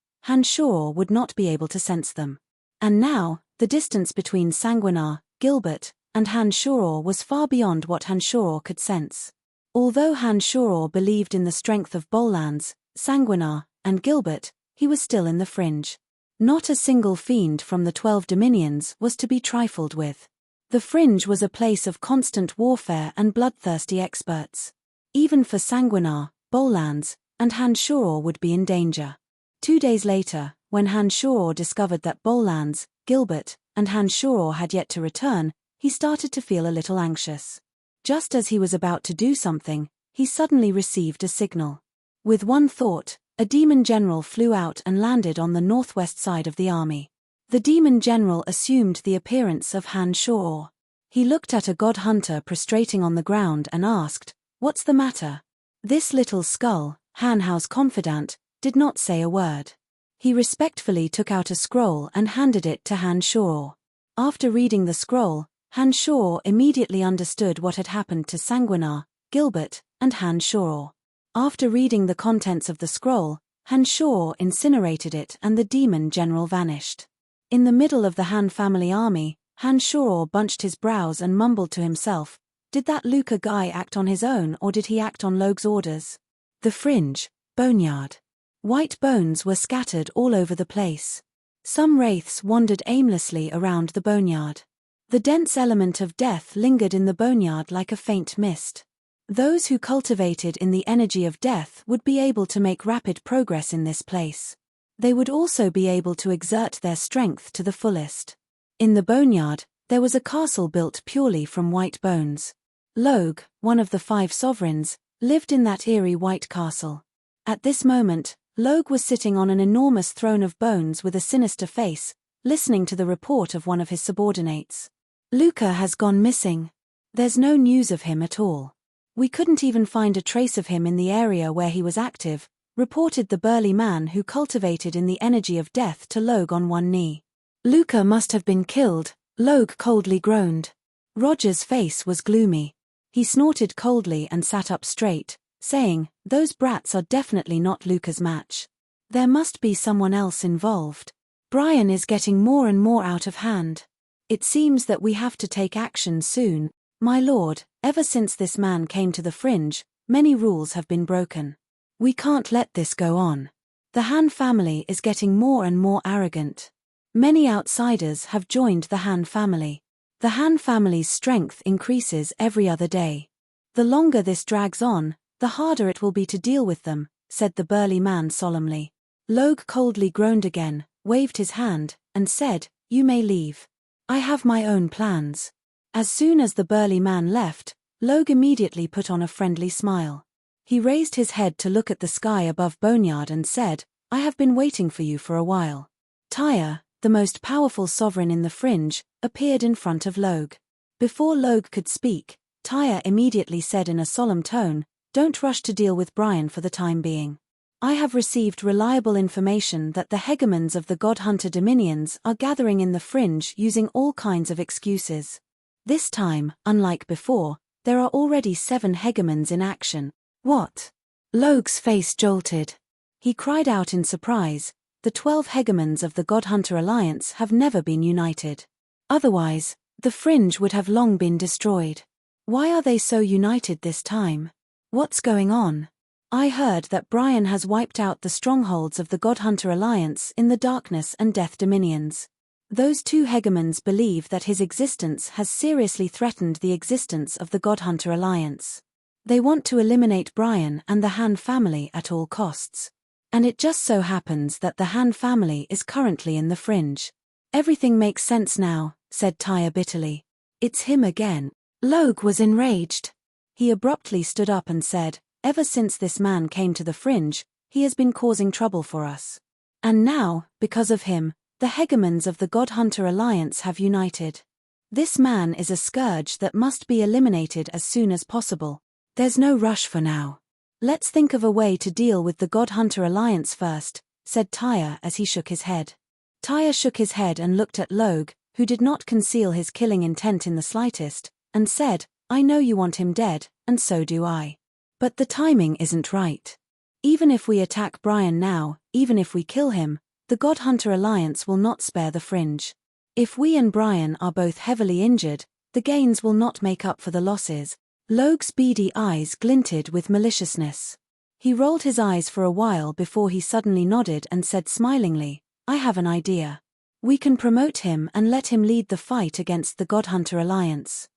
would not be able to sense them. And now, the distance between Sanguinar, Gilbert, and Han Shao was far beyond what Han Shao could sense. Although Han Shao believed in the strength of Bolans, Sanguinar, and Gilbert, he was still in the fringe. Not a single fiend from the 12 dominions was to be trifled with. The fringe was a place of constant warfare and bloodthirsty experts. Even for Sanguinar, Bolans, and Han Shao would be in danger. 2 days later, when Han Shao discovered that Bolans, Gilbert, and Han Shao had yet to return, he started to feel a little anxious. Just as he was about to do something, he suddenly received a signal. With one thought, a demon general flew out and landed on the northwest side of the army. The demon general assumed the appearance of Han Shao. He looked at a god hunter prostrating on the ground and asked, "What's the matter?" This little skull, Han Hao's confidant, did not say a word. He respectfully took out a scroll and handed it to Han Shao. After reading the scroll, Han Shao immediately understood what had happened to Sanguinar, Gilbert, and Han Shao. After reading the contents of the scroll, Han Shao incinerated it and the demon general vanished. In the middle of the Han family army, Han Shao bunched his brows and mumbled to himself, "Did that Luca guy act on his own or did he act on Logue's orders?" The fringe, boneyard. White bones were scattered all over the place. Some wraiths wandered aimlessly around the boneyard. The dense element of death lingered in the boneyard like a faint mist. Those who cultivated in the energy of death would be able to make rapid progress in this place. They would also be able to exert their strength to the fullest. In the boneyard, there was a castle built purely from white bones. Logue, one of the 5 sovereigns, lived in that eerie white castle. At this moment, Logue was sitting on an enormous throne of bones with a sinister face, listening to the report of one of his subordinates. "Luca has gone missing. There's no news of him at all. We couldn't even find a trace of him in the area where he was active," reported the burly man who cultivated in the energy of death to Logue on one knee. "Luca must have been killed," Logue coldly groaned. Roger's face was gloomy. He snorted coldly and sat up straight, saying, "Those brats are definitely not Luca's match. There must be someone else involved. Brian is getting more and more out of hand. It seems that we have to take action soon, my lord. Ever since this man came to the fringe, many rules have been broken. We can't let this go on. The Han family is getting more and more arrogant. Many outsiders have joined the Han family. The Han family's strength increases every other day. The longer this drags on, the harder it will be to deal with them, said the burly man solemnly. Logue coldly groaned again, waved his hand, and said, "You may leave. I have my own plans." As soon as the burly man left, Logue immediately put on a friendly smile. He raised his head to look at the sky above Boneyard and said, "I have been waiting for you for a while." Tyre, the most powerful sovereign in the Fringe, appeared in front of Logue. Before Logue could speak, Tyre immediately said in a solemn tone, "Don't rush to deal with Brian for the time being. I have received reliable information that the hegemons of the God-Hunter dominions are gathering in the Fringe using all kinds of excuses. This time, unlike before, there are already 7 hegemons in action." "What?" Logue's face jolted. He cried out in surprise, "The 12 hegemons of the God-Hunter Alliance have never been united. Otherwise, the Fringe would have long been destroyed. Why are they so united this time? What's going on? I heard that Brian has wiped out the strongholds of the God-Hunter Alliance in the Darkness and Death Dominions. Those 2 hegemons believe that his existence has seriously threatened the existence of the God-Hunter Alliance. They want to eliminate Brian and the Han family at all costs. And it just so happens that the Han family is currently in the Fringe." "Everything makes sense now," said Tyre bitterly. "It's him again." Logue was enraged. He abruptly stood up and said, "Ever since this man came to the Fringe, he has been causing trouble for us. And now, because of him, the hegemons of the God-Hunter Alliance have united. This man is a scourge that must be eliminated as soon as possible. There's no rush for now. Let's think of a way to deal with the God-Hunter Alliance first," said Tyre as he shook his head. Tyre shook his head and looked at Logue, who did not conceal his killing intent in the slightest, and said, "I know you want him dead, and so do I. But the timing isn't right. Even if we attack Brian now, even if we kill him, the God-Hunter Alliance will not spare the Fringe. If we and Brian are both heavily injured, the gains will not make up for the losses." Logue's beady eyes glinted with maliciousness. He rolled his eyes for a while before he suddenly nodded and said smilingly, "I have an idea. We can promote him and let him lead the fight against the God-Hunter Alliance.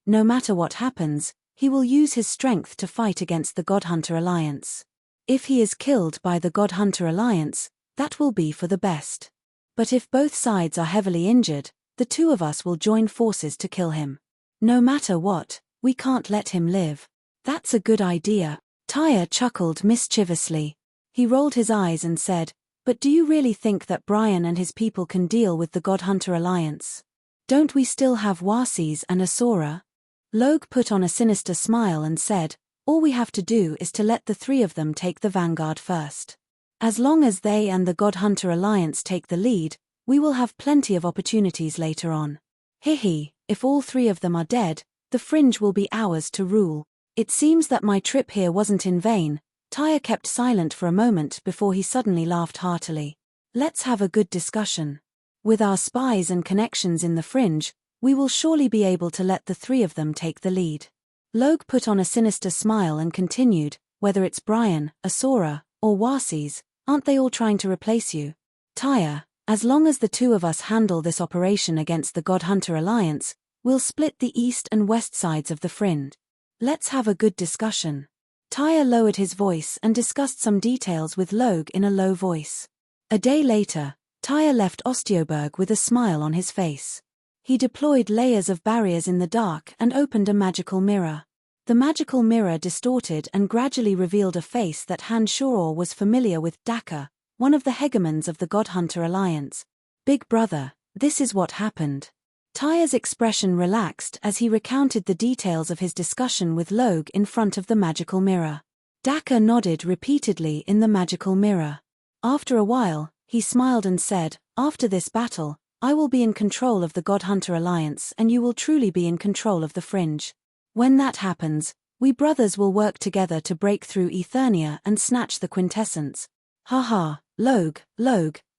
No matter what happens, he will use his strength to fight against the God-Hunter Alliance. If he is killed by the God-Hunter Alliance, that will be for the best. But if both sides are heavily injured, the 2 of us will join forces to kill him. No matter what, we can't let him live." "That's a good idea." Tyre chuckled mischievously. He rolled his eyes and said, "But do you really think that Brian and his people can deal with the God-Hunter Alliance? Don't we still have Warsees and Asura?" Logue put on a sinister smile and said, "All we have to do is to let the 3 of them take the vanguard first. As long as they and the God-Hunter Alliance take the lead, we will have plenty of opportunities later on. If all 3 of them are dead, the Fringe will be ours to rule. It seems that my trip here wasn't in vain." Tyre kept silent for a moment before he suddenly laughed heartily. "Let's have a good discussion. With our spies and connections in the Fringe, we will surely be able to let the 3 of them take the lead." Logue put on a sinister smile and continued, "Whether it's Brian, Asura, or Warsees, aren't they all trying to replace you? Tyre, as long as the 2 of us handle this operation against the God-Hunter Alliance, we'll split the east and west sides of the Fringe. Let's have a good discussion." Tyre lowered his voice and discussed some details with Logue in a low voice. A day later, Tyre left Audiobook with a smile on his face. He deployed layers of barriers in the dark and opened a magical mirror. The magical mirror distorted and gradually revealed a face that Han Shoror was familiar with: Daka, one of the hegemons of the God-Hunter Alliance. "Big brother, this is what happened." Tyre's expression relaxed as he recounted the details of his discussion with Logue in front of the magical mirror. Daka nodded repeatedly in the magical mirror. After a while, he smiled and said, "After this battle, I will be in control of the God-Hunter Alliance and you will truly be in control of the Fringe. When that happens, we brothers will work together to break through Eternia and snatch the quintessence." Logue,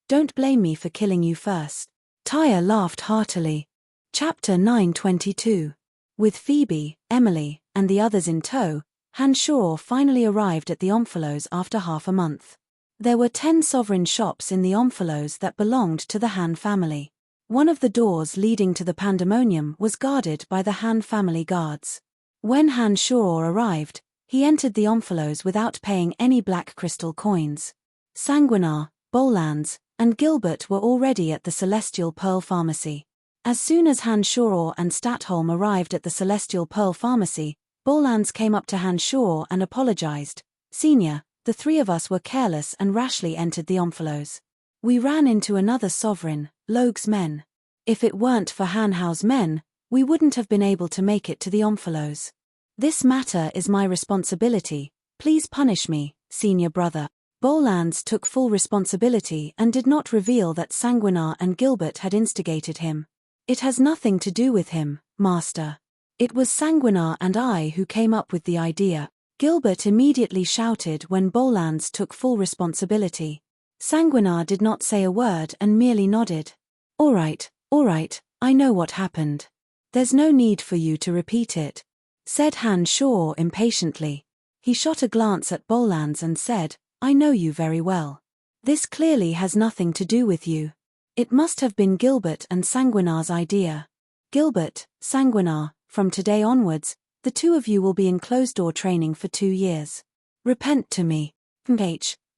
don't blame me for killing you first." Tyre laughed heartily. Chapter 922. With Phoebe, Emily, and the others in tow, Han Shoror finally arrived at the Omphalos after half a month. There were 10 sovereign shops in the Omphalos that belonged to the Han family. One of the doors leading to the pandemonium was guarded by the Han family guards. When Han Shoror arrived, he entered the Omphalos without paying any black crystal coins. Sanguinar, Bolans, and Gilbert were already at the Celestial Pearl Pharmacy. As soon as Han Shoror and Statholm arrived at the Celestial Pearl Pharmacy, Bolans came up to Han Shoror and apologized. "Senior, the three of us were careless and rashly entered the Omphalos. We ran into another sovereign, Logue's men. If it weren't for Han Hao's men, we wouldn't have been able to make it to the Omphalos. This matter is my responsibility. Please punish me, senior brother." Bolans took full responsibility and did not reveal that Sanguinar and Gilbert had instigated him. "It has nothing to do with him, master. It was Sanguinar and I who came up with the idea," Gilbert immediately shouted when Bolans took full responsibility. Sanguinar did not say a word and merely nodded. All right, I know what happened. There's no need for you to repeat it," said Han Shoror impatiently. He shot a glance at Bolans and said, "I know you very well. This clearly has nothing to do with you. It must have been Gilbert and Sanguinar's idea. Gilbert, Sanguinar, from today onwards, the two of you will be in closed-door training for 2 years. Repent to me.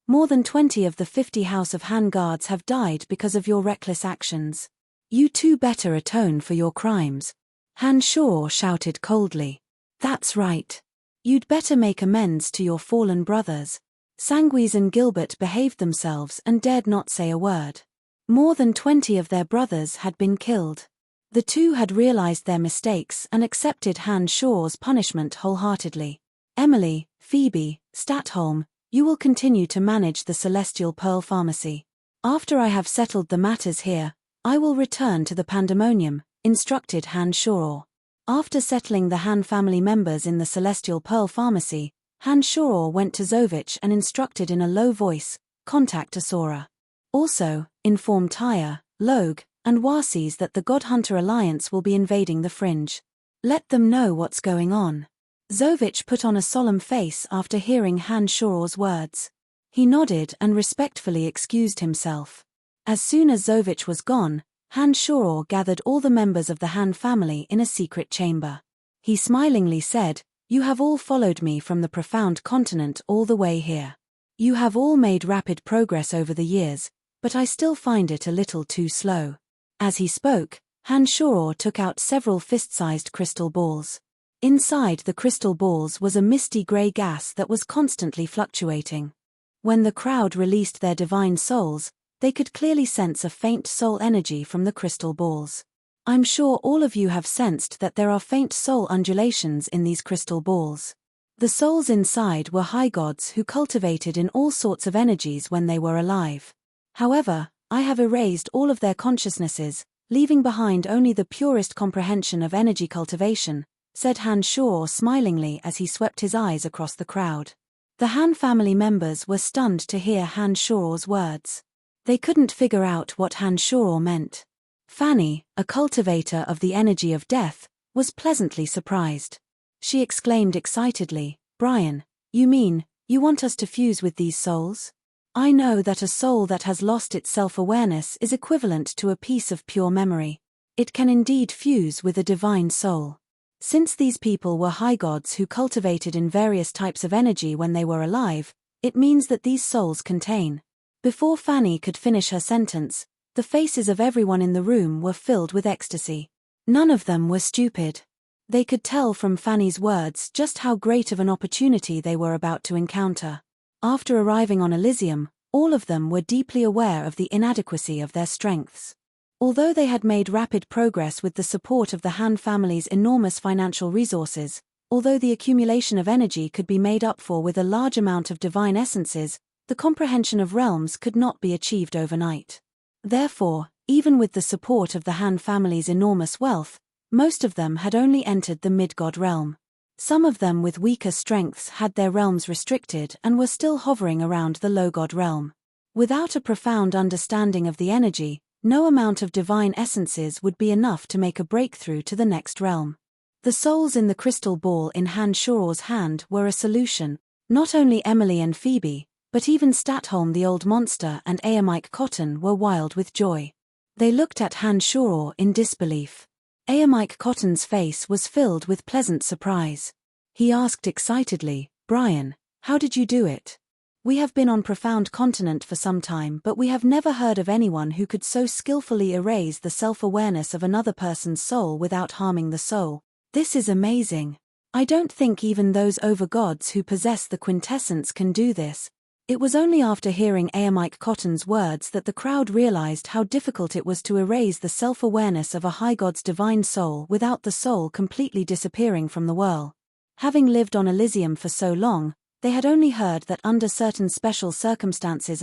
More than 20 of the 50 House of Han guards have died because of your reckless actions. You two better atone for your crimes." Han Shoror shouted coldly. "That's right. You'd better make amends to your fallen brothers." Sanguis and Gilbert behaved themselves and dared not say a word. More than 20 of their brothers had been killed. The two had realized their mistakes and accepted Han Shoror's punishment wholeheartedly. "Emily, Phoebe, Statholm, you will continue to manage the Celestial Pearl Pharmacy. After I have settled the matters here, I will return to the pandemonium," instructed Han Shoror. After settling the Han family members in the Celestial Pearl Pharmacy, Han Shoror went to Zovich and instructed in a low voice, "Contact Asura. Also, inform Tyre, Logue, and Warses that the God-Hunter Alliance will be invading the Fringe. Let them know what's going on." Zovich put on a solemn face after hearing Han Shoror's words. He nodded and respectfully excused himself. As soon as Zovich was gone, Han Shoror gathered all the members of the Han family in a secret chamber. He smilingly said, "You have all followed me from the profound continent all the way here. You have all made rapid progress over the years, but I still find it a little too slow." As he spoke, Han Shoror took out several fist-sized crystal balls. Inside the crystal balls was a misty gray gas that was constantly fluctuating. When the crowd released their divine souls, they could clearly sense a faint soul energy from the crystal balls. I'm sure all of you have sensed that there are faint soul undulations in these crystal balls. The souls inside were high gods who cultivated in all sorts of energies when they were alive. However, I have erased all of their consciousnesses, leaving behind only the purest comprehension of energy cultivation, said Han Shoror smilingly as he swept his eyes across the crowd. The Han family members were stunned to hear Han Shoror's words. They couldn't figure out what Han Shoror meant. Fanny, a cultivator of the energy of death, was pleasantly surprised. She exclaimed excitedly, "Brian, you mean, you want us to fuse with these souls? I know that a soul that has lost its self-awareness is equivalent to a piece of pure memory. It can indeed fuse with a divine soul. Since these people were high gods who cultivated in various types of energy when they were alive, it means that these souls contain." Before Fanny could finish her sentence, the faces of everyone in the room were filled with ecstasy. None of them were stupid. They could tell from Fanny's words just how great of an opportunity they were about to encounter. After arriving on Elysium, all of them were deeply aware of the inadequacy of their strengths. Although they had made rapid progress with the support of the Han family's enormous financial resources, although the accumulation of energy could be made up for with a large amount of divine essences, the comprehension of realms could not be achieved overnight. Therefore, even with the support of the Han family's enormous wealth, most of them had only entered the mid-god realm. Some of them with weaker strengths had their realms restricted and were still hovering around the low-god realm. Without a profound understanding of the energy, no amount of divine essences would be enough to make a breakthrough to the next realm. The souls in the crystal ball in Han Shoror's hand were a solution. Not only Emily and Phoebe, But even Statholm the old monster and Aamike Cotton were wild with joy. They looked at Han Shoror in disbelief. Aamike Cotton's face was filled with pleasant surprise. He asked excitedly, "Brian, how did you do it? We have been on Profound Continent for some time, but we have never heard of anyone who could so skillfully erase the self-awareness of another person's soul without harming the soul. This is amazing. I don't think even those over-gods who possess the quintessence can do this." It was only after hearing Aamike Cotton's words that the crowd realized how difficult it was to erase the self-awareness of a high god's divine soul without the soul completely disappearing from the whirl. Having lived on Elysium for so long, they had only heard that under certain special circumstances,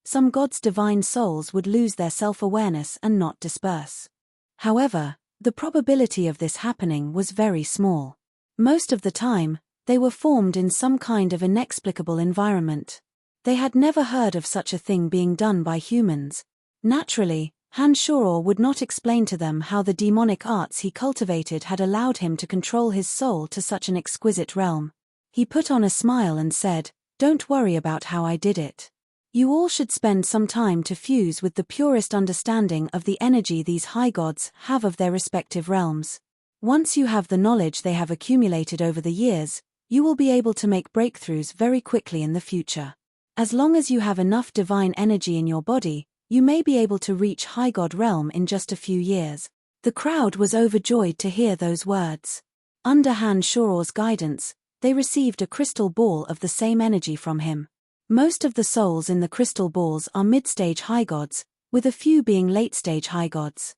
some gods' divine souls would lose their self-awareness and not disperse. However, the probability of this happening was very small. Most of the time, they were formed in some kind of inexplicable environment. They had never heard of such a thing being done by humans. Naturally, Han Shoror would not explain to them how the demonic arts he cultivated had allowed him to control his soul to such an exquisite realm. He put on a smile and said, "Don't worry about how I did it. You all should spend some time to fuse with the purest understanding of the energy these high gods have of their respective realms. Once you have the knowledge they have accumulated over the years, you will be able to make breakthroughs very quickly in the future. As long as you have enough divine energy in your body, you may be able to reach high god realm in just a few years." The crowd was overjoyed to hear those words. Under Han Shoror's guidance, they received a crystal ball of the same energy from him. Most of the souls in the crystal balls are mid-stage high gods, with a few being late-stage high gods.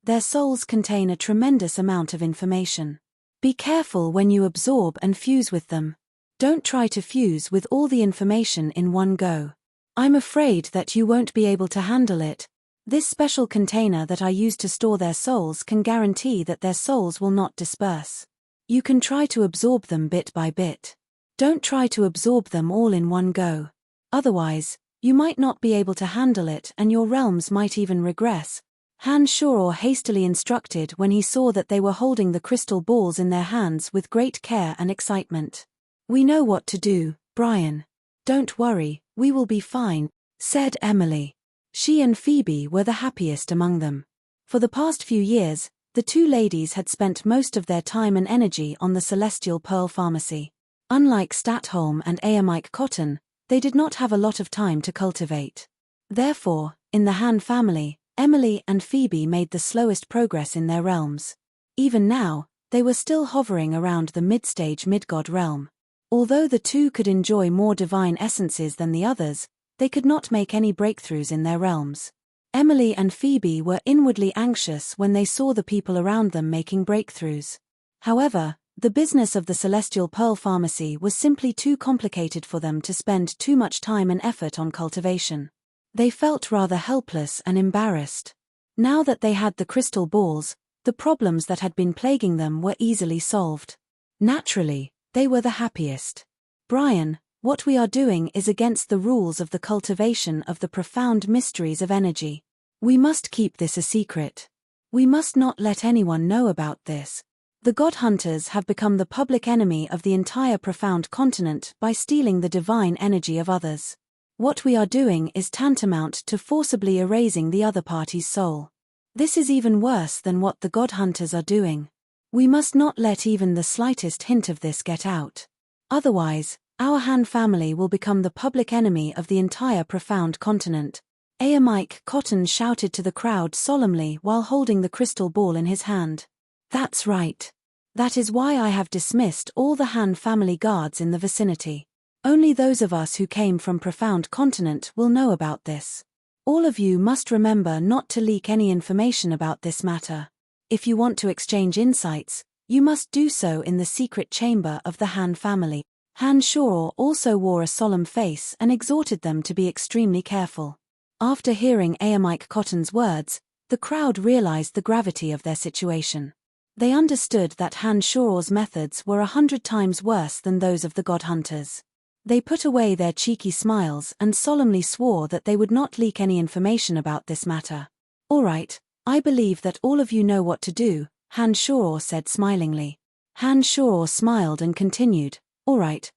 Their souls contain a tremendous amount of information. Be careful when you absorb and fuse with them. Don't try to fuse with all the information in one go. I'm afraid that you won't be able to handle it. This special container that I use to store their souls can guarantee that their souls will not disperse. You can try to absorb them bit by bit. Don't try to absorb them all in one go. Otherwise, you might not be able to handle it and your realms might even regress. Han Shoror hastily instructed when he saw that they were holding the crystal balls in their hands with great care and excitement. "We know what to do, Brian. Don't worry, we will be fine," said Emily. She and Phoebe were the happiest among them. For the past few years, the two ladies had spent most of their time and energy on the Celestial Pearl Pharmacy. Unlike Statholm and Aamike Cotton, they did not have a lot of time to cultivate. Therefore, in the Han family, Emily and Phoebe made the slowest progress in their realms. Even now, they were still hovering around the mid-stage mid-god realm. Although the two could enjoy more divine essences than the others, they could not make any breakthroughs in their realms. Emily and Phoebe were inwardly anxious when they saw the people around them making breakthroughs. However, the business of the Celestial Pearl Pharmacy was simply too complicated for them to spend too much time and effort on cultivation. They felt rather helpless and embarrassed. Now that they had the crystal balls, the problems that had been plaguing them were easily solved. Naturally, they were the happiest. "Brian, what we are doing is against the rules of the cultivation of the profound mysteries of energy. We must keep this a secret. We must not let anyone know about this. The God Hunters have become the public enemy of the entire Profound Continent by stealing the divine energy of others. What we are doing is tantamount to forcibly erasing the other party's soul. This is even worse than what the God Hunters are doing. We must not let even the slightest hint of this get out. Otherwise, our Han family will become the public enemy of the entire Profound Continent." Aamike Cotton shouted to the crowd solemnly while holding the crystal ball in his hand. "That's right. That is why I have dismissed all the Han family guards in the vicinity. Only those of us who came from Profound Continent will know about this. All of you must remember not to leak any information about this matter. If you want to exchange insights, you must do so in the secret chamber of the Han family." Han Shoror also wore a solemn face and exhorted them to be extremely careful. After hearing Aamike Cotton's words, the crowd realized the gravity of their situation. They understood that Han Shoror's methods were 100 times worse than those of the God Hunters. They put away their cheeky smiles and solemnly swore that they would not leak any information about this matter. "All right, I believe that all of you know what to do," Han Shoror said smilingly. Han Shoror smiled and continued, all right,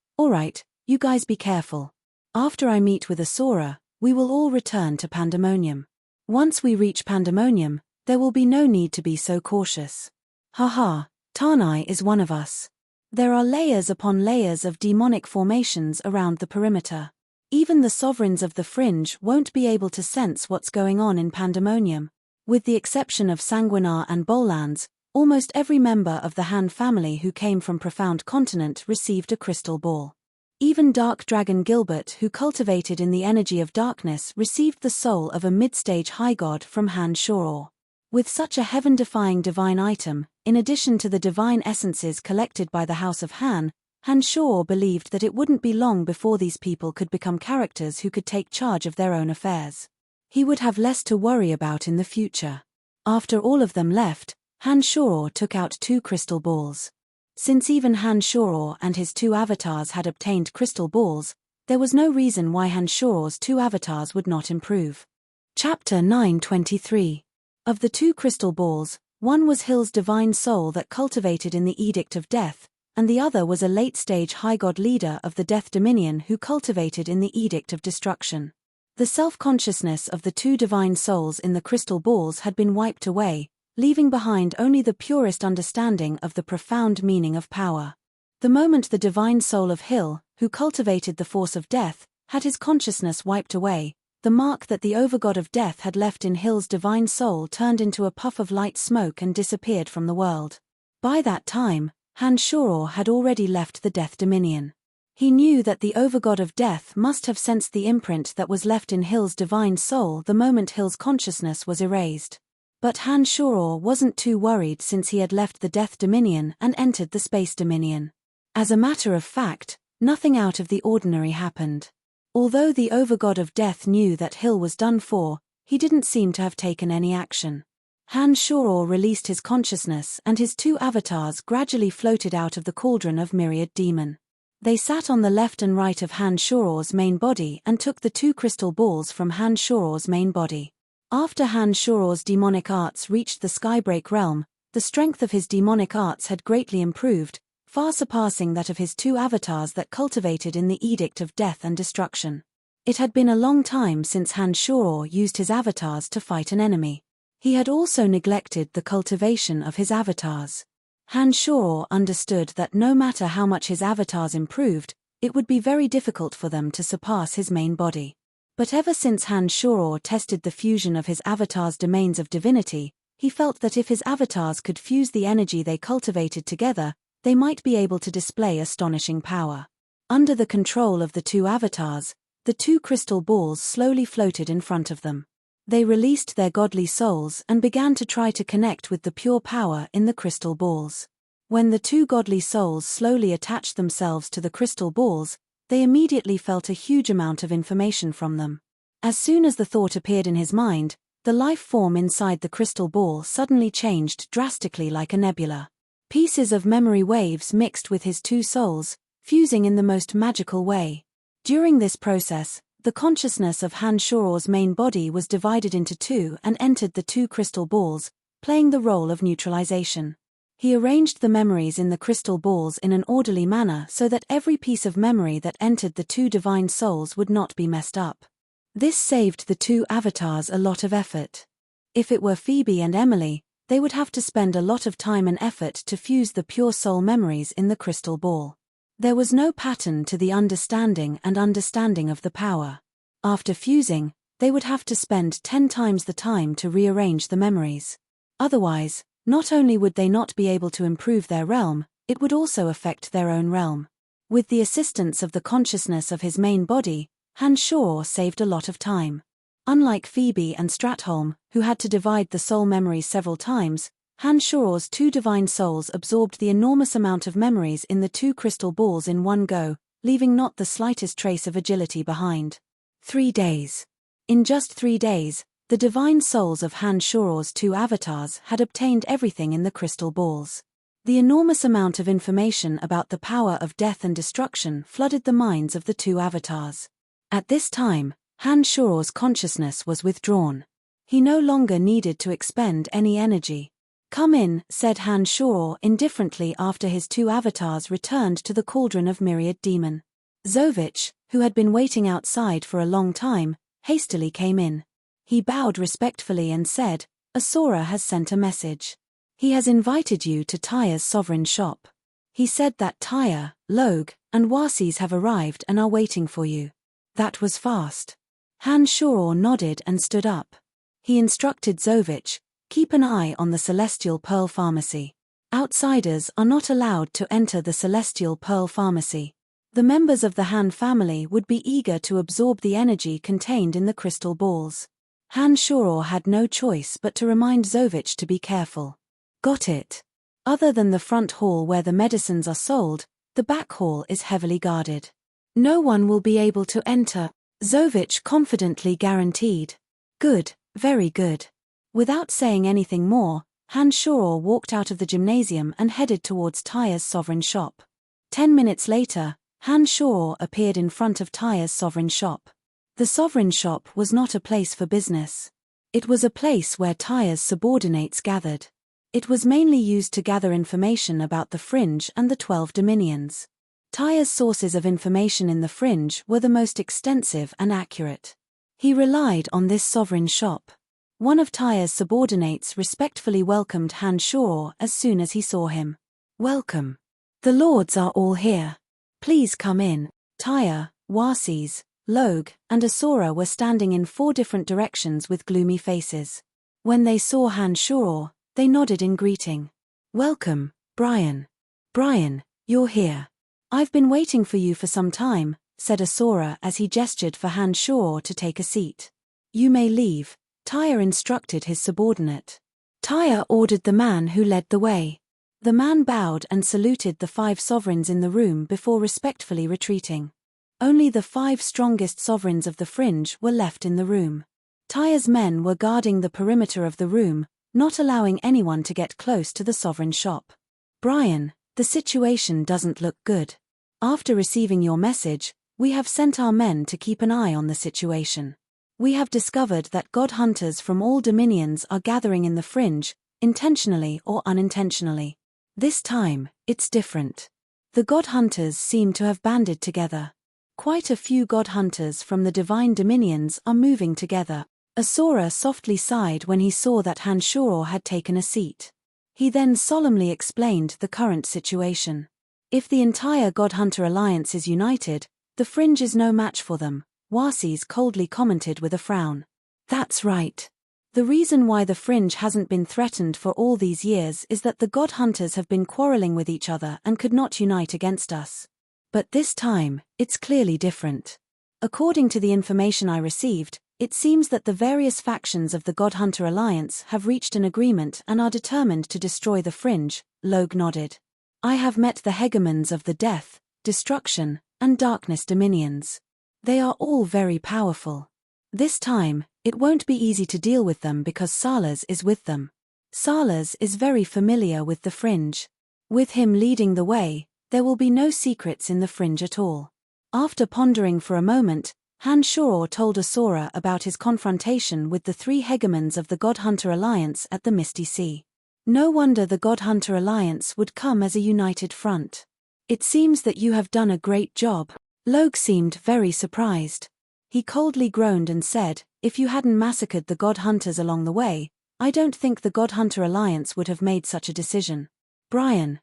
You guys be careful. After I meet with Asura, we will all return to Pandemonium. Once we reach Pandemonium, there will be no need to be so cautious. Haha, Tanai is one of us. There are layers upon layers of demonic formations around the perimeter. Even the sovereigns of the fringe won't be able to sense what's going on in Pandemonium. With the exception of Sanguinar and Bolans, almost every member of the Han family who came from Profound Continent received a crystal ball. Even Dark Dragon Gilbert, who cultivated in the energy of darkness, received the soul of a mid-stage high god from Han Shoror. With such a heaven-defying divine item, in addition to the divine essences collected by the House of Han, Han Shoror believed that it wouldn't be long before these people could become characters who could take charge of their own affairs. He would have less to worry about in the future. After all of them left, Han Shoror took out 2 crystal balls. Since even Han Shoror and his 2 avatars had obtained crystal balls, there was no reason why Han Shoror's 2 avatars would not improve. Chapter 9:23. Of the 2 crystal balls, one was Hill's divine soul that cultivated in the Edict of Death, and the other was a late-stage high god leader of the Death Dominion who cultivated in the Edict of Destruction. The self-consciousness of the 2 divine souls in the crystal balls had been wiped away, leaving behind only the purest understanding of the profound meaning of power. The moment the divine soul of Hill, who cultivated the force of death, had his consciousness wiped away, the mark that the overgod of death had left in Hill's divine soul turned into a puff of light smoke and disappeared from the world. By that time, Han Shoror had already left the Death Dominion. He knew that the overgod of death must have sensed the imprint that was left in Hill's divine soul the moment Hill's consciousness was erased. But Han Shoror wasn't too worried since he had left the Death Dominion and entered the Space Dominion. As a matter of fact, nothing out of the ordinary happened. Although the overgod of death knew that Hill was done for, he didn't seem to have taken any action. Han Shoror released his consciousness and his 2 avatars gradually floated out of the cauldron of Myriad Demon. They sat on the left and right of Han Shoror's main body and took the 2 crystal balls from Han Shoror's main body. After Han Shoror's demonic arts reached the Skybreak realm, the strength of his demonic arts had greatly improved, far surpassing that of his 2 avatars that cultivated in the Edict of Death and Destruction. It had been a long time since Han Shoror used his avatars to fight an enemy. He had also neglected the cultivation of his avatars. Han Shoror understood that no matter how much his avatars improved, it would be very difficult for them to surpass his main body. But ever since Han Shoror tested the fusion of his avatar's domains of divinity, he felt that if his avatars could fuse the energy they cultivated together, they might be able to display astonishing power. Under the control of the 2 avatars, the 2 crystal balls slowly floated in front of them. They released their godly souls and began to try to connect with the pure power in the crystal balls. When the 2 godly souls slowly attached themselves to the crystal balls, they immediately felt a huge amount of information from them. As soon as the thought appeared in his mind, the life form inside the crystal ball suddenly changed drastically like a nebula. Pieces of memory waves mixed with his 2 souls, fusing in the most magical way. During this process, the consciousness of Han Shoror's main body was divided into 2 and entered the 2 crystal balls, playing the role of neutralization. He arranged the memories in the crystal balls in an orderly manner so that every piece of memory that entered the 2 divine souls would not be messed up. This saved the 2 avatars a lot of effort. If it were Phoebe and Emily, they would have to spend a lot of time and effort to fuse the pure soul memories in the crystal ball. There was no pattern to the understanding of the power. After fusing, they would have to spend 10 times the time to rearrange the memories. Otherwise, not only would they not be able to improve their realm, it would also affect their own realm. With the assistance of the consciousness of his main body, Han Shoror saved a lot of time. Unlike Phoebe and Stratholm, who had to divide the soul memories several times, Han Shoror's 2 divine souls absorbed the enormous amount of memories in the 2 crystal balls in one go, leaving not the slightest trace of agility behind. 3 days. In just 3 days, the divine souls of Han Shoror's 2 avatars had obtained everything in the crystal balls. The enormous amount of information about the power of death and destruction flooded the minds of the 2 avatars. At this time, Han Shoror's consciousness was withdrawn. He no longer needed to expend any energy. "Come in," said Han Shoror indifferently after his 2 avatars returned to the cauldron of Myriad Demon. Zovich, who had been waiting outside for a long time, hastily came in. He bowed respectfully and said, "Asura has sent a message. He has invited you to Tyre's sovereign shop. He said that Tyre, Log, and Wasis have arrived and are waiting for you." That was fast. Han-Shoror nodded and stood up. He instructed Zovich, "Keep an eye on the Celestial Pearl Pharmacy. Outsiders are not allowed to enter the Celestial Pearl Pharmacy. The members of the Han family would be eager to absorb the energy contained in the crystal balls." Han-Shoror had no choice but to remind Zovich to be careful. "Got it. Other than the front hall where the medicines are sold, the back hall is heavily guarded. No one will be able to enter," Zovich confidently guaranteed. "Good, very good." Without saying anything more, Han-Shoror walked out of the gymnasium and headed towards Tyre's sovereign shop. 10 minutes later, Han-Shoror appeared in front of Tyre's sovereign shop. The sovereign shop was not a place for business. It was a place where Tyre's subordinates gathered. It was mainly used to gather information about the Fringe and the 12 Dominions. Tyre's sources of information in the Fringe were the most extensive and accurate. He relied on this sovereign shop. One of Tyre's subordinates respectfully welcomed Han-Shoror as soon as he saw him. "Welcome. The lords are all here. Please come in." Tyre, Wasis, Log, and Asura were standing in 4 different directions with gloomy faces. When they saw Han-Shoror, they nodded in greeting. "Welcome, Brian. Brian, you're here. I've been waiting for you for some time," said Asura as he gestured for Han-Shoror to take a seat. "You may leave," Tyre instructed his subordinate. Tyre ordered the man who led the way. The man bowed and saluted the 5 sovereigns in the room before respectfully retreating. Only the 5 strongest sovereigns of the Fringe were left in the room. Tyre's men were guarding the perimeter of the room, not allowing anyone to get close to the sovereign shop. "Brian, the situation doesn't look good. After receiving your message, we have sent our men to keep an eye on the situation. We have discovered that god hunters from all dominions are gathering in the Fringe, intentionally or unintentionally. This time, it's different. The god hunters seem to have banded together. Quite a few god hunters from the divine dominions are moving together." Asura softly sighed when he saw that Han-Shoror had taken a seat. He then solemnly explained the current situation. "If the entire god hunter alliance is united, the Fringe is no match for them," Wasis coldly commented with a frown. "That's right. The reason why the Fringe hasn't been threatened for all these years is that the god hunters have been quarreling with each other and could not unite against us. But this time, it's clearly different. According to the information I received, it seems that the various factions of the God Hunter Alliance have reached an agreement and are determined to destroy the Fringe." Log nodded. "I have met the hegemons of the Death, Destruction, and Darkness Dominions. They are all very powerful. This time, it won't be easy to deal with them because Salas is with them. Salas is very familiar with the Fringe. With him leading the way, there will be no secrets in the Fringe at all." After pondering for a moment, Han-Shoror told Asura about his confrontation with the 3 hegemons of the God Hunter Alliance at the Misty Sea. "No wonder the God Hunter Alliance would come as a united front. It seems that you have done a great job." Log seemed very surprised. He coldly groaned and said, "If you hadn't massacred the God Hunters along the way, I don't think the God Hunter Alliance would have made such a decision. Brian,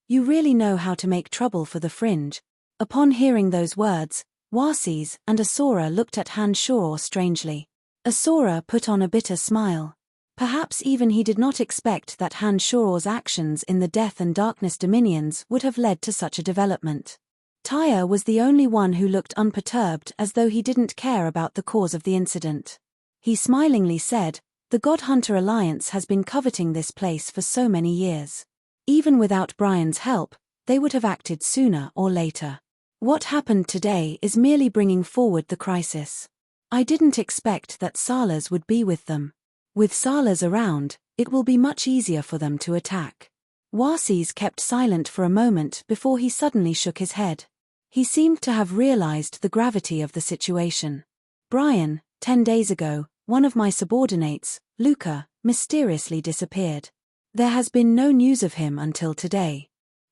you really know how to make trouble for the Fringe." Upon hearing those words, Wasis and Asura looked at Han-Shoror strangely. Asura put on a bitter smile. Perhaps even he did not expect that Han-Shoror's actions in the Death and Darkness Dominions would have led to such a development. Tyre was the only one who looked unperturbed, as though he didn't care about the cause of the incident. He smilingly said, "The God Hunter Alliance has been coveting this place for so many years. Even without Brian's help, they would have acted sooner or later. What happened today is merely bringing forward the crisis. I didn't expect that Salas would be with them. With Salas around, it will be much easier for them to attack." Wasis kept silent for a moment before he suddenly shook his head. He seemed to have realized the gravity of the situation. "Brian, 10 days ago, one of my subordinates, Luca, mysteriously disappeared. There has been no news of him until today.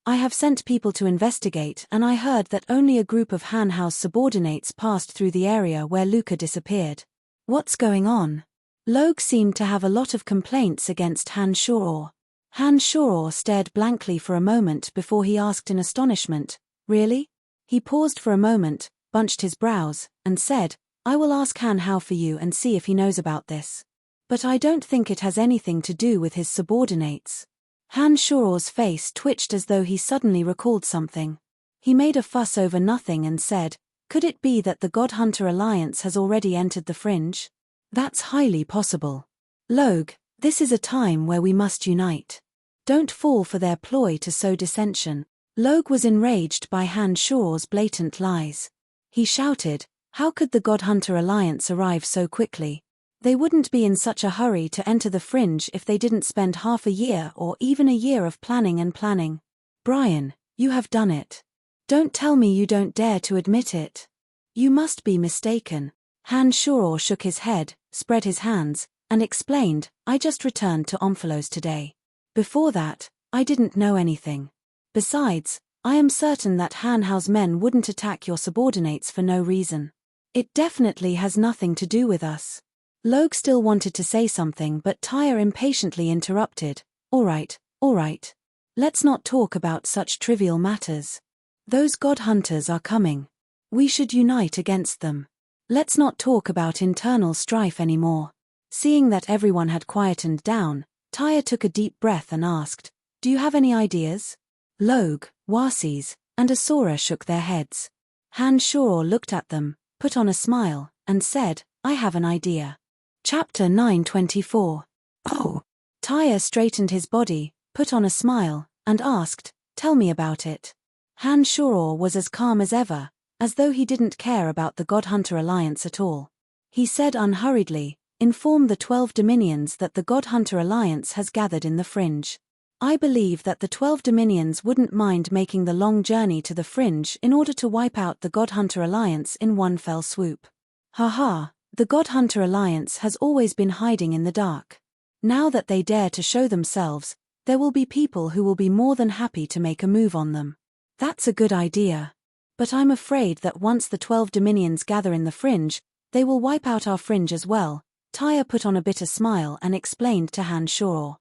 I have sent people to investigate, and I heard that only a group of Han Hao's subordinates passed through the area where Luca disappeared. What's going on? Logue seemed to have a lot of complaints against Han Shoror. Han Shoror stared blankly for a moment before he asked in astonishment, "Really?" He paused for a moment, bunched his brows, and said, "I will ask Han Hao for you and see if he knows about this. But I don't think it has anything to do with his subordinates." Han Shoror's face twitched as though he suddenly recalled something. He made a fuss over nothing and said, "Could it be that the God Hunter Alliance has already entered the Fringe?" "That's highly possible. Logue, this is a time where we must unite. Don't fall for their ploy to sow dissension." Logue was enraged by Han Shoror's blatant lies. He shouted, "How could the God Hunter Alliance arrive so quickly? They wouldn't be in such a hurry to enter the Fringe if they didn't spend half a year or even a year of planning and planning. Brian, you have done it. Don't tell me you don't dare to admit it. You must be mistaken." Han Shoror shook his head, spread his hands, and explained, "I just returned to Omphalos today. Before that, I didn't know anything. Besides, I am certain that Han Hao's men wouldn't attack your subordinates for no reason. It definitely has nothing to do with us." Logue still wanted to say something, but Tyre impatiently interrupted, all right. Let's not talk about such trivial matters. Those God Hunters are coming. We should unite against them. Let's not talk about internal strife anymore." Seeing that everyone had quietened down, Tyre took a deep breath and asked, "Do you have any ideas?" Logue, Warses, and Asura shook their heads. Han Shoror looked at them, put on a smile, and said, "I have an idea." Chapter 924. Oh. Tyre straightened his body, put on a smile, and asked, "Tell me about it." Han Shoror was as calm as ever, as though he didn't care about the God Hunter Alliance at all. He said unhurriedly, "Inform the 12 Dominions that the God Hunter Alliance has gathered in the Fringe. I believe that the 12 Dominions wouldn't mind making the long journey to the Fringe in order to wipe out the God Hunter Alliance in one fell swoop. Haha, the God Hunter Alliance has always been hiding in the dark. Now that they dare to show themselves, there will be people who will be more than happy to make a move on them." "That's a good idea. But I'm afraid that once the 12 Dominions gather in the Fringe, they will wipe out our Fringe as well." Tyre put on a bitter smile and explained to Han Shoror.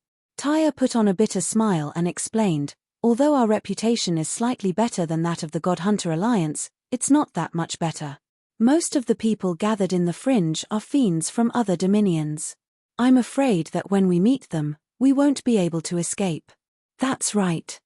"Although our reputation is slightly better than that of the God Hunter Alliance, it's not that much better. Most of the people gathered in the Fringe are fiends from other dominions. I'm afraid that when we meet them, we won't be able to escape." That's right,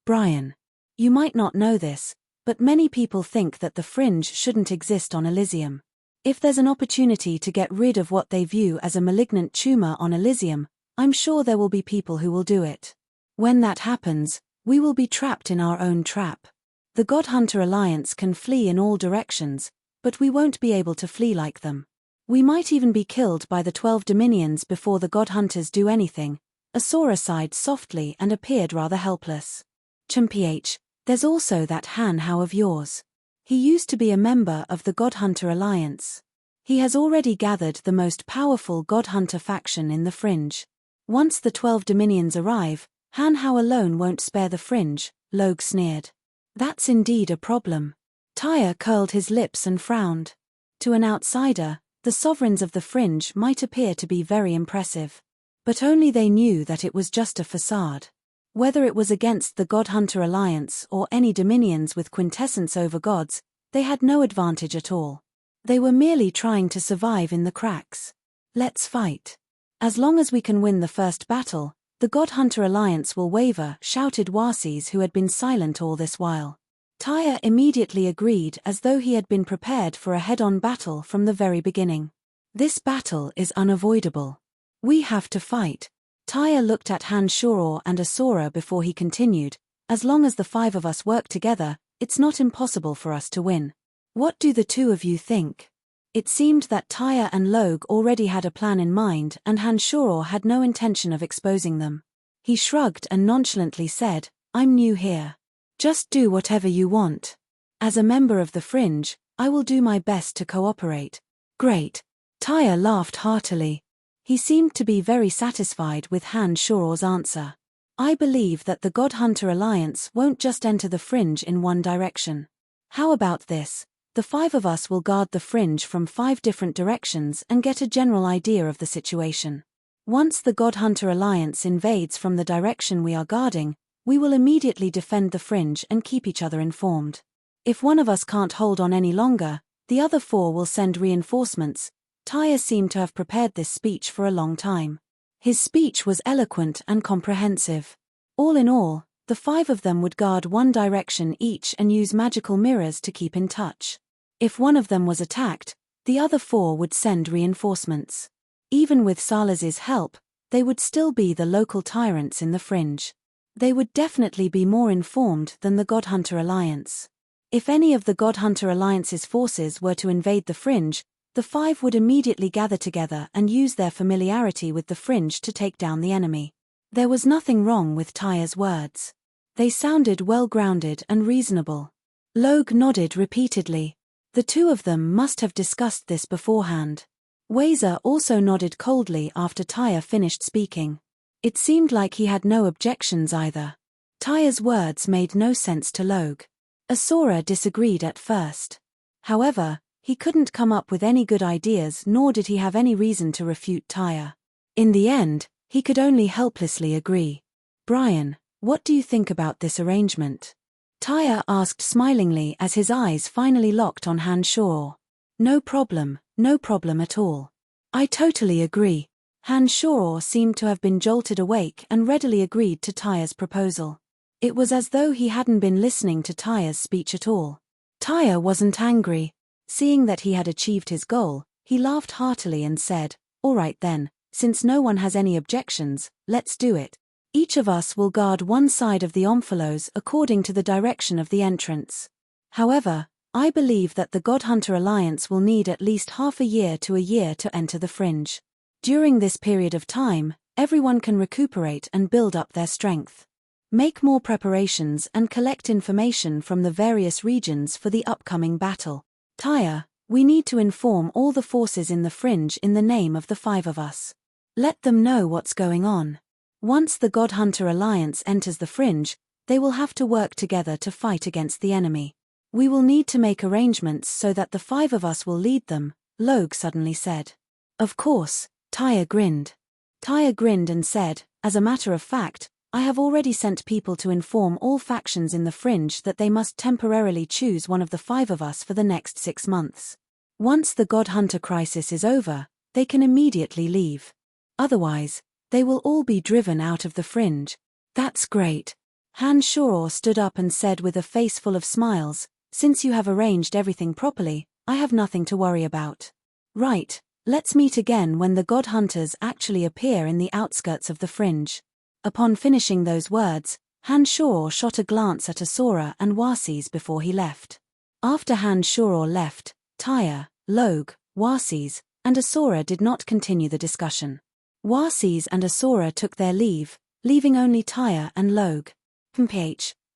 Brian. You might not know this, but many people think that the Fringe shouldn't exist on Elysium. If there's an opportunity to get rid of what they view as a malignant tumor on Elysium, I'm sure there will be people who will do it. When that happens, we will be trapped in our own trap. The God Hunter Alliance can flee in all directions, but we won't be able to flee like them. We might even be killed by the 12 Dominions before the God Hunters do anything." Asura sighed softly and appeared rather helpless. "Champh, there's also that Han Hao of yours. He used to be a member of the God Hunter Alliance. He has already gathered the most powerful God Hunter faction in the Fringe. Once the 12 Dominions arrive, Han Hao alone won't spare the Fringe," Logue sneered. "That's indeed a problem." Tyre curled his lips and frowned. To an outsider, the sovereigns of the Fringe might appear to be very impressive. But only they knew that it was just a facade. Whether it was against the God Hunter Alliance or any dominions with quintessence over gods, they had no advantage at all. They were merely trying to survive in the cracks. "Let's fight. As long as we can win the first battle, the God Hunter Alliance will waver," shouted Warses, who had been silent all this while. Tyre immediately agreed, as though he had been prepared for a head-on battle from the very beginning. "This battle is unavoidable. We have to fight." Tyre looked at Han Shoror and Asura before he continued, "As long as the 5 of us work together, it's not impossible for us to win. What do the 2 of you think?" It seemed that Tyre and Logue already had a plan in mind, and Han Shoror had no intention of exposing them. He shrugged and nonchalantly said, "I'm new here. Just do whatever you want. As a member of the Fringe, I will do my best to cooperate." "Great." Tyre laughed heartily. He seemed to be very satisfied with Han Shoror's answer. I believe that the God Hunter Alliance won't just enter the fringe in one direction. How about this? The 5 of us will guard the fringe from 5 different directions and get a general idea of the situation. Once the God Hunter Alliance invades from the direction we are guarding, we will immediately defend the fringe and keep each other informed. If one of us can't hold on any longer, the other 4 will send reinforcements. Tyre seemed to have prepared this speech for a long time. His speech was eloquent and comprehensive. All in all, the 5 of them would guard one direction each and use magical mirrors to keep in touch. If one of them was attacked, the other 4 would send reinforcements. Even with Salaz's help, they would still be the local tyrants in the fringe. They would definitely be more informed than the God Hunter Alliance. If any of the God Hunter Alliance's forces were to invade the fringe, the 5 would immediately gather together and use their familiarity with the fringe to take down the enemy. There was nothing wrong with Tyre's words. They sounded well-grounded and reasonable. Logue nodded repeatedly. The 2 of them must have discussed this beforehand. Wazer also nodded coldly after Tyre finished speaking. It seemed like he had no objections either. Tyre's words made no sense to Logue. Asura disagreed at first. However, he couldn't come up with any good ideas, nor did he have any reason to refute Tyre. In the end, he could only helplessly agree. Brian, what do you think about this arrangement? Tyre asked smilingly as his eyes finally locked on Hanshaw. No problem at all. I totally agree. Hanshaw seemed to have been jolted awake and readily agreed to Tyre's proposal. It was as though he hadn't been listening to Tyre's speech at all. Tyre wasn't angry. Seeing that he had achieved his goal, he laughed heartily and said, "All right then, since no one has any objections, let's do it. Each of us will guard one side of the omphalos according to the direction of the entrance. However, I believe that the God Hunter Alliance will need at least half a year to enter the fringe. During this period of time, everyone can recuperate and build up their strength. Make more preparations and collect information from the various regions for the upcoming battle. Tyre, we need to inform all the forces in the fringe in the name of the 5 of us. Let them know what's going on. Once the God Hunter Alliance enters the fringe, they will have to work together to fight against the enemy. We will need to make arrangements so that the 5 of us will lead them," Logue suddenly said. Of course, Tyre grinned. Tyre grinned and said, "As a matter of fact, I have already sent people to inform all factions in the fringe that they must temporarily choose one of the 5 of us for the next 6 months. Once the God Hunter crisis is over, they can immediately leave. Otherwise, they will all be driven out of the fringe." "That's great." Hanshaw stood up and said with a face full of smiles, "Since you have arranged everything properly, I have nothing to worry about. Right, let's meet again when the God Hunters actually appear in the outskirts of the fringe." Upon finishing those words, Hanshaw shot a glance at Asura and Warses before he left. After Hanshaw left, Tyre, Logue, Warses, and Asura did not continue the discussion. Warses and Asura took their leave, leaving only Tyre and Logue.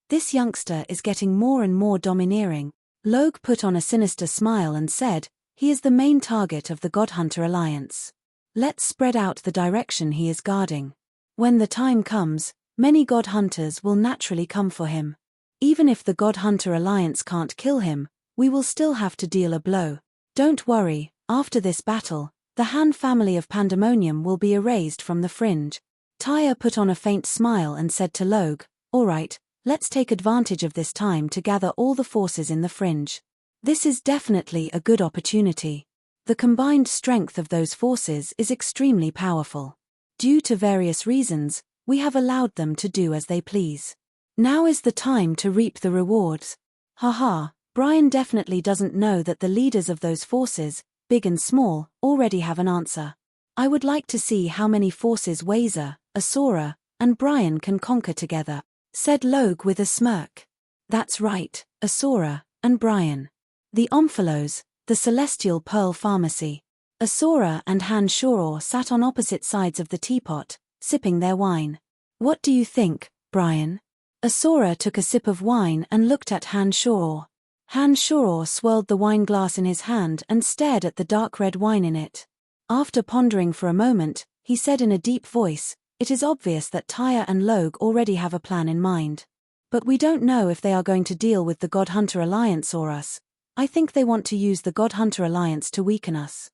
This youngster is getting more and more domineering. Logue put on a sinister smile and said, "He is the main target of the God Hunter Alliance. Let's spread out the direction he is guarding. When the time comes, many God Hunters will naturally come for him. Even if the God Hunter Alliance can't kill him, we will still have to deal a blow. Don't worry, after this battle, the Han family of Pandemonium will be erased from the fringe." Tyre put on a faint smile and said to Logue, "All right, let's take advantage of this time to gather all the forces in the fringe. This is definitely a good opportunity. The combined strength of those forces is extremely powerful. Due to various reasons, we have allowed them to do as they please. Now is the time to reap the rewards." Haha, Brian definitely doesn't know that the leaders of those forces, big and small, already have an answer. I would like to see how many forces Wazer, Asura, and Brian can conquer together, said Logue with a smirk. That's right, Asura and Brian. The Omphalos, the Celestial Pearl Pharmacy. Asura and Hanshaw sat on opposite sides of the teapot, sipping their wine. "What do you think, Brian?" Asura took a sip of wine and looked at Hanshaw. Hanshaw swirled the wine glass in his hand and stared at the dark red wine in it. After pondering for a moment, he said in a deep voice, It is obvious that Tyre and Logue already have a plan in mind. But we don't know if they are going to deal with the God Hunter Alliance or us. I think they want to use the God Hunter Alliance to weaken us.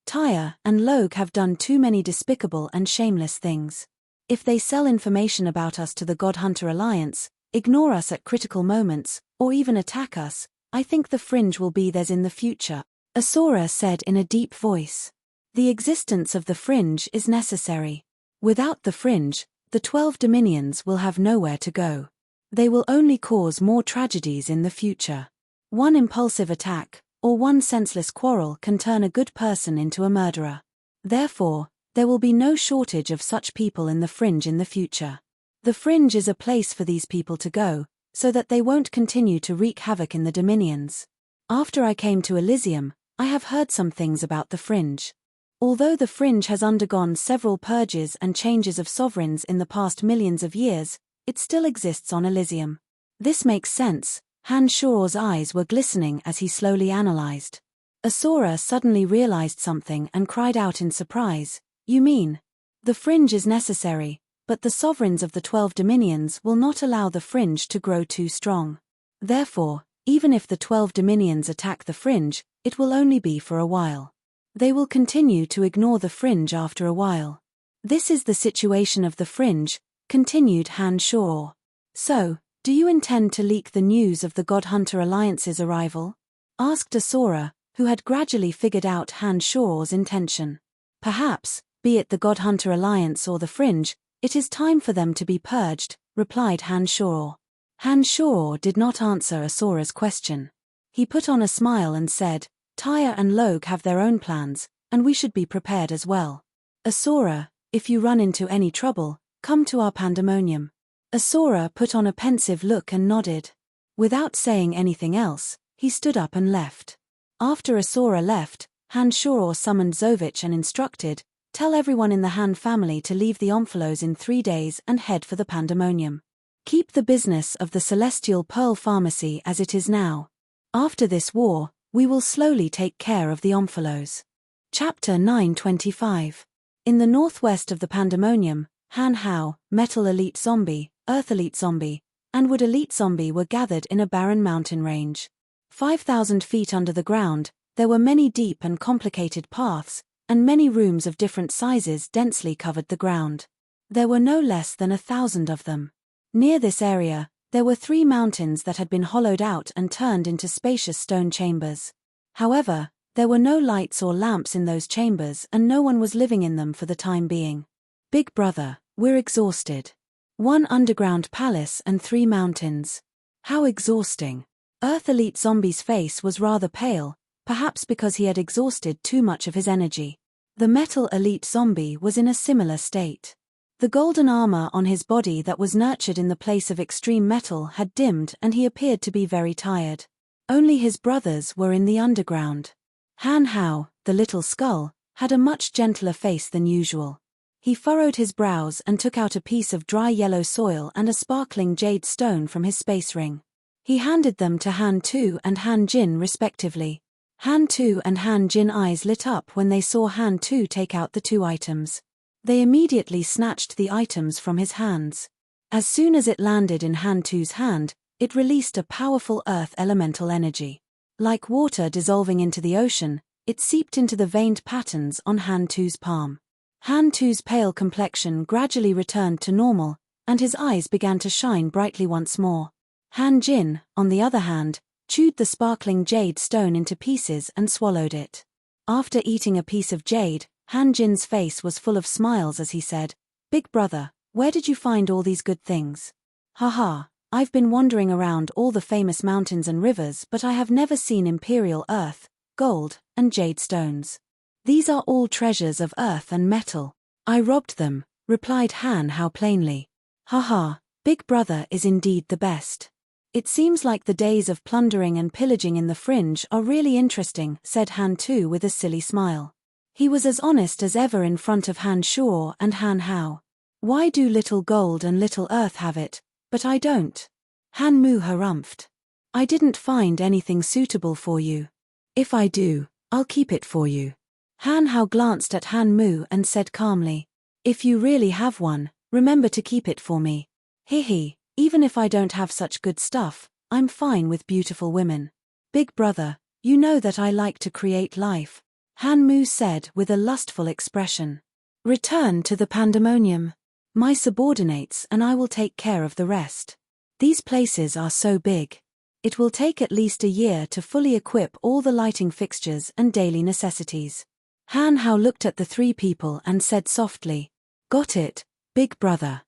Tyre and Logue have done too many despicable and shameless things. If they sell information about us to the God Hunter Alliance, ignore us at critical moments, or even attack us, I think the fringe will be theirs in the future, Asura said in a deep voice. The existence of the fringe is necessary. Without the fringe, the 12 dominions will have nowhere to go. They will only cause more tragedies in the future. One impulsive attack, or one senseless quarrel can turn a good person into a murderer. Therefore, there will be no shortage of such people in the fringe in the future. The fringe is a place for these people to go, so that they won't continue to wreak havoc in the dominions. After I came to Elysium, I have heard some things about the fringe. Although the fringe has undergone several purges and changes of sovereigns in the past millions of years, it still exists on Elysium. This makes sense. Han Shor's eyes were glistening as he slowly analyzed. Asura suddenly realized something and cried out in surprise, "You mean? The fringe is necessary, but the sovereigns of the 12 dominions will not allow the fringe to grow too strong. Therefore, even if the 12 dominions attack the fringe, it will only be for a while. They will continue to ignore the fringe after a while. This is the situation of the fringe," continued Han Shor. "So, do you intend to leak the news of the God Hunter Alliance's arrival?" asked Asura, who had gradually figured out Han Shor's intention. "Perhaps, be it the God Hunter Alliance or the fringe, it is time for them to be purged," replied Han Shor. Han Shor did not answer Asura's question. He put on a smile and said, "Tyre and Logue have their own plans, and we should be prepared as well. Asura, if you run into any trouble, come to our pandemonium." Asura put on a pensive look and nodded. Without saying anything else, he stood up and left. After Asura left, Han Shor summoned Zovich and instructed, "Tell everyone in the Han family to leave the Omphalos in 3 days and head for the pandemonium. Keep the business of the Celestial Pearl Pharmacy as it is now. After this war, we will slowly take care of the Omphalos." Chapter 925. In the northwest of the pandemonium, Han Hao, Metal Elite Zombie, Earth Elite Zombie, and Wood Elite Zombie were gathered in a barren mountain range. 5,000 feet under the ground, there were many deep and complicated paths, and many rooms of different sizes densely covered the ground. There were no less than 1,000 of them. Near this area, there were 3 mountains that had been hollowed out and turned into spacious stone chambers. However, there were no lights or lamps in those chambers and no one was living in them for the time being. "Big brother, we're exhausted. 1 underground palace and 3 mountains. How exhausting." Earth Elite Zombie's face was rather pale, perhaps because he had exhausted too much of his energy. The Metal Elite Zombie was in a similar state. The golden armor on his body that was nurtured in the place of extreme metal had dimmed and he appeared to be very tired. Only his brothers were in the underground. Han Hao, the little skull, had a much gentler face than usual. He furrowed his brows and took out a piece of dry yellow soil and a sparkling jade stone from his space ring. He handed them to Han Tu and Han Jin respectively. Han Tu and Han Jin eyes lit up when they saw Han Tu take out the 2 items. They immediately snatched the items from his hands. As soon as it landed in Han Tu's hand, it released a powerful earth elemental energy. Like water dissolving into the ocean, it seeped into the veined patterns on Han Tu's palm. Han Tu's pale complexion gradually returned to normal, and his eyes began to shine brightly once more. Han Jin, on the other hand, chewed the sparkling jade stone into pieces and swallowed it. After eating a piece of jade, Han Jin's face was full of smiles as he said, "Big brother, where did you find all these good things?" "Haha, I've been wandering around all the famous mountains and rivers but I have never seen imperial earth, gold, and jade stones. These are all treasures of earth and metal. I robbed them," replied Han Hao plainly. "Haha, Big brother is indeed the best. It seems like the days of plundering and pillaging in the fringe are really interesting," said Han Tu with a silly smile. He was as honest as ever in front of Han Shor and Han Hao. "Why do little gold and little earth have it, but I don't?" Han Mu harumphed. "I didn't find anything suitable for you. If I do, I'll keep it for you." Han Hao glanced at Han Mu and said calmly, If you really have one, remember to keep it for me. Hehe, even if I don't have such good stuff, I'm fine with beautiful women. Big brother, you know that I like to create life, Han Mu said with a lustful expression. Return to the pandemonium. My subordinates and I will take care of the rest. These places are so big. It will take at least a year to fully equip all the lighting fixtures and daily necessities. Han Hao looked at the three people and said softly, Got it, big brother.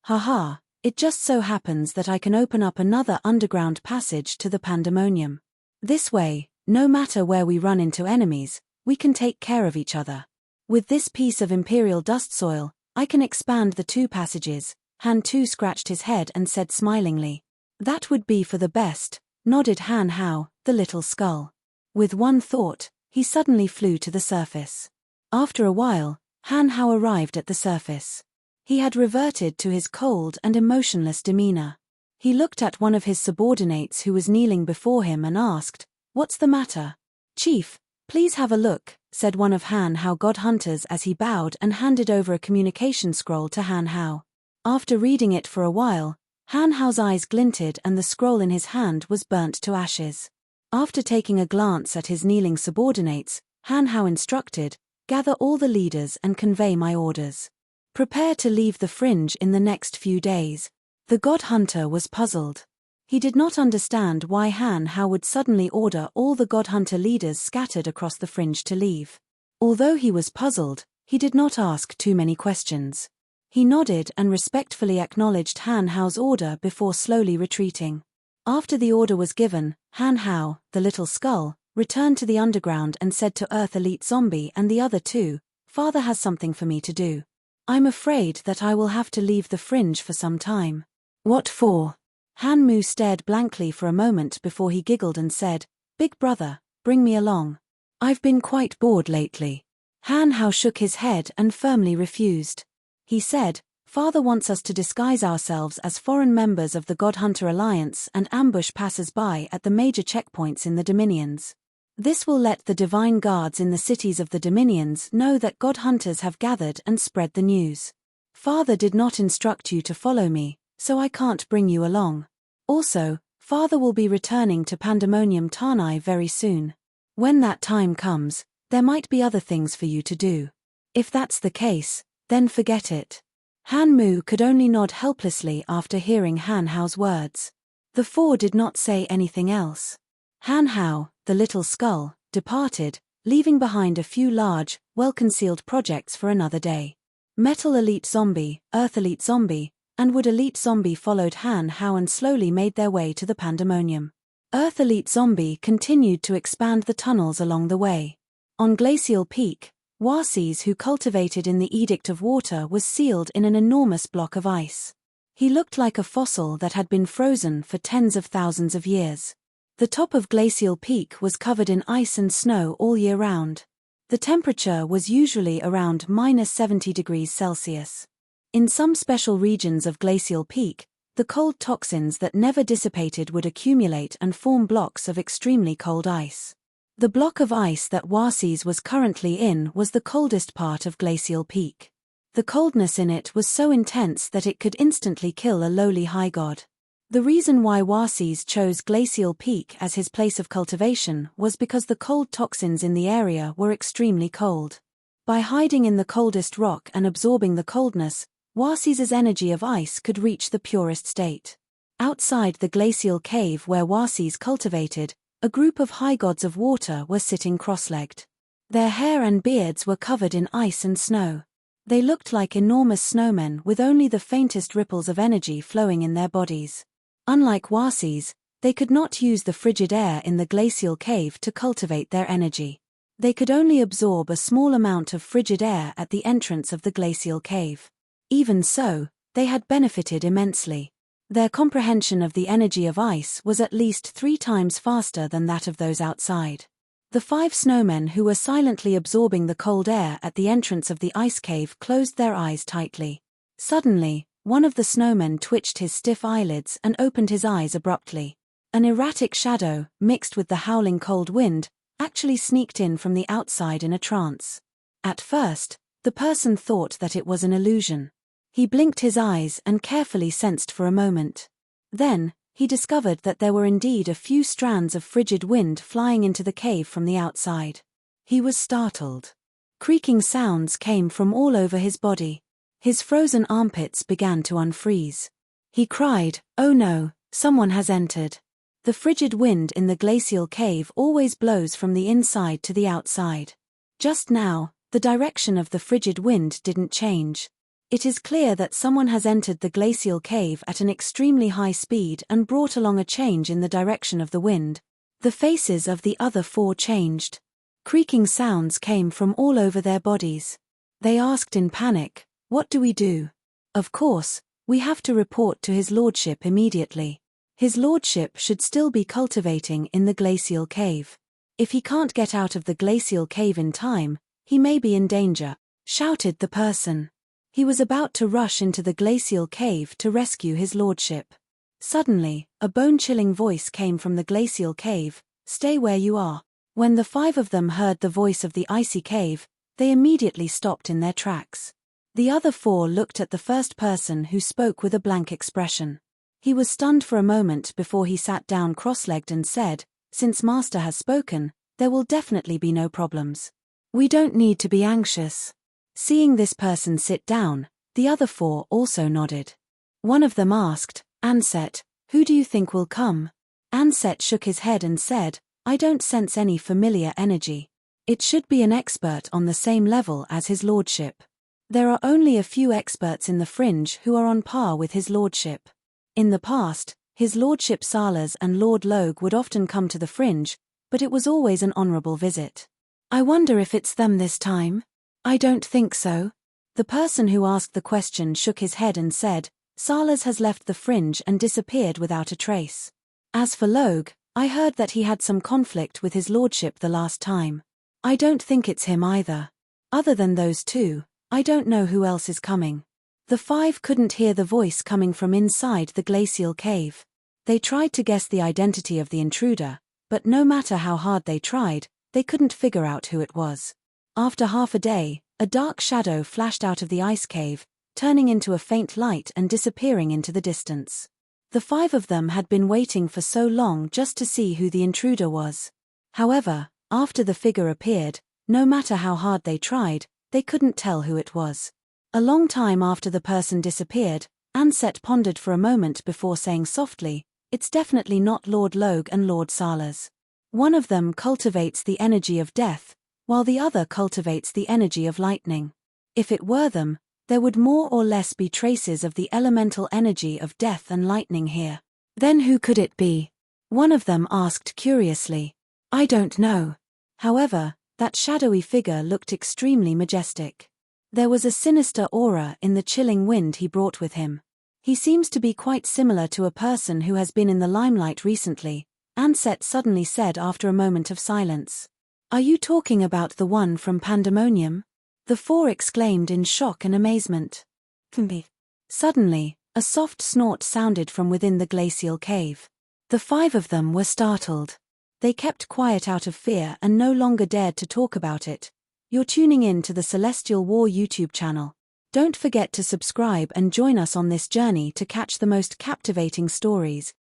Haha, it just so happens that I can open up another underground passage to the pandemonium. This way, no matter where we run into enemies, we can take care of each other. With this piece of imperial dust soil, I can expand the two passages. Han Tu scratched his head and said smilingly. That would be for the best, nodded Han Hao, the little skull. With one thought, he suddenly flew to the surface. After a while, Han Hao arrived at the surface. He had reverted to his cold and emotionless demeanor. He looked at one of his subordinates who was kneeling before him and asked, What's the matter? Chief, please have a look, said one of Han Hao god hunters as he bowed and handed over a communication scroll to Han Hao. After reading it for a while, Han Hao's eyes glinted and the scroll in his hand was burnt to ashes. After taking a glance at his kneeling subordinates, Han Hao instructed, Gather all the leaders and convey my orders. Prepare to leave the fringe in the next few days. The god hunter was puzzled. He did not understand why Han Hao would suddenly order all the god hunter leaders scattered across the fringe to leave. Although he was puzzled, he did not ask too many questions. He nodded and respectfully acknowledged Han Hao's order before slowly retreating. After the order was given, Han Hao, the little skull, returned to the underground and said to Earth Elite Zombie and the other two, Father has something for me to do. I'm afraid that I will have to leave the fringe for some time. What for? Han Mu stared blankly for a moment before he giggled and said, Big brother, bring me along. I've been quite bored lately. Han Hao shook his head and firmly refused. He said, Father wants us to disguise ourselves as foreign members of the God Hunter Alliance and ambush passers-by at the major checkpoints in the Dominions. This will let the divine guards in the cities of the Dominions know that God Hunters have gathered and spread the news. Father did not instruct you to follow me, so I can't bring you along. Also, Father will be returning to Pandemonium Tanai very soon. When that time comes, there might be other things for you to do. If that's the case, then forget it. Han Mu could only nod helplessly after hearing Han Hao's words. The four did not say anything else. Han Hao, the little skull, departed, leaving behind a few large, well-concealed projects for another day. Metal Elite Zombie, Earth Elite Zombie, and Wood Elite Zombie followed Han Hao and slowly made their way to the Pandemonium. Earth Elite Zombie continued to expand the tunnels along the way. On Glacial Peak, Warses, who cultivated in the Edict of Water, was sealed in an enormous block of ice. He looked like a fossil that had been frozen for tens of thousands of years. The top of Glacial Peak was covered in ice and snow all year round. The temperature was usually around -70 degrees Celsius. In some special regions of Glacial Peak, the cold toxins that never dissipated would accumulate and form blocks of extremely cold ice. The block of ice that Warses was currently in was the coldest part of Glacial Peak. The coldness in it was so intense that it could instantly kill a lowly high god. The reason why Warses chose Glacial Peak as his place of cultivation was because the cold toxins in the area were extremely cold. By hiding in the coldest rock and absorbing the coldness, Warses's energy of ice could reach the purest state. Outside the glacial cave where Warses cultivated, a group of high gods of water were sitting cross-legged. Their hair and beards were covered in ice and snow. They looked like enormous snowmen with only the faintest ripples of energy flowing in their bodies. Unlike Warses, they could not use the frigid air in the glacial cave to cultivate their energy. They could only absorb a small amount of frigid air at the entrance of the glacial cave. Even so, they had benefited immensely. Their comprehension of the energy of ice was at least 3 times faster than that of those outside. The 5 snowmen who were silently absorbing the cold air at the entrance of the ice cave closed their eyes tightly. Suddenly, one of the snowmen twitched his stiff eyelids and opened his eyes abruptly. An erratic shadow, mixed with the howling cold wind, actually sneaked in from the outside in a trance. At first, The person thought that it was an illusion. He blinked his eyes and carefully sensed for a moment. Then, he discovered that there were indeed a few strands of frigid wind flying into the cave from the outside. He was startled. Creaking sounds came from all over his body. His frozen armpits began to unfreeze. He cried, "Oh no, someone has entered." The frigid wind in the glacial cave always blows from the inside to the outside. Just now, the direction of the frigid wind didn't change. It is clear that someone has entered the glacial cave at an extremely high speed and brought along a change in the direction of the wind. The faces of the other four changed. Creaking sounds came from all over their bodies. They asked in panic, "What do we do?" "Of course, we have to report to His Lordship immediately. His Lordship should still be cultivating in the glacial cave. If he can't get out of the glacial cave in time, he may be in danger," shouted the person. He was about to rush into the glacial cave to rescue His Lordship. Suddenly, a bone-chilling voice came from the glacial cave, "Stay where you are." When the five of them heard the voice of the icy cave, they immediately stopped in their tracks. The other four looked at the first person who spoke with a blank expression. He was stunned for a moment before he sat down cross-legged and said, "Since Master has spoken, there will definitely be no problems. We don't need to be anxious." Seeing this person sit down, the other four also nodded. One of them asked, "Anset, who do you think will come?" Anset shook his head and said, "I don't sense any familiar energy. It should be an expert on the same level as His Lordship. There are only a few experts in the fringe who are on par with His Lordship. In the past, His Lordship Salas and Lord Logue would often come to the fringe, but it was always an honorable visit. I wonder if it's them this time?" "I don't think so." The person who asked the question shook his head and said, "Salas has left the fringe and disappeared without a trace. As for Logue, I heard that he had some conflict with His Lordship the last time. I don't think it's him either. Other than those two, I don't know who else is coming." The five couldn't hear the voice coming from inside the glacial cave. They tried to guess the identity of the intruder, but no matter how hard they tried, they couldn't figure out who it was. After half a day, a dark shadow flashed out of the ice cave, turning into a faint light and disappearing into the distance. The five of them had been waiting for so long just to see who the intruder was. However, after the figure appeared, no matter how hard they tried, they couldn't tell who it was. A long time after the person disappeared, Anset pondered for a moment before saying softly, "It's definitely not Lord Logue and Lord Salas. One of them cultivates the energy of death, while the other cultivates the energy of lightning. If it were them, there would more or less be traces of the elemental energy of death and lightning here." "Then who could it be?" one of them asked curiously. "I don't know." However, that shadowy figure looked extremely majestic. There was a sinister aura in the chilling wind he brought with him. "He seems to be quite similar to a person who has been in the limelight recently," Anset suddenly said after a moment of silence. "Are you talking about the one from Pandemonium?" The four exclaimed in shock and amazement. Suddenly, a soft snort sounded from within the glacial cave. The five of them were startled. They kept quiet out of fear and no longer dared to talk about it. You're tuning in to the Celestial War YouTube channel. Don't forget to subscribe and join us on this journey to catch the most captivating stories.